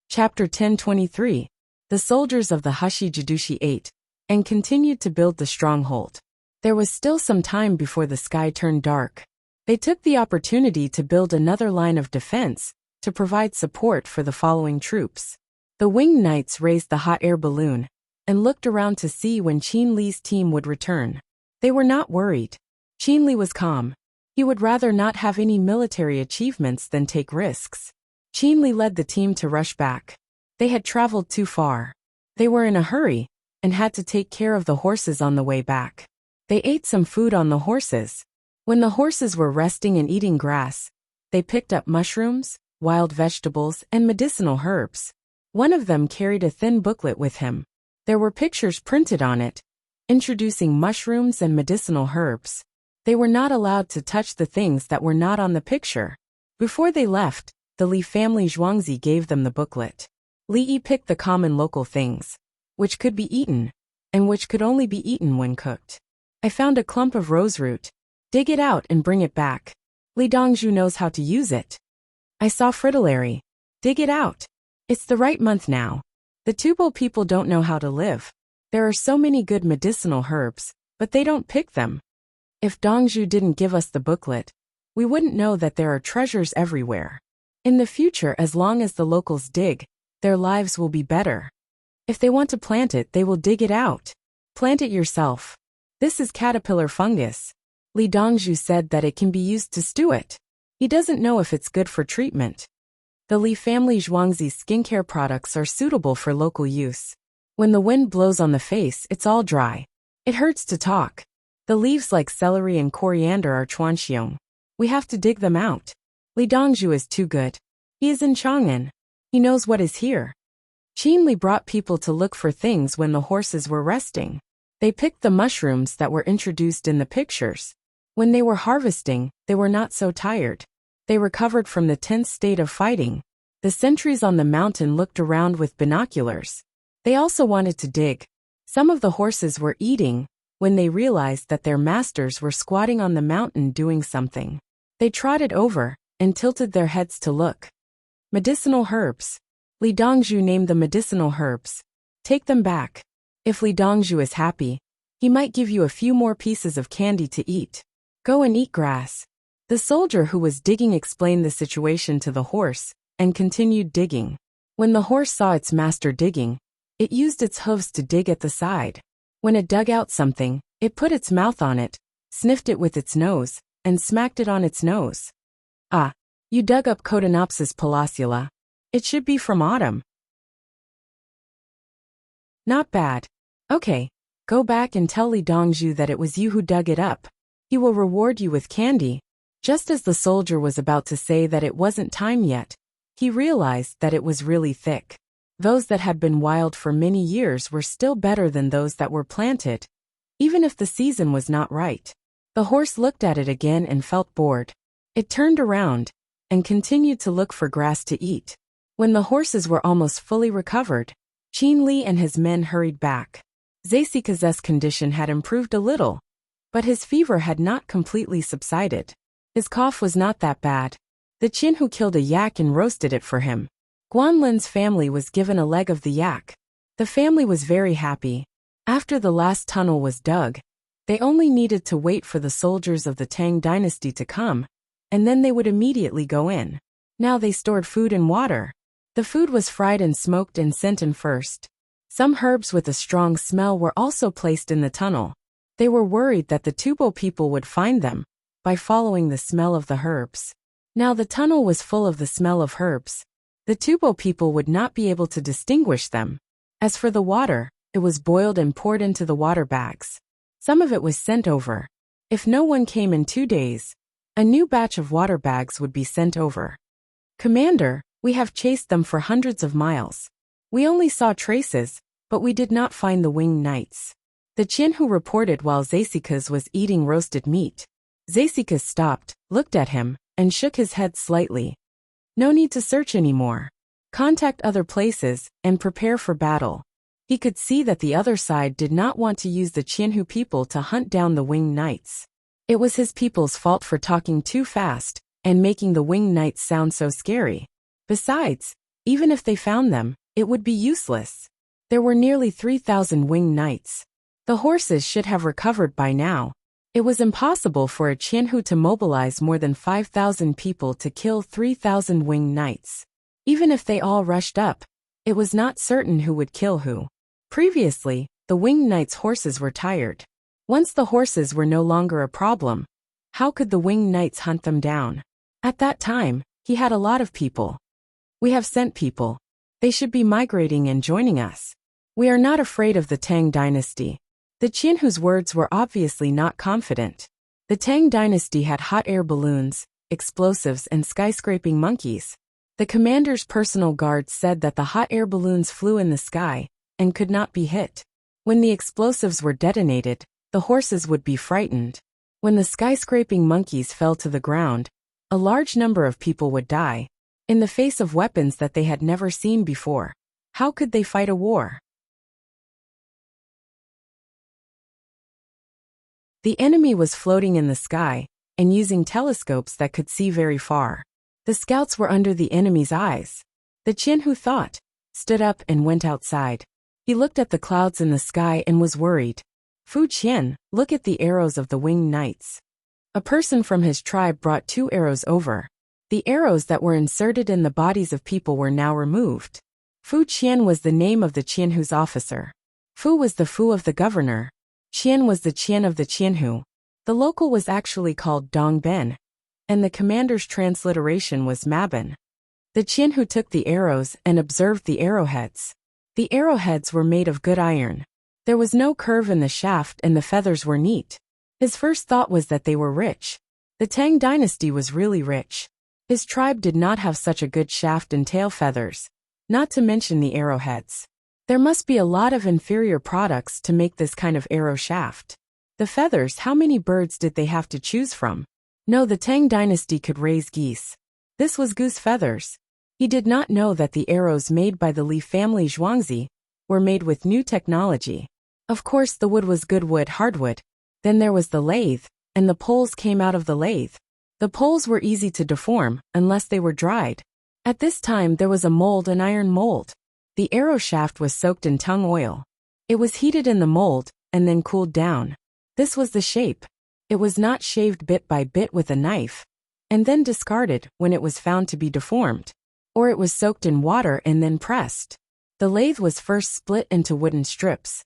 Speaker 1: Chapter 10:23. The soldiers of the Hushi Jadushi ate and continued to build the stronghold. There was still some time before the sky turned dark. They took the opportunity to build another line of defense to provide support for the following troops. The winged knights raised the hot air balloon and looked around to see when Qin Li's team would return. They were not worried. Qin Li was calm. He would rather not have any military achievements than take risks. Qin Li led the team to rush back. They had traveled too far. They were in a hurry and had to take care of the horses on the way back. They ate some food on the horses. When the horses were resting and eating grass, they picked up mushrooms, wild vegetables, and medicinal herbs. One of them carried a thin booklet with him. There were pictures printed on it, introducing mushrooms and medicinal herbs. They were not allowed to touch the things that were not on the picture. Before they left, the Li family Zhuangzi gave them the booklet. Li Yi picked the common local things, which could be eaten, and which could only be eaten when cooked. I found a clump of roseroot. Dig it out and bring it back. Li Dongzhu knows how to use it. I saw fritillary. Dig it out. It's the right month now. The Tubo people don't know how to live. There are so many good medicinal herbs, but they don't pick them. If Dongzhu didn't give us the booklet, we wouldn't know that there are treasures everywhere. In the future, as long as the locals dig, their lives will be better. If they want to plant it, they will dig it out. Plant it yourself. This is caterpillar fungus. Li Dongzhu said that it can be used to stew it. He doesn't know if it's good for treatment. The Li family Zhuangzi skincare products are suitable for local use. When the wind blows on the face, it's all dry. It hurts to talk. The leaves like celery and coriander are chuanxiong. We have to dig them out. Li Dongzhu is too good. He is in Chang'an. He knows what is here. Qin Li brought people to look for things when the horses were resting. They picked the mushrooms that were introduced in the pictures. When they were harvesting, they were not so tired. They recovered from the tense state of fighting. The sentries on the mountain looked around with binoculars. They also wanted to dig. Some of the horses were eating when they realized that their masters were squatting on the mountain doing something. They trotted over and tilted their heads to look. Medicinal herbs. Li Dongzhu named the medicinal herbs. Take them back. If Li Dongzhu is happy, he might give you a few more pieces of candy to eat. Go and eat grass. The soldier who was digging explained the situation to the horse and continued digging. When the horse saw its master digging, it used its hooves to dig at the side. When it dug out something, it put its mouth on it, sniffed it with its nose, and smacked it on its nose. Ah, you dug up Cotinopsis palaciula. It should be from autumn. Not bad. Okay, go back and tell Li Dongzhu that it was you who dug it up. He will reward you with candy. Just as the soldier was about to say that it wasn't time yet, he realized that it was really thick. Those that had been wild for many years were still better than those that were planted, even if the season was not right. The horse looked at it again and felt bored. It turned around and continued to look for grass to eat. When the horses were almost fully recovered, Qin Li and his men hurried back. Zeisika's condition had improved a little, but his fever had not completely subsided. His cough was not that bad. The Qin who killed a yak and roasted it for him. Guanlin's family was given a leg of the yak. The family was very happy. After the last tunnel was dug, they only needed to wait for the soldiers of the Tang dynasty to come, and then they would immediately go in. Now they stored food and water. The food was fried and smoked and sent in first. Some herbs with a strong smell were also placed in the tunnel. They were worried that the Tubo people would find them by following the smell of the herbs. Now the tunnel was full of the smell of herbs. The Tubo people would not be able to distinguish them. As for the water, it was boiled and poured into the water bags. Some of it was sent over. If no one came in 2 days, a new batch of water bags would be sent over. Commander, we have chased them for hundreds of miles. We only saw traces, but we did not find the winged knights. The Qin who reported while Zeisika's was eating roasted meat. Zeisika stopped, looked at him, and shook his head slightly. No need to search anymore. Contact other places and prepare for battle. He could see that the other side did not want to use the Qianhu people to hunt down the winged knights. It was his people's fault for talking too fast and making the winged knights sound so scary. Besides, even if they found them, it would be useless. There were nearly 3,000 winged knights. The horses should have recovered by now. It was impossible for a Qianhu to mobilize more than 5,000 people to kill 3,000 winged knights. Even if they all rushed up, it was not certain who would kill who. Previously, the winged knights' horses were tired. Once the horses were no longer a problem, how could the winged knights hunt them down? At that time, he had a lot of people. We have sent people. They should be migrating and joining us. We are not afraid of the Tang dynasty. The Qianhu's words were obviously not confident. The Tang dynasty had hot air balloons, explosives and skyscraping monkeys. The commander's personal guards said that the hot air balloons flew in the sky and could not be hit. When the explosives were detonated, the horses would be frightened. When the skyscraping monkeys fell to the ground, a large number of people would die, in the face of weapons that they had never seen before. How could they fight a war? The enemy was floating in the sky and using telescopes that could see very far. The scouts were under the enemy's eyes. The Qianhu thought, stood up and went outside. He looked at the clouds in the sky and was worried. Fu Qian, look at the arrows of the winged knights. A person from his tribe brought 2 arrows over. The arrows that were inserted in the bodies of people were now removed. Fu Qian was the name of the Qianhu's officer. Fu was the Fu of the governor. Qian was the Qian of the Qianhu. The local was actually called Dongben, and the commander's transliteration was Mabin. The Qianhu took the arrows and observed the arrowheads. The arrowheads were made of good iron. There was no curve in the shaft and the feathers were neat. His first thought was that they were rich. The Tang dynasty was really rich. His tribe did not have such a good shaft and tail feathers, not to mention the arrowheads. There must be a lot of inferior products to make this kind of arrow shaft. The feathers, how many birds did they have to choose from? No, the Tang dynasty could raise geese. This was goose feathers. He did not know that the arrows made by the Li family Zhuangzi were made with new technology. Of course the wood was good wood, hardwood. Then there was the lathe, and the poles came out of the lathe. The poles were easy to deform, unless they were dried. At this time there was a mold, an iron mold. The arrow shaft was soaked in tung oil. It was heated in the mold, and then cooled down. This was the shape. It was not shaved bit by bit with a knife, and then discarded when it was found to be deformed. Or it was soaked in water and then pressed. The lathe was first split into wooden strips,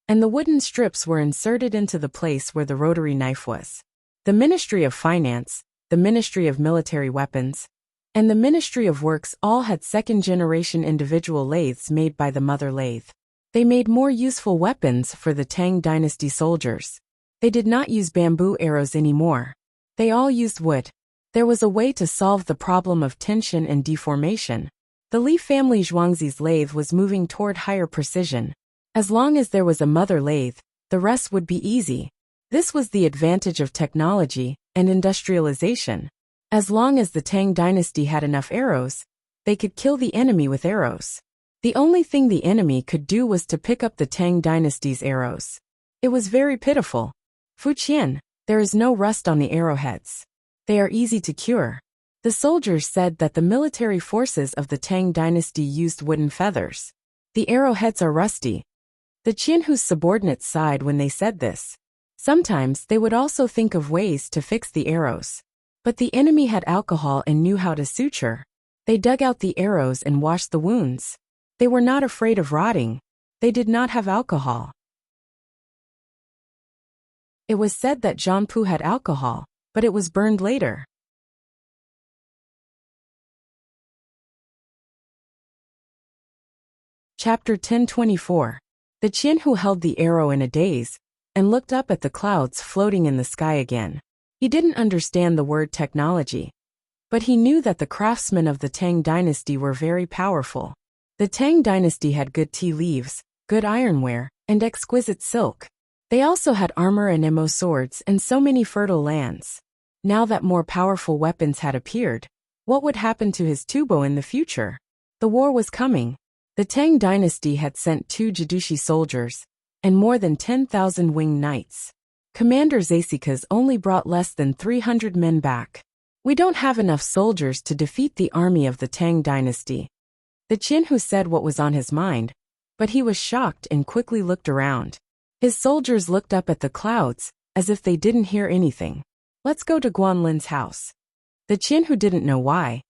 Speaker 1: and the wooden strips were inserted into the place where the rotary knife was. The Ministry of Finance, the Ministry of Military Weapons, and the Ministry of Works all had second-generation individual lathes made by the mother lathe. They made more useful weapons for the Tang dynasty soldiers. They did not use bamboo arrows anymore. They all used wood. There was a way to solve the problem of tension and deformation. The Li family Zhuangzi's lathe was moving toward higher precision. As long as there was a mother lathe, the rest would be easy. This was the advantage of technology and industrialization. As long as the Tang dynasty had enough arrows, they could kill the enemy with arrows. The only thing the enemy could do was to pick up the Tang dynasty's arrows. It was very pitiful. Fu Qian, there is no rust on the arrowheads. They are easy to cure. The soldiers said that the military forces of the Tang dynasty used wooden feathers. The arrowheads are rusty. The Qianhu's subordinates sighed when they said this. Sometimes they would also think of ways to fix the arrows. But the enemy had alcohol and knew how to suture. They dug out the arrows and washed the wounds. They were not afraid of rotting. They did not have alcohol. It was said that Zhangpu had alcohol, but it was burned later. Chapter 1024. The Qianhu held the arrow in a daze and looked up at the clouds floating in the sky again. He didn't understand the word technology, but he knew that the craftsmen of the Tang dynasty were very powerful. The Tang dynasty had good tea leaves, good ironware, and exquisite silk. They also had armor and emo swords and so many fertile lands. Now that more powerful weapons had appeared, what would happen to his tubo in the future? The war was coming. The Tang dynasty had sent 2 Jidushi soldiers and more than 10,000 winged knights. Commander Zasika's only brought less than 300 men back. We don't have enough soldiers to defeat the army of the Tang dynasty. The Qianhu said what was on his mind, but he was shocked and quickly looked around. His soldiers looked up at the clouds, as if they didn't hear anything. Let's go to Guanlin's house. The Qianhu didn't know why,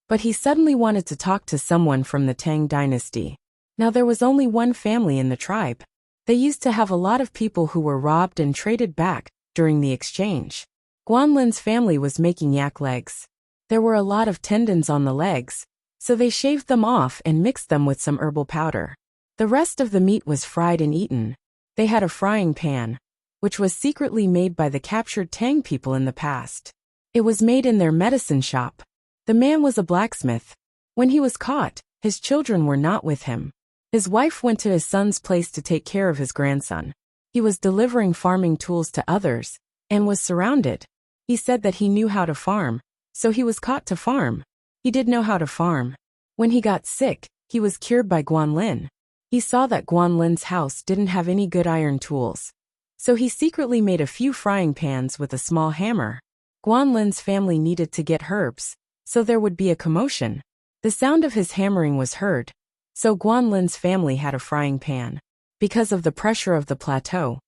Speaker 1: but he suddenly wanted to talk to someone from the Tang dynasty. Now there was only one family in the tribe. They used to have a lot of people who were robbed and traded back during the exchange. Guanlin's family was making yak legs. There were a lot of tendons on the legs, so they shaved them off and mixed them with some herbal powder. The rest of the meat was fried and eaten. They had a frying pan, which was secretly made by the captured Tang people in the past. It was made in their medicine shop. The man was a blacksmith. When he was caught, his children were not with him. His wife went to his son's place to take care of his grandson. He was delivering farming tools to others, and was surrounded. He said that he knew how to farm, so he was caught to farm. He did know how to farm. When he got sick, he was cured by Guanlin. He saw that Guanlin's house didn't have any good iron tools, so he secretly made a few frying pans with a small hammer. Guanlin's family needed to get herbs, so there would be a commotion. The sound of his hammering was heard, so Guanlin's family had a frying pan. Because of the pressure of the plateau,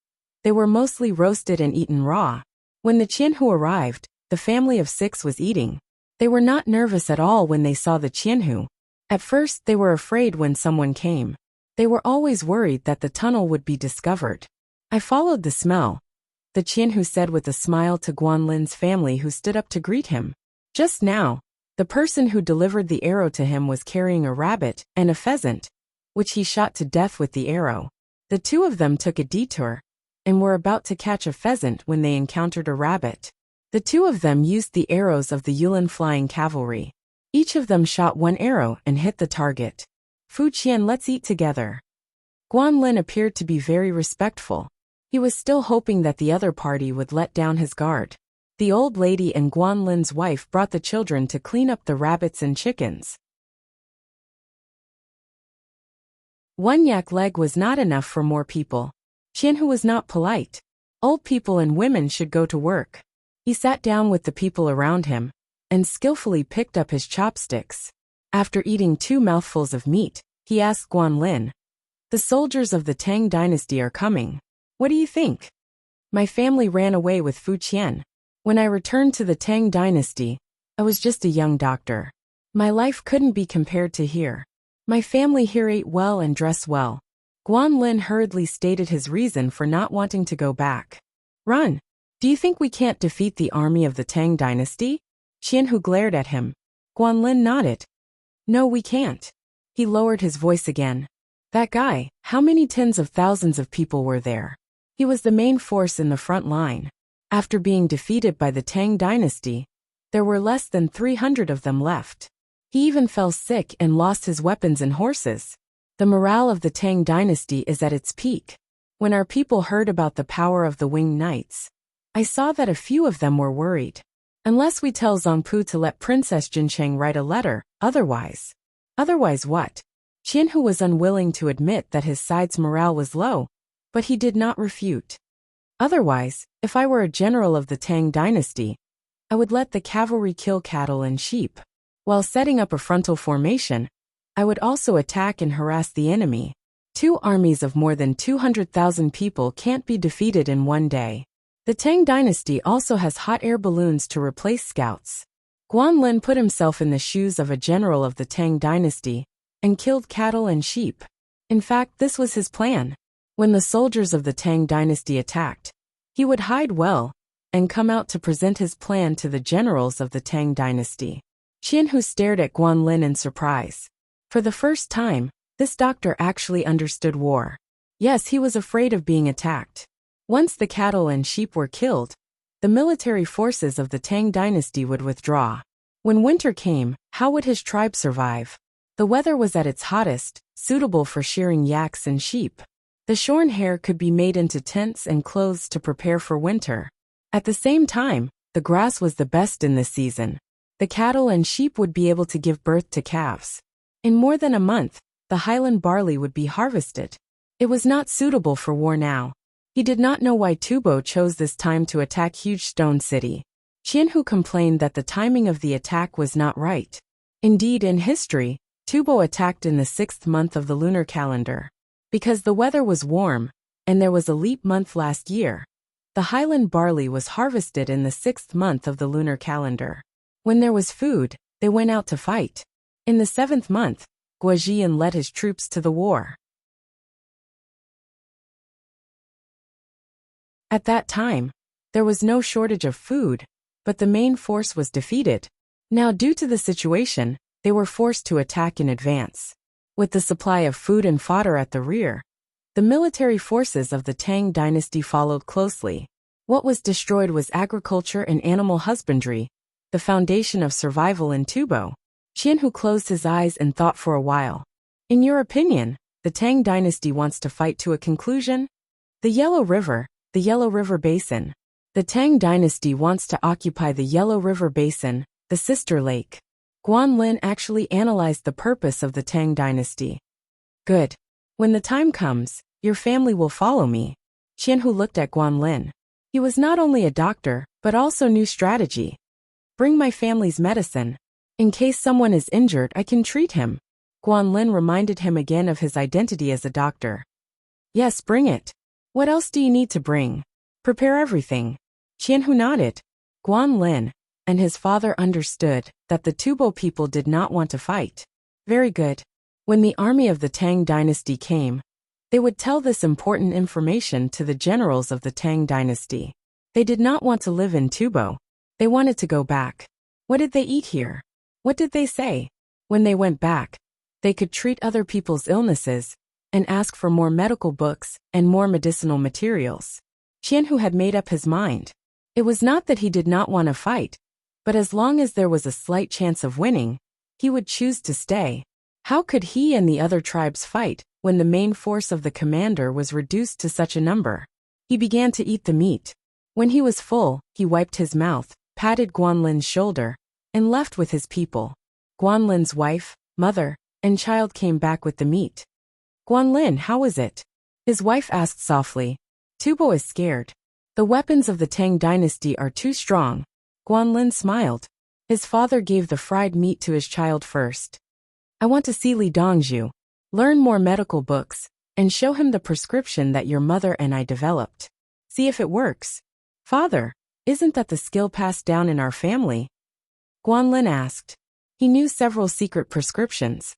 Speaker 1: they were mostly roasted and eaten raw. When the Qianhu arrived, the family of 6 was eating. They were not nervous at all when they saw the Qianhu. At first they were afraid when someone came. They were always worried that the tunnel would be discovered. I followed the smell, the Qianhu said with a smile to Guanlin's family who stood up to greet him. Just now, the person who delivered the arrow to him was carrying a rabbit and a pheasant, which he shot to death with the arrow. The 2 of them took a detour and were about to catch a pheasant when they encountered a rabbit. The 2 of them used the arrows of the Yulin flying cavalry. Each of them shot 1 arrow and hit the target. Fu Qian, let's eat together. Guanlin appeared to be very respectful. He was still hoping that the other party would let down his guard. The old lady and Guanlin's wife brought the children to clean up the rabbits and chickens. 1 yak leg was not enough for more people. Qianhu was not polite. Old people and women should go to work. He sat down with the people around him and skillfully picked up his chopsticks. After eating 2 mouthfuls of meat, he asked Guanlin, "The soldiers of the Tang dynasty are coming. What do you think?" My family ran away with Fu Qian. When I returned to the Tang dynasty, I was just a young doctor. My life couldn't be compared to here. My family here ate well and dressed well. Guanlin hurriedly stated his reason for not wanting to go back. Run! Do you think we can't defeat the army of the Tang dynasty? Qianhu glared at him. Guanlin nodded. No, we can't. He lowered his voice again. That guy, how many tens of thousands of people were there? He was the main force in the front line. After being defeated by the Tang dynasty, there were less than 300 of them left. He even fell sick and lost his weapons and horses. The morale of the Tang dynasty is at its peak. When our people heard about the power of the winged knights, I saw that a few of them were worried. Unless we tell Zongpu to let Princess Jincheng write a letter, otherwise. Otherwise what? Qianhu was unwilling to admit that his side's morale was low, but he did not refute. Otherwise, if I were a general of the Tang dynasty, I would let the cavalry kill cattle and sheep. While setting up a frontal formation, I would also attack and harass the enemy. 2 armies of more than 200,000 people can't be defeated in one day. The Tang dynasty also has hot air balloons to replace scouts. Guanlin put himself in the shoes of a general of the Tang dynasty and killed cattle and sheep. In fact, this was his plan. When the soldiers of the Tang dynasty attacked, he would hide well and come out to present his plan to the generals of the Tang dynasty. Qianhu stared at Guanlin in surprise. For the first time, this doctor actually understood war. Yes, he was afraid of being attacked. Once the cattle and sheep were killed, the military forces of the Tang dynasty would withdraw. When winter came, how would his tribe survive? The weather was at its hottest, suitable for shearing yaks and sheep. The shorn hair could be made into tents and clothes to prepare for winter. At the same time, the grass was the best in this season. The cattle and sheep would be able to give birth to calves. In more than a month, the highland barley would be harvested. It was not suitable for war now. He did not know why Tubo chose this time to attack Huge Stone City. Qianhu complained that the timing of the attack was not right. Indeed, in history, Tubo attacked in the 6th month of the lunar calendar. Because the weather was warm, and there was a leap month last year, the highland barley was harvested in the 6th month of the lunar calendar. When there was food, they went out to fight. In the 7th month, Guajian led his troops to the war. At that time, there was no shortage of food, but the main force was defeated. Now, due to the situation, they were forced to attack in advance. With the supply of food and fodder at the rear, the military forces of the Tang dynasty followed closely. What was destroyed was agriculture and animal husbandry, the foundation of survival in Tubo. Qianhu closed his eyes and thought for a while. In your opinion, the Tang dynasty wants to fight to a conclusion? The Yellow River Basin. The Tang dynasty wants to occupy the Yellow River Basin, the sister lake. Guanlin actually analyzed the purpose of the Tang dynasty. Good. When the time comes, your family will follow me. Qianhu looked at Guanlin. He was not only a doctor, but also knew strategy. Bring my family's medicine. In case someone is injured, I can treat him. Guanlin reminded him again of his identity as a doctor. Yes, bring it. What else do you need to bring? Prepare everything. Qianhu nodded. Guanlin and his father understood that the Tubo people did not want to fight. Very good. When the army of the Tang dynasty came, they would tell this important information to the generals of the Tang dynasty. They did not want to live in Tubo. They wanted to go back. What did they eat here? What did they say? When they went back, they could treat other people's illnesses and ask for more medical books and more medicinal materials. Qianhu had made up his mind. It was not that he did not want to fight, but as long as there was a slight chance of winning, he would choose to stay. How could he and the other tribes fight when the main force of the commander was reduced to such a number? He began to eat the meat. When he was full, he wiped his mouth, patted Guanlin's shoulder, and left with his people. Guanlin's wife, mother, and child came back with the meat. Guanlin, how is it? His wife asked softly. Tubo is scared. The weapons of the Tang dynasty are too strong. Guanlin smiled. His father gave the fried meat to his child first. I want to see Li Dongzhu, learn more medical books, and show him the prescription that your mother and I developed. See if it works. Father, isn't that the skill passed down in our family? Guanlin asked. He knew several secret prescriptions.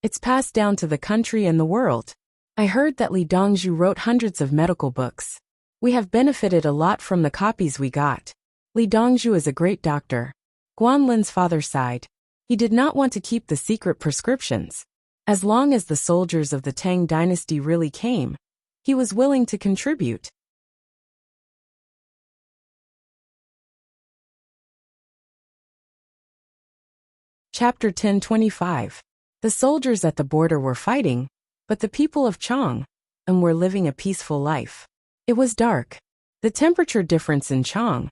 Speaker 1: It's passed down to the country and the world. I heard that Li Dongzhu wrote hundreds of medical books. We have benefited a lot from the copies we got. Li Dongzhu is a great doctor. Guanlin's father sighed. He did not want to keep the secret prescriptions. As long as the soldiers of the Tang dynasty really came, he was willing to contribute. Chapter 1025. The soldiers at the border were fighting, but the people of Chang were living a peaceful life. It was dark. The temperature difference in Chang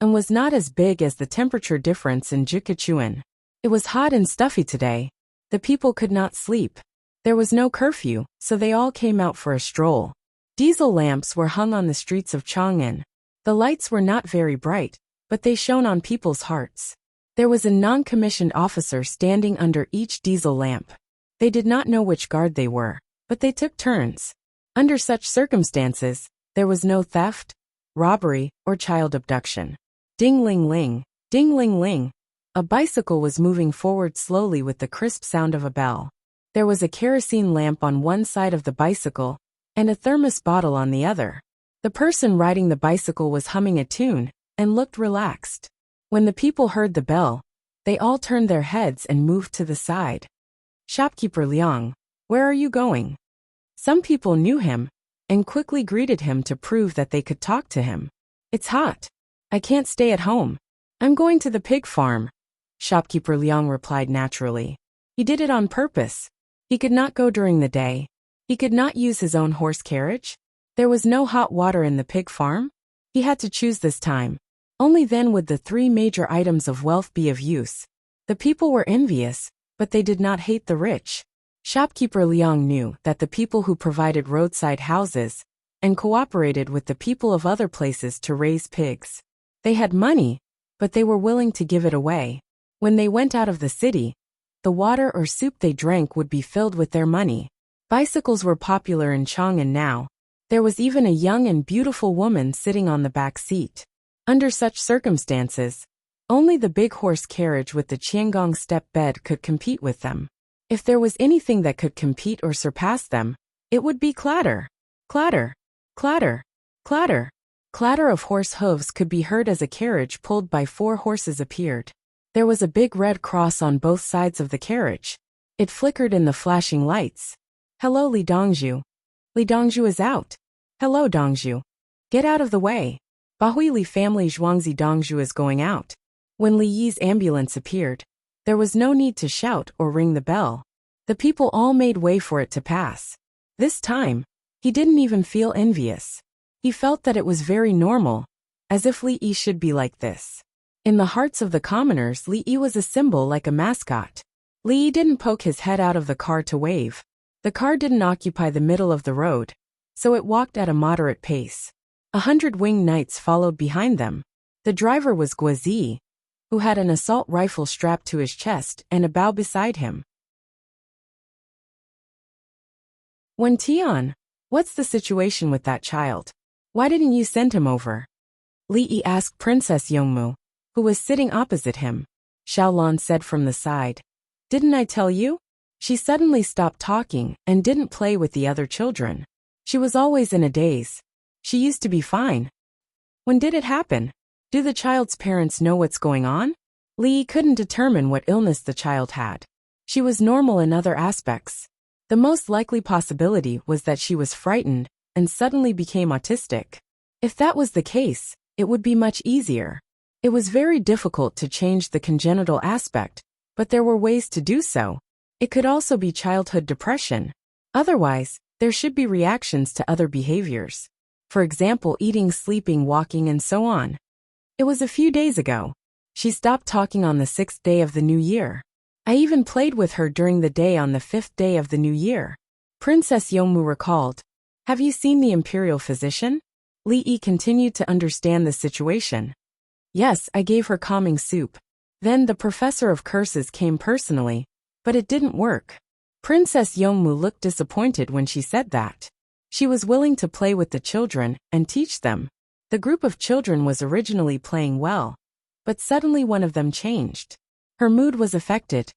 Speaker 1: was not as big as the temperature difference in Jiuquan. It was hot and stuffy today. The people could not sleep. There was no curfew, so they all came out for a stroll. Diesel lamps were hung on the streets of Chang'an. The lights were not very bright, but they shone on people's hearts. There was a non-commissioned officer standing under each diesel lamp. They did not know which guard they were, but they took turns. Under such circumstances, there was no theft, robbery, or child abduction. Ding-ling-ling, ding-ling-ling. A bicycle was moving forward slowly with the crisp sound of a bell. There was a kerosene lamp on one side of the bicycle, and a thermos bottle on the other. The person riding the bicycle was humming a tune, and looked relaxed. When the people heard the bell, they all turned their heads and moved to the side. Shopkeeper Liang, where are you going? Some people knew him, and quickly greeted him to prove that they could talk to him. It's hot. I can't stay at home. I'm going to the pig farm. Shopkeeper Liang replied naturally. He did it on purpose. He could not go during the day. He could not use his own horse carriage. There was no hot water in the pig farm. He had to choose this time. Only then would the three major items of wealth be of use. The people were envious, but they did not hate the rich. Shopkeeper Liang knew that the people who provided roadside houses and cooperated with the people of other places to raise pigs. They had money, but they were willing to give it away. When they went out of the city, the water or soup they drank would be filled with their money. Bicycles were popular in Chang'an now. There was even a young and beautiful woman sitting on the back seat. Under such circumstances, only the big horse carriage with the Qiangong step bed could compete with them. If there was anything that could compete or surpass them, it would be clatter. Clatter. Clatter. Clatter. Clatter of horse hooves could be heard as a carriage pulled by 4 horses appeared. There was a big red cross on both sides of the carriage. It flickered in the flashing lights. Hello, Li Dongzhu. Li Dongzhu is out. Hello, Dongzhu. Get out of the way. Bahui Li family Zhuangzi Dongzhu is going out. When Li Yi's ambulance appeared, there was no need to shout or ring the bell. The people all made way for it to pass. This time, he didn't even feel envious. He felt that it was very normal, as if Li Yi should be like this. In the hearts of the commoners, Li Yi was a symbol like a mascot. Li Yi didn't poke his head out of the car to wave. The car didn't occupy the middle of the road, so it walked at a moderate pace. 100 winged knights followed behind them. The driver was Guozi, who had an assault rifle strapped to his chest and a bow beside him. Wen Tian, what's the situation with that child? Why didn't you send him over? Li Yi asked Princess Yongmu, who was sitting opposite him. Xiaolan said from the side. Didn't I tell you? She suddenly stopped talking and didn't play with the other children. She was always in a daze. She used to be fine. When did it happen? Do the child's parents know what's going on? Li Yi couldn't determine what illness the child had. She was normal in other aspects. The most likely possibility was that she was frightened and suddenly became autistic. If that was the case, it would be much easier. It was very difficult to change the congenital aspect, but there were ways to do so. It could also be childhood depression. Otherwise, there should be reactions to other behaviors. For example, eating, sleeping, walking, and so on. It was a few days ago. She stopped talking on the 6th day of the new year. I even played with her during the day on the 5th day of the new year. Princess Yongmu recalled. Have you seen the imperial physician? Li Yi continued to understand the situation. Yes, I gave her calming soup. Then the professor of curses came personally, but it didn't work. Princess Yongmu looked disappointed when she said that. She was willing to play with the children and teach them. The group of children was originally playing well, but suddenly one of them changed. Her mood was affected.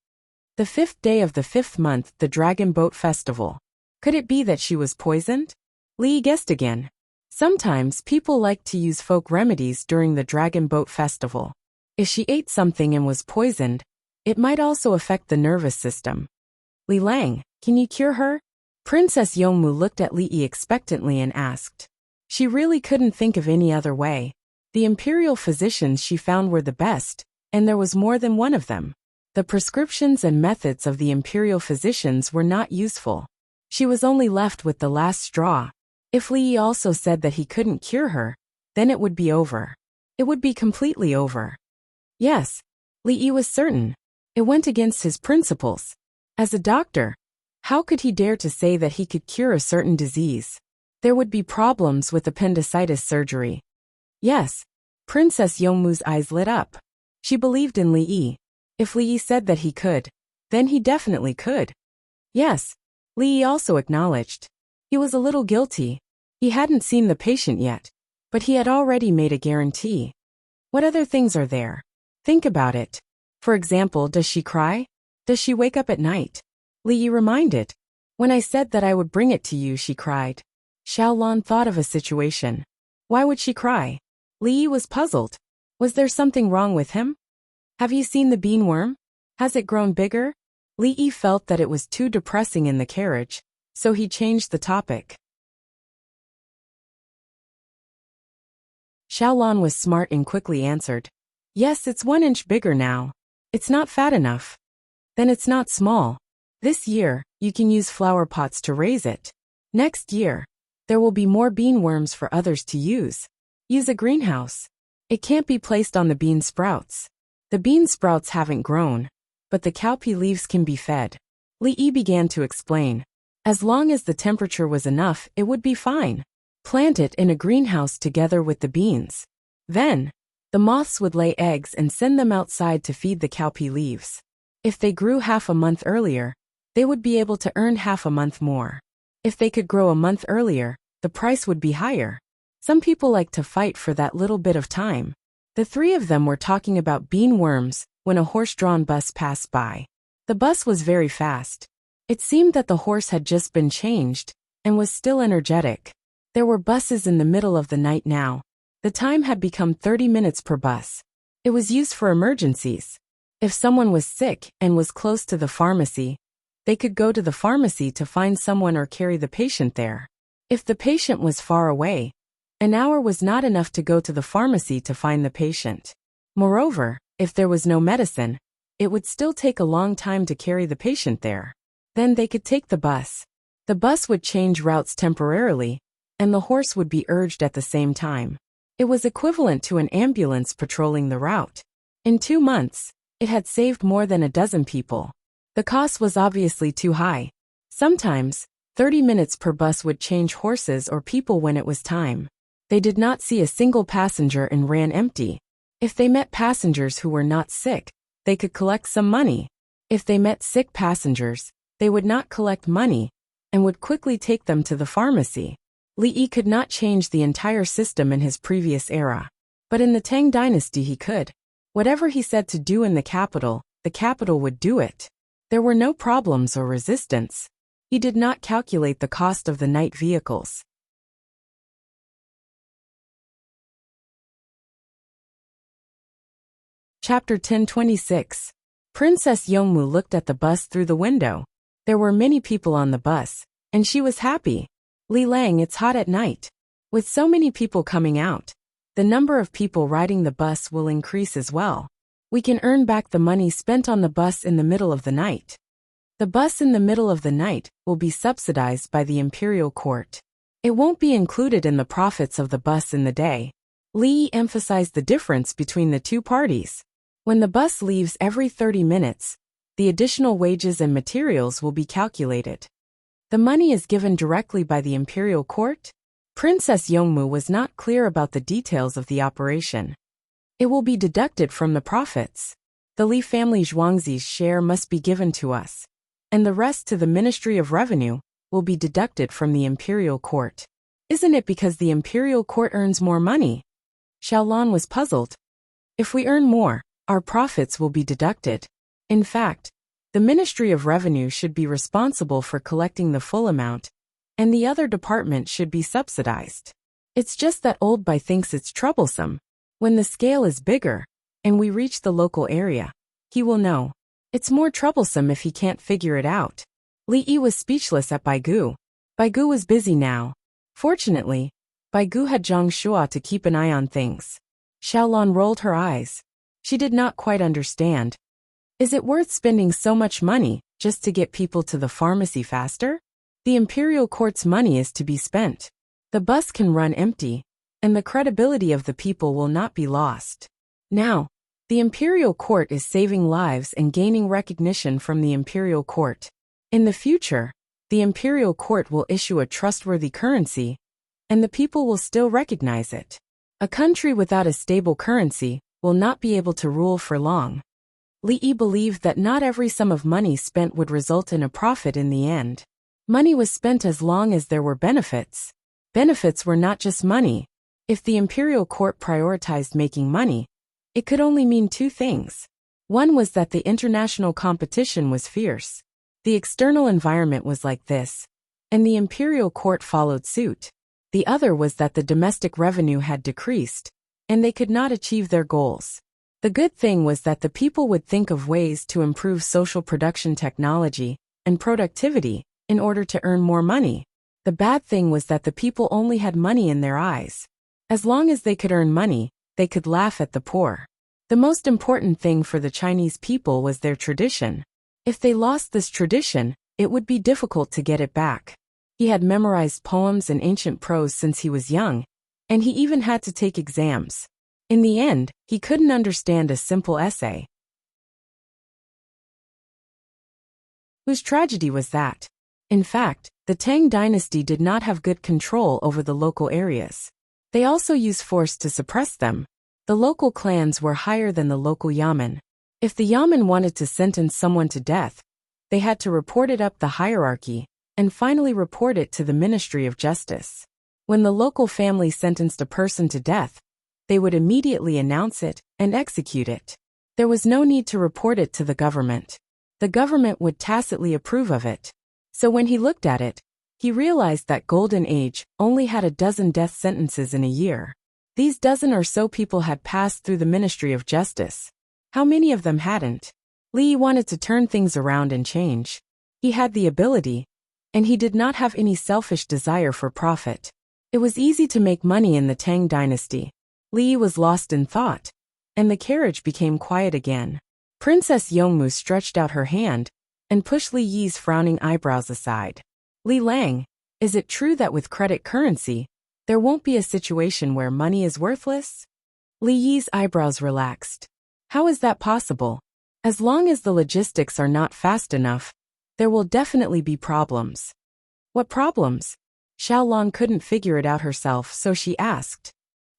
Speaker 1: The 5th day of the 5th month, the Dragon Boat Festival. Could it be that she was poisoned? Li guessed again. Sometimes people like to use folk remedies during the Dragon Boat Festival. If she ate something and was poisoned, it might also affect the nervous system. Li Lang, can you cure her? Princess Yongmu looked at Li Yi expectantly and asked. She really couldn't think of any other way. The imperial physicians she found were the best, and there was more than one of them. The prescriptions and methods of the imperial physicians were not useful. She was only left with the last straw. If Li Yi also said that he couldn't cure her, then it would be over. It would be completely over. Yes, Li Yi was certain. It went against his principles. As a doctor, how could he dare to say that he could cure a certain disease? There would be problems with appendicitis surgery. Yes, Princess Yongmu's eyes lit up. She believed in Li Yi. If Li Yi said that he could, then he definitely could. Yes, Li Yi also acknowledged. He was a little guilty. He hadn't seen the patient yet, but he had already made a guarantee. What other things are there? Think about it. For example, does she cry? Does she wake up at night? Li Yi reminded. When I said that I would bring it to you, she cried. Xiaolan thought of a situation. Why would she cry? Li Yi was puzzled. Was there something wrong with him? Have you seen the beanworm? Has it grown bigger? Li Yi felt that it was too depressing in the carriage, so he changed the topic. Xiaolan was smart and quickly answered. Yes, it's 1 inch bigger now. It's not fat enough. Then it's not small. This year, you can use flower pots to raise it. Next year, there will be more beanworms for others to use. Use a greenhouse. It can't be placed on the bean sprouts. The bean sprouts haven't grown, but the cowpea leaves can be fed. Li Yi began to explain. As long as the temperature was enough, it would be fine. Plant it in a greenhouse together with the beans. Then, the moths would lay eggs and send them outside to feed the cowpea leaves. If they grew half a month earlier, they would be able to earn half a month more. If they could grow a month earlier, the price would be higher. Some people like to fight for that little bit of time. The three of them were talking about bean worms when a horse-drawn bus passed by. The bus was very fast. It seemed that the horse had just been changed and was still energetic. There were buses in the middle of the night now. The time had become 30 minutes per bus. It was used for emergencies. If someone was sick and was close to the pharmacy, they could go to the pharmacy to find someone or carry the patient there. If the patient was far away, an hour was not enough to go to the pharmacy to find the patient. Moreover, if there was no medicine, it would still take a long time to carry the patient there. Then they could take the bus. The bus would change routes temporarily, and the horse would be urged at the same time. It was equivalent to an ambulance patrolling the route. In 2 months, it had saved more than a dozen people. The cost was obviously too high. Sometimes, 30 minutes per bus would change horses or people when it was time. They did not see a single passenger and ran empty. If they met passengers who were not sick, they could collect some money. If they met sick passengers, they would not collect money and would quickly take them to the pharmacy. Li Yi could not change the entire system in his previous era. But in the Tang dynasty he could. Whatever he said to do in the capital would do it. There were no problems or resistance. He did not calculate the cost of the night vehicles. Chapter 1026. Princess Yongmu looked at the bus through the window. There were many people on the bus, and she was happy. Li Lang, it's hot at night. With so many people coming out, the number of people riding the bus will increase as well. We can earn back the money spent on the bus in the middle of the night. The bus in the middle of the night will be subsidized by the imperial court. It won't be included in the profits of the bus in the day. Li Yi emphasized the difference between the two parties. When the bus leaves every 30 minutes, the additional wages and materials will be calculated. The money is given directly by the imperial court. Princess Yongmu was not clear about the details of the operation. It will be deducted from the profits. The Li family Zhuangzi's share must be given to us, and the rest to the Ministry of Revenue will be deducted from the imperial court. Isn't it because the imperial court earns more money? Xiaolan was puzzled. If we earn more, our profits will be deducted. In fact, the Ministry of Revenue should be responsible for collecting the full amount, and the other department should be subsidized. It's just that Old Bai thinks it's troublesome. When the scale is bigger, and we reach the local area, he will know. It's more troublesome if he can't figure it out. Li Yi was speechless at Baigu. Baigu was busy now. Fortunately, Baigu had Zhang Shua to keep an eye on things. Xiaolan rolled her eyes. She did not quite understand. Is it worth spending so much money just to get people to the pharmacy faster? The imperial court's money is to be spent. The bus can run empty, and the credibility of the people will not be lost. Now, the imperial court is saving lives and gaining recognition from the imperial court. In the future, the imperial court will issue a trustworthy currency, and the people will still recognize it. A country without a stable currency will not be able to rule for long. Li Yi believed that not every sum of money spent would result in a profit in the end. Money was spent as long as there were benefits. Benefits were not just money. If the imperial court prioritized making money, it could only mean two things. One was that the international competition was fierce. The external environment was like this, and the imperial court followed suit. The other was that the domestic revenue had decreased, and they could not achieve their goals. The good thing was that the people would think of ways to improve social production technology and productivity in order to earn more money. The bad thing was that the people only had money in their eyes. As long as they could earn money, they could laugh at the poor. The most important thing for the Chinese people was their tradition. If they lost this tradition, it would be difficult to get it back. He had memorized poems and ancient prose since he was young, and he even had to take exams. In the end, he couldn't understand a simple essay. Whose tragedy was that? In fact, the Tang dynasty did not have good control over the local areas. They also used force to suppress them. The local clans were higher than the local yamen. If the yamen wanted to sentence someone to death, they had to report it up the hierarchy, and finally report it to the Ministry of Justice. When the local family sentenced a person to death, they would immediately announce it and execute it. There was no need to report it to the government. The government would tacitly approve of it. So when he looked at it, he realized that Golden Age only had a dozen death sentences in a year. These dozen or so people had passed through the Ministry of Justice. How many of them hadn't? Li wanted to turn things around and change. He had the ability, and he did not have any selfish desire for profit. It was easy to make money in the Tang dynasty. Li was lost in thought, and the carriage became quiet again. Princess Yongmu stretched out her hand and pushed Li Yi's frowning eyebrows aside. Li Lang, is it true that with credit currency, there won't be a situation where money is worthless? Li Yi's eyebrows relaxed. How is that possible? As long as the logistics are not fast enough, there will definitely be problems. What problems? Xiaolong couldn't figure it out herself, so she asked.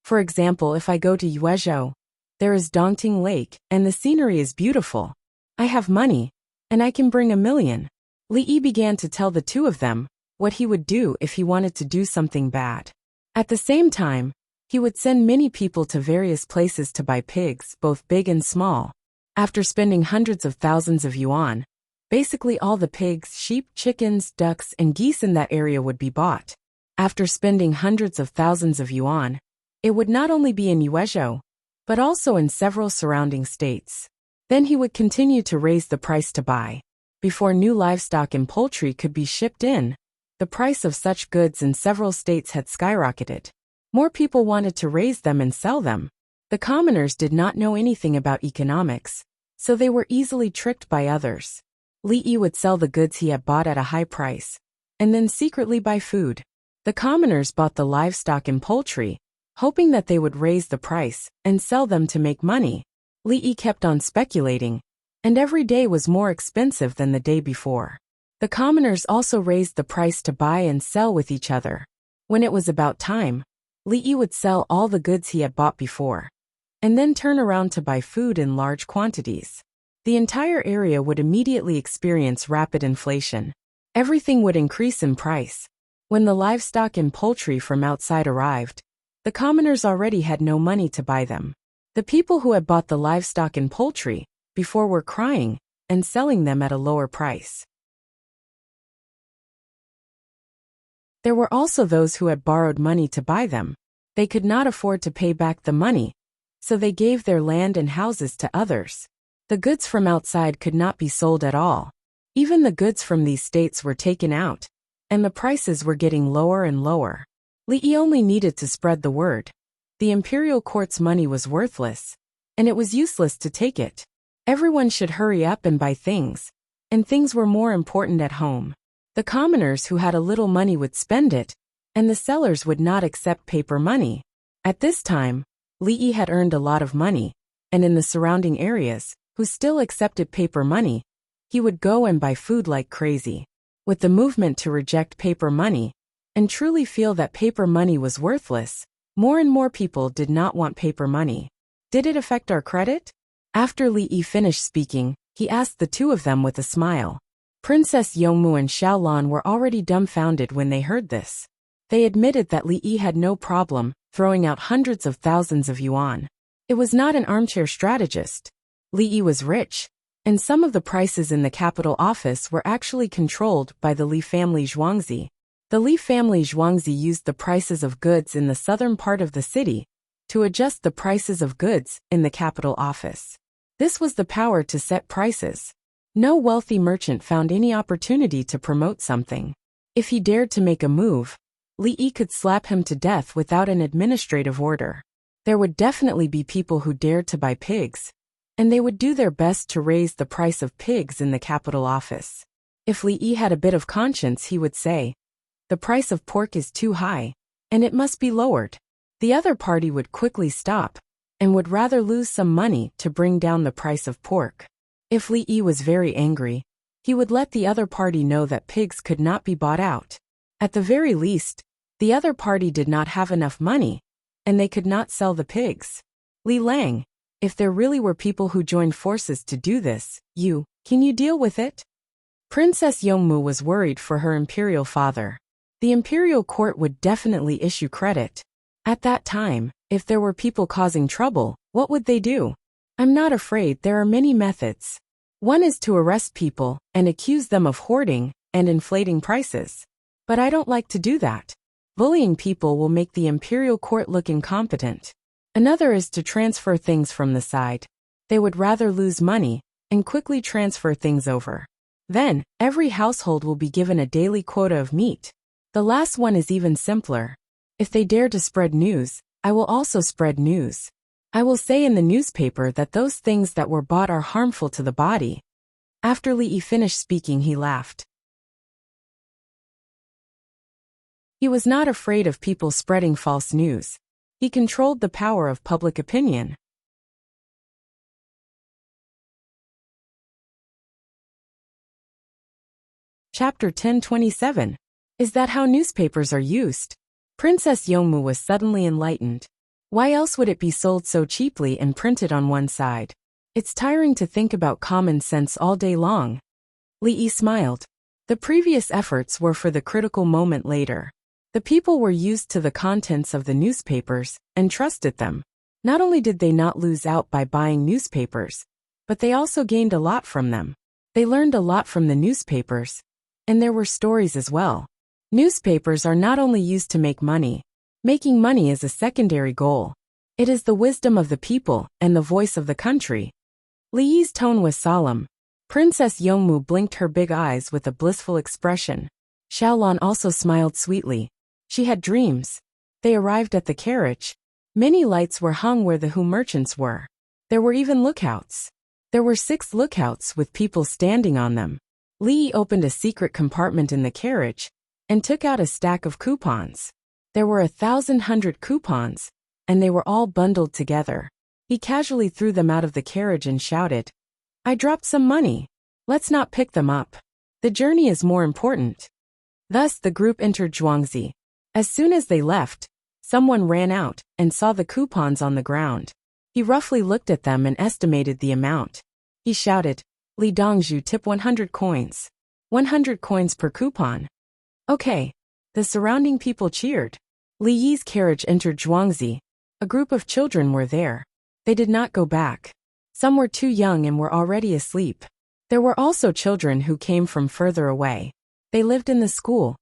Speaker 1: For example, if I go to Yuezhou, there is Dongting Lake, and the scenery is beautiful. I have money, and I can bring 1 million. Li Yi began to tell the two of them what he would do if he wanted to do something bad. At the same time, he would send many people to various places to buy pigs, both big and small. After spending hundreds of thousands of yuan, basically all the pigs, sheep, chickens, ducks, and geese in that area would be bought. After spending hundreds of thousands of yuan, it would not only be in Yuezhou, but also in several surrounding states. Then he would continue to raise the price to buy. Before new livestock and poultry could be shipped in, the price of such goods in several states had skyrocketed. More people wanted to raise them and sell them. The commoners did not know anything about economics, so they were easily tricked by others. Li Yi would sell the goods he had bought at a high price, and then secretly buy food. The commoners bought the livestock and poultry, hoping that they would raise the price and sell them to make money. Li Yi kept on speculating, and every day was more expensive than the day before. The commoners also raised the price to buy and sell with each other. When it was about time, Li Yi would sell all the goods he had bought before, and then turn around to buy food in large quantities. The entire area would immediately experience rapid inflation. Everything would increase in price. When the livestock and poultry from outside arrived, the commoners already had no money to buy them. The people who had bought the livestock and poultry before were crying and selling them at a lower price. There were also those who had borrowed money to buy them. They could not afford to pay back the money, so they gave their land and houses to others. The goods from outside could not be sold at all. Even the goods from these states were taken out, and the prices were getting lower and lower. Li Yi only needed to spread the word. The imperial court's money was worthless, and it was useless to take it. Everyone should hurry up and buy things, and things were more important at home. The commoners who had a little money would spend it, and the sellers would not accept paper money. At this time, Li Yi had earned a lot of money, and in the surrounding areas, who still accepted paper money, he would go and buy food like crazy. With the movement to reject paper money, and truly feel that paper money was worthless, more and more people did not want paper money. Did it affect our credit? After Li Yi finished speaking, he asked the two of them with a smile. Princess Yongmu and Xiaolong were already dumbfounded when they heard this. They admitted that Li Yi had no problem throwing out hundreds of thousands of yuan. It was not an armchair strategist. Li Yi was rich, and some of the prices in the capital office were actually controlled by the Li family Zhuangzi. The Li family Zhuangzi used the prices of goods in the southern part of the city to adjust the prices of goods in the capital office. This was the power to set prices. No wealthy merchant found any opportunity to promote something. If he dared to make a move, Li Yi could slap him to death without an administrative order. There would definitely be people who dared to buy pigs, and they would do their best to raise the price of pigs in the capital office. If Li Yi had a bit of conscience, he would say, "The price of pork is too high, and it must be lowered." The other party would quickly stop, and would rather lose some money to bring down the price of pork. If Li Yi was very angry, He would let the other party know that pigs could not be bought out. At the very least, the other party did not have enough money, and they could not sell the pigs. Li Lang, if there really were people who joined forces to do this, can you deal with it? Princess Yongmu was worried for her imperial father. The imperial court would definitely issue credit. At that time, if there were people causing trouble, what would they do? I'm not afraid. There are many methods. One is to arrest people and accuse them of hoarding and inflating prices. But I don't like to do that. Bullying people will make the imperial court look incompetent. Another is to transfer things from the side. They would rather lose money and quickly transfer things over. Then, every household will be given a daily quota of meat. The last one is even simpler. If they dare to spread news, I will also spread news. I will say in the newspaper that those things that were bought are harmful to the body. After Li Yi finished speaking, he laughed. He was not afraid of people spreading false news. He controlled the power of public opinion. Chapter 1027. Is that how newspapers are used? Princess Yongmu was suddenly enlightened. Why else would it be sold so cheaply and printed on one side? It's tiring to think about common sense all day long. Li Yi smiled. The previous efforts were for the critical moment later. The people were used to the contents of the newspapers and trusted them. Not only did they not lose out by buying newspapers, but they also gained a lot from them. They learned a lot from the newspapers. And there were stories as well. Newspapers are not only used to make money. Making money is a secondary goal. It is the wisdom of the people and the voice of the country. Li Yi's tone was solemn. Princess Yongmu blinked her big eyes with a blissful expression. Xiaolan also smiled sweetly. She had dreams. They arrived at the carriage. Many lights were hung where the Hu merchants were. There were even lookouts. There were 6 lookouts with people standing on them. Li Yi opened a secret compartment in the carriage and took out a stack of coupons. There were 1,100 coupons, and they were all bundled together. He casually threw them out of the carriage and shouted, "I dropped some money. Let's not pick them up. The journey is more important." Thus the group entered Zhuangzi. As soon as they left, someone ran out and saw the coupons on the ground. He roughly looked at them and estimated the amount. He shouted, "Li Dongzhu, tip 100 coins. 100 coins per coupon." Okay. The surrounding people cheered. Li Yi's carriage entered Zhuangzi. A group of children were there. They did not go back. Some were too young and were already asleep. There were also children who came from further away. They lived in the school.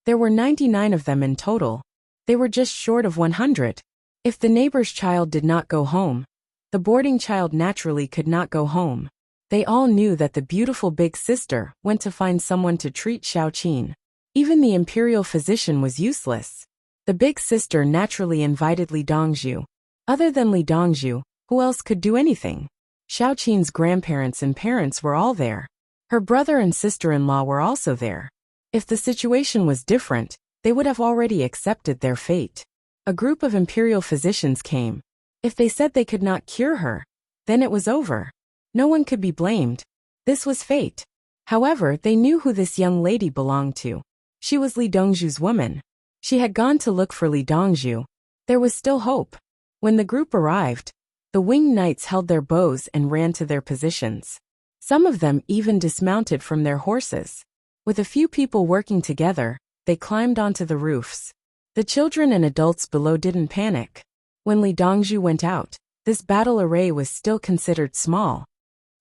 Speaker 1: There were 99 of them in total. They were just short of 100. If the neighbor's child did not go home, the boarding child naturally could not go home. They all knew that the beautiful big sister went to find someone to treat Xiaoqin. Even the imperial physician was useless. The big sister naturally invited Li Dongzhu. Other than Li Dongzhu, who else could do anything? Xiaoqin's grandparents and parents were all there. Her brother and sister-in-law were also there. If the situation was different, they would have already accepted their fate. A group of imperial physicians came. If they said they could not cure her, then it was over. No one could be blamed. This was fate. However, they knew who this young lady belonged to. She was Li Dongzhu's woman. She had gone to look for Li Dongzhu. There was still hope. When the group arrived, the winged knights held their bows and ran to their positions. Some of them even dismounted from their horses. With a few people working together, they climbed onto the roofs. The children and adults below didn't panic. When Li Dongzhu went out, this battle array was still considered small.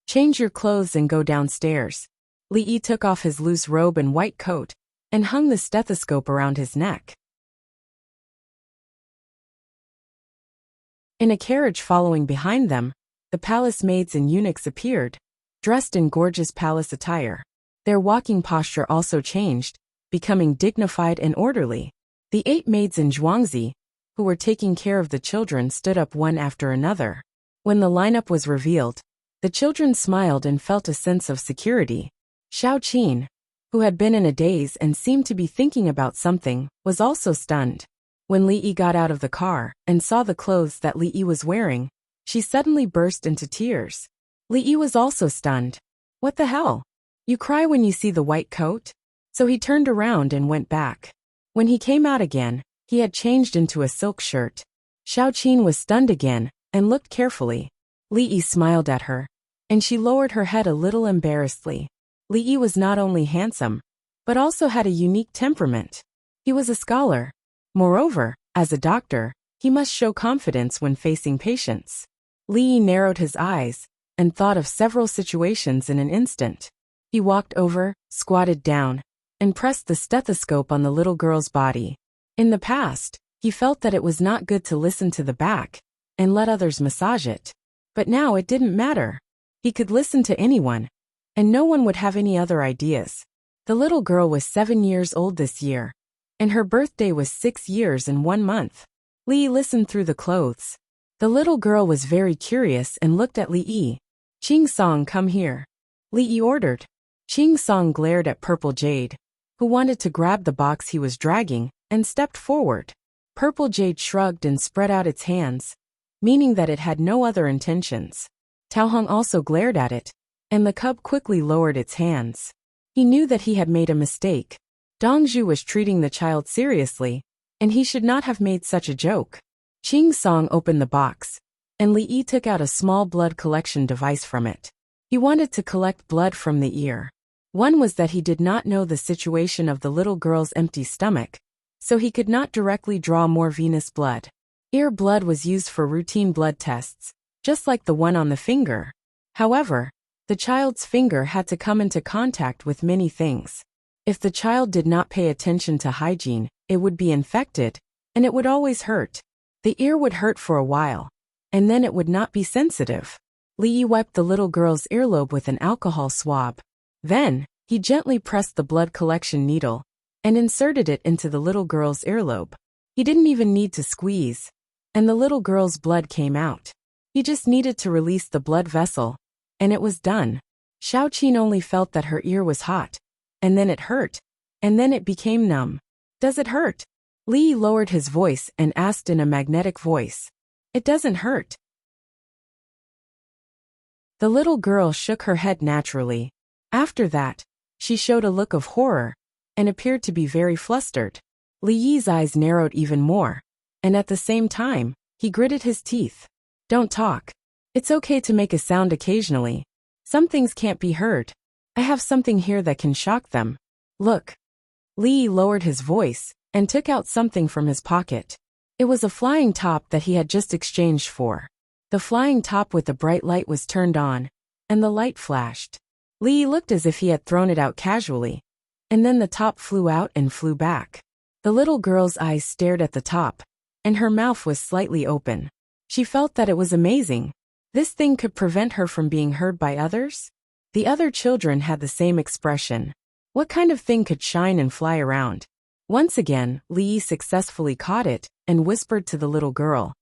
Speaker 1: "Change your clothes and go downstairs." Li Yi took off his loose robe and white coat, and hung the stethoscope around his neck. In a carriage following behind them, the palace maids and eunuchs appeared, dressed in gorgeous palace attire. Their walking posture also changed, becoming dignified and orderly. The 8 maids in Zhuangzi, who were taking care of the children, stood up one after another. When the lineup was revealed, the children smiled and felt a sense of security. Xiaoqin, who had been in a daze and seemed to be thinking about something, was also stunned. When Li Yi got out of the car and saw the clothes that Li Yi was wearing, she suddenly burst into tears. Li Yi was also stunned. What the hell? You cry when you see the white coat? So he turned around and went back. When he came out again, he had changed into a silk shirt. Xiaoqin was stunned again and looked carefully. Li Yi smiled at her, and she lowered her head a little embarrassedly. Li Yi was not only handsome, but also had a unique temperament. He was a scholar. Moreover, as a doctor, he must show confidence when facing patients. Li Yi narrowed his eyes and thought of several situations in an instant. He walked over, squatted down, and pressed the stethoscope on the little girl's body. In the past, he felt that it was not good to listen to the back and let others massage it. But now it didn't matter. He could listen to anyone, and no one would have any other ideas. The little girl was 7 years old this year, and her birthday was 6 years and 1 month. Li Yi listened through the clothes. The little girl was very curious and looked at Li Yi. Ching Song, come here. Li Yi ordered. Ching Song glared at Purple Jade, who wanted to grab the box he was dragging, and stepped forward. Purple Jade shrugged and spread out its hands, meaning that it had no other intentions. Tao Hong also glared at it, and the cub quickly lowered its hands. He knew that he had made a mistake. Dong Zhu was treating the child seriously, and he should not have made such a joke. Ching Song opened the box, and Li Yi took out a small blood collection device from it. He wanted to collect blood from the ear. One was that he did not know the situation of the little girl's empty stomach, so he could not directly draw more venous blood. Ear blood was used for routine blood tests, just like the one on the finger. However, the child's finger had to come into contact with many things. If the child did not pay attention to hygiene, it would be infected, and it would always hurt. The ear would hurt for a while, and then it would not be sensitive. Li Yi wiped the little girl's earlobe with an alcohol swab. Then, he gently pressed the blood collection needle and inserted it into the little girl's earlobe. He didn't even need to squeeze, and the little girl's blood came out. He just needed to release the blood vessel, and it was done. Xiaoqin only felt that her ear was hot, and then it hurt, and then it became numb. Does it hurt? Li Yi lowered his voice and asked in a magnetic voice. It doesn't hurt. The little girl shook her head naturally. After that, she showed a look of horror and appeared to be very flustered. Li Yi's eyes narrowed even more, and at the same time, he gritted his teeth. Don't talk. It's okay to make a sound occasionally. Some things can't be heard. I have something here that can shock them. Look. Li Yi lowered his voice and took out something from his pocket. It was a flying top that he had just exchanged for. The flying top with the bright light was turned on, and the light flashed. Li Yi looked as if he had thrown it out casually, and then the top flew out and flew back. The little girl's eyes stared at the top, and her mouth was slightly open. She felt that it was amazing. This thing could prevent her from being heard by others? The other children had the same expression. What kind of thing could shine and fly around? Once again, Li Yi successfully caught it and whispered to the little girl.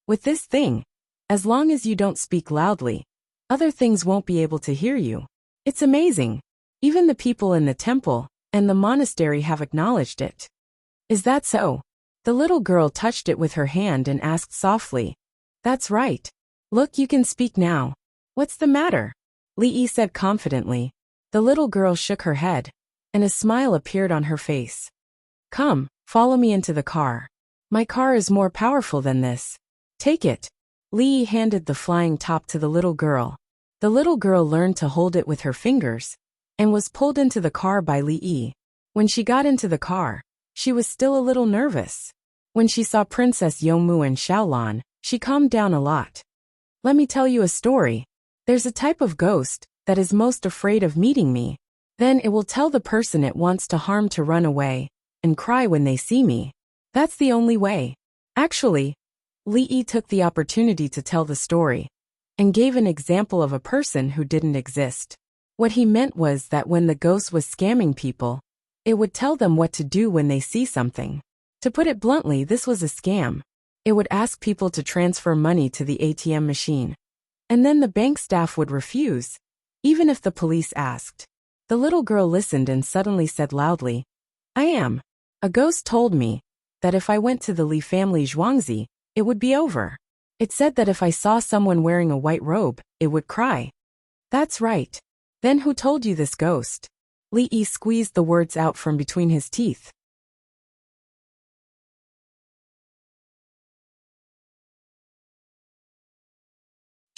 Speaker 1: With this thing, as long as you don't speak loudly, other things won't be able to hear you. It's amazing. Even the people in the temple and the monastery have acknowledged it. Is that so? The little girl touched it with her hand and asked softly. That's right. Look, you can speak now. What's the matter? Li Yi said confidently. The little girl shook her head, and a smile appeared on her face. Come, follow me into the car. My car is more powerful than this. Take it. Li Yi handed the flying top to the little girl. The little girl learned to hold it with her fingers, and was pulled into the car by Li Yi. When she got into the car, she was still a little nervous. When she saw Princess Yongmu and Xiaolan, she calmed down a lot. Let me tell you a story. There's a type of ghost that is most afraid of meeting me. Then it will tell the person it wants to harm to run away, and cry when they see me. That's the only way. Actually, Li Yi took the opportunity to tell the story, and gave an example of a person who didn't exist. What he meant was that when the ghost was scamming people, it would tell them what to do when they see something. To put it bluntly, this was a scam. It would ask people to transfer money to the ATM machine. And then the bank staff would refuse, even if the police asked. The little girl listened and suddenly said loudly, I am. A ghost told me that if I went to the Li family Zhuangzi, it would be over. It said that if I saw someone wearing a white robe, it would cry. That's right. Then who told you this ghost? Li Yi squeezed the words out from between his teeth.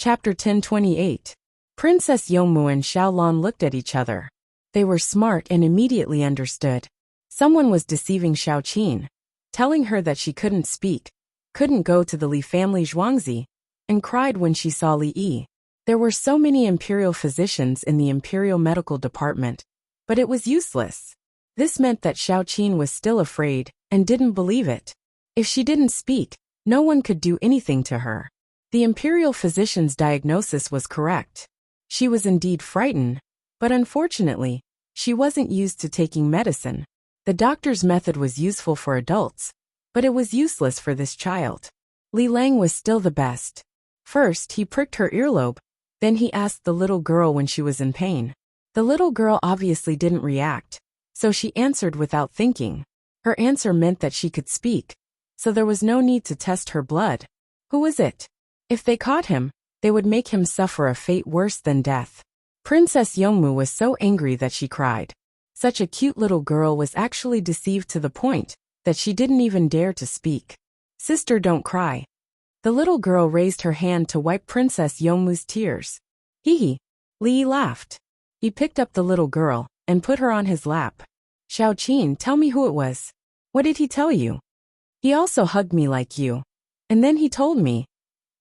Speaker 1: Chapter 1028. Princess Yongmu and Xiaolan looked at each other. They were smart and immediately understood. Someone was deceiving Xiaoqin, telling her that she couldn't speak, couldn't go to the Li family Zhuangzi, and cried when she saw Li Yi. There were so many imperial physicians in the imperial medical department, but it was useless. This meant that Xiaoqin was still afraid and didn't believe it. If she didn't speak, no one could do anything to her. The imperial physician's diagnosis was correct. She was indeed frightened, but unfortunately, she wasn't used to taking medicine. The doctor's method was useful for adults, but it was useless for this child. Li Lang was still the best. First, he pricked her earlobe, then he asked the little girl when she was in pain. The little girl obviously didn't react, so she answered without thinking. Her answer meant that she could speak, so there was no need to test her blood. Who was it? If they caught him, they would make him suffer a fate worse than death. Princess Yongmu was so angry that she cried. Such a cute little girl was actually deceived to the point that she didn't even dare to speak. Sister, don't cry. The little girl raised her hand to wipe Princess Yongmu's tears. Hee hee. Li Yi laughed. He picked up the little girl and put her on his lap. Xiaoqin, tell me who it was. What did he tell you? He also hugged me like you. And then he told me.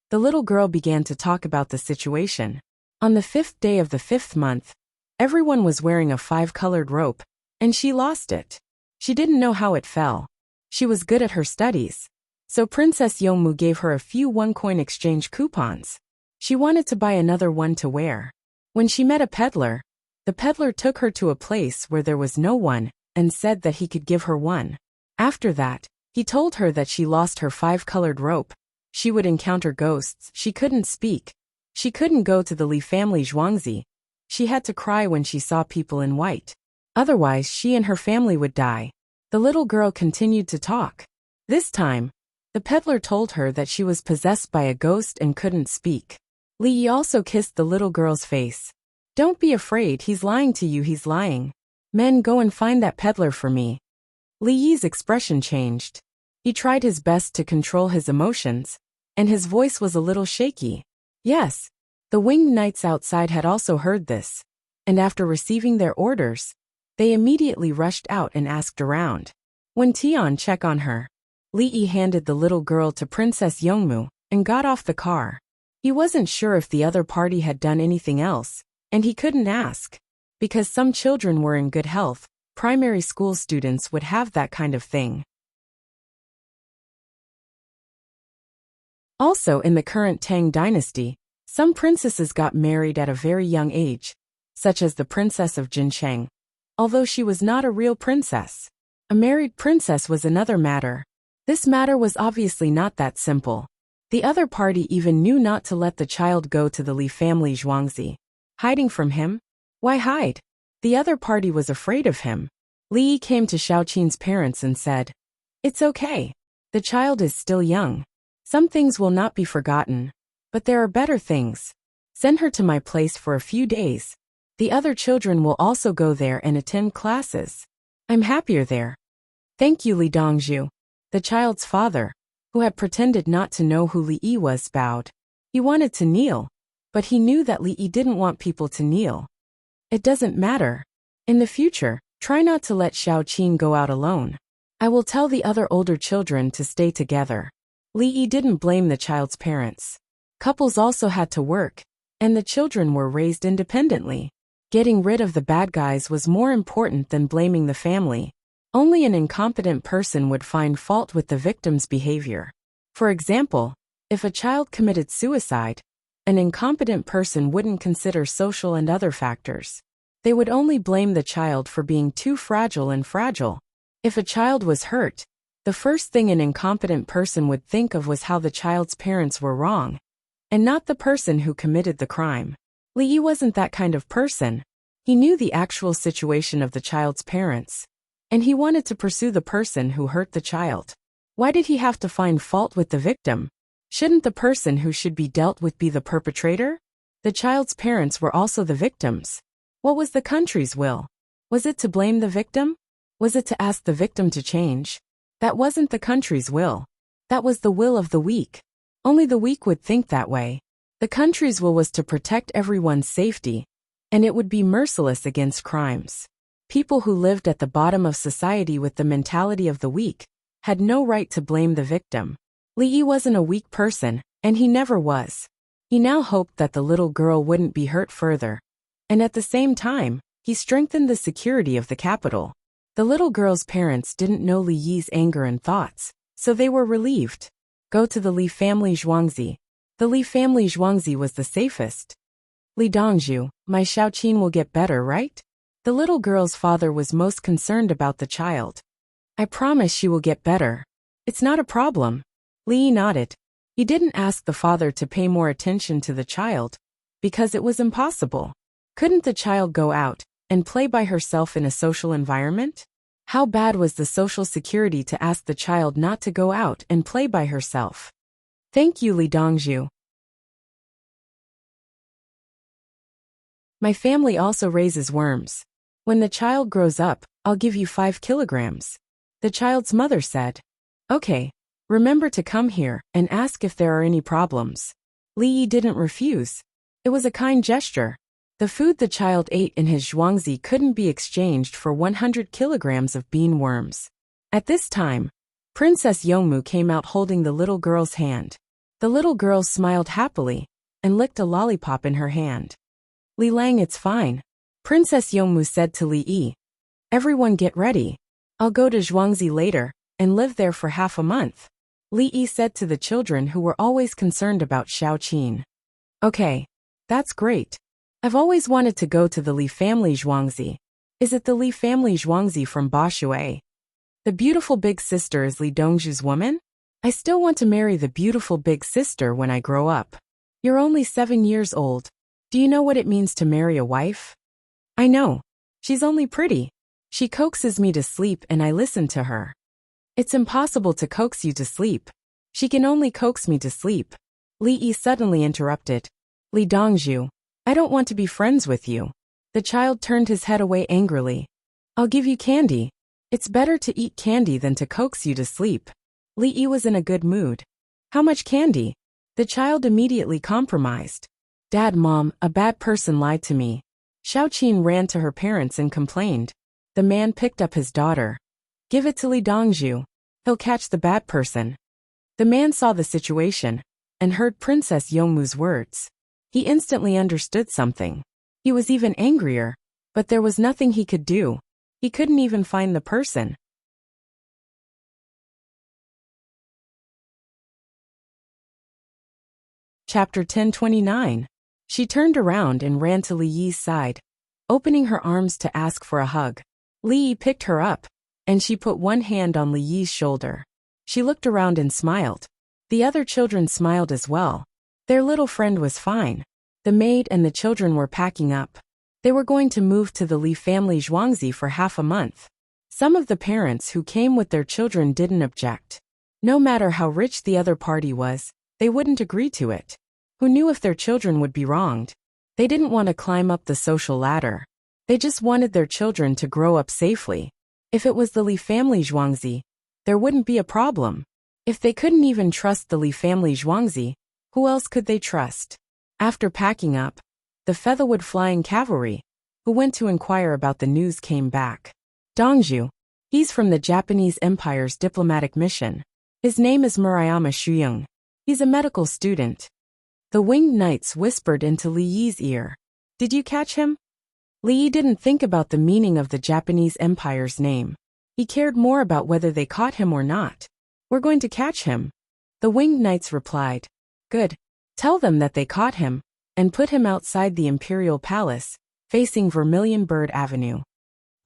Speaker 1: The little girl began to talk about the situation. On the 5th day of the 5th month, everyone was wearing a 5-colored rope, and she lost it. She didn't know how it fell. She was good at her studies, so Princess Yongmu gave her a few 1-coin exchange coupons. She wanted to buy another one to wear. When she met a peddler, the peddler took her to a place where there was no one and said that he could give her one. After that, he told her that she lost her 5-colored rope. She would encounter ghosts. She couldn't speak. She couldn't go to the Li family Zhuangzi. She had to cry when she saw people in white. Otherwise, she and her family would die. The little girl continued to talk. This time, the peddler told her that she was possessed by a ghost and couldn't speak. Li Yi also kissed the little girl's face. Don't be afraid, he's lying to you, he's lying. Men, go and find that peddler for me. Li Yi's expression changed. He tried his best to control his emotions, and his voice was a little shaky. Yes, the winged knights outside had also heard this, and after receiving their orders, they immediately rushed out and asked around. When Tian checked on her, Li Yi handed the little girl to Princess Yongmu and got off the car. He wasn't sure if the other party had done anything else, and he couldn't ask. Because some children were in good health, primary school students would have that kind of thing. Also in the current Tang dynasty, some princesses got married at a very young age, such as the princess of Jincheng. Although she was not a real princess, a married princess was another matter. This matter was obviously not that simple. The other party even knew not to let the child go to the Li family Zhuangzi. Hiding from him? Why hide? The other party was afraid of him. Li Yi came to Xiaoqin's parents and said, "It's okay. The child is still young. Some things will not be forgotten, but there are better things. Send her to my place for a few days. The other children will also go there and attend classes. I'm happier there." Thank you, Li Dongzhu. The child's father, who had pretended not to know who Li Yi was, bowed. He wanted to kneel, but he knew that Li Yi didn't want people to kneel. It doesn't matter. In the future, try not to let Xiaoqin go out alone. I will tell the other older children to stay together. Li Yi didn't blame the child's parents. Couples also had to work, and the children were raised independently. Getting rid of the bad guys was more important than blaming the family. Only an incompetent person would find fault with the victim's behavior. For example, if a child committed suicide, an incompetent person wouldn't consider social and other factors. They would only blame the child for being too fragile and fragile. If a child was hurt, the first thing an incompetent person would think of was how the child's parents were wrong, and not the person who committed the crime. Li Yi wasn't that kind of person. He knew the actual situation of the child's parents, and he wanted to pursue the person who hurt the child. Why did he have to find fault with the victim? Shouldn't the person who should be dealt with be the perpetrator? The child's parents were also the victims. What was the country's will? Was it to blame the victim? Was it to ask the victim to change? That wasn't the country's will. That was the will of the weak. Only the weak would think that way. The country's will was to protect everyone's safety, and it would be merciless against crimes. People who lived at the bottom of society with the mentality of the weak had no right to blame the victim. Li Yi wasn't a weak person, and he never was. He now hoped that the little girl wouldn't be hurt further. And at the same time, he strengthened the security of the capital. The little girl's parents didn't know Li Yi's anger and thoughts, so they were relieved. Go to the Li family Zhuangzi. The Li family Zhuangzi was the safest. Li Dongzhu, my Xiaoqin will get better, right? The little girl's father was most concerned about the child. I promise she will get better. It's not a problem. Li Yi nodded. He didn't ask the father to pay more attention to the child, because it was impossible. Couldn't the child go out and play by herself in a social environment? How bad was the social security to ask the child not to go out and play by herself? Thank you, Li Dongzhu. My family also raises worms. When the child grows up, I'll give you 5 kilograms. The child's mother said. Okay, remember to come here and ask if there are any problems. Li Yi didn't refuse. It was a kind gesture. The food the child ate in his zhuangzi couldn't be exchanged for 100 kilograms of bean worms. At this time, Princess Yongmu came out holding the little girl's hand. The little girl smiled happily and licked a lollipop in her hand. Li Lang, it's fine. Princess Yongmu said to Li Yi. Everyone get ready. I'll go to Zhuangzi later and live there for half a month. Li Yi said to the children who were always concerned about Xiaoqin. Okay, that's great. I've always wanted to go to the Li family Zhuangzi. Is it the Li family Zhuangzi from Bashui? The beautiful big sister is Li Dongzhu's woman? I still want to marry the beautiful big sister when I grow up. You're only 7 years old. Do you know what it means to marry a wife? I know. She's only pretty. She coaxes me to sleep and I listen to her. It's impossible to coax you to sleep. She can only coax me to sleep. Li Yi suddenly interrupted. Li Dongzhu, I don't want to be friends with you. The child turned his head away angrily. I'll give you candy. It's better to eat candy than to coax you to sleep. Li Yi was in a good mood. How much candy? The child immediately compromised. Dad, Mom, a bad person lied to me. Xiaoqin ran to her parents and complained. The man picked up his daughter. Give it to Li Dongzhu. He'll catch the bad person. The man saw the situation and heard Princess Yongmu's words. He instantly understood something. He was even angrier, but there was nothing he could do. He couldn't even find the person. Chapter 1029. She turned around and ran to Li Yi's side, opening her arms to ask for a hug. Li Yi picked her up, and she put one hand on Li Yi's shoulder. She looked around and smiled. The other children smiled as well. Their little friend was fine. The maid and the children were packing up. They were going to move to the Li family Zhuangzi for half a month. Some of the parents who came with their children didn't object. No matter how rich the other party was, they wouldn't agree to it. Who knew if their children would be wronged? They didn't want to climb up the social ladder. They just wanted their children to grow up safely. If it was the Li family Zhuangzi, there wouldn't be a problem. If they couldn't even trust the Li family Zhuangzi, who else could they trust? After packing up, the Featherwood Flying Cavalry, who went to inquire about the news, came back. Dongzhu. He's from the Japanese Empire's diplomatic mission. His name is Murayama Shuyong. He's a medical student. The winged knights whispered into Li Yi's ear. Did you catch him? Li Yi didn't think about the meaning of the Japanese Empire's name. He cared more about whether they caught him or not. We're going to catch him. The winged knights replied. Good. Tell them that they caught him, and put him outside the imperial palace, facing Vermilion Bird Avenue.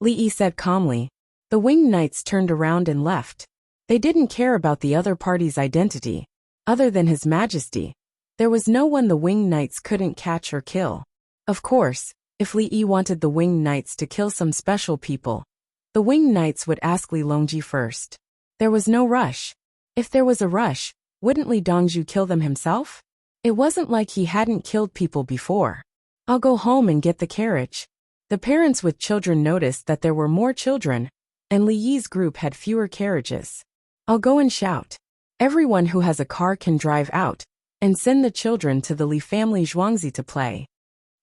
Speaker 1: Li Yi said calmly. The winged knights turned around and left. They didn't care about the other party's identity. Other than His Majesty, there was no one the winged knights couldn't catch or kill. Of course, if Li Yi wanted the winged knights to kill some special people, the winged knights would ask Li Longji first. There was no rush. If there was a rush, wouldn't Li Dongzhu kill them himself? It wasn't like he hadn't killed people before. I'll go home and get the carriage. The parents with children noticed that there were more children, and Li Yi's group had fewer carriages. I'll go and shout. Everyone who has a car can drive out, and send the children to the Li family Zhuangzi to play.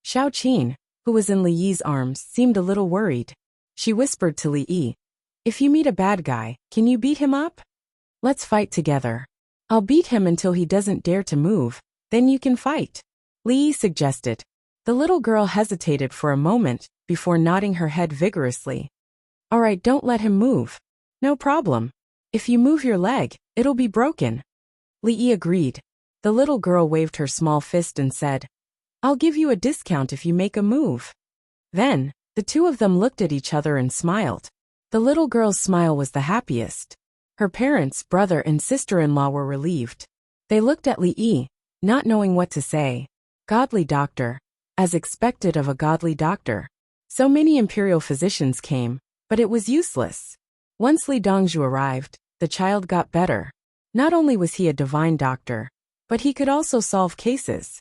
Speaker 1: Xiao Qin, who was in Li Yi's arms, seemed a little worried. She whispered to Li Yi, "If you meet a bad guy, can you beat him up? Let's fight together. I'll beat him until he doesn't dare to move, then you can fight," Li Yi suggested. The little girl hesitated for a moment before nodding her head vigorously. "All right, don't let him move." "No problem. If you move your leg, it'll be broken." Li Yi agreed. The little girl waved her small fist and said, "I'll give you a discount if you make a move." Then, the two of them looked at each other and smiled. The little girl's smile was the happiest. Her parents, brother and sister-in-law were relieved. They looked at Li Yi, not knowing what to say. Godly doctor. As expected of a godly doctor. So many imperial physicians came, but it was useless. Once Li Dongzhu arrived, the child got better. Not only was he a divine doctor, but he could also solve cases.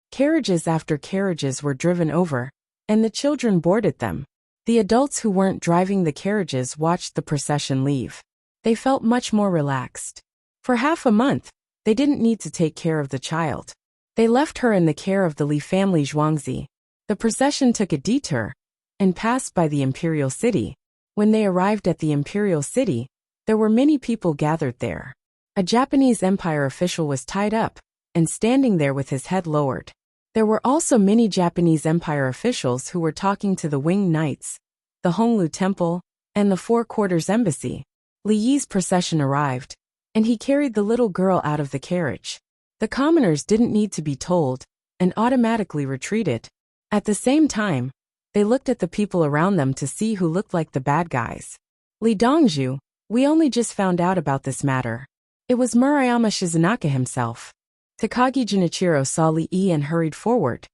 Speaker 1: Carriages after carriages were driven over, and the children boarded them. The adults who weren't driving the carriages watched the procession leave. They felt much more relaxed. For half a month, they didn't need to take care of the child. They left her in the care of the Li family Zhuangzi. The procession took a detour and passed by the imperial city. When they arrived at the imperial city, there were many people gathered there. A Japanese empire official was tied up and standing there with his head lowered. There were also many Japanese empire officials who were talking to the Winged Knights, the Honglu Temple, and the Four Quarters Embassy. Li Yi's procession arrived, and he carried the little girl out of the carriage. The commoners didn't need to be told, and automatically retreated. At the same time, they looked at the people around them to see who looked like the bad guys. "Li Dongzhu, we only just found out about this matter." It was Murayama Shizunaka himself. Takagi Junichiro saw Li Yi and hurried forward.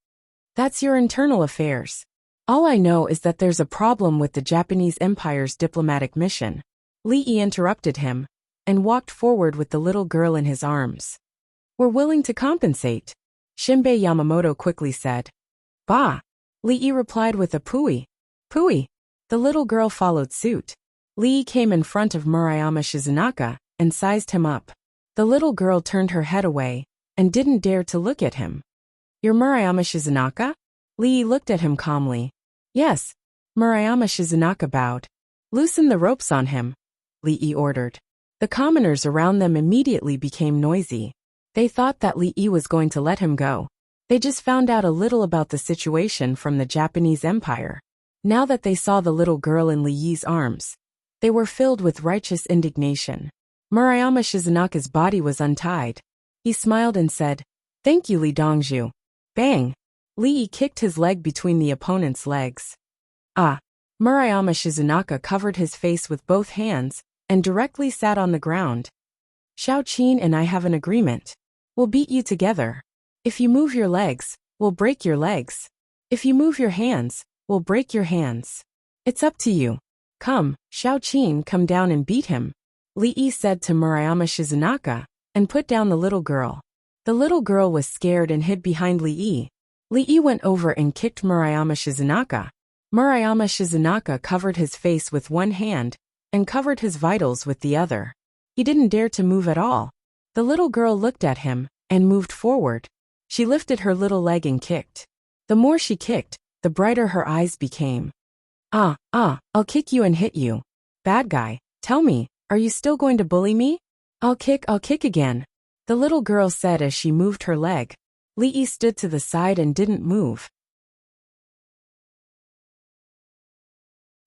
Speaker 1: "That's your internal affairs. All I know is that there's a problem with the Japanese Empire's diplomatic mission." Li Yi interrupted him and walked forward with the little girl in his arms. "We're willing to compensate," Shinbei Yamamoto quickly said. "Bah!" Li Yi replied with a pooey. "Pooey." The little girl followed suit. Li Yi came in front of Murayama Shizunaka and sized him up. The little girl turned her head away and didn't dare to look at him. "You're Murayama Shizunaka?" Li Yi looked at him calmly. "Yes." Murayama Shizunaka bowed. "Loosen the ropes on him," Li Yi ordered. The commoners around them immediately became noisy. They thought that Li Yi was going to let him go. They just found out a little about the situation from the Japanese Empire. Now that they saw the little girl in Li Yi's arms, they were filled with righteous indignation. Murayama Shizunaka's body was untied. He smiled and said, "Thank you, Li Dongzhu." Bang! Li Yi kicked his leg between the opponent's legs. Ah! Murayama Shizunaka covered his face with both hands and directly sat on the ground. "Xiao Qin and I have an agreement. We'll beat you together. If you move your legs, we'll break your legs. If you move your hands, we'll break your hands. It's up to you. Come, Xiao Qin, come down and beat him," Li Yi said to Murayama Shizunaka, and put down the little girl. The little girl was scared and hid behind Li Yi. Li Yi went over and kicked Murayama Shizunaka. Murayama Shizunaka covered his face with one hand and covered his vitals with the other. He didn't dare to move at all. The little girl looked at him and moved forward. She lifted her little leg and kicked. The more she kicked, the brighter her eyes became. I'll kick you and hit you. Bad guy, tell me, are you still going to bully me?" I'll kick again," the little girl said as she moved her leg. Li Yi stood to the side and didn't move.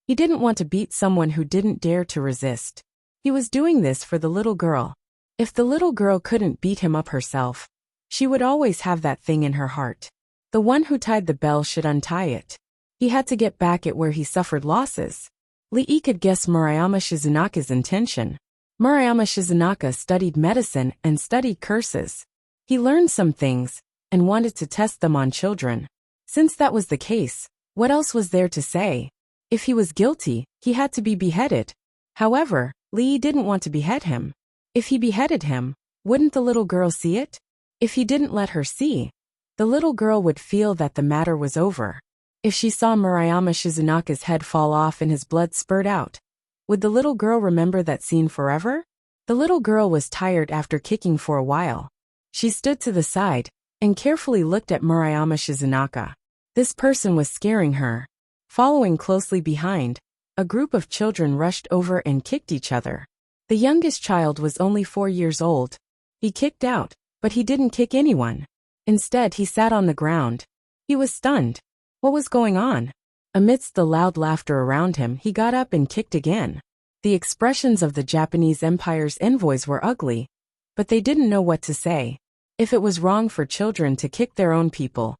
Speaker 1: He didn't want to beat someone who didn't dare to resist. He was doing this for the little girl. If the little girl couldn't beat him up herself, she would always have that thing in her heart. The one who tied the bell should untie it. He had to get back at where he suffered losses. Li Yi could guess Murayama Shizunaka's intention. Murayama Shizunaka studied medicine and studied curses. He learned some things and wanted to test them on children. Since that was the case, what else was there to say? If he was guilty, he had to be beheaded. However, Li Yi didn't want to behead him. If he beheaded him, wouldn't the little girl see it? If he didn't let her see, the little girl would feel that the matter was over. If she saw Murayama Shizunaka's head fall off and his blood spurt out, would the little girl remember that scene forever? The little girl was tired after kicking for a while. She stood to the side and carefully looked at Murayama Shizunaka. This person was scaring her. Following closely behind, a group of children rushed over and kicked each other. The youngest child was only 4 years old. He kicked out, but he didn't kick anyone. Instead, he sat on the ground. He was stunned. What was going on? Amidst the loud laughter around him, he got up and kicked again. The expressions of the Japanese Empire's envoys were ugly, but they didn't know what to say. If it was wrong for children to kick their own people,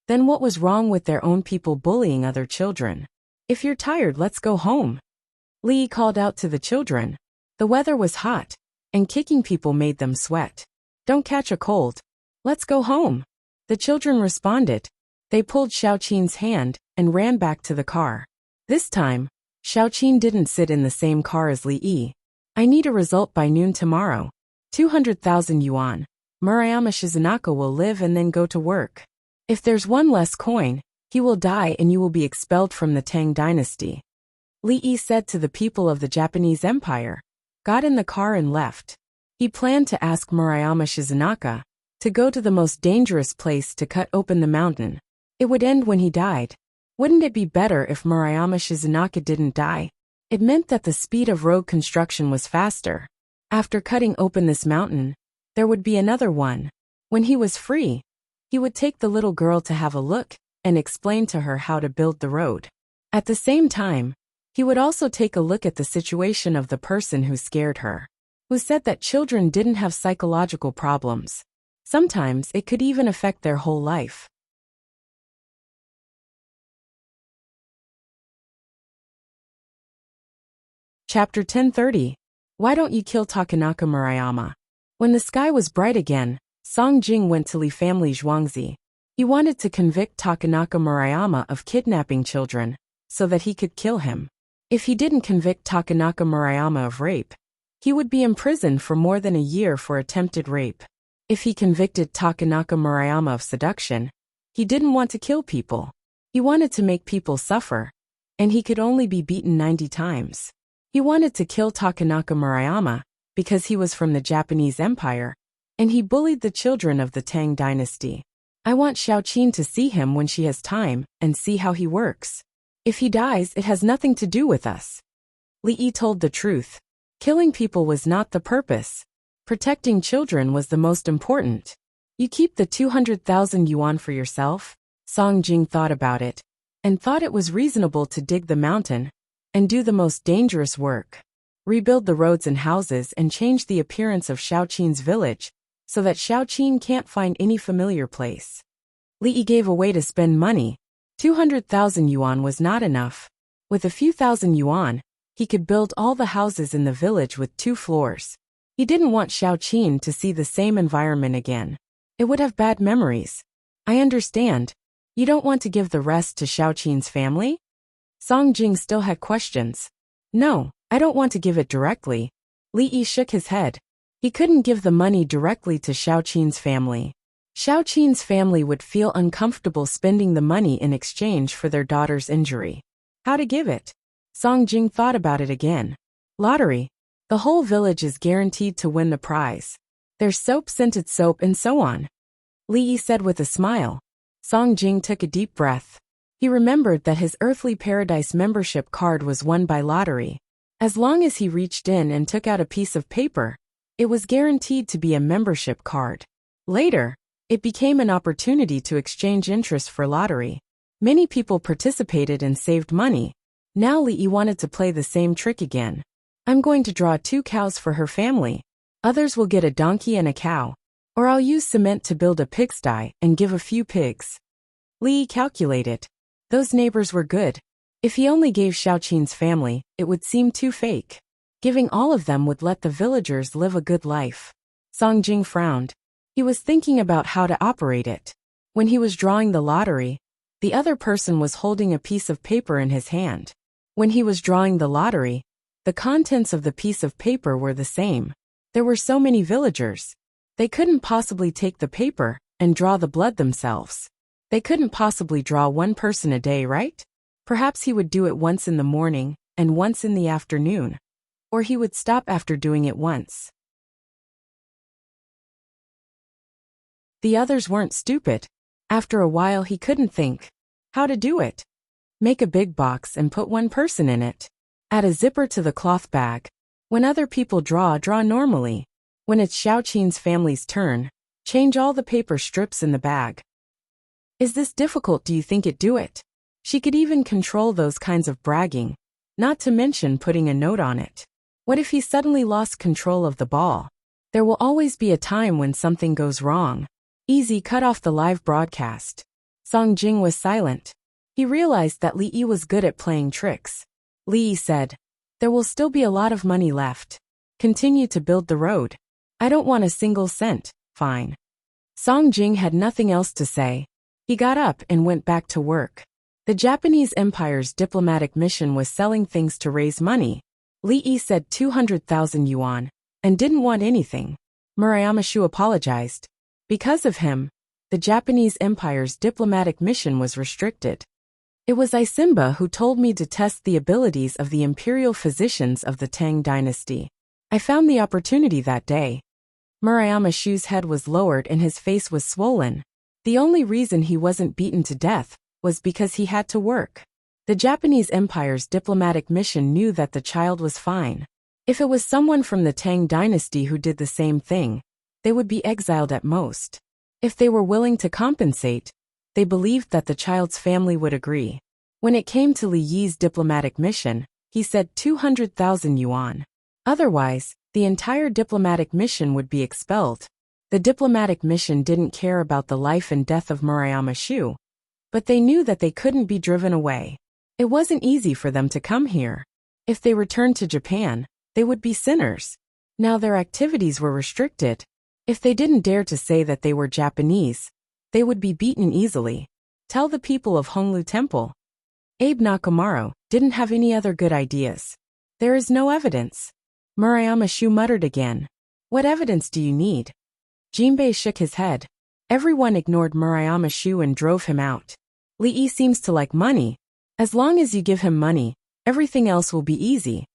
Speaker 1: then what was wrong with their own people bullying other children? If you're tired, let's go home. Lee called out to the children. The weather was hot, and kicking people made them sweat. Don't catch a cold. Let's go home. The children responded. They pulled Xiaoqin's hand and ran back to the car. This time, Xiaoqin didn't sit in the same car as Li Yi. I need a result by noon tomorrow. 200,000 yuan. Murayama Shizunaka will live and then go to work. If there's one less coin, he will die and you will be expelled from the Tang dynasty. Li Yi said to the people of the Japanese Empire, got in the car and left. He planned to ask Murayama Shizunaka to go to the most dangerous place to cut open the mountain. It would end when he died. Wouldn't it be better if Murayama Shizunaka didn't die? It meant that the speed of road construction was faster. After cutting open this mountain, there would be another one. When he was free, he would take the little girl to have a look and explain to her how to build the road. At the same time, he would also take a look at the situation of the person who scared her, who said that children didn't have psychological problems. Sometimes it could even affect their whole life. Chapter 1030. Why don't you kill Takanaka Murayama? When the sky was bright again, Song Jing went to Li family Zhuangzi. He wanted to convict Takanaka Murayama of kidnapping children, so that he could kill him. If he didn't convict Takanaka Murayama of rape, he would be imprisoned for more than a year for attempted rape. If he convicted Takanaka Murayama of seduction, he didn't want to kill people. He wanted to make people suffer, and he could only be beaten 90 times. He wanted to kill Takanaka Murayama because he was from the Japanese Empire, and he bullied the children of the Tang dynasty. I want Xiaoqin to see him when she has time and see how he works. If he dies, it has nothing to do with us. Li Yi told the truth. Killing people was not the purpose. Protecting children was the most important. You keep the 200,000 yuan for yourself? Song Jing thought about it, and thought it was reasonable to dig the mountain and do the most dangerous work. Rebuild the roads and houses and change the appearance of Xiaoqin's village, so that Xiaoqin can't find any familiar place. Li Yi gave away to spend money. 200,000 yuan was not enough. With a few thousand yuan, he could build all the houses in the village with 2 floors. He didn't want Xiaoqin to see the same environment again. It would have bad memories. I understand. You don't want to give the rest to Xiaoqin's family? Song Jing still had questions. No, I don't want to give it directly. Li Yi shook his head. He couldn't give the money directly to Xiaoqin's family. Xiaoqin's family would feel uncomfortable spending the money in exchange for their daughter's injury. How to give it? Song Jing thought about it again. Lottery. The whole village is guaranteed to win the prize. There's soap-scented soap and so on. Li Yi said with a smile. Song Jing took a deep breath. He remembered that his Earthly Paradise membership card was won by lottery. As long as he reached in and took out a piece of paper, it was guaranteed to be a membership card. Later, it became an opportunity to exchange interest for lottery. Many people participated and saved money. Now Li Yi wanted to play the same trick again. I'm going to draw 2 cows for her family. Others will get a donkey and a cow. Or I'll use cement to build a pigsty and give a few pigs. Li Yi calculated. Those neighbors were good. If he only gave Xiaoqin's family, it would seem too fake. Giving all of them would let the villagers live a good life. Song Jing frowned. He was thinking about how to operate it. When he was drawing the lottery, the other person was holding a piece of paper in his hand. When he was drawing the lottery, the contents of the piece of paper were the same. There were so many villagers. They couldn't possibly take the paper and draw the blood themselves. They couldn't possibly draw one person a day, right? Perhaps he would do it once in the morning and once in the afternoon. Or he would stop after doing it once. The others weren't stupid. After a while he couldn't think how to do it. Make a big box and put one person in it. Add a zipper to the cloth bag. When other people draw normally. When it's Xiaoqin's family's turn, change all the paper strips in the bag. Is this difficult? Do you think it do it? She could even control those kinds of bragging, not to mention putting a note on it. What if he suddenly lost control of the ball? There will always be a time when something goes wrong. Easy. Cut off the live broadcast. Song Jing was silent. He realized that Li Yi was good at playing tricks. Li Yi said, "There will still be a lot of money left. Continue to build the road. I don't want a single cent." Fine. Song Jing had nothing else to say. He got up and went back to work. The Japanese Empire's diplomatic mission was selling things to raise money. Li Yi said 200,000 yuan, and didn't want anything. Murayama Shu apologized. Because of him, the Japanese Empire's diplomatic mission was restricted. It was Isimba who told me to test the abilities of the imperial physicians of the Tang dynasty. I found the opportunity that day. Murayama Shu's head was lowered and his face was swollen. The only reason he wasn't beaten to death was because he had to work. The Japanese Empire's diplomatic mission knew that the child was fine. If it was someone from the Tang dynasty who did the same thing, they would be exiled at most. If they were willing to compensate, they believed that the child's family would agree. When it came to Li Yi's diplomatic mission, he said 200,000 yuan. Otherwise, the entire diplomatic mission would be expelled. The diplomatic mission didn't care about the life and death of Murayama Shu, but they knew that they couldn't be driven away. It wasn't easy for them to come here. If they returned to Japan, they would be sinners. Now their activities were restricted. If they didn't dare to say that they were Japanese, they would be beaten easily. Tell the people of Honglu Temple. Abe Nakamaro didn't have any other good ideas. There is no evidence. Murayama Shu muttered again. What evidence do you need? Jinbei shook his head. Everyone ignored Murayama Shu and drove him out. Li Yi seems to like money. As long as you give him money, everything else will be easy.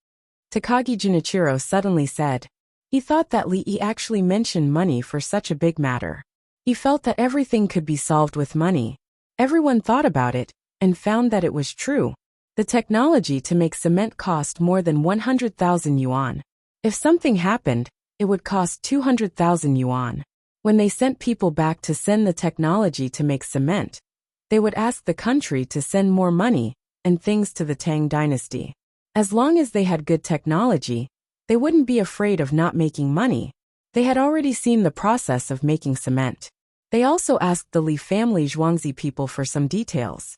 Speaker 1: Takagi Junichiro suddenly said. He thought that Li Yi actually mentioned money for such a big matter. He felt that everything could be solved with money. Everyone thought about it, and found that it was true. The technology to make cement cost more than 100,000 yuan. If something happened, it would cost 200,000 yuan. When they sent people back to send the technology to make cement, they would ask the country to send more money and things to the Tang dynasty. As long as they had good technology, they wouldn't be afraid of not making money. They had already seen the process of making cement. They also asked the Li family Zhuangzi people for some details.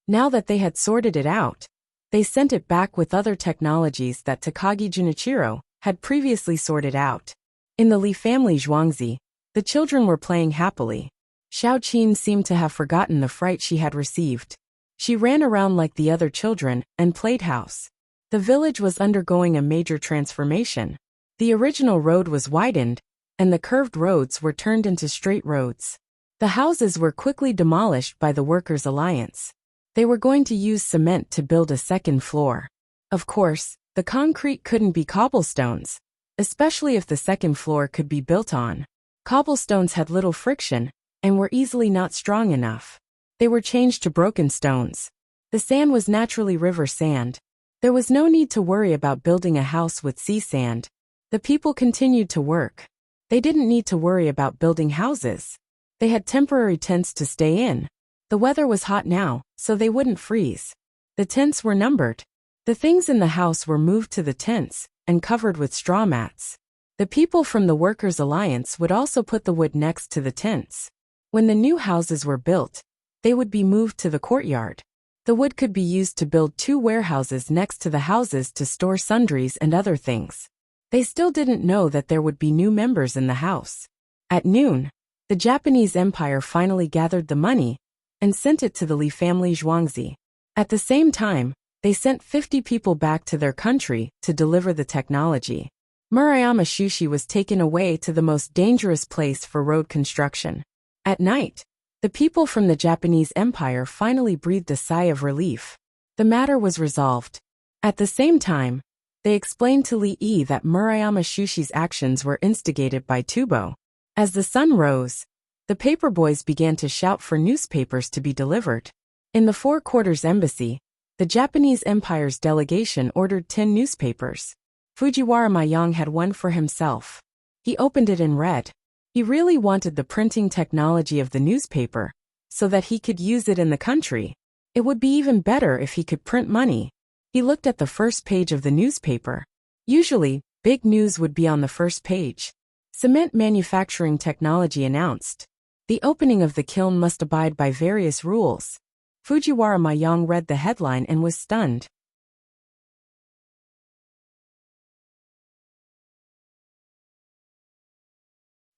Speaker 1: Now that they had sorted it out, they sent it back with other technologies that Takagi Junichiro had previously sorted out. In the Li family Zhuangzi, the children were playing happily. Xiaoqin seemed to have forgotten the fright she had received. She ran around like the other children and played house. The village was undergoing a major transformation. The original road was widened, and the curved roads were turned into straight roads. The houses were quickly demolished by the Workers' Alliance. They were going to use cement to build a second floor. Of course, the concrete couldn't be cobblestones, especially if the second floor could be built on. Cobblestones had little friction and were easily not strong enough. They were changed to broken stones. The sand was naturally river sand. There was no need to worry about building a house with sea sand. The people continued to work. They didn't need to worry about building houses. They had temporary tents to stay in. The weather was hot now, so they wouldn't freeze. The tents were numbered. The things in the house were moved to the tents and covered with straw mats. The people from the Workers' Alliance would also put the wood next to the tents. When the new houses were built, they would be moved to the courtyard. The wood could be used to build 2 warehouses next to the houses to store sundries and other things. They still didn't know that there would be new members in the house. At noon, the Japanese Empire finally gathered the money and sent it to the Li family Zhuangzi. At the same time, they sent 50 people back to their country to deliver the technology. Murayama Shushi was taken away to the most dangerous place for road construction. At night, the people from the Japanese Empire finally breathed a sigh of relief. The matter was resolved. At the same time, they explained to Li Yi that Murayama Shushi's actions were instigated by Tubo. As the sun rose, the paperboys began to shout for newspapers to be delivered. In the Four Quarters Embassy, the Japanese Empire's delegation ordered 10 newspapers. Fujiwara Mayang had one for himself. He opened it and read. He really wanted the printing technology of the newspaper, so that he could use it in the country. It would be even better if he could print money. He looked at the first page of the newspaper. Usually, big news would be on the first page. Cement manufacturing technology announced. The opening of the kiln must abide by various rules. Fujiwara Mayang read the headline and was stunned.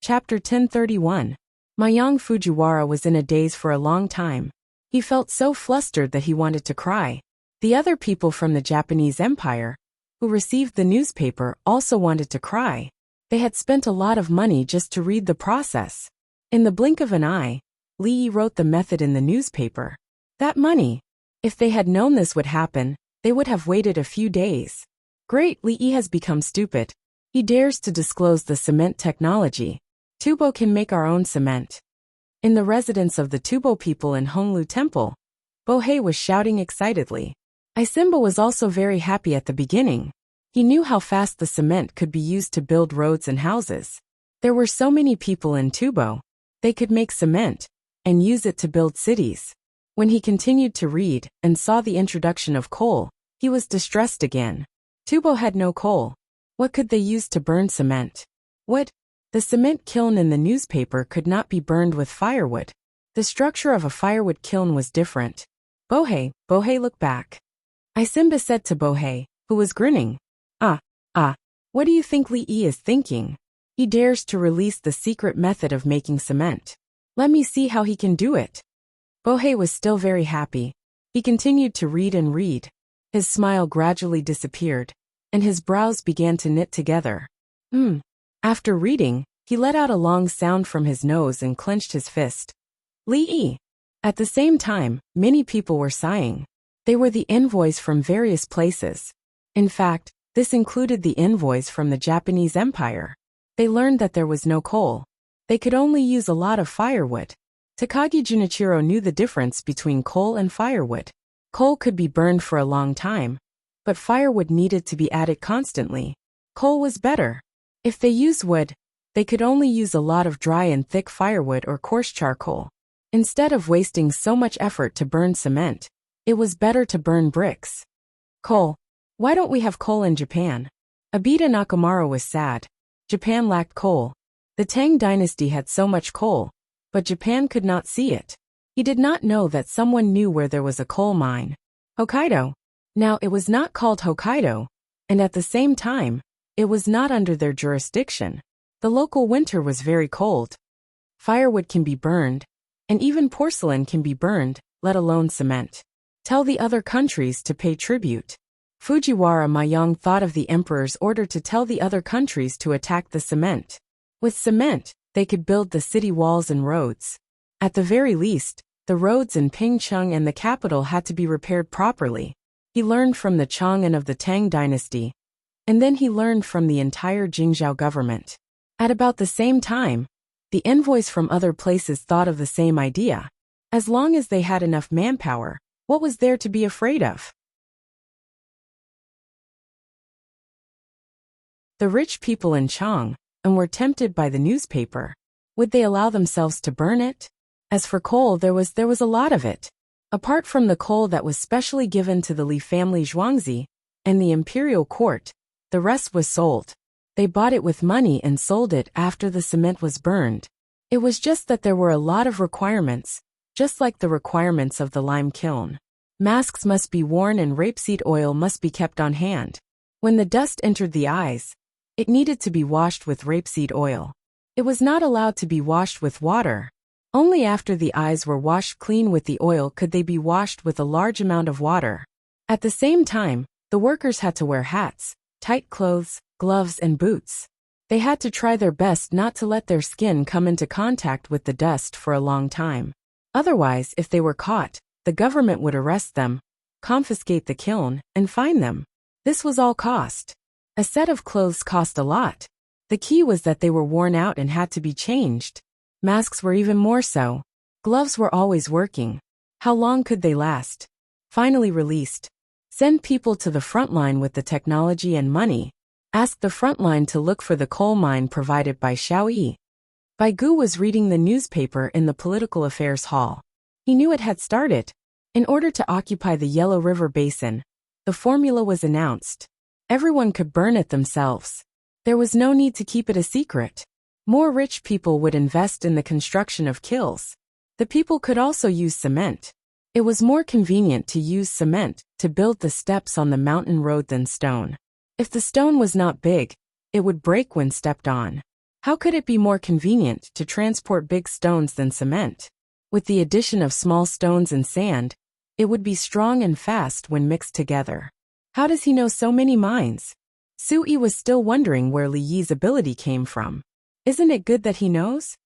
Speaker 1: Chapter 1031. Mayang Fujiwara was in a daze for a long time. He felt so flustered that he wanted to cry. The other people from the Japanese Empire, who received the newspaper, also wanted to cry. They had spent a lot of money just to read the process. In the blink of an eye, Li Yi wrote the method in the newspaper. That money! If they had known this would happen, they would have waited a few days. Great, Li Yi has become stupid. He dares to disclose the cement technology. Tubo can make our own cement. In the residence of the Tubo people in Honglu Temple, Bohei was shouting excitedly. Isimba was also very happy at the beginning. He knew how fast the cement could be used to build roads and houses. There were so many people in Tubo. They could make cement and use it to build cities. When he continued to read and saw the introduction of coal, he was distressed again. Tubo had no coal. What could they use to burn cement? What? The cement kiln in the newspaper could not be burned with firewood. The structure of a firewood kiln was different. Bohei looked back. Isimba said to Bohei, who was grinning, what do you think Li Yi is thinking? He dares to release the secret method of making cement. Let me see how he can do it. Bohei was still very happy. He continued to read and read. His smile gradually disappeared, and his brows began to knit together. After reading, he let out a long sound from his nose and clenched his fist. Li Yi. At the same time, many people were sighing. They were the envoys from various places. In fact, this included the envoys from the Japanese Empire. They learned that there was no coal. They could only use a lot of firewood. Takagi Junichiro knew the difference between coal and firewood. Coal could be burned for a long time, but firewood needed to be added constantly. Coal was better. If they used wood, they could only use a lot of dry and thick firewood or coarse charcoal. Instead of wasting so much effort to burn cement, it was better to burn bricks. Coal. Why don't we have coal in Japan? Abita Nakamura was sad. Japan lacked coal. The Tang dynasty had so much coal, but Japan could not see it. He did not know that someone knew where there was a coal mine. Hokkaido. Now it was not called Hokkaido, and at the same time, it was not under their jurisdiction. The local winter was very cold. Firewood can be burned, and even porcelain can be burned, let alone cement. Tell the other countries to pay tribute. Fujiwara Mayang thought of the emperor's order to tell the other countries to attack the cement. With cement, they could build the city walls and roads. At the very least, the roads in Pingcheng and the capital had to be repaired properly. He learned from the Chong and of the Tang dynasty, and then he learned from the entire Jingzhou government. At about the same time, the envoys from other places thought of the same idea. As long as they had enough manpower, what was there to be afraid of? The rich people in Chong and were tempted by the newspaper. Would they allow themselves to burn it? As for coal, there was a lot of it. Apart from the coal that was specially given to the Li family Zhuangzi and the imperial court, the rest was sold. They bought it with money and sold it after the cement was burned. It was just that there were a lot of requirements, just like the requirements of the lime kiln. Masks must be worn and rapeseed oil must be kept on hand. When the dust entered the eyes, it needed to be washed with rapeseed oil. It was not allowed to be washed with water. Only after the eyes were washed clean with the oil could they be washed with a large amount of water. At the same time, the workers had to wear hats, tight clothes, gloves and boots. They had to try their best not to let their skin come into contact with the dust for a long time. Otherwise, if they were caught, the government would arrest them, confiscate the kiln, and fine them. This was all cost. A set of clothes cost a lot. The key was that they were worn out and had to be changed. Masks were even more so. Gloves were always working. How long could they last? Finally released. Send people to the front line with the technology and money. Ask the front line to look for the coal mine provided by Xiao Yi. Bai Gu was reading the newspaper in the political affairs hall. He knew it had started. In order to occupy the Yellow River Basin, the formula was announced. Everyone could burn it themselves. There was no need to keep it a secret. More rich people would invest in the construction of kilns. The people could also use cement. It was more convenient to use cement to build the steps on the mountain road than stone. If the stone was not big, it would break when stepped on. How could it be more convenient to transport big stones than cement? With the addition of small stones and sand, it would be strong and fast when mixed together. How does he know so many mines? Sui was still wondering where Li Yi's ability came from. Isn't it good that he knows?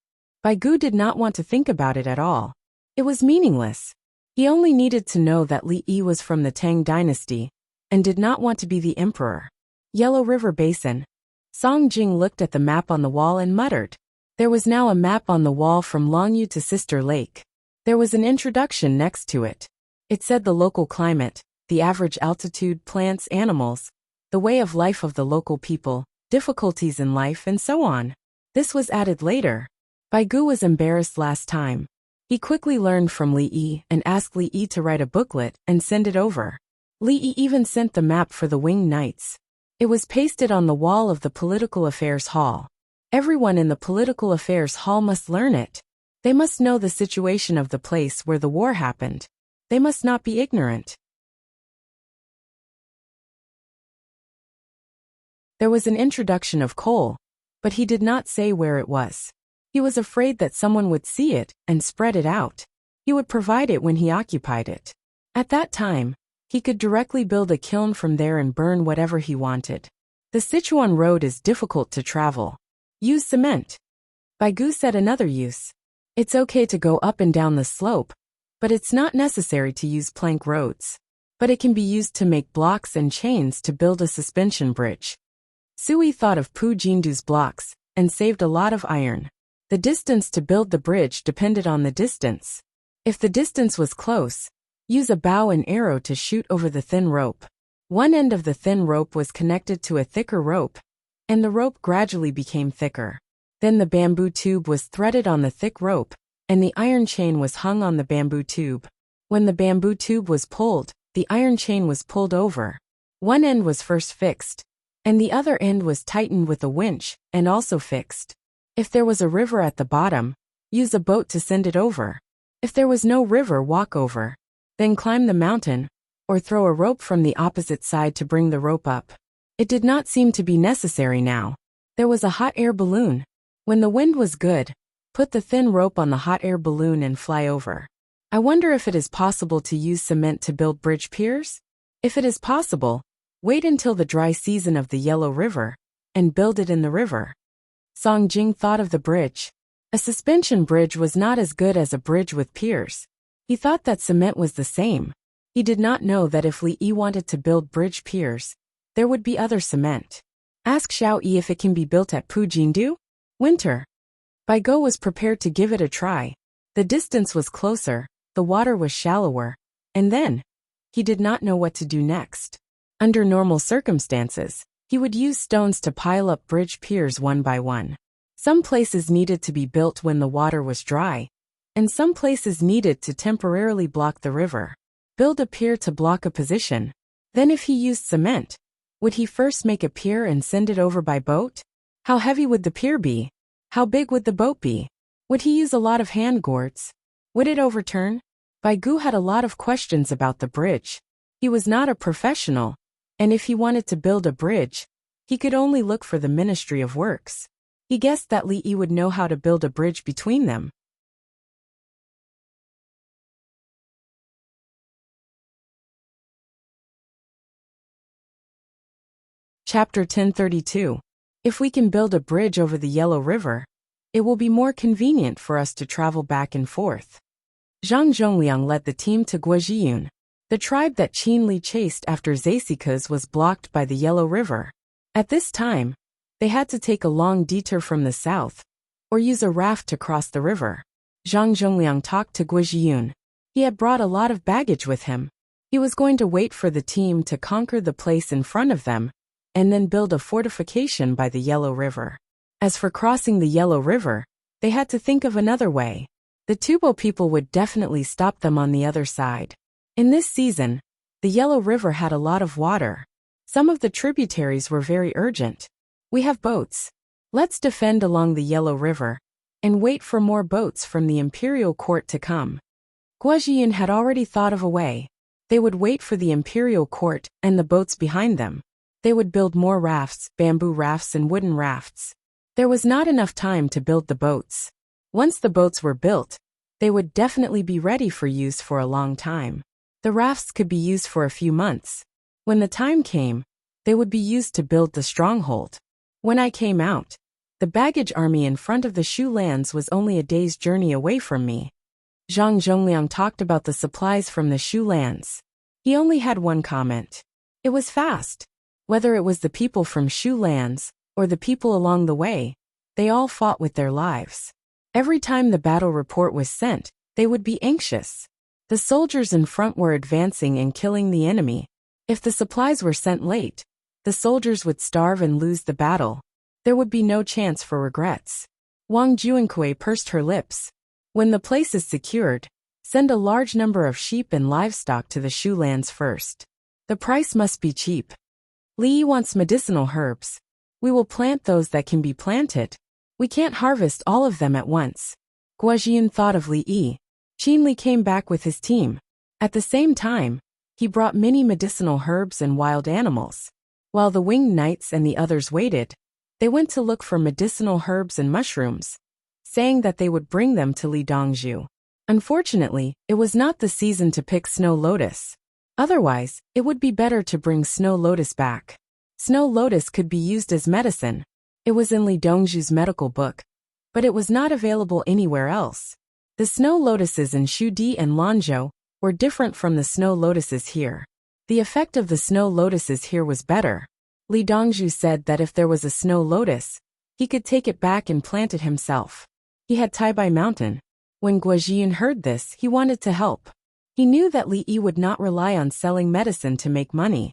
Speaker 1: Bai Gu did not want to think about it at all. It was meaningless. He only needed to know that Li Yi was from the Tang dynasty, and did not want to be the emperor. Yellow River Basin. Song Jing looked at the map on the wall and muttered. There was now a map on the wall from Longyu to Sister Lake. There was an introduction next to it. It said the local climate, the average altitude, plants, animals, the way of life of the local people, difficulties in life, and so on. This was added later. Bai Gu was embarrassed last time. He quickly learned from Li Yi and asked Li Yi to write a booklet and send it over. Li Yi even sent the map for the Winged Knights. It was pasted on the wall of the Political Affairs Hall. Everyone in the Political Affairs Hall must learn it. They must know the situation of the place where the war happened. They must not be ignorant. There was an introduction of coal, but he did not say where it was. He was afraid that someone would see it and spread it out. He would provide it when he occupied it. At that time, he could directly build a kiln from there and burn whatever he wanted. The Sichuan road is difficult to travel. Use cement. Bai Gu said another use. It's okay to go up and down the slope, but it's not necessary to use plank roads. But it can be used to make blocks and chains to build a suspension bridge. Sui thought of Pu Jindu's blocks and saved a lot of iron. The distance to build the bridge depended on the distance. If the distance was close, use a bow and arrow to shoot over the thin rope. One end of the thin rope was connected to a thicker rope, and the rope gradually became thicker. Then the bamboo tube was threaded on the thick rope, and the iron chain was hung on the bamboo tube. When the bamboo tube was pulled, the iron chain was pulled over. One end was first fixed, and the other end was tightened with a winch and also fixed. If there was a river at the bottom, use a boat to send it over. If there was no river, walk over. Then climb the mountain, or throw a rope from the opposite side to bring the rope up. It did not seem to be necessary now. There was a hot air balloon. When the wind was good, put the thin rope on the hot air balloon and fly over. I wonder if it is possible to use cement to build bridge piers? If it is possible, wait until the dry season of the Yellow River, and build it in the river. Song Jing thought of the bridge. A suspension bridge was not as good as a bridge with piers. He thought that cement was the same. He did not know that if Li Yi wanted to build bridge piers, there would be other cement. Ask Xiao Yi if it can be built at Pu Jindu? Winter. Bai Gu was prepared to give it a try. The distance was closer, the water was shallower, and then, he did not know what to do next. Under normal circumstances, he would use stones to pile up bridge piers one by one. Some places needed to be built when the water was dry, and some places needed to temporarily block the river. Build a pier to block a position. Then if he used cement, would he first make a pier and send it over by boat? How heavy would the pier be? How big would the boat be? Would he use a lot of hand gourds? Would it overturn? Bai Gu had a lot of questions about the bridge. He was not a professional, and if he wanted to build a bridge, he could only look for the Ministry of Works. He guessed that Li Yi would know how to build a bridge between them. Chapter 1032. If we can build a bridge over the Yellow River, it will be more convenient for us to travel back and forth. Zhang Zhongliang led the team to Guozhiyun. The tribe that Qin Li chased after Zasikas was blocked by the Yellow River. At this time, they had to take a long detour from the south, or use a raft to cross the river. Zhang Zhongliang talked to Guozhiyun. He had brought a lot of baggage with him. He was going to wait for the team to conquer the place in front of them, and then build a fortification by the Yellow River. As for crossing the Yellow River, they had to think of another way. The Tubo people would definitely stop them on the other side. In this season, the Yellow River had a lot of water. Some of the tributaries were very urgent. We have boats. Let's defend along the Yellow River, and wait for more boats from the imperial court to come. Guozhiyun had already thought of a way. They would wait for the imperial court and the boats behind them. They would build more rafts, bamboo rafts and wooden rafts. There was not enough time to build the boats. Once the boats were built, they would definitely be ready for use for a long time. The rafts could be used for a few months. When the time came, they would be used to build the stronghold. When I came out, the baggage army in front of the Shu lands was only a day's journey away from me. Zhang Zhongliang talked about the supplies from the Shu lands. He only had one comment. It was fast. Whether it was the people from Shu lands, or the people along the way, they all fought with their lives. Every time the battle report was sent, they would be anxious. The soldiers in front were advancing and killing the enemy. If the supplies were sent late, the soldiers would starve and lose the battle. There would be no chance for regrets. Wang Juankui pursed her lips. When the place is secured, send a large number of sheep and livestock to the Shu lands first. The price must be cheap. Li Yi wants medicinal herbs. We will plant those that can be planted. We can't harvest all of them at once. Guozhiyun thought of Li Yi. Qin Li came back with his team. At the same time, he brought many medicinal herbs and wild animals. While the winged knights and the others waited, they went to look for medicinal herbs and mushrooms, saying that they would bring them to Li Dongzhu. Unfortunately, it was not the season to pick snow lotus. Otherwise, it would be better to bring snow lotus back. Snow lotus could be used as medicine. It was in Li Dongzhu's medical book, but it was not available anywhere else. The snow lotuses in Shudi and Lanzhou were different from the snow lotuses here. The effect of the snow lotuses here was better. Li Dongzhu said that if there was a snow lotus, he could take it back and plant it himself. He had Taibai Mountain. When Guozhiyun heard this, he wanted to help. He knew that Li Yi would not rely on selling medicine to make money.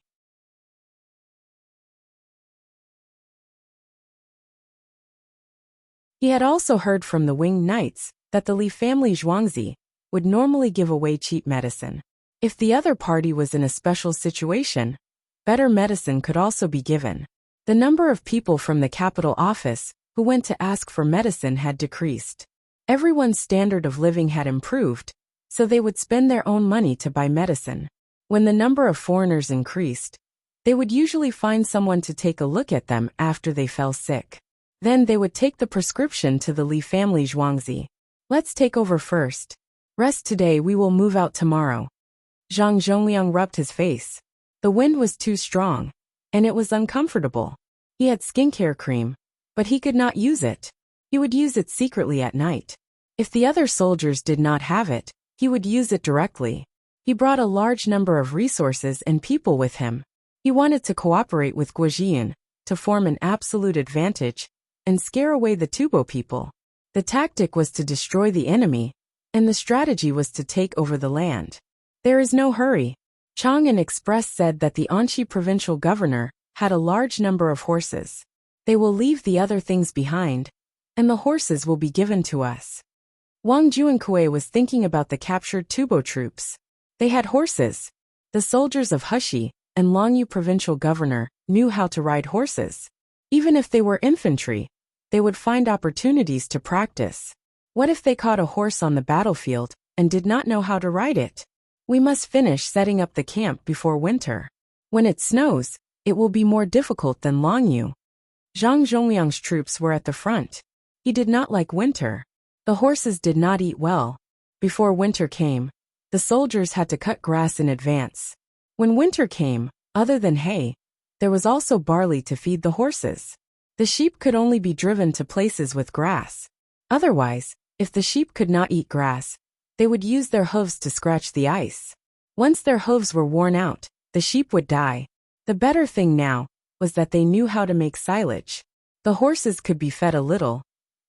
Speaker 1: He had also heard from the winged knights that the Li family Zhuangzi would normally give away cheap medicine. If the other party was in a special situation, better medicine could also be given. The number of people from the capital office who went to ask for medicine had decreased. Everyone's standard of living had improved, so they would spend their own money to buy medicine. When the number of foreigners increased, they would usually find someone to take a look at them after they fell sick. Then they would take the prescription to the Li family Zhuangzi. Let's take over first. Rest today, we will move out tomorrow. Zhang Zhongliang rubbed his face. The wind was too strong, and it was uncomfortable. He had skincare cream, but he could not use it. He would use it secretly at night. If the other soldiers did not have it, he would use it directly. He brought a large number of resources and people with him. He wanted to cooperate with Guozhiyun to form an absolute advantage and scare away the Tubo people. The tactic was to destroy the enemy, and the strategy was to take over the land. There is no hurry. Chang'an Express said that the Anxi provincial governor had a large number of horses. They will leave the other things behind, and the horses will be given to us. Wang Juankui was thinking about the captured Tubo troops. They had horses. The soldiers of Heshi and Longyu provincial governor knew how to ride horses. Even if they were infantry, they would find opportunities to practice. What if they caught a horse on the battlefield and did not know how to ride it? We must finish setting up the camp before winter. When it snows, it will be more difficult than Longyu. Zhang Zhongliang's troops were at the front. He did not like winter. The horses did not eat well. Before winter came, the soldiers had to cut grass in advance. When winter came, other than hay, There was also barley to feed the horses. The sheep could only be driven to places with grass. Otherwise, if the sheep could not eat grass, they would use their hooves to scratch the ice. Once their hooves were worn out, the sheep would die. The better thing now was that they knew how to make silage. The horses could be fed a little,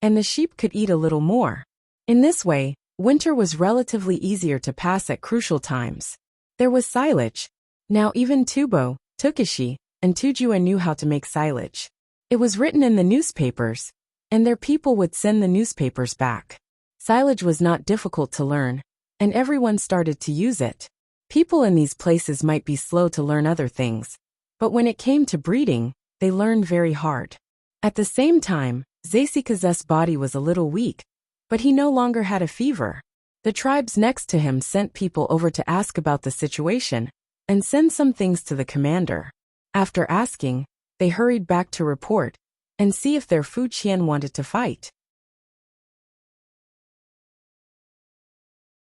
Speaker 1: and the sheep could eat a little more. In this way, winter was relatively easier to pass at crucial times. There was silage. Now even Tubo, Tukishi, and Tujua knew how to make silage. It was written in the newspapers, and their people would send the newspapers back. Silage was not difficult to learn, and everyone started to use it. People in these places might be slow to learn other things, but when it came to breeding, they learned very hard. At the same time, Zeisika's body was a little weak, but he no longer had a fever. The tribes next to him sent people over to ask about the situation and send some things to the commander. After asking, they hurried back to report and see if their Fu Qian wanted to fight.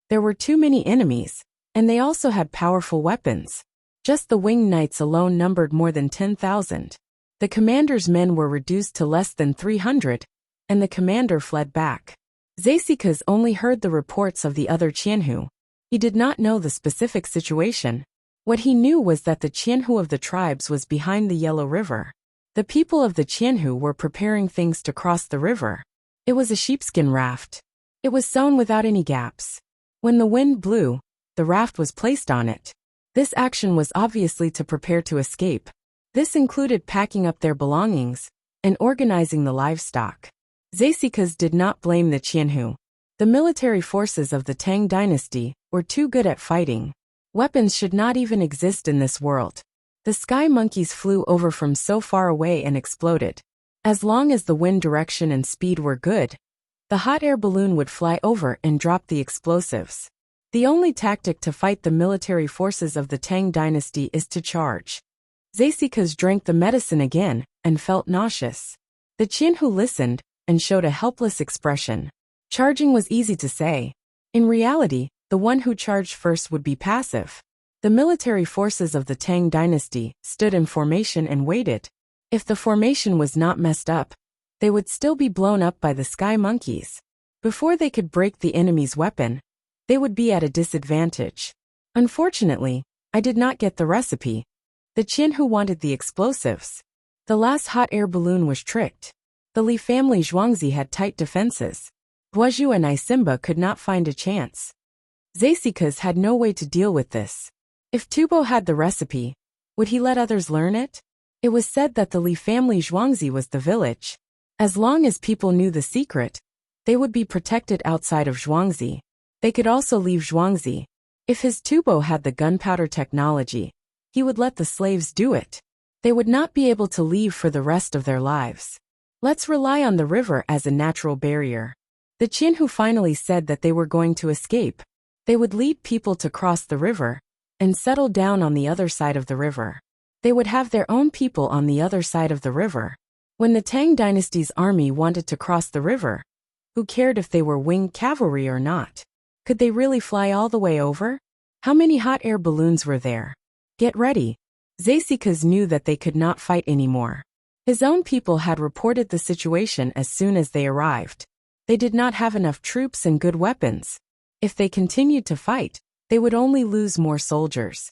Speaker 1: There were too many enemies, and they also had powerful weapons. Just the winged knights alone numbered more than 10,000. The commander's men were reduced to less than 300, and the commander fled back. Zeisika only heard the reports of the other Qianhu. He did not know the specific situation. What he knew was that the Qianhu of the tribes was behind the Yellow River. The people of the Qianhu were preparing things to cross the river. It was a sheepskin raft. It was sewn without any gaps. When the wind blew, the raft was placed on it. This action was obviously to prepare to escape. This included packing up their belongings and organizing the livestock. Zeisika did not blame the Qianhu. The military forces of the Tang dynasty were too good at fighting. Weapons should not even exist in this world. The sky monkeys flew over from so far away and exploded. As long as the wind direction and speed were good, the hot air balloon would fly over and drop the explosives. The only tactic to fight the military forces of the Tang dynasty is to charge. Zeisika drank the medicine again and felt nauseous. The Qianhu listened and showed a helpless expression. Charging was easy to say. In reality, the one who charged first would be passive. The military forces of the Tang dynasty stood in formation and waited. If the formation was not messed up, they would still be blown up by the sky monkeys. Before they could break the enemy's weapon, they would be at a disadvantage. Unfortunately, I did not get the recipe. The Qianhu wanted the explosives. The last hot air balloon was tricked. The Li family Zhuangzi had tight defenses. Guozhu and Isimba could not find a chance. Zeisika had no way to deal with this. If Tubo had the recipe, would he let others learn it? It was said that the Li family Zhuangzi was the village. As long as people knew the secret, they would be protected outside of Zhuangzi. They could also leave Zhuangzi. If his Tubo had the gunpowder technology, he would let the slaves do it. They would not be able to leave for the rest of their lives. Let's rely on the river as a natural barrier. The Qianhu finally said that they were going to escape. They would lead people to cross the river and settle down on the other side of the river. They would have their own people on the other side of the river. When the Tang dynasty's army wanted to cross the river, who cared if they were winged cavalry or not? Could they really fly all the way over? How many hot air balloons were there? Get ready. Zeisika knew that they could not fight anymore. His own people had reported the situation as soon as they arrived. They did not have enough troops and good weapons. If they continued to fight, they would only lose more soldiers.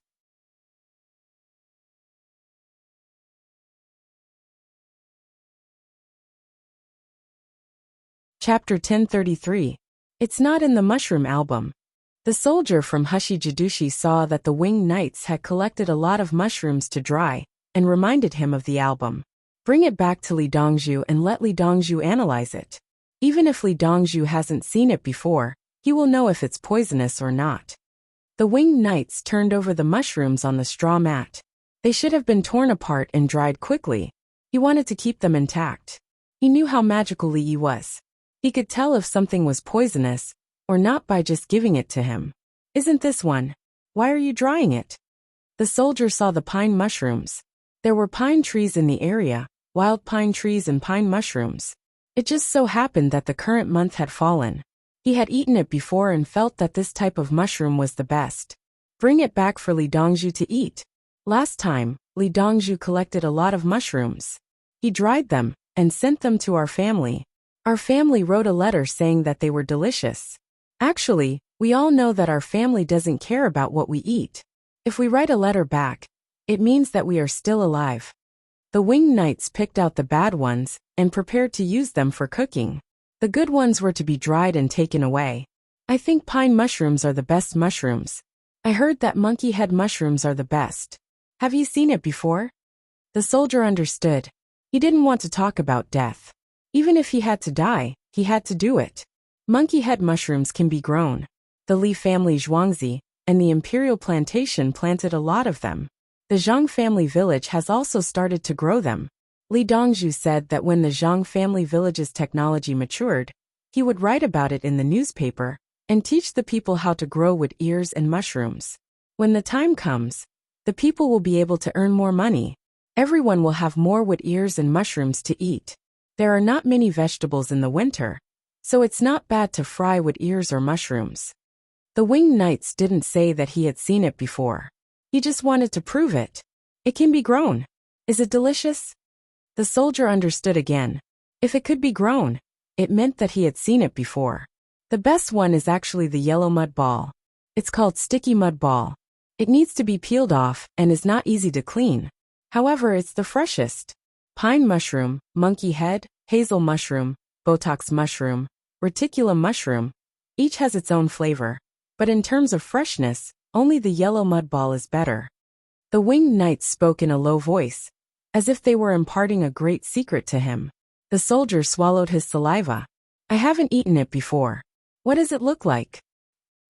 Speaker 1: Chapter 1033. It's not in the mushroom album. The soldier from Hushijidushi saw that the winged knights had collected a lot of mushrooms to dry, and reminded him of the album. Bring it back to Li Dongzhu and let Li Dongzhu analyze it. Even if Li Dongzhu hasn't seen it before, he will know if it's poisonous or not. The winged knights turned over the mushrooms on the straw mat. They should have been torn apart and dried quickly. He wanted to keep them intact. He knew how magical Li Yi was. He could tell if something was poisonous or not by just giving it to him. Isn't this one? Why are you drying it? The soldier saw the pine mushrooms. There were pine trees in the area, wild pine trees and pine mushrooms. It just so happened that the current month had fallen. He had eaten it before and felt that this type of mushroom was the best. Bring it back for Li Dongzhu to eat. Last time, Li Dongzhu collected a lot of mushrooms. He dried them and sent them to our family. Our family wrote a letter saying that they were delicious. Actually, we all know that our family doesn't care about what we eat. If we write a letter back, it means that we are still alive. The winged knights picked out the bad ones and prepared to use them for cooking. The good ones were to be dried and taken away. I think pine mushrooms are the best mushrooms. I heard that monkey head mushrooms are the best. Have you seen it before? The soldier understood. He didn't want to talk about death. Even if he had to die, he had to do it. Monkey head mushrooms can be grown. The Li family Zhuangzi and the imperial plantation planted a lot of them. The Zhang family village has also started to grow them. Li Dongzhu said that when the Zhang family village's technology matured, he would write about it in the newspaper and teach the people how to grow wood ears and mushrooms. When the time comes, the people will be able to earn more money. Everyone will have more wood ears and mushrooms to eat. There are not many vegetables in the winter, so it's not bad to fry wood ears or mushrooms. The winged knights didn't say that he had seen it before. He just wanted to prove it. It can be grown. Is it delicious? The soldier understood again. If it could be grown, it meant that he had seen it before. The best one is actually the yellow mud ball. It's called sticky mud ball. It needs to be peeled off and is not easy to clean. However, it's the freshest. Pine mushroom, monkey head, hazel mushroom, botox mushroom, reticulum mushroom, each has its own flavor. But in terms of freshness, only the yellow mud ball is better. The winged knights spoke in a low voice, as if they were imparting a great secret to him. The soldier swallowed his saliva. I haven't eaten it before. What does it look like?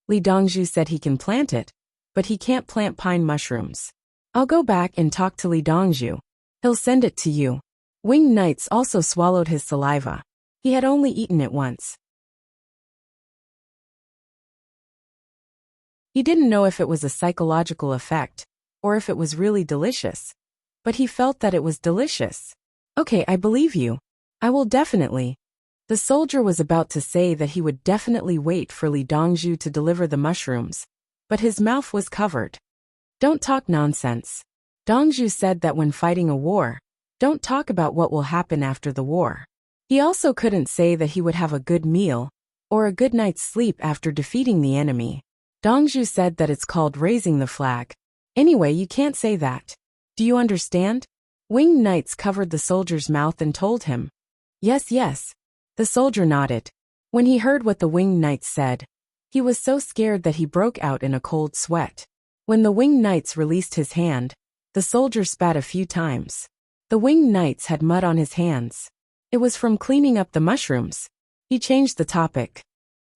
Speaker 1: Li Dongzhu said he can plant it, but he can't plant pine mushrooms. I'll go back and talk to Li Dongzhu. He'll send it to you. Winged knights also swallowed his saliva. He had only eaten it once. He didn't know if it was a psychological effect, or if it was really delicious. But he felt that it was delicious. Okay, I believe you. I will definitely. The soldier was about to say that he would definitely wait for Li Dongzhu to deliver the mushrooms, but his mouth was covered. Don't talk nonsense. Dongzhu said that when fighting a war, don't talk about what will happen after the war. He also couldn't say that he would have a good meal, or a good night's sleep after defeating the enemy. Dongzhu said that it's called raising the flag. Anyway, you can't say that. Do you understand? Winged knights covered the soldier's mouth and told him. Yes, yes. The soldier nodded. When he heard what the winged knights said, he was so scared that he broke out in a cold sweat. When the winged knights released his hand, the soldier spat a few times. The winged knights had mud on his hands. It was from cleaning up the mushrooms. He changed the topic.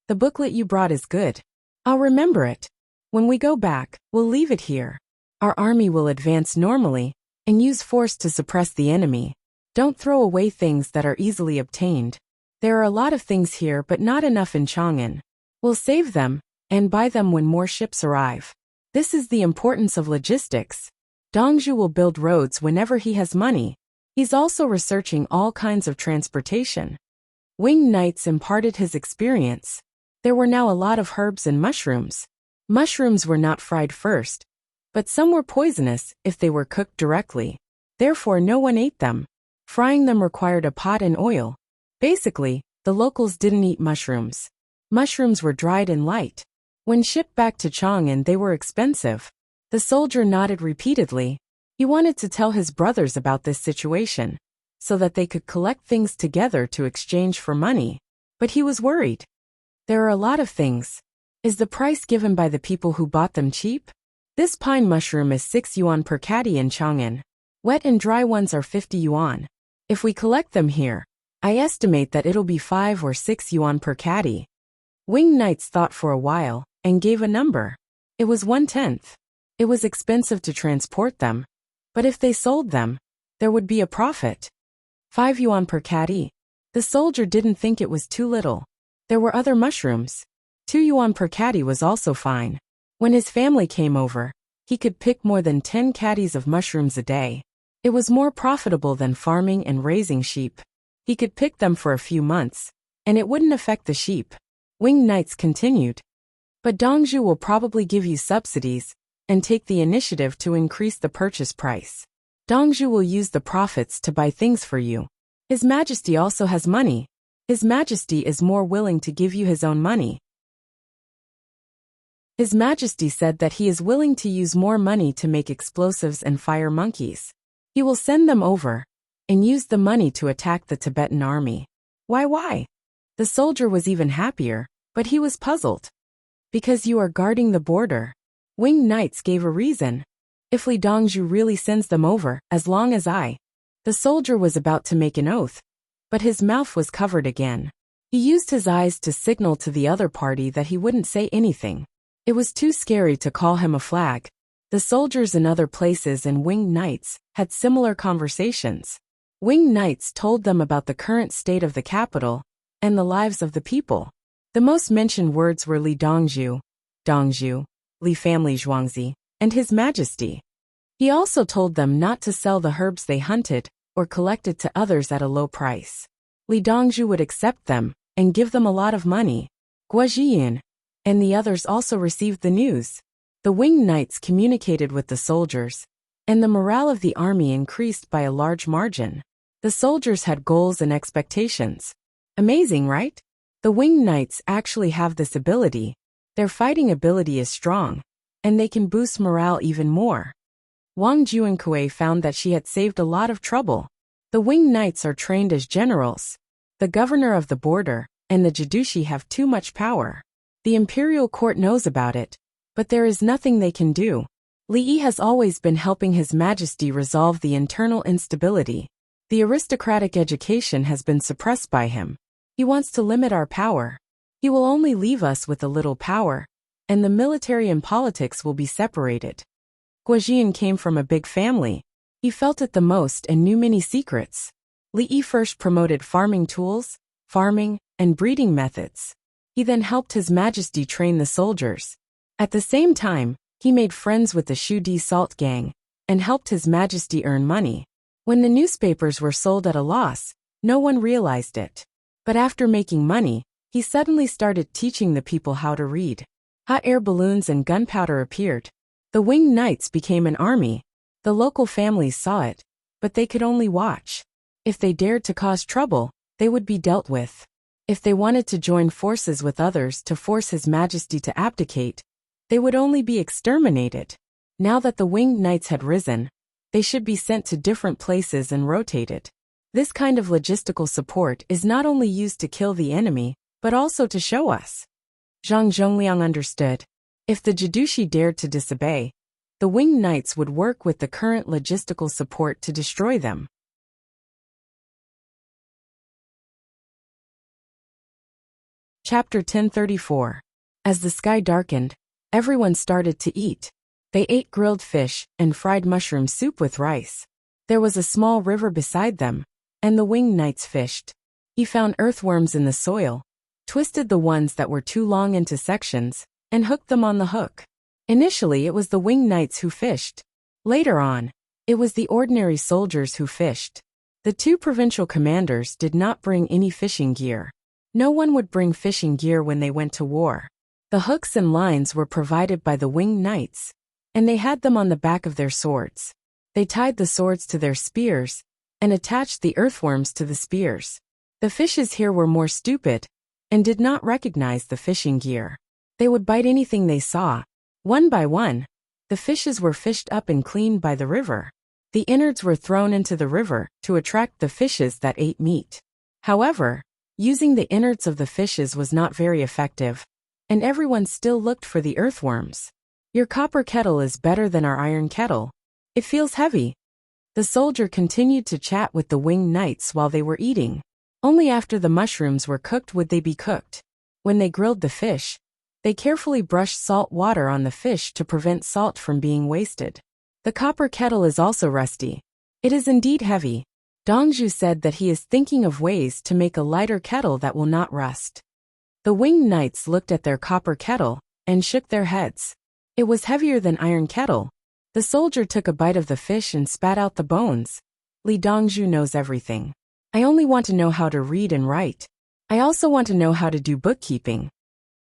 Speaker 1: The booklet you brought is good. I'll remember it. When we go back, we'll leave it here. Our army will advance normally and use force to suppress the enemy. Don't throw away things that are easily obtained. There are a lot of things here but not enough in Chang'an. We'll save them and buy them when more ships arrive. This is the importance of logistics. Dongzhu will build roads whenever he has money. He's also researching all kinds of transportation. Winged knights imparted his experience. There were now a lot of herbs and mushrooms. Mushrooms were not fried first, but some were poisonous if they were cooked directly. Therefore, no one ate them. Frying them required a pot and oil. Basically, the locals didn't eat mushrooms. Mushrooms were dried and light. When shipped back to Chang'an, they were expensive. The soldier nodded repeatedly. He wanted to tell his brothers about this situation, so that they could collect things together to exchange for money. But he was worried. There are a lot of things. Is the price given by the people who bought them cheap? This pine mushroom is 6 yuan per caddy in Chang'an. Wet and dry ones are 50 yuan. If we collect them here, I estimate that it'll be 5 or 6 yuan per caddy. Winged knights thought for a while and gave a number. It was 1/10. It was expensive to transport them, but if they sold them, there would be a profit. 5 yuan per caddy. The soldier didn't think it was too little. There were other mushrooms. 2 yuan per caddy was also fine. When his family came over, he could pick more than 10 caddies of mushrooms a day. It was more profitable than farming and raising sheep. He could pick them for a few months, and it wouldn't affect the sheep. Winged knights continued. But Dongzhu will probably give you subsidies and take the initiative to increase the purchase price. Dongzhu will use the profits to buy things for you. His Majesty also has money. His Majesty is more willing to give you his own money. His Majesty said that he is willing to use more money to make explosives and fire monkeys. He will send them over and use the money to attack the Tibetan army. Why? The soldier was even happier, but he was puzzled. Because you are guarding the border. Winged Knights gave a reason. If Li Dongzhu really sends them over, as long as The soldier was about to make an oath, but his mouth was covered again. He used his eyes to signal to the other party that he wouldn't say anything. It was too scary to call him a flag. The soldiers in other places and Winged Knights had similar conversations. Winged Knights told them about the current state of the capital and the lives of the people. The most mentioned words were Li Dongzhu, Li family Zhuangzi, and His Majesty. He also told them not to sell the herbs they hunted or collected to others at a low price. Li Dongzhu would accept them and give them a lot of money. Guo and the others also received the news. The Winged Knights communicated with the soldiers, and the morale of the army increased by a large margin. The soldiers had goals and expectations. Amazing, right? The Winged Knights actually have this ability. Their fighting ability is strong, and they can boost morale even more. Wang Juankui found that she had saved a lot of trouble. The Winged Knights are trained as generals. The governor of the border and the Jadushi have too much power. The imperial court knows about it, but there is nothing they can do. Li Yi has always been helping His Majesty resolve the internal instability. The aristocratic education has been suppressed by him. He wants to limit our power. He will only leave us with a little power, and the military and politics will be separated. Guo came from a big family. He felt it the most and knew many secrets. Li Yi first promoted farming tools, farming, and breeding methods. He then helped His Majesty train the soldiers. At the same time, he made friends with the Shu-Di salt gang and helped His Majesty earn money. When the newspapers were sold at a loss, no one realized it. But after making money, he suddenly started teaching the people how to read. Hot air balloons and gunpowder appeared. The Winged Knights became an army. The local families saw it, but they could only watch. If they dared to cause trouble, they would be dealt with. If they wanted to join forces with others to force His Majesty to abdicate, they would only be exterminated. Now that the Winged Knights had risen, they should be sent to different places and rotated. This kind of logistical support is not only used to kill the enemy, but also to show us. Zhang Zhongliang understood. If the Jadushi dared to disobey, the Winged Knights would work with the current logistical support to destroy them. Chapter 1034. As the sky darkened, everyone started to eat. They ate grilled fish and fried mushroom soup with rice. There was a small river beside them, and the Winged Knights fished. He found earthworms in the soil, twisted the ones that were too long into sections, and hooked them on the hook. Initially it was the Winged Knights who fished. Later on, it was the ordinary soldiers who fished. The two provincial commanders did not bring any fishing gear. No one would bring fishing gear when they went to war. The hooks and lines were provided by the Winged Knights, and they had them on the back of their swords. They tied the swords to their spears and attached the earthworms to the spears. The fishes here were more stupid and did not recognize the fishing gear. They would bite anything they saw. One by one, the fishes were fished up and cleaned by the river. The innards were thrown into the river to attract the fishes that ate meat. However, using the innards of the fishes was not very effective, and everyone still looked for the earthworms. Your copper kettle is better than our iron kettle. It feels heavy. The soldier continued to chat with the Winged Knights while they were eating. Only after the mushrooms were cooked would they be cooked. When they grilled the fish, they carefully brushed salt water on the fish to prevent salt from being wasted. The copper kettle is also rusty. It is indeed heavy. Dongzhu said that he is thinking of ways to make a lighter kettle that will not rust. The Winged Knights looked at their copper kettle and shook their heads. It was heavier than iron kettle. The soldier took a bite of the fish and spat out the bones. Li Dongzhu knows everything. I only want to know how to read and write. I also want to know how to do bookkeeping.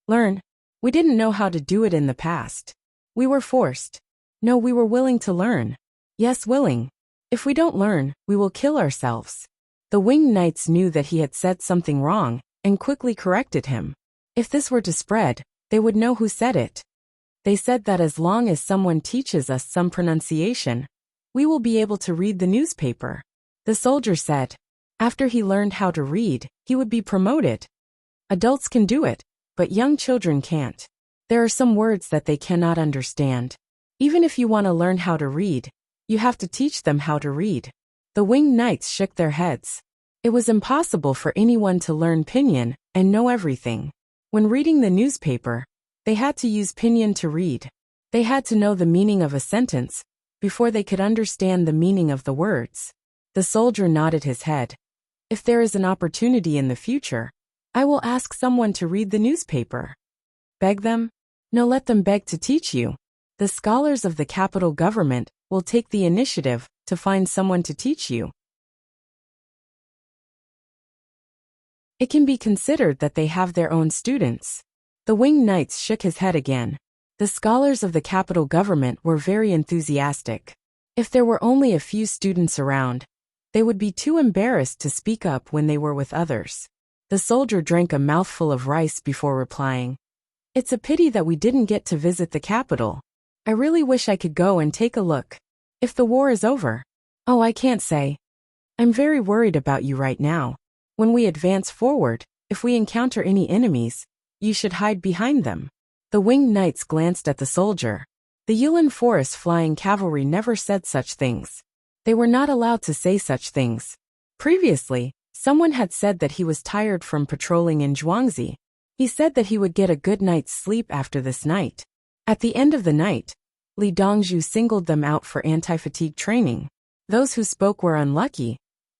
Speaker 1: Learn. We didn't know how to do it in the past. We were forced. No, we were willing to learn. Yes, willing. If we don't learn, we will kill ourselves. The winged knights knew that he had said something wrong, and quickly corrected him. If this were to spread, they would know who said it. They said that as long as someone teaches us some pronunciation, we will be able to read the newspaper. The soldier said, after he learned how to read, he would be promoted. Adults can do it, but young children can't. There are some words that they cannot understand. Even if you want to learn how to read, you have to teach them how to read. The winged knights shook their heads. It was impossible for anyone to learn Pinyin and know everything. When reading the newspaper, they had to use Pinyin to read. They had to know the meaning of a sentence before they could understand the meaning of the words. The soldier nodded his head. If there is an opportunity in the future, I will ask someone to read the newspaper. Beg them? No, let them beg to teach you. The scholars of the capital government will take the initiative to find someone to teach you. It can be considered that they have their own students. The winged knights shook his head again. The scholars of the capital government were very enthusiastic. If there were only a few students around, they would be too embarrassed to speak up when they were with others. The soldier drank a mouthful of rice before replying. It's a pity that we didn't get to visit the capital. I really wish I could go and take a look. If the war is over. Oh, I can't say. I'm very worried about you right now. When we advance forward, if we encounter any enemies, you should hide behind them. The winged knights glanced at the soldier. The Yulin Forest flying cavalry never said such things. They were not allowed to say such things. Previously, someone had said that he was tired from patrolling in Zhuangzi. He said that he would get a good night's sleep after this night. At the end of the night, Li Dongzhu singled them out for anti-fatigue training. Those who spoke were unlucky,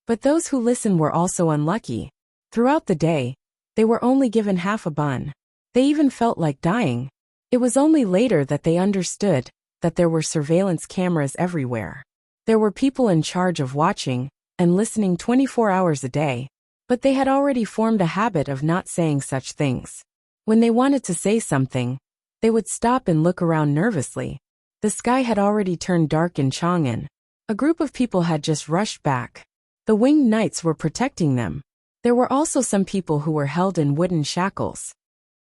Speaker 1: but those who listened were also unlucky. Throughout the day, they were only given half a bun. They even felt like dying. It was only later that they understood that there were surveillance cameras everywhere. There were people in charge of watching and listening 24 hours a day, but they had already formed a habit of not saying such things. When they wanted to say something, they would stop and look around nervously. The sky had already turned dark in Chang'an. A group of people had just rushed back. The winged knights were protecting them. There were also some people who were held in wooden shackles.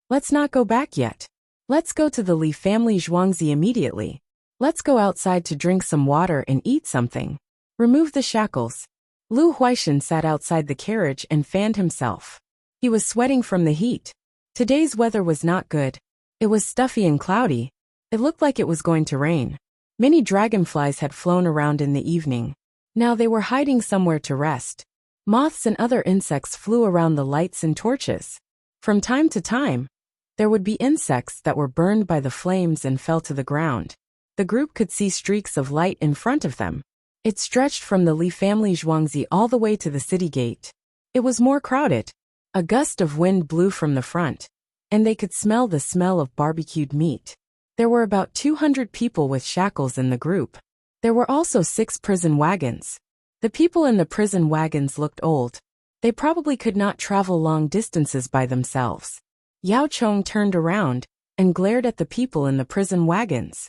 Speaker 1: Let's not go back yet. Let's go to the Li family Zhuangzi immediately. Let's go outside to drink some water and eat something. Remove the shackles. Lu Huaishan sat outside the carriage and fanned himself. He was sweating from the heat. Today's weather was not good. It was stuffy and cloudy. It looked like it was going to rain. Many dragonflies had flown around in the evening. Now they were hiding somewhere to rest. Moths and other insects flew around the lights and torches. From time to time, there would be insects that were burned by the flames and fell to the ground. The group could see streaks of light in front of them. It stretched from the Li family Zhuangzi all the way to the city gate. It was more crowded. A gust of wind blew from the front, and they could smell the smell of barbecued meat. There were about 200 people with shackles in the group. There were also 6 prison wagons. The people in the prison wagons looked old. They probably could not travel long distances by themselves. Yao Chong turned around and glared at the people in the prison wagons.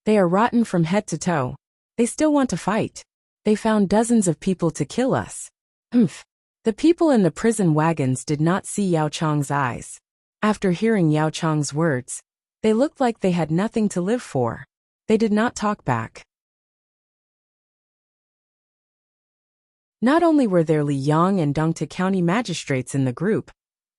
Speaker 1: They are rotten from head to toe. They still want to fight. They found dozens of people to kill us. Humph. The people in the prison wagons did not see Yao Chong's eyes. After hearing Yao Chong's words, they looked like they had nothing to live for. They did not talk back. Not only were there Liyang and Dongta county magistrates in the group,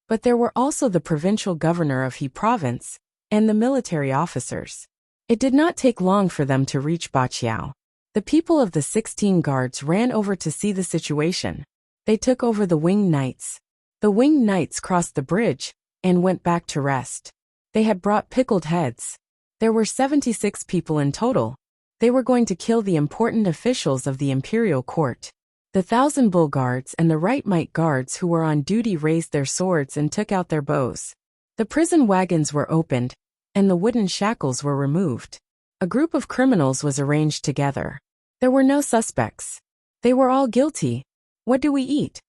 Speaker 1: but there were also the provincial governor of He province and the military officers. It did not take long for them to reach Baqiao. The people of the 16 guards ran over to see the situation. They took over the winged knights. The winged knights crossed the bridge and went back to rest. They had brought pickled heads. There were 76 people in total. They were going to kill the important officials of the imperial court. The 1,000 bull guards and the right might guards who were on duty raised their swords and took out their bows. The prison wagons were opened, and the wooden shackles were removed. A group of criminals was arranged together. There were no suspects. They were all guilty. What do we eat?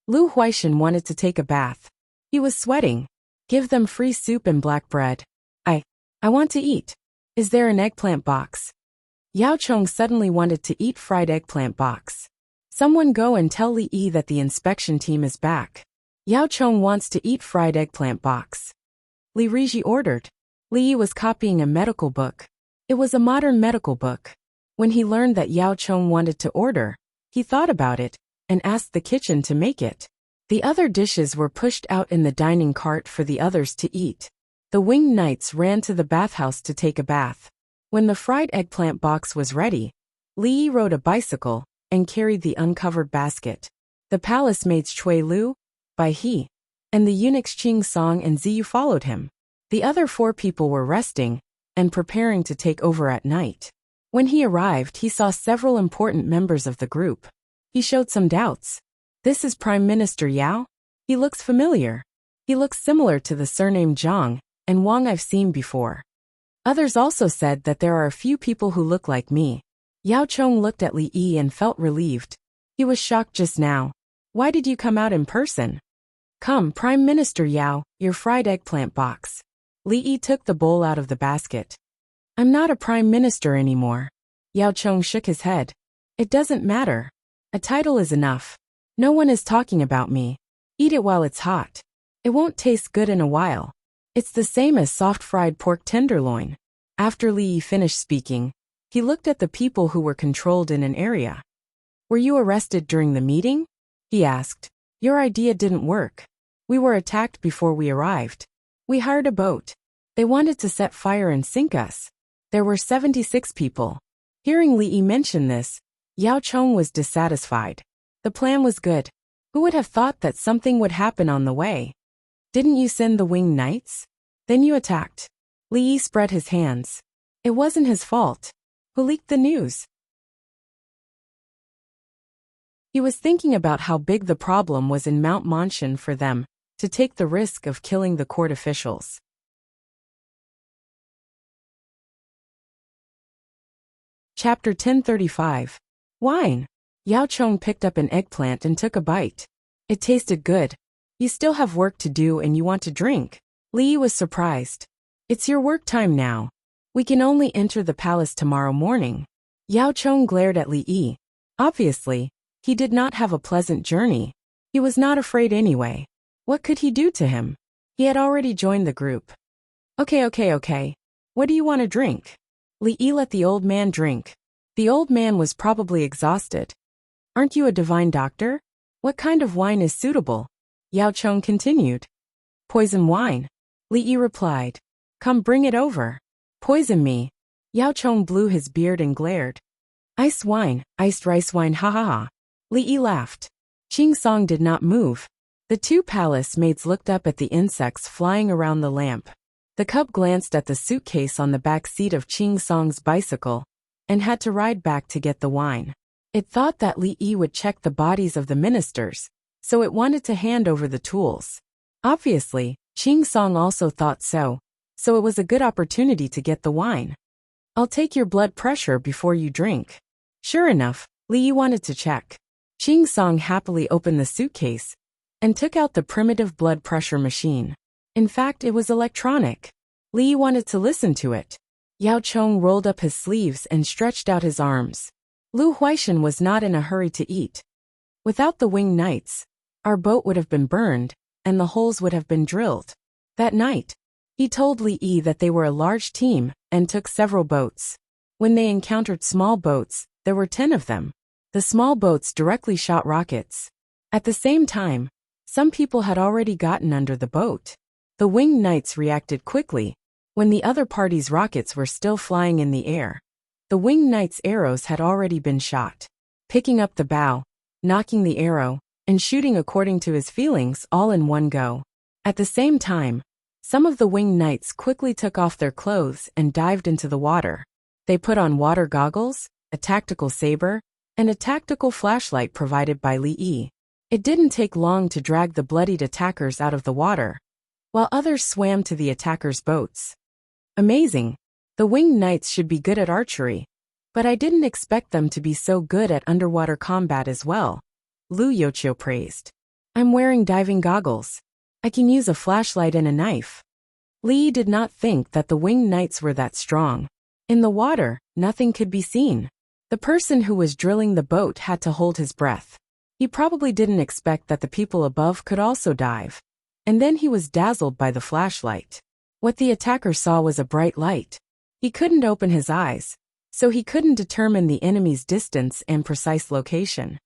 Speaker 1: Lu Huaishan wanted to take a bath. He was sweating. Give them free soup and black bread. I want to eat. Is there an eggplant box? Yao Chong suddenly wanted to eat fried eggplant box. Someone go and tell Li Yi that the inspection team is back. Yao Chong wants to eat fried eggplant box. Li Riji ordered. Li Yi was copying a medical book. It was a modern medical book. When he learned that Yao Chong wanted to order, he thought about it and asked the kitchen to make it. The other dishes were pushed out in the dining cart for the others to eat. The winged knights ran to the bathhouse to take a bath. When the fried eggplant box was ready, Li Yi rode a bicycle and carried the uncovered basket. The palace maids Chui Lu, Bai He, and the eunuchs Qing Song and Ziyu followed him. The other 4 people were resting and preparing to take over at night. When he arrived, he saw several important members of the group. He showed some doubts. This is Prime Minister Yao? He looks familiar. He looks similar to the surname Zhang and Wang I've seen before. Others also said that there are a few people who look like me. Yao Chong looked at Li Yi and felt relieved. He was shocked just now. Why did you come out in person? Come, Prime Minister Yao, your fried eggplant box. Li Yi took the bowl out of the basket. I'm not a prime minister anymore. Yao Chong shook his head. It doesn't matter. A title is enough. No one is talking about me. Eat it while it's hot. It won't taste good in a while. It's the same as soft fried pork tenderloin. After Li Yi finished speaking, he looked at the people who were controlled in an area. Were you arrested during the meeting? He asked. Your idea didn't work. We were attacked before we arrived. We hired a boat. They wanted to set fire and sink us. There were 76 people. Hearing Li Yi mention this, Yao Chong was dissatisfied. The plan was good. Who would have thought that something would happen on the way? Didn't you send the winged knights? Then you attacked. Li Yi spread his hands. It wasn't his fault. Who leaked the news? He was thinking about how big the problem was in Mount Monshan for them to take the risk of killing the court officials. Chapter 1035. Wine. Yao Chong picked up an eggplant and took a bite. It tasted good. You still have work to do and you want to drink. Li Yi was surprised. It's your work time now. We can only enter the palace tomorrow morning. Yao Chong glared at Li Yi. Obviously, he did not have a pleasant journey. He was not afraid anyway. What could he do to him? He had already joined the group. Okay. What do you want to drink? Li Yi let the old man drink. The old man was probably exhausted. Aren't you a divine doctor? What kind of wine is suitable? Yao Chong continued. Poison wine. Li Yi replied. Come bring it over. Poison me. Yao Chong blew his beard and glared. Ice wine, iced rice wine, ha ha ha. Li Yi laughed. Qing Song did not move. The 2 palace maids looked up at the insects flying around the lamp. The cub glanced at the suitcase on the back seat of Qing Song's bicycle and had to ride back to get the wine. It thought that Li Yi would check the bodies of the ministers, so it wanted to hand over the tools. Obviously, Qing Song also thought so it was a good opportunity to get the wine. I'll take your blood pressure before you drink. Sure enough, Li Yi wanted to check. Qing Song happily opened the suitcase and took out the primitive blood pressure machine. In fact, it was electronic. Li Yi wanted to listen to it. Yao Chong rolled up his sleeves and stretched out his arms. Lu Huaishan was not in a hurry to eat. Without the winged knights, our boat would have been burned, and the holes would have been drilled. That night, he told Li Yi that they were a large team and took several boats. When they encountered small boats, there were 10 of them. The small boats directly shot rockets. At the same time, some people had already gotten under the boat. The winged knights reacted quickly when the other party's rockets were still flying in the air. The winged knight's arrows had already been shot. Picking up the bow, knocking the arrow, and shooting according to his feelings all in one go. At the same time, some of the winged knights quickly took off their clothes and dived into the water. They put on water goggles, a tactical saber, and a tactical flashlight provided by Li Yi. It didn't take long to drag the bloodied attackers out of the water, while others swam to the attackers' boats. Amazing. The winged knights should be good at archery, but I didn't expect them to be so good at underwater combat as well, Lu Yochio praised. I'm wearing diving goggles. I can use a flashlight and a knife. Li did not think that the winged knights were that strong. In the water, nothing could be seen. The person who was drilling the boat had to hold his breath. He probably didn't expect that the people above could also dive. And then he was dazzled by the flashlight. What the attacker saw was a bright light. He couldn't open his eyes, so he couldn't determine the enemy's distance and precise location.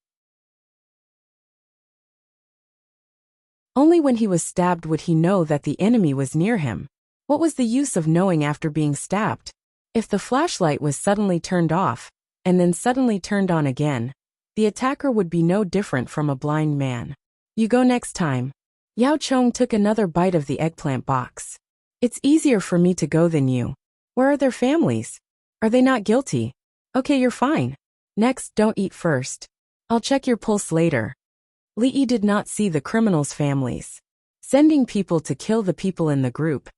Speaker 1: Only when he was stabbed would he know that the enemy was near him. What was the use of knowing after being stabbed? If the flashlight was suddenly turned off, and then suddenly turned on again, the attacker would be no different from a blind man. You go next time. Yao Chong took another bite of the eggplant box. It's easier for me to go than you. Where are their families? Are they not guilty? Okay, you're fine. Next, don't eat first. I'll check your pulse later. Li Yi did not see the criminals' families. Sending people to kill the people in the group.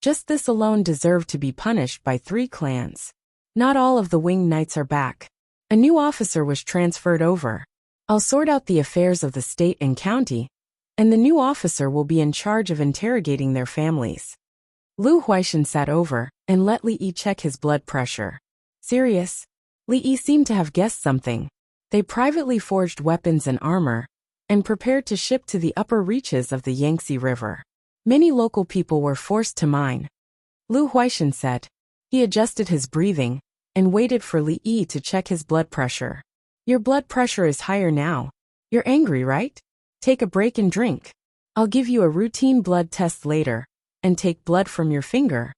Speaker 1: Just this alone deserved to be punished by 3 clans. Not all of the winged knights are back. A new officer was transferred over. I'll sort out the affairs of the state and county, and the new officer will be in charge of interrogating their families. Lu Huaishan sat over and let Li Yi check his blood pressure. Serious? Li Yi seemed to have guessed something. They privately forged weapons and armor, and prepared to ship to the upper reaches of the Yangtze River. Many local people were forced to mine. Lu Huaishan said. He adjusted his breathing and waited for Li Yi to check his blood pressure. Your blood pressure is higher now. You're angry, right? Take a break and drink. I'll give you a routine blood test later, and take blood from your finger.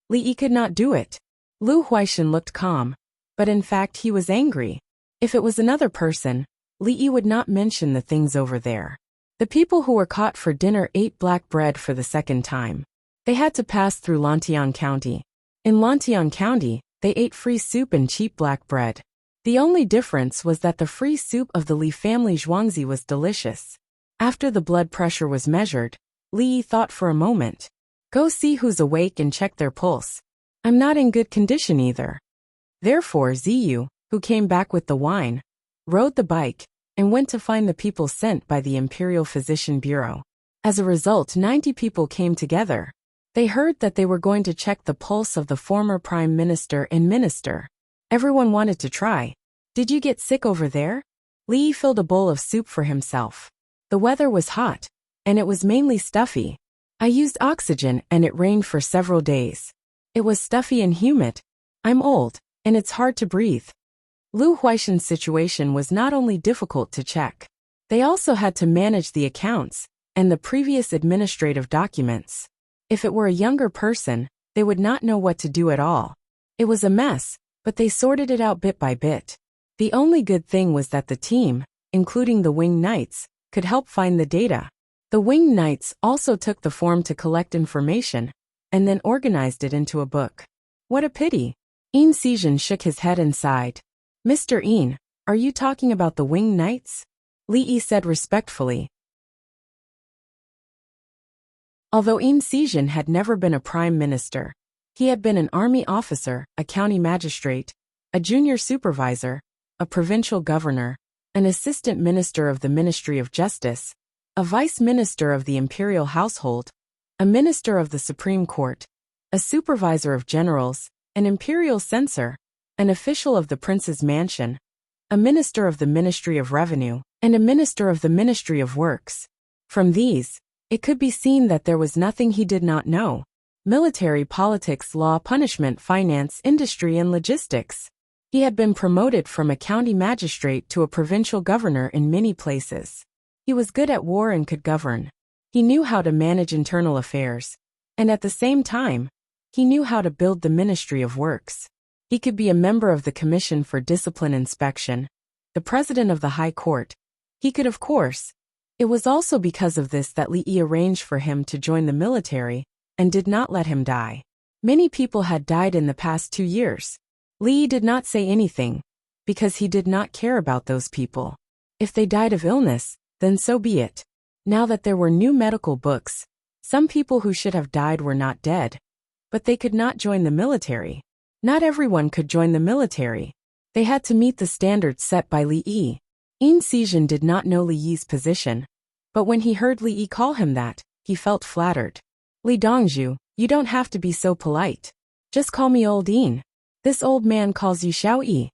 Speaker 1: Li Yi could not do it. Lu Huaishan looked calm, but in fact he was angry. If it was another person, Li Yi would not mention the things over there. The people who were caught for dinner ate black bread for the second time. They had to pass through Lantian County. In Lantian County, they ate free soup and cheap black bread. The only difference was that the free soup of the Li family Zhuangzi was delicious. After the blood pressure was measured, Li Yi thought for a moment. Go see who's awake and check their pulse. I'm not in good condition either. Therefore Ziyu, who came back with the wine, rode the bike, and went to find the people sent by the Imperial Physician Bureau. As a result, 90 people came together. They heard that they were going to check the pulse of the former Prime Minister and Minister. Everyone wanted to try. Did you get sick over there? Li Yi filled a bowl of soup for himself. The weather was hot, and it was mainly stuffy. I used oxygen and it rained for several days. It was stuffy and humid. I'm old, and it's hard to breathe. Lu Huaishan's situation was not only difficult to check. They also had to manage the accounts and the previous administrative documents. If it were a younger person, they would not know what to do at all. It was a mess, but they sorted it out bit by bit. The only good thing was that the team, including the Winged Knights, could help find the data. The Winged Knights also took the form to collect information, and then organized it into a book. What a pity. Yin Xizhen shook his head and sighed. Mr. Yin, are you talking about the Winged Knights? Li Yi said respectfully. Although Yin Xizhen had never been a prime minister, he had been an army officer, a county magistrate, a junior supervisor, a provincial governor, an assistant minister of the Ministry of Justice, a vice minister of the imperial household, a minister of the Supreme Court, a supervisor of generals, an imperial censor, an official of the prince's mansion, a minister of the Ministry of Revenue, and a minister of the Ministry of Works. From these, it could be seen that there was nothing he did not know. Military, politics, law, punishment, finance, industry, and logistics. He had been promoted from a county magistrate to a provincial governor in many places. He was good at war and could govern. He knew how to manage internal affairs. And at the same time, he knew how to build the Ministry of Works. He could be a member of the Commission for Discipline Inspection, the president of the High Court. He could, of course. It was also because of this that Li Yi arranged for him to join the military and did not let him die. Many people had died in the past 2 years. Li Yi did not say anything, because he did not care about those people. If they died of illness, then so be it. Now that there were new medical books, some people who should have died were not dead, but they could not join the military. Not everyone could join the military. They had to meet the standards set by Li Yi. Yin Xizhen did not know Li Yi's position, but when he heard Li Yi call him that, he felt flattered. Li Dongzhu, you don't have to be so polite. Just call me Old Yin. This old man calls you Xiao Yi.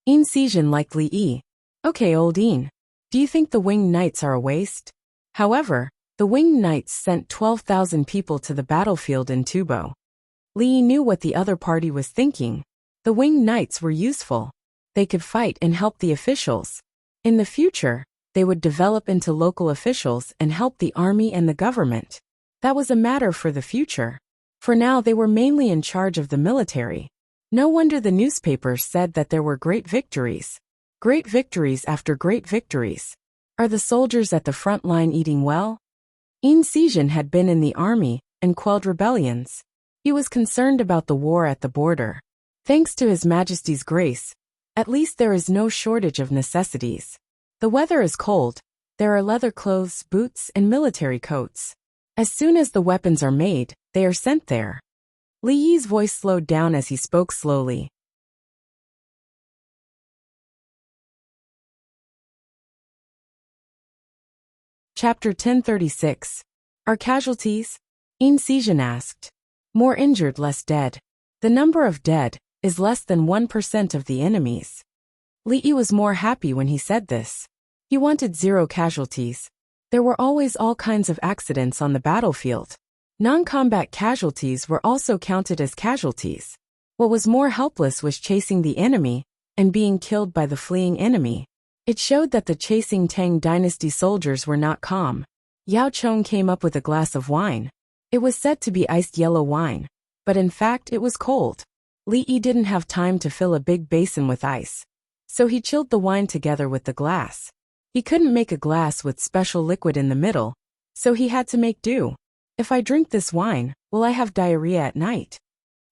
Speaker 1: Een Sijin like Li Yi. Okay, old Een. Do you think the winged knights are a waste? However, the winged knights sent 12,000 people to the battlefield in Tubo. Li Yi knew what the other party was thinking. The winged knights were useful. They could fight and help the officials. In the future, they would develop into local officials and help the army and the government. That was a matter for the future. For now, they were mainly in charge of the military. No wonder the newspapers said that there were great victories. Great victories after great victories. Are the soldiers at the front line eating well? Een Sijin had been in the army and quelled rebellions. He was concerned about the war at the border. Thanks to His Majesty's grace, at least there is no shortage of necessities. The weather is cold. There are leather clothes, boots, and military coats. As soon as the weapons are made, they are sent there. Li Yi's voice slowed down as he spoke slowly. Chapter 1036. Are casualties? Een Sijin asked. More injured, less dead. The number of dead is less than 1% of the enemies. Li Yi was more happy when he said this. He wanted 0 casualties. There were always all kinds of accidents on the battlefield. Non-combat casualties were also counted as casualties. What was more helpless was chasing the enemy and being killed by the fleeing enemy. It showed that the chasing Tang dynasty soldiers were not calm. Yao Chong came up with a glass of wine. It was said to be iced yellow wine, but in fact it was cold. Li Yi didn't have time to fill a big basin with ice, so he chilled the wine together with the glass. He couldn't make a glass with special liquid in the middle, so he had to make do. If I drink this wine, will I have diarrhea at night?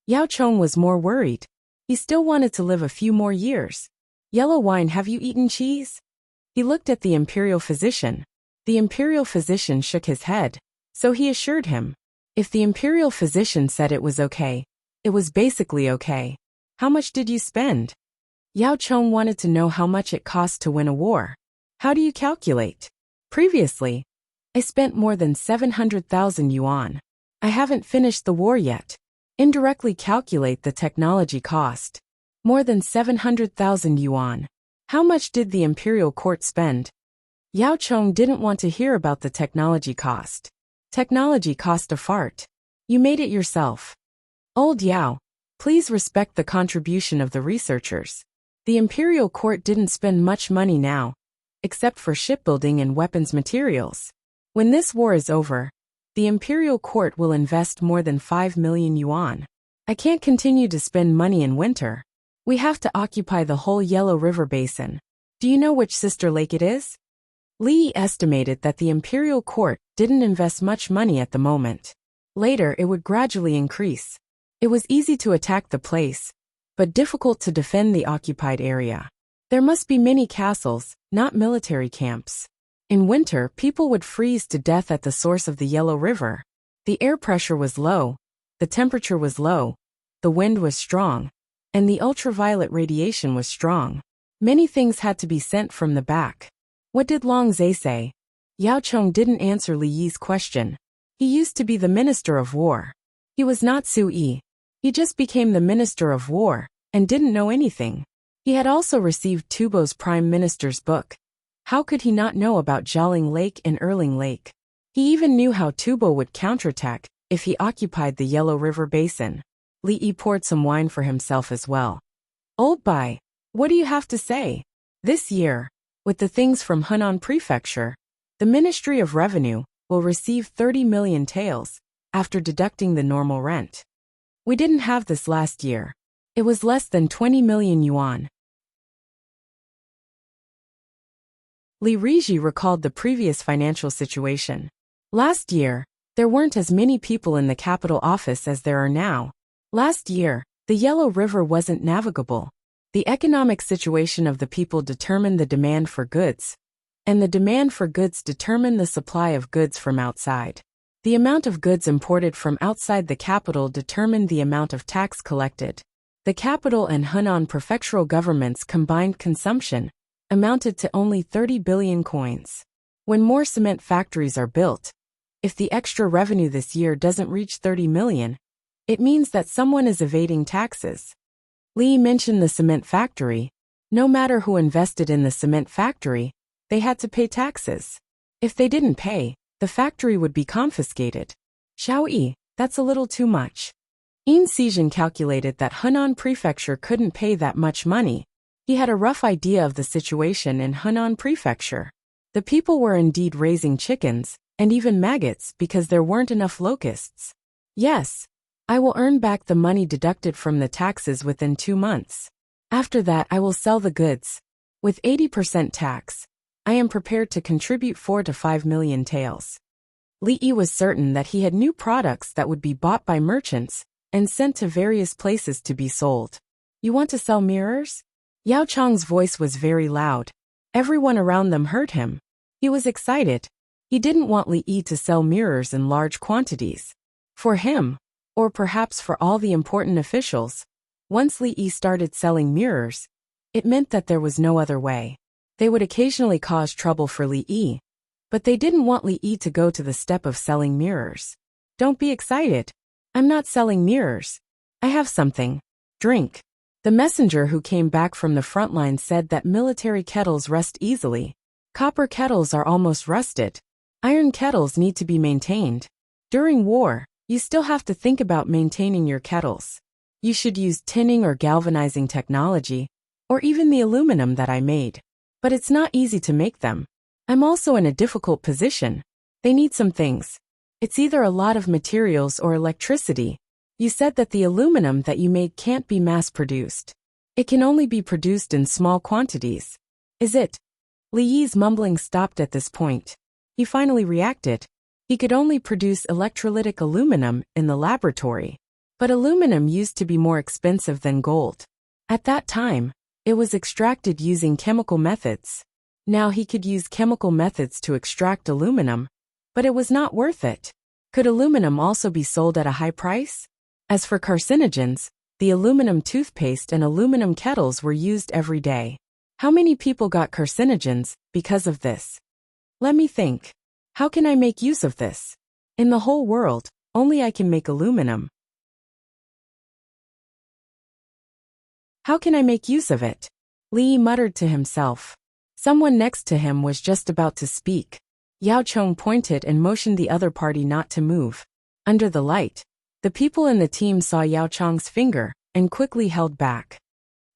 Speaker 1: Yao Chong was more worried. He still wanted to live a few more years. Yellow wine, have you eaten cheese? He looked at the imperial physician. The imperial physician shook his head, so he assured him. If the imperial physician said it was okay, it was basically okay. How much did you spend? Yao Chong wanted to know how much it cost to win a war. How do you calculate? Previously, I spent more than 700,000 yuan. I haven't finished the war yet. Indirectly calculate the technology cost. More than 700,000 yuan. How much did the imperial court spend? Yao Chong didn't want to hear about the technology cost. Technology cost a fart. You made it yourself. Old Yao, please respect the contribution of the researchers. The imperial court didn't spend much money now, except for shipbuilding and weapons materials. When this war is over, the imperial court will invest more than 5 million yuan. I can't continue to spend money in winter. We have to occupy the whole Yellow River Basin. Do you know which sister lake it is? Li Yi estimated that the imperial court didn't invest much money at the moment. Later it would gradually increase. It was easy to attack the place, but difficult to defend the occupied area. There must be many castles, not military camps. In winter, people would freeze to death at the source of the Yellow River. The air pressure was low, the temperature was low, the wind was strong, and the ultraviolet radiation was strong. Many things had to be sent from the back. What did Long Zhe say? Yao Chong didn't answer Li Yi's question. He used to be the Minister of War. He was not Su Yi. He just became the Minister of War and didn't know anything. He had also received Tubo's Prime Minister's book. How could he not know about Jialing Lake and Erling Lake? He even knew how Tubo would counterattack if he occupied the Yellow River Basin. Li Yi poured some wine for himself as well. Old Bai, what do you have to say? This year, with the things from Henan Prefecture, the Ministry of Revenue will receive 30 million taels, after deducting the normal rent. We didn't have this last year. It was less than 20 million yuan. Li Riji recalled the previous financial situation. Last year, there weren't as many people in the capital office as there are now. Last year, the Yellow River wasn't navigable. The economic situation of the people determined the demand for goods, and the demand for goods determined the supply of goods from outside. The amount of goods imported from outside the capital determined the amount of tax collected. The capital and Henan prefectural governments' combined consumption amounted to only 30 billion coins. When more cement factories are built, if the extra revenue this year doesn't reach 30 million, it means that someone is evading taxes. Li mentioned the cement factory. No matter who invested in the cement factory, they had to pay taxes. If they didn't pay, the factory would be confiscated. Xiao Yi, that's a little too much. Yin Xizhen calculated that Henan Prefecture couldn't pay that much money. He had a rough idea of the situation in Henan Prefecture. The people were indeed raising chickens, and even maggots because there weren't enough locusts. Yes, I will earn back the money deducted from the taxes within 2 months. After that I will sell the goods. With 80% tax, I am prepared to contribute 4 to 5 million taels. Li Yi was certain that he had new products that would be bought by merchants and sent to various places to be sold. You want to sell mirrors? Yao Chang's voice was very loud. Everyone around them heard him. He was excited. He didn't want Li Yi to sell mirrors in large quantities. For him, or perhaps for all the important officials, once Li Yi started selling mirrors, it meant that there was no other way. They would occasionally cause trouble for Li Yi, but they didn't want Li Yi to go to the step of selling mirrors. Don't be excited. I'm not selling mirrors. I have something. Drink. The messenger who came back from the front line said that military kettles rust easily. Copper kettles are almost rusted. Iron kettles need to be maintained. During war, you still have to think about maintaining your kettles. You should use tinning or galvanizing technology, or even the aluminum that I made. But it's not easy to make them. I'm also in a difficult position. They need some things. It's either a lot of materials or electricity. You said that the aluminum that you made can't be mass-produced. It can only be produced in small quantities. Is it? Li Yi's mumbling stopped at this point. He finally reacted. He could only produce electrolytic aluminum in the laboratory. But aluminum used to be more expensive than gold. At that time, it was extracted using chemical methods. Now he could use chemical methods to extract aluminum, but it was not worth it. Could aluminum also be sold at a high price? As for carcinogens, the aluminum toothpaste and aluminum kettles were used every day. How many people got carcinogens because of this? Let me think. How can I make use of this? In the whole world, only I can make aluminum. How can I make use of it? Li muttered to himself. Someone next to him was just about to speak. Yao Chong pointed and motioned the other party not to move. Under the light, the people in the team saw Yao Chong's finger and quickly held back.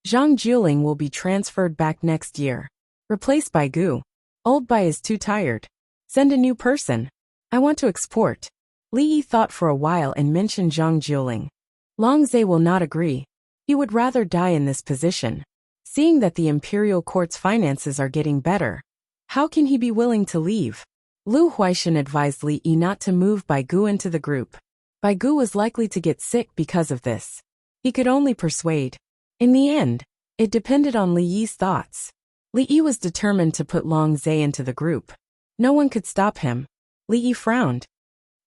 Speaker 1: Zhang Juling will be transferred back next year. Replaced by Gu. Old Bai is too tired. Send a new person. I want to export. Li Yi thought for a while and mentioned Zhang Juling. Long Zhe will not agree. He would rather die in this position. Seeing that the imperial court's finances are getting better, how can he be willing to leave? Lu Huaishan advised Li Yi not to move Bai Gu into the group. Bai Gu was likely to get sick because of this. He could only persuade. In the end, it depended on Li Yi's thoughts. Li Yi was determined to put Long Zhe into the group. No one could stop him. Li Yi frowned.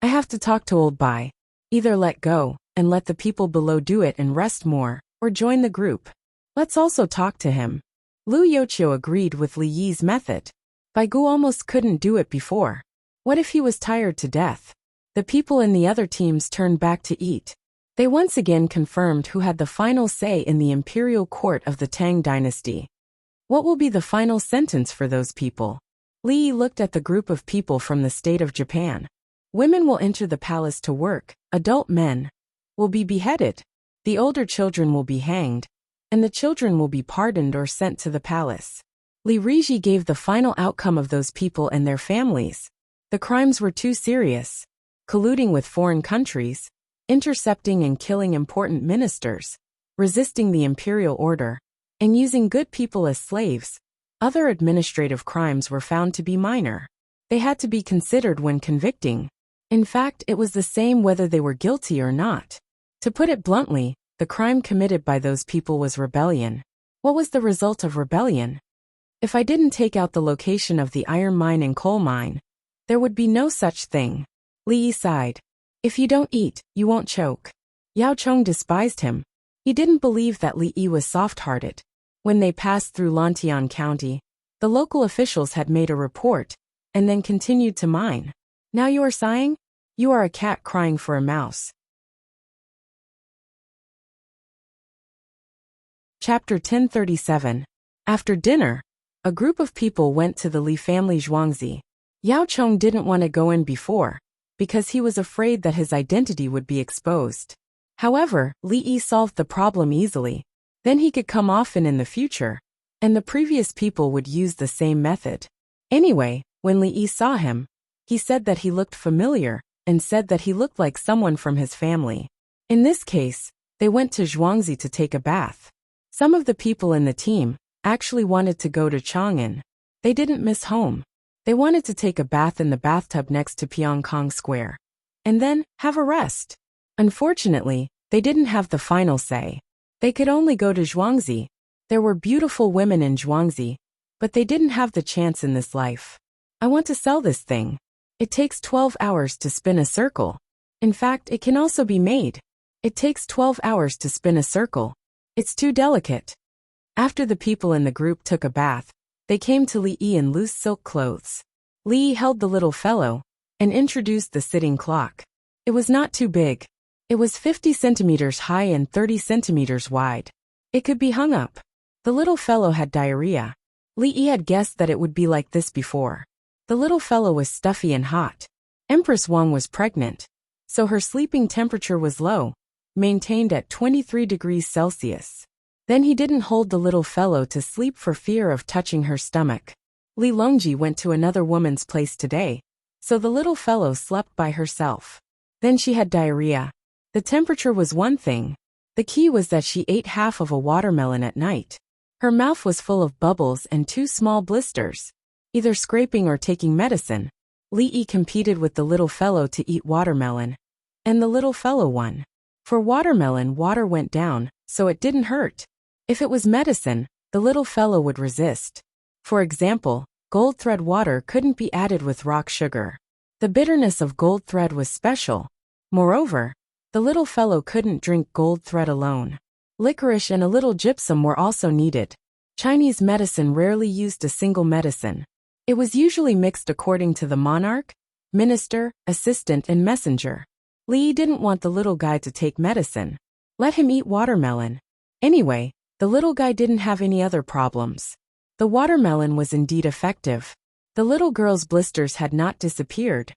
Speaker 1: I have to talk to old Bai. Either let go and let the people below do it and rest more, or join the group. Let's also talk to him. Lu Youqiu agreed with Li Yi's method. Bai Gu almost couldn't do it before. What if he was tired to death? The people in the other teams turned back to eat. They once again confirmed who had the final say in the imperial court of the Tang dynasty. What will be the final sentence for those people? Li Yi looked at the group of people from the state of Japan. Women will enter the palace to work, adult men will be beheaded, the older children will be hanged, and the children will be pardoned or sent to the palace. Li Riji gave the final outcome of those people and their families. The crimes were too serious. Colluding with foreign countries, intercepting and killing important ministers, resisting the imperial order, and using good people as slaves. Other administrative crimes were found to be minor. They had to be considered when convicting. In fact, it was the same whether they were guilty or not. To put it bluntly, the crime committed by those people was rebellion. What was the result of rebellion? If I didn't take out the location of the iron mine and coal mine, there would be no such thing. Li Yi sighed. If you don't eat, you won't choke. Yao Chong despised him. He didn't believe that Li Yi was soft-hearted. When they passed through Lantian County, the local officials had made a report, and then continued to mine. Now you are sighing? You are a cat crying for a mouse. Chapter 1037. After dinner, a group of people went to the Li family Zhuangzi. Yao Chong didn't want to go in before, because he was afraid that his identity would be exposed. However, Li Yi solved the problem easily. Then he could come often in the future, and the previous people would use the same method. Anyway, when Li Yi saw him, he said that he looked familiar, and said that he looked like someone from his family. In this case, they went to Zhuangzi to take a bath. Some of the people in the team actually wanted to go to Chang'an. They didn't miss home. They wanted to take a bath in the bathtub next to Pyongkong Square, and then have a rest. Unfortunately, they didn't have the final say. They could only go to Zhuangzi. There were beautiful women in Zhuangzi, but they didn't have the chance in this life. I want to sell this thing. It takes 12 hours to spin a circle. In fact, it can also be made. It takes 12 hours to spin a circle. It's too delicate. After the people in the group took a bath, they came to Li Yi in loose silk clothes. Li Yi held the little fellow and introduced the sitting clock. It was not too big. It was 50 centimeters high and 30 centimeters wide. It could be hung up. The little fellow had diarrhea. Li Yi had guessed that it would be like this before. The little fellow was stuffy and hot. Empress Wang was pregnant, so her sleeping temperature was low, maintained at 23 degrees Celsius. Then he didn't hold the little fellow to sleep for fear of touching her stomach. Li Longji went to another woman's place today, so the little fellow slept by herself. Then she had diarrhea. The temperature was one thing. The key was that she ate half of a watermelon at night. Her mouth was full of bubbles and 2 small blisters. Either scraping or taking medicine. Li Yi competed with the little fellow to eat watermelon, and the little fellow won. For watermelon, water went down, so it didn't hurt. If it was medicine, the little fellow would resist. For example, gold thread water couldn't be added with rock sugar. The bitterness of gold thread was special. Moreover, the little fellow couldn't drink gold thread alone. Licorice and a little gypsum were also needed. Chinese medicine rarely used a single medicine. It was usually mixed according to the monarch, minister, assistant, and messenger. Li Yi didn't want the little guy to take medicine. Let him eat watermelon. Anyway, the little guy didn't have any other problems. The watermelon was indeed effective. The little girl's blisters had not disappeared,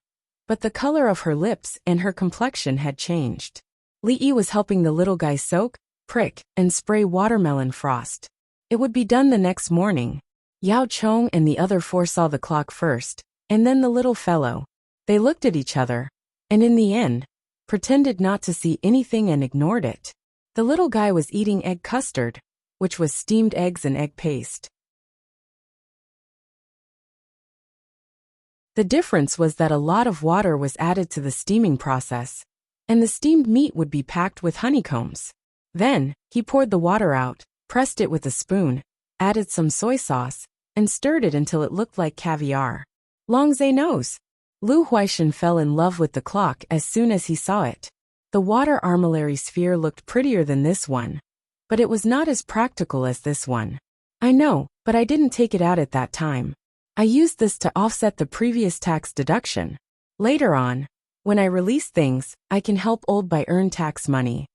Speaker 1: but the color of her lips and her complexion had changed. Li Yi was helping the little guy soak, prick, and spray watermelon frost. It would be done the next morning. Yao Chong and the other 4 saw the clock first, and then the little fellow. They looked at each other, and in the end, pretended not to see anything and ignored it. The little guy was eating egg custard, which was steamed eggs and egg paste. The difference was that a lot of water was added to the steaming process, and the steamed meat would be packed with honeycombs. Then, he poured the water out, pressed it with a spoon, added some soy sauce, and stirred it until it looked like caviar. Longzhe knows. Lu Huaishan fell in love with the clock as soon as he saw it. The water armillary sphere looked prettier than this one, but it was not as practical as this one. I know, but I didn't take it out at that time. I used this to offset the previous tax deduction. Later on, when I release things, I can help old buy earn tax money.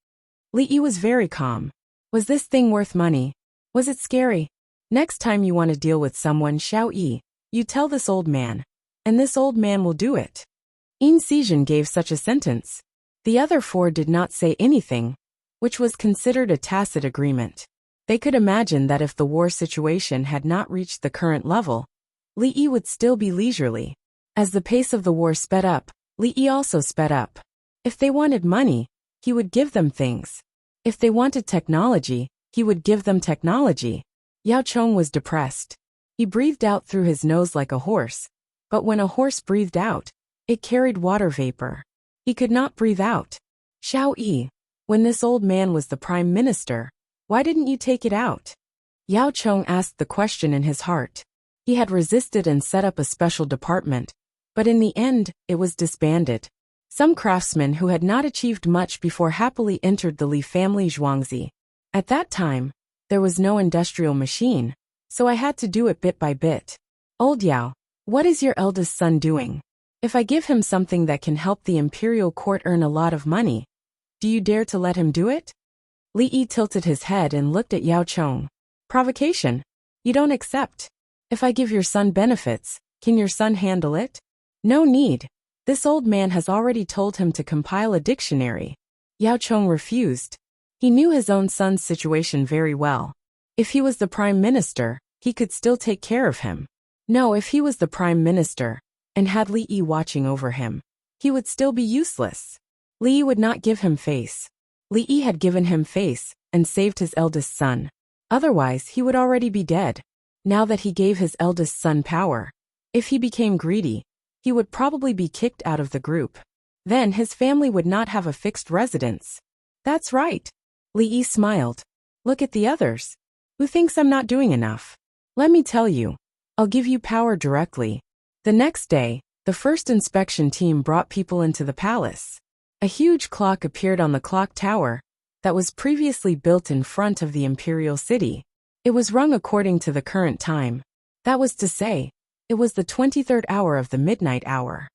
Speaker 1: Li Yi was very calm. Was this thing worth money? Was it scary? Next time you want to deal with someone, Xiao Yi, you tell this old man, and this old man will do it. Yin Xizhen gave such a sentence. The other 4 did not say anything, which was considered a tacit agreement. They could imagine that if the war situation had not reached the current level, Li Yi would still be leisurely. As the pace of the war sped up, Li Yi also sped up. If they wanted money, he would give them things. If they wanted technology, he would give them technology. Yao Chong was depressed. He breathed out through his nose like a horse, but when a horse breathed out, it carried water vapor. He could not breathe out. Xiao Yi, when this old man was the prime minister, why didn't you take it out? Yao Chong asked the question in his heart. He had resisted and set up a special department, but in the end, it was disbanded. Some craftsmen who had not achieved much before happily entered the Li family Zhuangzi. At that time, there was no industrial machine, so I had to do it bit by bit. Old Yao, what is your eldest son doing? If I give him something that can help the imperial court earn a lot of money, do you dare to let him do it? Li Yi tilted his head and looked at Yao Chong. Provocation? You don't accept? If I give your son benefits, can your son handle it? No need. This old man has already told him to compile a dictionary. Yao Chong refused. He knew his own son's situation very well. If he was the prime minister, he could still take care of him. No, if he was the prime minister, and had Li Yi watching over him, he would still be useless. Li Yi would not give him face. Li Yi had given him face, and saved his eldest son. Otherwise, he would already be dead. Now that he gave his eldest son power, if he became greedy, he would probably be kicked out of the group. Then his family would not have a fixed residence. That's right. Li Yi smiled. Look at the others. Who thinks I'm not doing enough? Let me tell you. I'll give you power directly. The next day, the first inspection team brought people into the palace. A huge clock appeared on the clock tower that was previously built in front of the imperial city. It was rung according to the current time. That was to say, it was the 23rd hour of the midnight hour.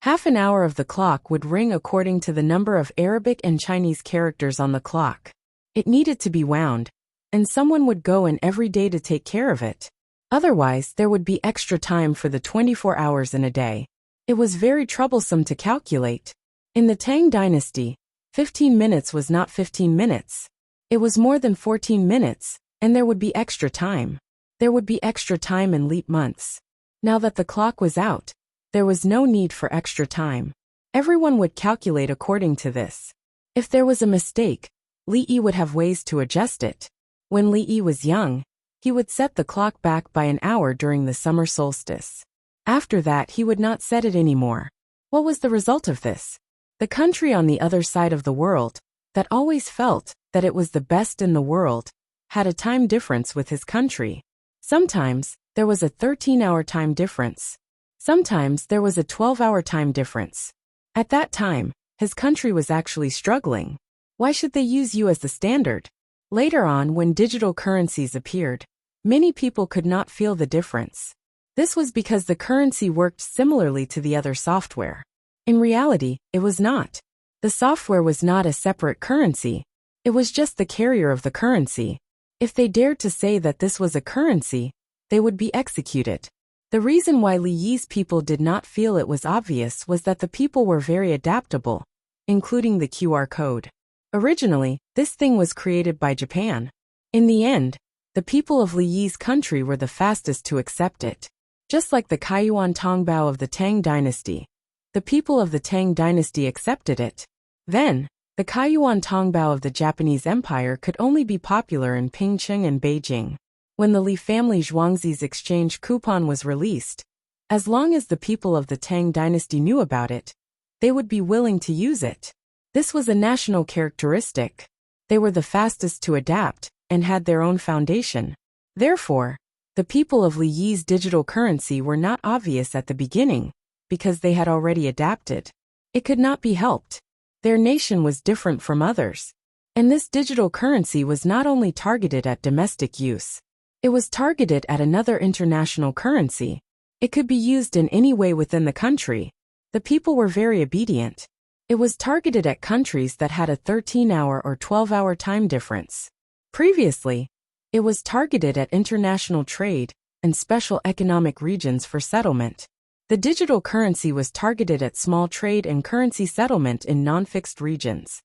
Speaker 1: Half an hour of the clock would ring according to the number of Arabic and Chinese characters on the clock. It needed to be wound, and someone would go in every day to take care of it. Otherwise, there would be extra time for the 24 hours in a day. It was very troublesome to calculate. In the Tang dynasty, 15 minutes was not 15 minutes. It was more than 14 minutes, and there would be extra time. There would be extra time in leap months. Now that the clock was out, there was no need for extra time. Everyone would calculate according to this. If there was a mistake, Li Yi would have ways to adjust it. When Li Yi was young, he would set the clock back by an hour during the summer solstice. After that, he would not set it anymore. What was the result of this? The country on the other side of the world, that always felt that it was the best in the world, had a time difference with his country. Sometimes, there was a 13-hour time difference. Sometimes there was a 12-hour time difference. At that time, his country was actually struggling. Why should they use you as the standard? Later on, when digital currencies appeared, many people could not feel the difference. This was because the currency worked similarly to the other software. In reality, it was not. The software was not a separate currency. It was just the carrier of the currency. If they dared to say that this was a currency, they would be executed. The reason why Li Yi's people did not feel it was obvious was that the people were very adaptable, including the QR code. Originally, this thing was created by Japan. In the end, the people of Li Yi's country were the fastest to accept it. Just like the Kaiyuan Tongbao of the Tang dynasty, the people of the Tang dynasty accepted it. Then, the Kaiyuan Tongbao of the Japanese Empire could only be popular in Pingcheng and Beijing. When the Li family Zhuangzi's exchange coupon was released, as long as the people of the Tang dynasty knew about it, they would be willing to use it. This was a national characteristic. They were the fastest to adapt, and had their own foundation. Therefore, the people of Li Yi's digital currency were not obvious at the beginning, because they had already adapted. It could not be helped. Their nation was different from others. And this digital currency was not only targeted at domestic use. It was targeted at another international currency. It could be used in any way within the country. The people were very obedient. It was targeted at countries that had a 13-hour or 12-hour time difference. Previously, it was targeted at international trade and special economic regions for settlement. The digital currency was targeted at small trade and currency settlement in non-fixed regions.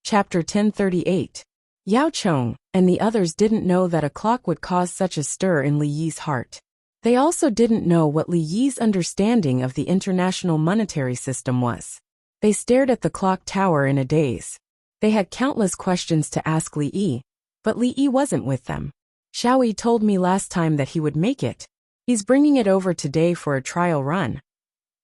Speaker 1: Chapter 1038. Yao Chong and the others didn't know that a clock would cause such a stir in Li Yi's heart. They also didn't know what Li Yi's understanding of the international monetary system was. They stared at the clock tower in a daze. They had countless questions to ask Li Yi, but Li Yi wasn't with them. Xiaoyi told me last time that he would make it. He's bringing it over today for a trial run.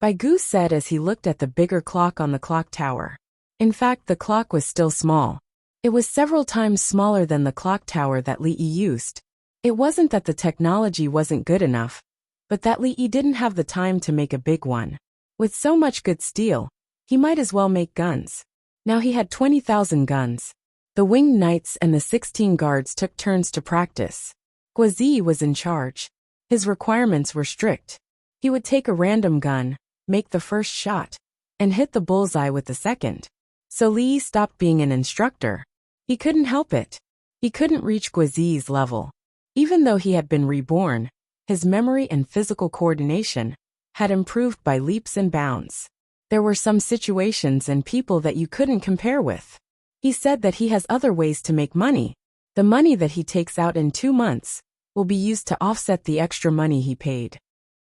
Speaker 1: Bai Gu said as he looked at the bigger clock on the clock tower. In fact, the clock was still small. It was several times smaller than the clock tower that Li Yi used. It wasn't that the technology wasn't good enough, but that Li Yi didn't have the time to make a big one. With so much good steel, he might as well make guns. Now he had 20,000 guns. The winged knights and the 16 guards took turns to practice. Guazi was in charge. His requirements were strict. He would take a random gun, make the first shot, and hit the bullseye with the second. So Li stopped being an instructor. He couldn't help it. He couldn't reach Guizi's level. Even though he had been reborn, his memory and physical coordination had improved by leaps and bounds. There were some situations and people that you couldn't compare with. He said that he has other ways to make money. The money that he takes out in 2 months will be used to offset the extra money he paid.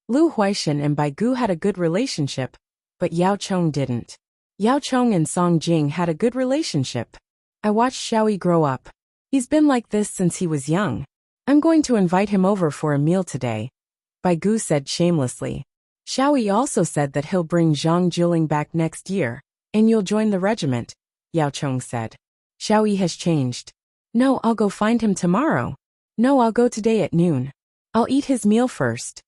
Speaker 1: Lu Huaishan and Bai Gu had a good relationship, but Yao Chong didn't. Yao Chong and Song Jing had a good relationship. I watched Xiaoyi grow up. He's been like this since he was young. I'm going to invite him over for a meal today, Bai Gu said shamelessly. Xiaoyi also said that he'll bring Zhang Juling back next year, and you'll join the regiment, Yao Chong said. Xiaoyi has changed. No, I'll go find him tomorrow. No, I'll go today at noon. I'll eat his meal first.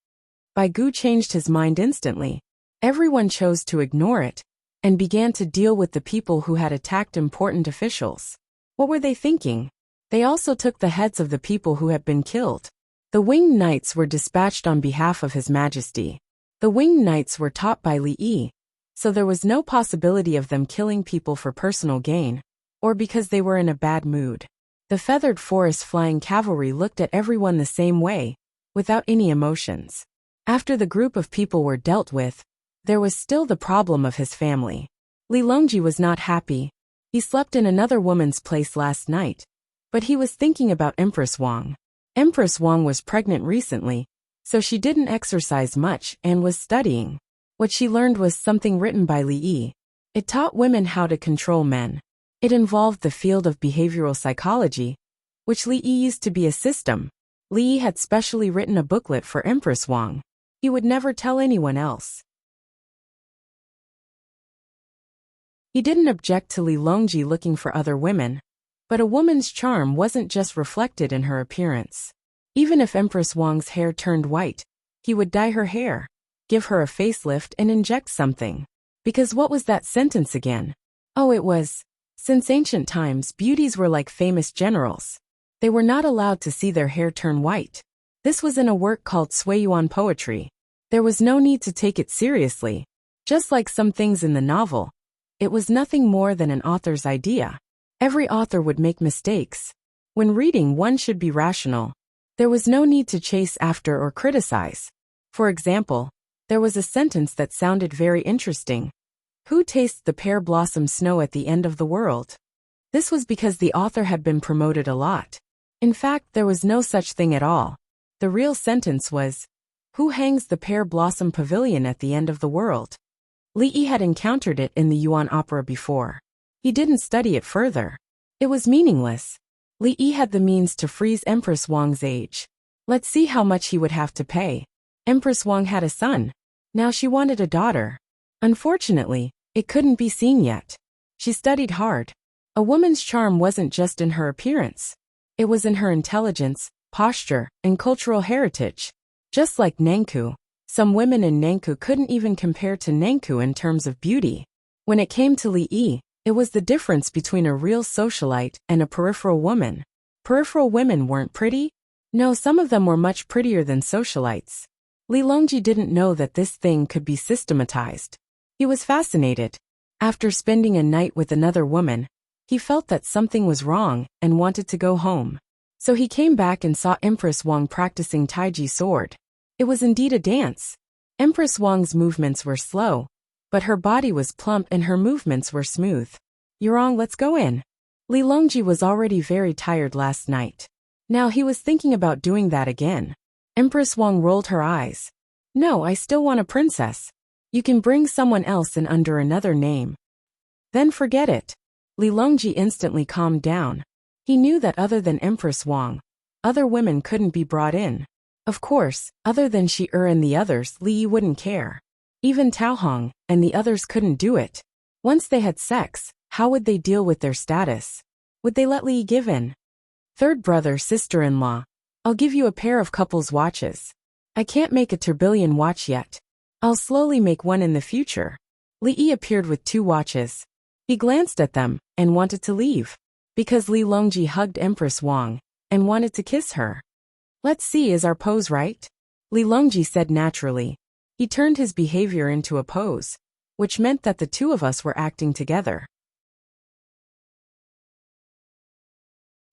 Speaker 1: Bai Gu changed his mind instantly. Everyone chose to ignore it, and began to deal with the people who had attacked important officials. What were they thinking? They also took the heads of the people who had been killed. The winged knights were dispatched on behalf of His Majesty. The winged knights were taught by Li Yi, so there was no possibility of them killing people for personal gain, or because they were in a bad mood. The feathered forest flying cavalry looked at everyone the same way, without any emotions. After the group of people were dealt with, there was still the problem of his family. Li Longji was not happy. He slept in another woman's place last night, but he was thinking about Empress Wang. Empress Wang was pregnant recently, so she didn't exercise much and was studying. What she learned was something written by Li Yi. It taught women how to control men. It involved the field of behavioral psychology, which Li Yi used to be a system. Li Yi had specially written a booklet for Empress Wang. He would never tell anyone else. He didn't object to Li Longji looking for other women, but a woman's charm wasn't just reflected in her appearance. Even if Empress Wang's hair turned white, he would dye her hair, give her a facelift and inject something. Because what was that sentence again? Oh, it was, since ancient times beauties were like famous generals. They were not allowed to see their hair turn white. This was in a work called Suiyuan poetry. There was no need to take it seriously. Just like some things in the novel, it was nothing more than an author's idea. Every author would make mistakes. When reading, one should be rational. There was no need to chase after or criticize. For example, there was a sentence that sounded very interesting. Who tastes the pear blossom snow at the end of the world? This was because the author had been promoted a lot. In fact, there was no such thing at all. The real sentence was, who hangs the pear blossom pavilion at the end of the world? Li Yi had encountered it in the Yuan opera before. He didn't study it further. It was meaningless. Li Yi had the means to freeze Empress Wang's age. Let's see how much he would have to pay. Empress Wang had a son. Now she wanted a daughter. Unfortunately, it couldn't be seen yet. She studied hard. A woman's charm wasn't just in her appearance. It was in her intelligence, posture, and cultural heritage. Just like Nanku, some women in Nanku couldn't even compare to Nanku in terms of beauty. When it came to Li Yi, it was the difference between a real socialite and a peripheral woman. Peripheral women weren't pretty. No, some of them were much prettier than socialites. Li Longji didn't know that this thing could be systematized. He was fascinated. After spending a night with another woman, he felt that something was wrong and wanted to go home. So he came back and saw Empress Wang practicing Taiji sword. It was indeed a dance. Empress Wang's movements were slow, but her body was plump and her movements were smooth. Yurong, let's go in. Li Longji was already very tired last night. Now he was thinking about doing that again. Empress Wang rolled her eyes. No, I still want a princess. You can bring someone else in under another name. Then forget it. Li Longji instantly calmed down. He knew that other than Empress Wang, other women couldn't be brought in. Of course, other than Shi and the others, Li Yi wouldn't care. Even Tao Hong and the others couldn't do it. Once they had sex, how would they deal with their status? Would they let Li Yi give in? Third brother, sister-in-law. I'll give you a pair of couples watches. I can't make a tourbillon watch yet. I'll slowly make one in the future. Li Yi appeared with 2 watches. He glanced at them and wanted to leave. Because Li Longji hugged Empress Wang and wanted to kiss her. Let's see, is our pose right? Li Longji said naturally. He turned his behavior into a pose, which meant that the two of us were acting together.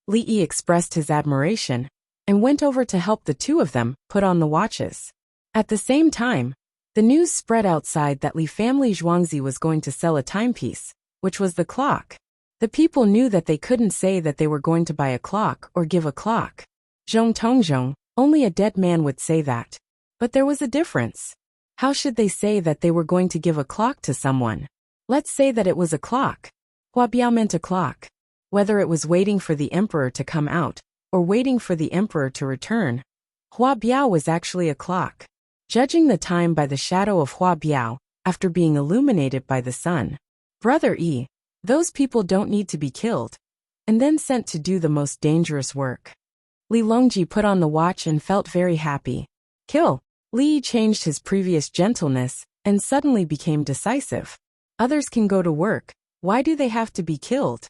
Speaker 1: Li Yi expressed his admiration and went over to help the two of them put on the watches. At the same time, the news spread outside that Li family Zhuangzi was going to sell a timepiece, which was the clock. The people knew that they couldn't say that they were going to buy a clock or give a clock. Zhong Tongzhong, only a dead man would say that. But there was a difference. How should they say that they were going to give a clock to someone? Let's say that it was a clock. Hua Biao meant a clock. Whether it was waiting for the emperor to come out, or waiting for the emperor to return, Hua Biao was actually a clock. Judging the time by the shadow of Hua Biao, after being illuminated by the sun. Brother Yi, those people don't need to be killed, and then sent to do the most dangerous work. Li Longji put on the watch and felt very happy. Kill. Li changed his previous gentleness and suddenly became decisive. Others can go to work, why do they have to be killed?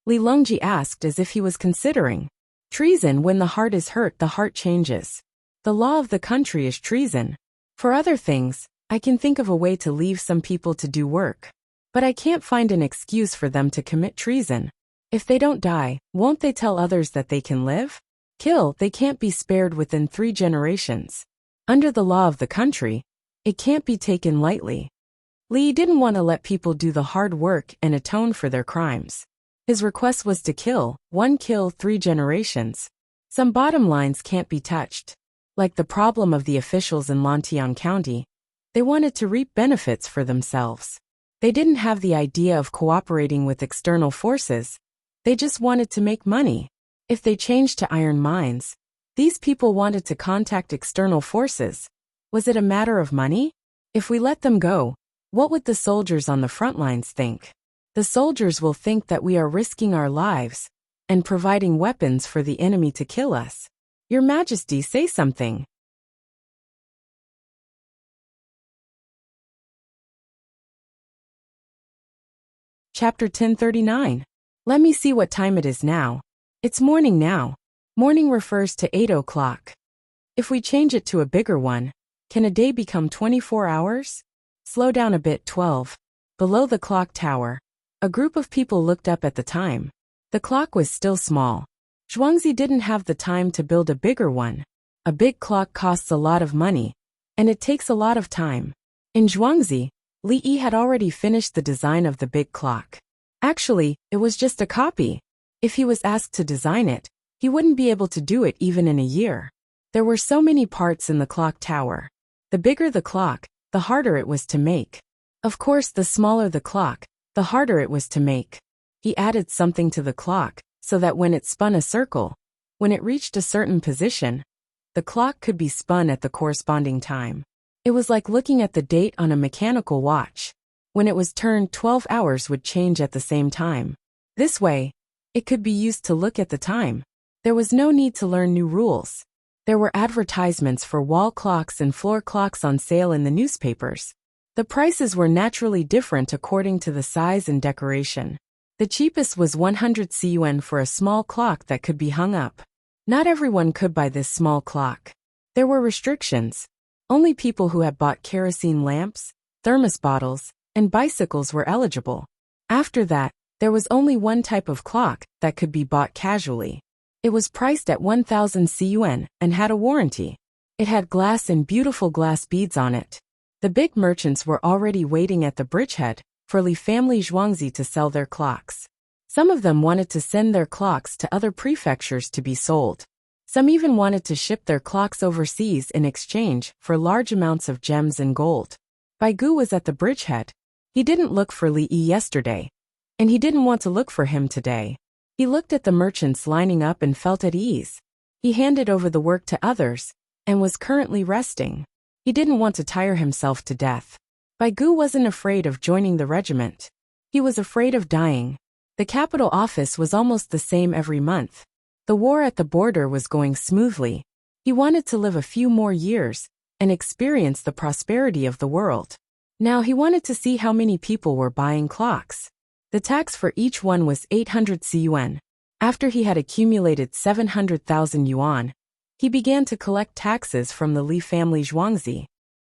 Speaker 1: Li Longji asked as if he was considering. Treason. When the heart is hurt, the heart changes. The law of the country is treason. For other things, I can think of a way to leave some people to do work. But I can't find an excuse for them to commit treason. If they don't die, won't they tell others that they can live? Kill. They can't be spared within 3 generations. Under the law of the country, it can't be taken lightly. Li didn't want to let people do the hard work and atone for their crimes. His request was to kill, 1 kill 3 generations. Some bottom lines can't be touched. Like the problem of the officials in Lantian County, they wanted to reap benefits for themselves. They didn't have the idea of cooperating with external forces. They just wanted to make money. If they changed to iron mines, these people wanted to contact external forces. Was it a matter of money? If we let them go, what would the soldiers on the front lines think? The soldiers will think that we are risking our lives and providing weapons for the enemy to kill us. Your Majesty, say something. Chapter 1039. Let me see what time it is now. It's morning now. Morning refers to 8 o'clock. If we change it to a bigger one, can a day become 24 hours? Slow down a bit. 12. Below the clock tower, a group of people looked up at the time. The clock was still small. Zhuangzi didn't have the time to build a bigger one. A big clock costs a lot of money, and it takes a lot of time. In Zhuangzi, Li Yi had already finished the design of the big clock. Actually, it was just a copy. If he was asked to design it, he wouldn't be able to do it even in a year. There were so many parts in the clock tower. The bigger the clock, the harder it was to make. Of course, the smaller the clock, the harder it was to make. He added something to the clock, so that when it spun a circle, when it reached a certain position, the clock could be spun at the corresponding time. It was like looking at the date on a mechanical watch. When it was turned, 12 hours would change at the same time. This way, it could be used to look at the time. There was no need to learn new rules. There were advertisements for wall clocks and floor clocks on sale in the newspapers. The prices were naturally different according to the size and decoration. The cheapest was 100 CUN for a small clock that could be hung up. Not everyone could buy this small clock. There were restrictions. Only people who had bought kerosene lamps, thermos bottles, and bicycles were eligible. After that, there was only one type of clock that could be bought casually. It was priced at 1,000 CUN and had a warranty. It had glass and beautiful glass beads on it. The big merchants were already waiting at the bridgehead for Li family Zhuangzi to sell their clocks. Some of them wanted to send their clocks to other prefectures to be sold. Some even wanted to ship their clocks overseas in exchange for large amounts of gems and gold. Bai Gu was at the bridgehead. He didn't look for Li Yi yesterday, and he didn't want to look for him today. He looked at the merchants lining up and felt at ease. He handed over the work to others and was currently resting. He didn't want to tire himself to death. Bai Gu wasn't afraid of joining the regiment. He was afraid of dying. The capital office was almost the same every month. The war at the border was going smoothly. He wanted to live a few more years and experience the prosperity of the world. Now he wanted to see how many people were buying clocks. The tax for each one was 800 CUN. After he had accumulated 700,000 yuan, He began to collect taxes from the Li family Zhuangzi.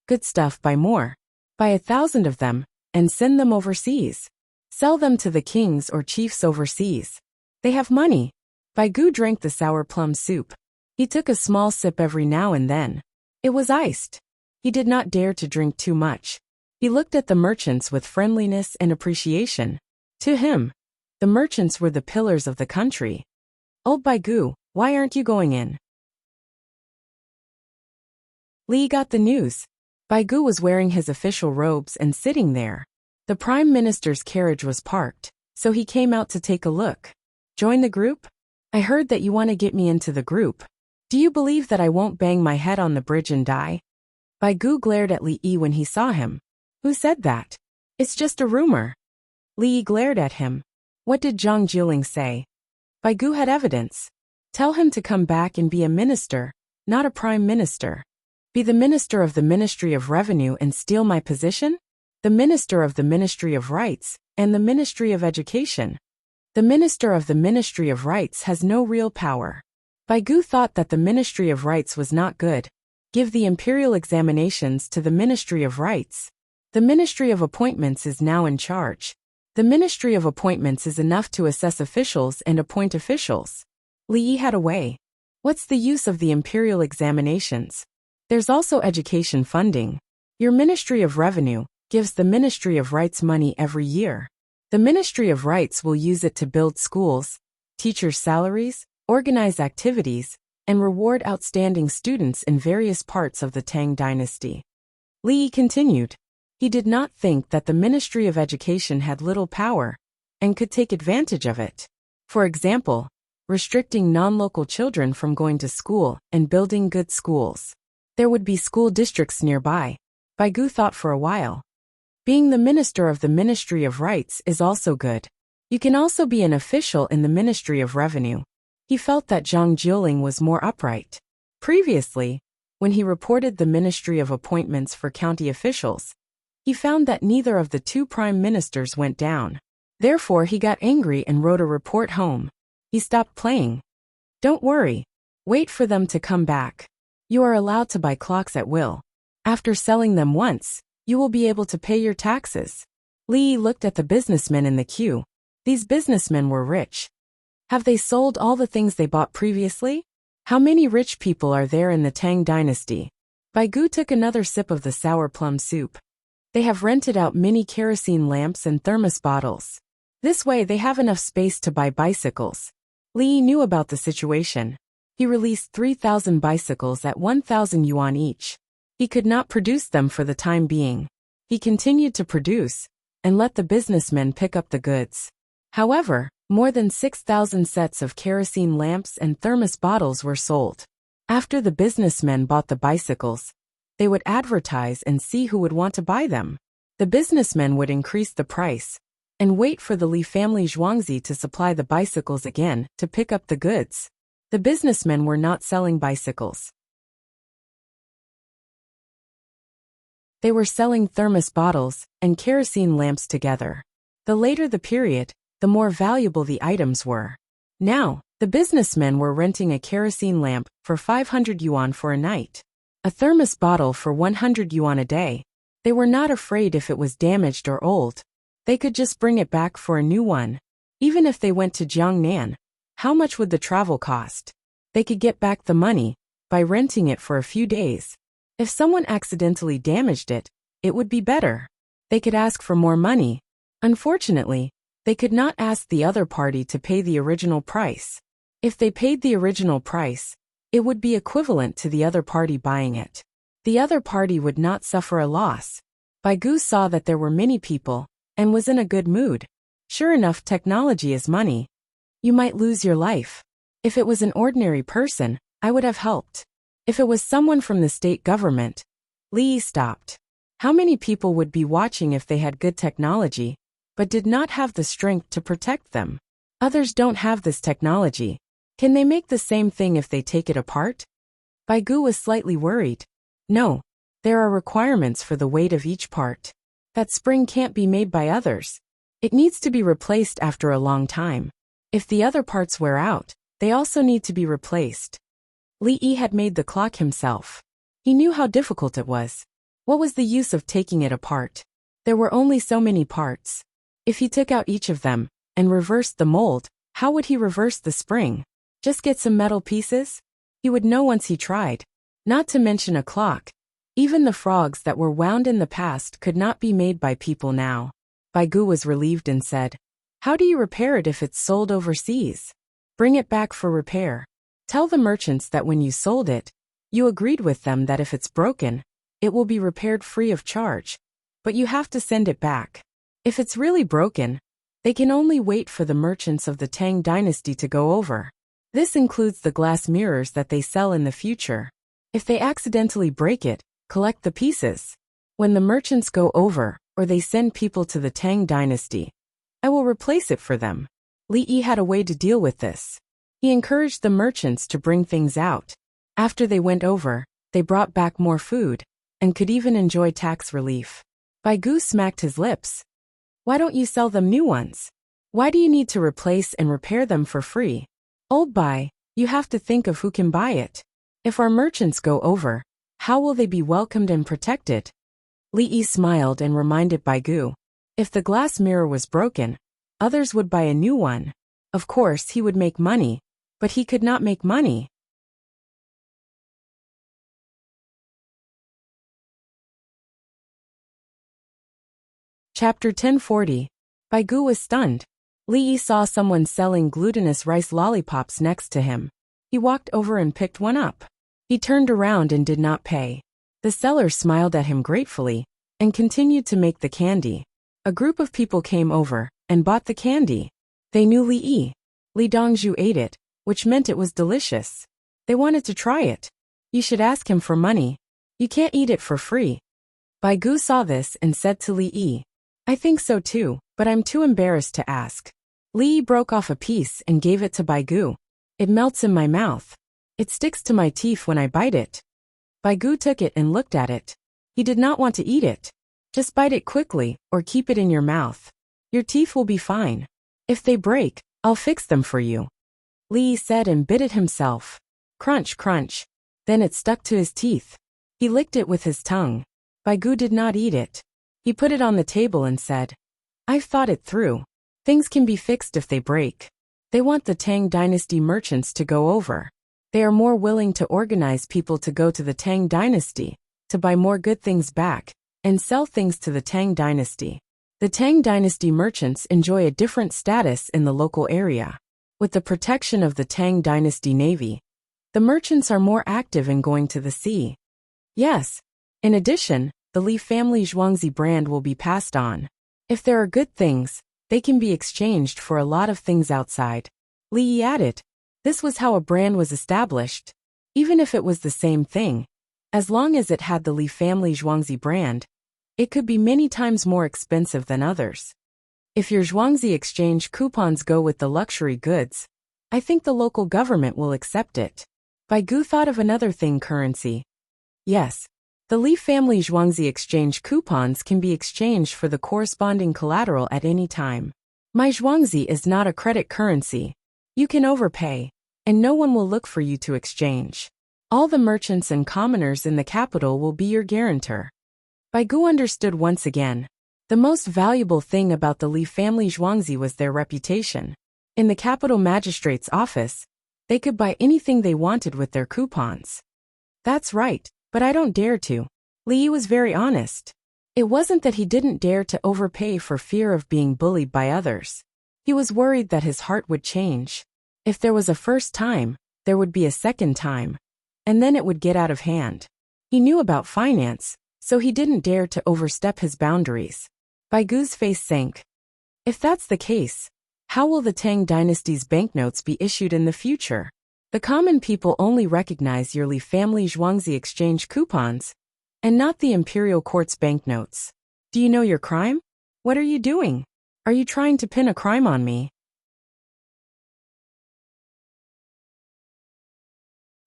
Speaker 1: Good stuff, buy more. Buy 1,000 of them, and send them overseas. Sell them to the kings or chiefs overseas. They have money. Bai Gu drank the sour plum soup. He took a small sip every now and then. It was iced. He did not dare to drink too much. He looked at the merchants with friendliness and appreciation. To him, the merchants were the pillars of the country. Old Bai Gu, why aren't you going in? Li got the news. Bai Gu was wearing his official robes and sitting there. The Prime Minister's carriage was parked, so he came out to take a look. Join the group? I heard that you want to get me into the group. Do you believe that I won't bang my head on the bridge and die? Bai Gu glared at Li Yi when he saw him. Who said that? It's just a rumor. Li Yi glared at him. What did Zhang Jiling say? Bai Gu had evidence. Tell him to come back and be a minister, not a prime minister. Be the minister of the Ministry of Revenue and steal my position? The minister of the Ministry of Rights, and the Ministry of Education. The minister of the Ministry of Rights has no real power. Bai Gu thought that the Ministry of Rights was not good. Give the imperial examinations to the Ministry of Rights. The Ministry of Appointments is now in charge. The Ministry of Appointments is enough to assess officials and appoint officials. Li Yi had a way. What's the use of the imperial examinations? There's also education funding. Your Ministry of Revenue gives the Ministry of Rights money every year. The Ministry of Rights will use it to build schools, teachers' salaries, organize activities, and reward outstanding students in various parts of the Tang dynasty. Li Yi continued. He did not think that the Ministry of Education had little power and could take advantage of it. For example, restricting non-local children from going to school and building good schools. There would be school districts nearby. Bai Gu thought for a while. Being the minister of the Ministry of Rights is also good. You can also be an official in the Ministry of Revenue. He felt that Zhang Jiling was more upright. Previously, when he reported the Ministry of Appointments for county officials, he found that neither of the two prime ministers went down. Therefore, he got angry and wrote a report home. He stopped playing. Don't worry. Wait for them to come back. You are allowed to buy clocks at will. After selling them once, you will be able to pay your taxes. Li Yi looked at the businessmen in the queue. These businessmen were rich. Have they sold all the things they bought previously? How many rich people are there in the Tang dynasty? Bai Gu took another sip of the sour plum soup. They have rented out mini kerosene lamps and thermos bottles. This way they have enough space to buy bicycles. Li Yi knew about the situation. He released 3,000 bicycles at 1,000 yuan each. He could not produce them for the time being. He continued to produce and let the businessmen pick up the goods. However, more than 6,000 sets of kerosene lamps and thermos bottles were sold. After the businessmen bought the bicycles, they would advertise and see who would want to buy them. The businessmen would increase the price and wait for the Li family Zhuangzi to supply the bicycles again to pick up the goods. The businessmen were not selling bicycles. They were selling thermos bottles and kerosene lamps together. The later the period, the more valuable the items were. Now, the businessmen were renting a kerosene lamp for 500 yuan for a night. A thermos bottle for 100 yuan a day. They were not afraid if it was damaged or old. They could just bring it back for a new one. Even if they went to Jiangnan, how much would the travel cost? They could get back the money by renting it for a few days. If someone accidentally damaged it, it would be better. They could ask for more money. Unfortunately, they could not ask the other party to pay the original price. If they paid the original price, it would be equivalent to the other party buying it. The other party would not suffer a loss. Bai Gu saw that there were many people and was in a good mood. Sure enough, technology is money. You might lose your life. If it was an ordinary person, I would have helped. If it was someone from the state government, Li Yi stopped. How many people would be watching if they had good technology, but did not have the strength to protect them? Others don't have this technology. Can they make the same thing if they take it apart? Bai Gu was slightly worried. No, there are requirements for the weight of each part. That spring can't be made by others. It needs to be replaced after a long time. If the other parts wear out, they also need to be replaced. Li Yi had made the clock himself. He knew how difficult it was. What was the use of taking it apart? There were only so many parts. If he took out each of them and reversed the mold, how would he reverse the spring? Just get some metal pieces? He would know once he tried. Not to mention a clock. Even the frogs that were wound in the past could not be made by people now. Baigu was relieved and said, "How do you repair it if it's sold overseas? Bring it back for repair. Tell the merchants that when you sold it, you agreed with them that if it's broken, it will be repaired free of charge. But you have to send it back. If it's really broken, they can only wait for the merchants of the Tang dynasty to go over. This includes the glass mirrors that they sell in the future. If they accidentally break it, collect the pieces. When the merchants go over, or they send people to the Tang dynasty, I will replace it for them." Li Yi had a way to deal with this. He encouraged the merchants to bring things out. After they went over, they brought back more food, and could even enjoy tax relief. Baigu smacked his lips. "Why don't you sell them new ones? Why do you need to replace and repair them for free? Old Bai, you have to think of who can buy it. If our merchants go over, how will they be welcomed and protected?" Li Yi smiled and reminded Baigu, if the glass mirror was broken, others would buy a new one. Of course he would make money, but he could not make money. Chapter 1040. Baigu was stunned. Li Yi saw someone selling glutinous rice lollipops next to him. He walked over and picked one up. He turned around and did not pay. The seller smiled at him gratefully and continued to make the candy. A group of people came over and bought the candy. They knew Li Yi. Li Dongzhu ate it, which meant it was delicious. They wanted to try it. "You should ask him for money. You can't eat it for free." Baigu saw this and said to Li Yi, "I think so too, but I'm too embarrassed to ask." Li Yi broke off a piece and gave it to Baigu. "It melts in my mouth. It sticks to my teeth when I bite it." Baigu took it and looked at it. He did not want to eat it. "Just bite it quickly, or keep it in your mouth. Your teeth will be fine. If they break, I'll fix them for you." Li Yi said and bit it himself. Crunch, crunch. Then it stuck to his teeth. He licked it with his tongue. Baigu did not eat it. He put it on the table and said, "I've thought it through. Things can be fixed if they break. They want the Tang dynasty merchants to go over. They are more willing to organize people to go to the Tang dynasty, to buy more good things back, and sell things to the Tang dynasty. The Tang dynasty merchants enjoy a different status in the local area. With the protection of the Tang dynasty navy, the merchants are more active in going to the sea. Yes. In addition, the Li family Zhuangzi brand will be passed on. If there are good things, they can be exchanged for a lot of things outside." Li Yi added, "This was how a brand was established. Even if it was the same thing, as long as it had the Li family Zhuangzi brand, it could be many times more expensive than others. If your Zhuangzi exchange coupons go with the luxury goods, I think the local government will accept it." Baigu thought of another thing: currency. Yes. The Li family Zhuangzi exchange coupons can be exchanged for the corresponding collateral at any time. My Zhuangzi is not a credit currency. You can overpay, and no one will look for you to exchange. All the merchants and commoners in the capital will be your guarantor. Baigu understood once again. The most valuable thing about the Li family Zhuangzi was their reputation. In the capital magistrate's office, they could buy anything they wanted with their coupons. "That's right, but I don't dare to." Li Yi was very honest. It wasn't that he didn't dare to overpay for fear of being bullied by others. He was worried that his heart would change. If there was a first time, there would be a second time, and then it would get out of hand. He knew about finance, so he didn't dare to overstep his boundaries. Baigu's face sank. If that's the case, how will the Tang dynasty's banknotes be issued in the future? The common people only recognize your Li family Zhuangzi exchange coupons, and not the imperial court's banknotes. Do you know your crime? What are you doing? Are you trying to pin a crime on me?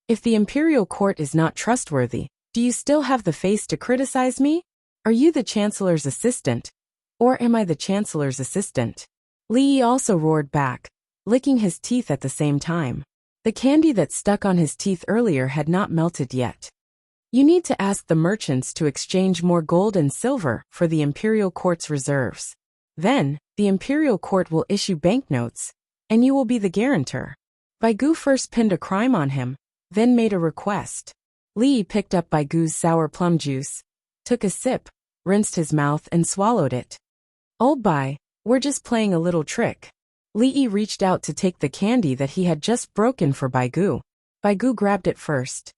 Speaker 1: If the imperial court is not trustworthy, do you still have the face to criticize me? Are you the chancellor's assistant? Or am I the chancellor's assistant? Li Yi also roared back, licking his teeth at the same time. The candy that stuck on his teeth earlier had not melted yet. You need to ask the merchants to exchange more gold and silver for the imperial court's reserves. Then, the imperial court will issue banknotes, and you will be the guarantor. Baigu first pinned a crime on him, then made a request. Li picked up Baigu's sour plum juice, took a sip, rinsed his mouth and swallowed it. Old Bai, we're just playing a little trick. Li reached out to take the candy that he had just broken for Baigu. Baigu grabbed it first.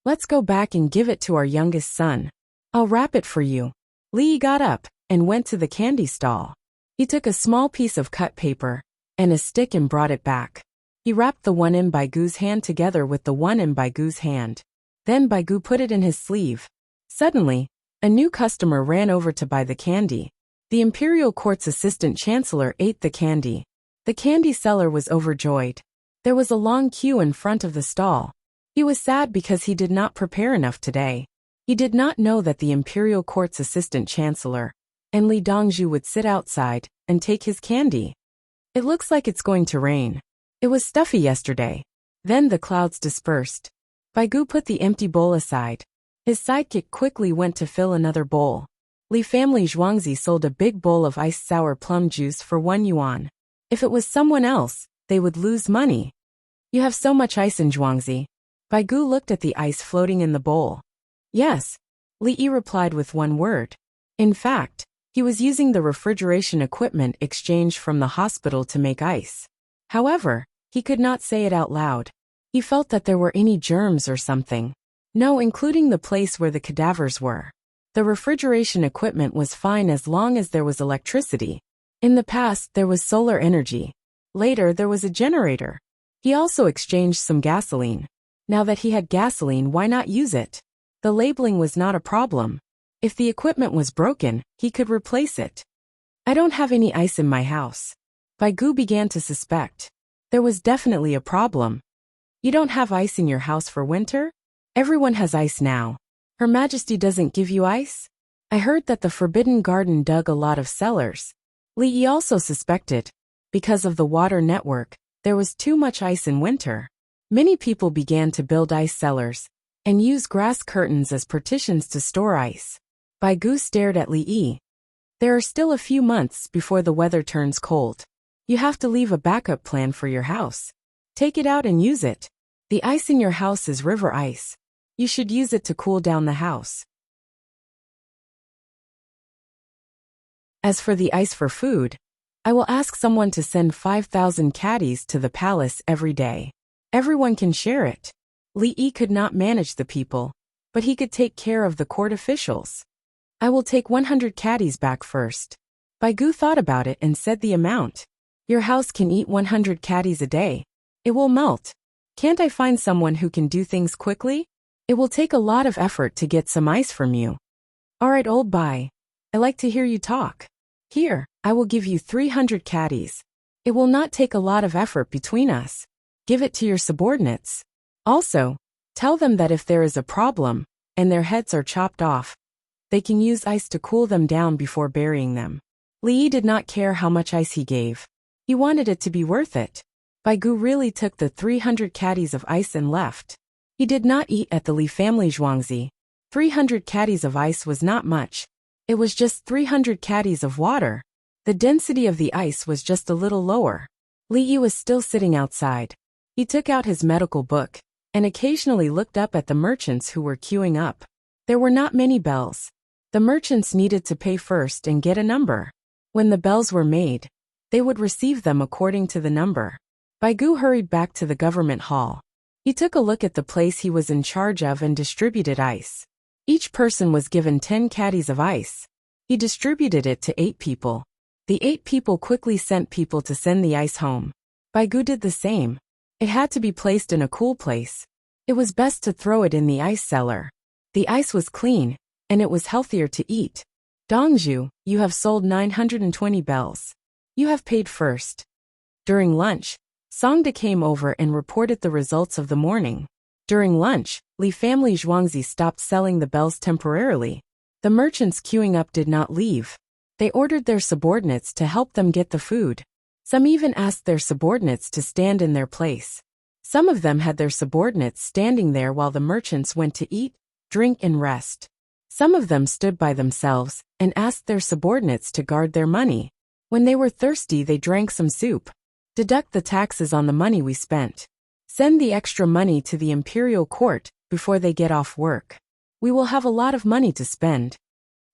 Speaker 1: Let's go back and give it to our youngest son. I'll wrap it for you. Li got up and went to the candy stall. He took a small piece of cut paper and a stick and brought it back. He wrapped the one in Baigu's hand together with the one in Baigu's hand. Then Baigu put it in his sleeve. Suddenly, a new customer ran over to buy the candy. The imperial court's assistant chancellor ate the candy. The candy seller was overjoyed. There was a long queue in front of the stall. He was sad because he did not prepare enough today. He did not know that the imperial court's assistant chancellor and Li Dongzhu would sit outside and take his candy. It looks like it's going to rain. It was stuffy yesterday. Then the clouds dispersed. Baigu put the empty bowl aside. His sidekick quickly went to fill another bowl. Li family Zhuangzi sold a big bowl of iced sour plum juice for 1 yuan. If it was someone else, they would lose money. You have so much ice in Zhuangzi. Baigu looked at the ice floating in the bowl. Yes, Li replied with one word. In fact, he was using the refrigeration equipment exchanged from the hospital to make ice. However, he could not say it out loud. He felt that there were any germs or something. No, including the place where the cadavers were. The refrigeration equipment was fine as long as there was electricity. In the past, there was solar energy. Later, there was a generator. He also exchanged some gasoline. Now that he had gasoline, why not use it? The labeling was not a problem. If the equipment was broken, he could replace it. I don't have any ice in my house. Baigu began to suspect. There was definitely a problem. You don't have ice in your house for winter? Everyone has ice now. Her Majesty doesn't give you ice? I heard that the Forbidden Garden dug a lot of cellars. Li also suspected. Because of the water network, there was too much ice in winter. Many people began to build ice cellars and use grass curtains as partitions to store ice. Baigu stared at Li. There are still a few months before the weather turns cold. You have to leave a backup plan for your house. Take it out and use it. The ice in your house is river ice. You should use it to cool down the house. As for the ice for food, I will ask someone to send 5,000 caddies to the palace every day. Everyone can share it. Li could not manage the people, but he could take care of the court officials. I will take 100 caddies back first. Baigu thought about it and said the amount. Your house can eat 100 caddies a day. It will melt. Can't I find someone who can do things quickly? It will take a lot of effort to get some ice from you. Alright, old Bai. I like to hear you talk. Here, I will give you 300 caddies. It will not take a lot of effort between us. Give it to your subordinates. Also, tell them that if there is a problem, and their heads are chopped off, they can use ice to cool them down before burying them. Li did not care how much ice he gave. He wanted it to be worth it. Baigu really took the 300 caddies of ice and left. He did not eat at the Li family Zhuangzi. 300 caddies of ice was not much. It was just 300 caddies of water. The density of the ice was just a little lower. Li was still sitting outside. He took out his medical book and occasionally looked up at the merchants who were queuing up. There were not many bells. The merchants needed to pay first and get a number. When the bells were made, they would receive them according to the number. Baigu hurried back to the government hall. He took a look at the place he was in charge of and distributed ice. Each person was given 10 caddies of ice. He distributed it to 8 people. The 8 people quickly sent people to send the ice home. Baigu did the same. It had to be placed in a cool place. It was best to throw it in the ice cellar. The ice was clean, and it was healthier to eat. Dongzhu, you have sold 920 bells. You have paid first. During lunch, Songda came over and reported the results of the morning. During lunch, Li family Zhuangzi stopped selling the bells temporarily. The merchants queuing up did not leave. They ordered their subordinates to help them get the food. Some even asked their subordinates to stand in their place. Some of them had their subordinates standing there while the merchants went to eat, drink and rest. Some of them stood by themselves and asked their subordinates to guard their money. When they were thirsty, they drank some soup. Deduct the taxes on the money we spent. Send the extra money to the imperial court before they get off work. We will have a lot of money to spend.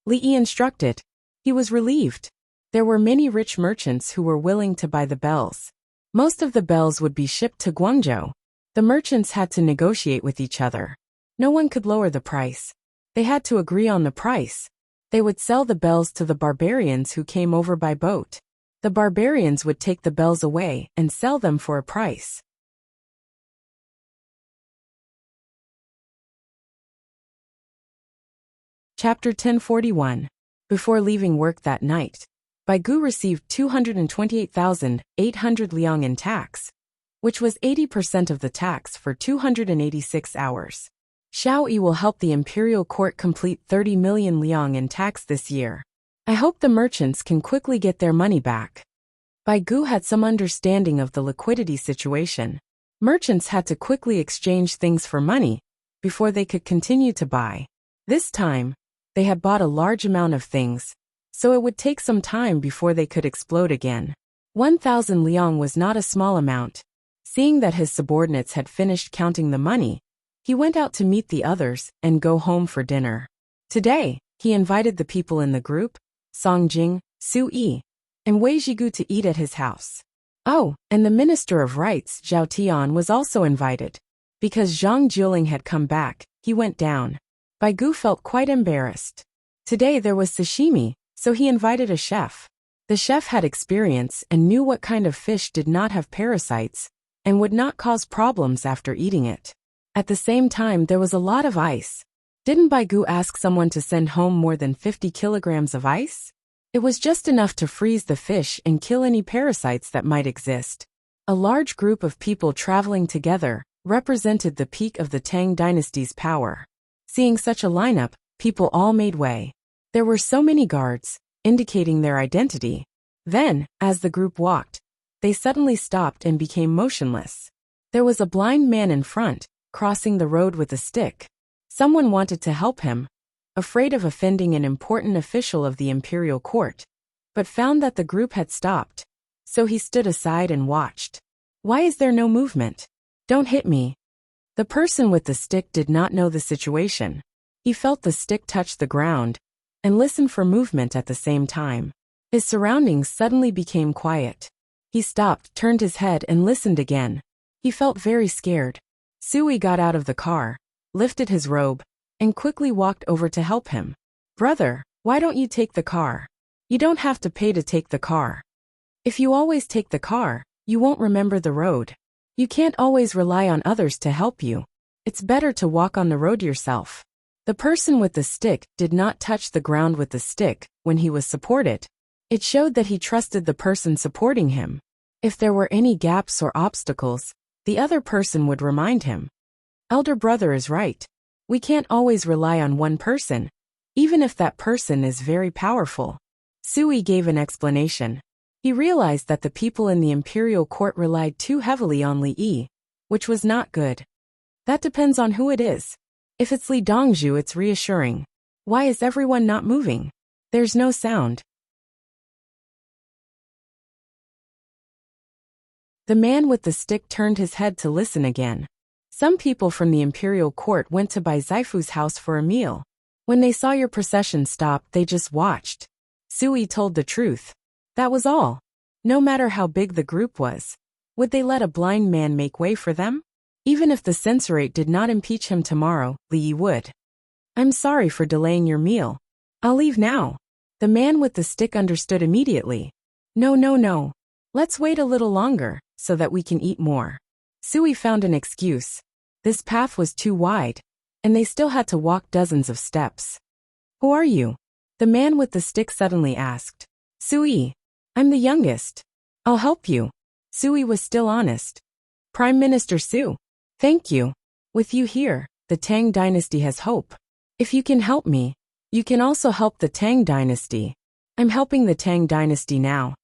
Speaker 1: Li Yi instructed. He was relieved. There were many rich merchants who were willing to buy the bells. Most of the bells would be shipped to Guangzhou. The merchants had to negotiate with each other. No one could lower the price. They had to agree on the price. They would sell the bells to the barbarians who came over by boat. The barbarians would take the bells away and sell them for a price. Chapter 1041. Before leaving work that night, Bai Gu received 228,800 liang in tax, which was 80% of the tax for 286 hours. Xiao Yi will help the imperial court complete 30 million liang in tax this year. I hope the merchants can quickly get their money back. Bai Gu had some understanding of the liquidity situation. Merchants had to quickly exchange things for money before they could continue to buy. This time, they had bought a large amount of things, so it would take some time before they could explode again. 1,000 liang was not a small amount. Seeing that his subordinates had finished counting the money, he went out to meet the others and go home for dinner. Today, he invited the people in the group, Song Jing, Su Yi, and Wei Jigu to eat at his house. Oh, and the Minister of Rights, Zhao Tian, was also invited. Because Zhang Juling had come back, he went down. Bai Gu felt quite embarrassed. Today there was sashimi, so he invited a chef. The chef had experience and knew what kind of fish did not have parasites and would not cause problems after eating it. At the same time, there was a lot of ice. Didn't Bai Gu ask someone to send home more than 50 kilograms of ice? It was just enough to freeze the fish and kill any parasites that might exist. A large group of people traveling together represented the peak of the Tang dynasty's power. Seeing such a lineup, people all made way. There were so many guards, indicating their identity. Then, as the group walked, they suddenly stopped and became motionless. There was a blind man in front, crossing the road with a stick. Someone wanted to help him, afraid of offending an important official of the imperial court, but found that the group had stopped. So he stood aside and watched. Why is there no movement? Don't hit me. The person with the stick did not know the situation. He felt the stick touch the ground and listened for movement at the same time. His surroundings suddenly became quiet. He stopped, turned his head and listened again. He felt very scared. Sui got out of the car, lifted his robe, and quickly walked over to help him. Brother, why don't you take the car? You don't have to pay to take the car. If you always take the car, you won't remember the road. You can't always rely on others to help you. It's better to walk on the road yourself. The person with the stick did not touch the ground with the stick when he was supported. It showed that he trusted the person supporting him. If there were any gaps or obstacles, the other person would remind him. Elder brother is right. We can't always rely on one person, even if that person is very powerful. Sui gave an explanation. He realized that the people in the imperial court relied too heavily on Li Yi, which was not good. That depends on who it is. If it's Li Dongzhu, it's reassuring. Why is everyone not moving? There's no sound. The man with the stick turned his head to listen again. Some people from the imperial court went to Bai Zaifu's house for a meal. When they saw your procession stop, they just watched. Sui told the truth. That was all. No matter how big the group was, would they let a blind man make way for them? Even if the censorate did not impeach him tomorrow, Li Yi would. I'm sorry for delaying your meal. I'll leave now. The man with the stick understood immediately. No. Let's wait a little longer, so that we can eat more. Sui found an excuse. This path was too wide, and they still had to walk dozens of steps. Who are you? The man with the stick suddenly asked. Sui. I'm the youngest. I'll help you. Sui was still honest. Prime Minister Su. Thank you. With you here, the Tang dynasty has hope. If you can help me, you can also help the Tang dynasty. I'm helping the Tang dynasty now.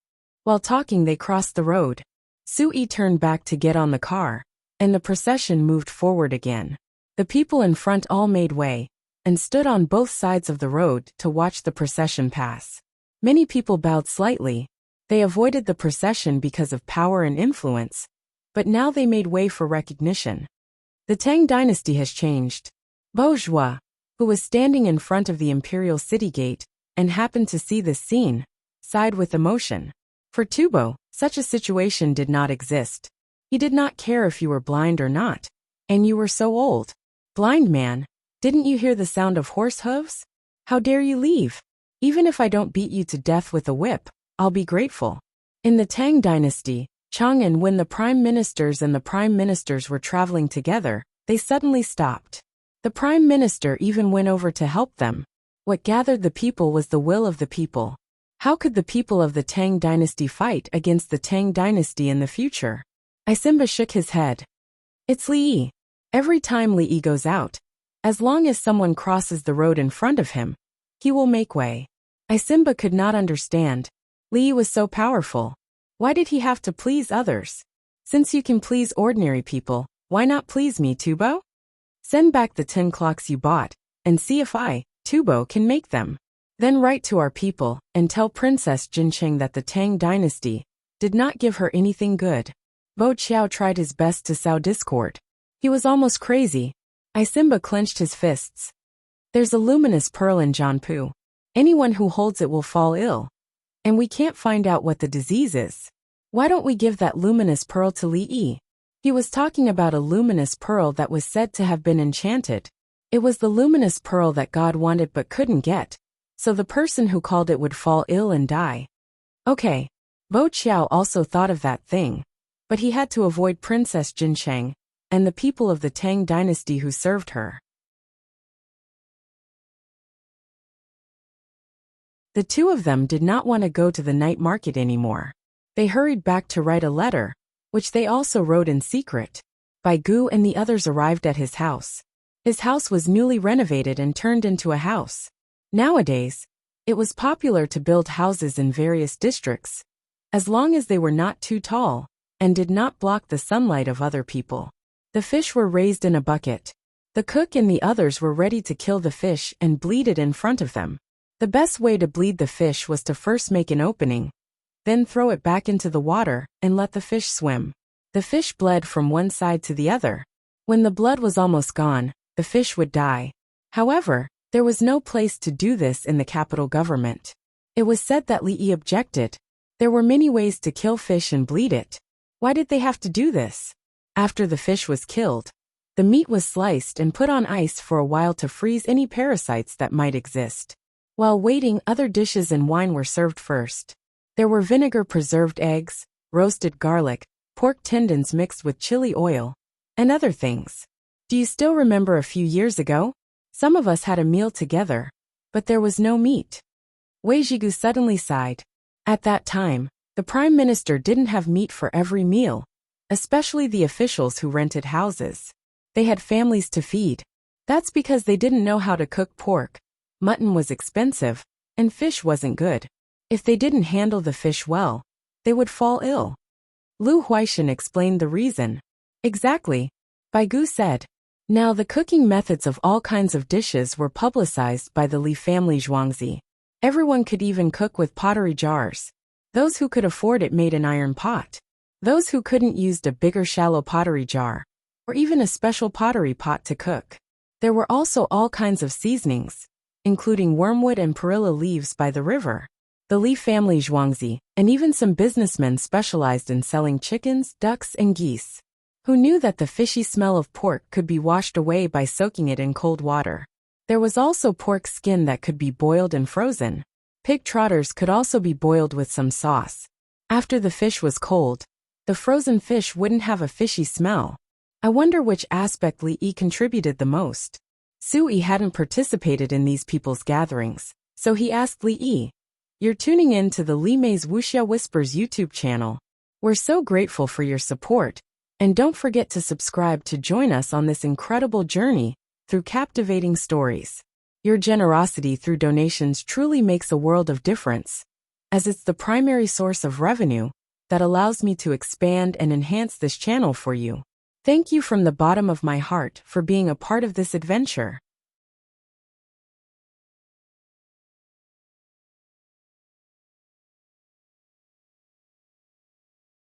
Speaker 1: While talking, they crossed the road. Sui turned back to get on the car. and the procession moved forward again. The people in front all made way and stood on both sides of the road to watch the procession pass. Many people bowed slightly. They avoided the procession because of power and influence, but now they made way for recognition. The Tang dynasty has changed. Bourgeois, who was standing in front of the imperial city gate and happened to see this scene, sighed with emotion. For Tubo, such a situation did not exist. He did not care if you were blind or not, and you were so old. Blind man, didn't you hear the sound of horse hooves? How dare you leave? Even if I don't beat you to death with a whip, I'll be grateful. In the Tang dynasty, Chang'an, when the prime ministers and the prime ministers were traveling together, they suddenly stopped. The prime minister even went over to help them. What gathered the people was the will of the people. How could the people of the Tang dynasty fight against the Tang dynasty in the future? Isimba shook his head. It's Li Yi. Every time Li Yi goes out, as long as someone crosses the road in front of him, he will make way. Isimba could not understand. Li Yi was so powerful. Why did he have to please others? Since you can please ordinary people, why not please me, Tubo? Send back the 10 clocks you bought, and see if I, Tubo, can make them. Then write to our people, and tell Princess Jincheng that the Tang dynasty did not give her anything good. Bo Qiao tried his best to sow discord. He was almost crazy. Isimba clenched his fists. There's a luminous pearl in Jianpu. Anyone who holds it will fall ill. And we can't find out what the disease is. Why don't we give that luminous pearl to Li Yi? He was talking about a luminous pearl that was said to have been enchanted. It was the luminous pearl that God wanted but couldn't get, so the person who called it would fall ill and die. Okay. Bo Qiao also thought of that thing, but he had to avoid Princess Jincheng and the people of the Tang dynasty who served her. The two of them did not want to go to the night market anymore. They hurried back to write a letter, which they also wrote in secret. Bai Gu and the others arrived at his house. His house was newly renovated and turned into a house. Nowadays, it was popular to build houses in various districts, as long as they were not too tall and did not block the sunlight of other people. The fish were raised in a bucket. The cook and the others were ready to kill the fish and bleed it in front of them. The best way to bleed the fish was to first make an opening, then throw it back into the water and let the fish swim. The fish bled from one side to the other. When the blood was almost gone, the fish would die. However, there was no place to do this in the capital government. It was said that Li Yi objected. There were many ways to kill fish and bleed it. Why did they have to do this? After the fish was killed, the meat was sliced and put on ice for a while to freeze any parasites that might exist. While waiting, other dishes and wine were served first. There were vinegar-preserved eggs, roasted garlic, pork tendons mixed with chili oil, and other things. Do you still remember a few years ago? Some of us had a meal together, but there was no meat. Wei Zhigu suddenly sighed. At that time, the prime minister didn't have meat for every meal, especially the officials who rented houses. They had families to feed. That's because they didn't know how to cook pork. Mutton was expensive, and fish wasn't good. If they didn't handle the fish well, they would fall ill. Lu Huaishan explained the reason. Exactly, Bai Gu said. Now the cooking methods of all kinds of dishes were publicized by the Li family Zhuangzi. Everyone could even cook with pottery jars. Those who could afford it made an iron pot. Those who couldn't used a bigger shallow pottery jar, or even a special pottery pot to cook. There were also all kinds of seasonings, including wormwood and perilla leaves by the river. The Li family Zhuangzi, and even some businessmen specialized in selling chickens, ducks, and geese. Who knew that the fishy smell of pork could be washed away by soaking it in cold water. There was also pork skin that could be boiled and frozen. Pig trotters could also be boiled with some sauce. After the fish was cold, the frozen fish wouldn't have a fishy smell. I wonder which aspect Li Yi contributed the most. Sui hadn't participated in these people's gatherings, so he asked Li Yi, "You're tuning in to the Li Mei's Wuxia Whispers YouTube channel. We're so grateful for your support, and don't forget to subscribe to join us on this incredible journey through captivating stories. Your generosity through donations truly makes a world of difference, as it's the primary source of revenue that allows me to expand and enhance this channel for you. Thank you from the bottom of my heart for being a part of this adventure.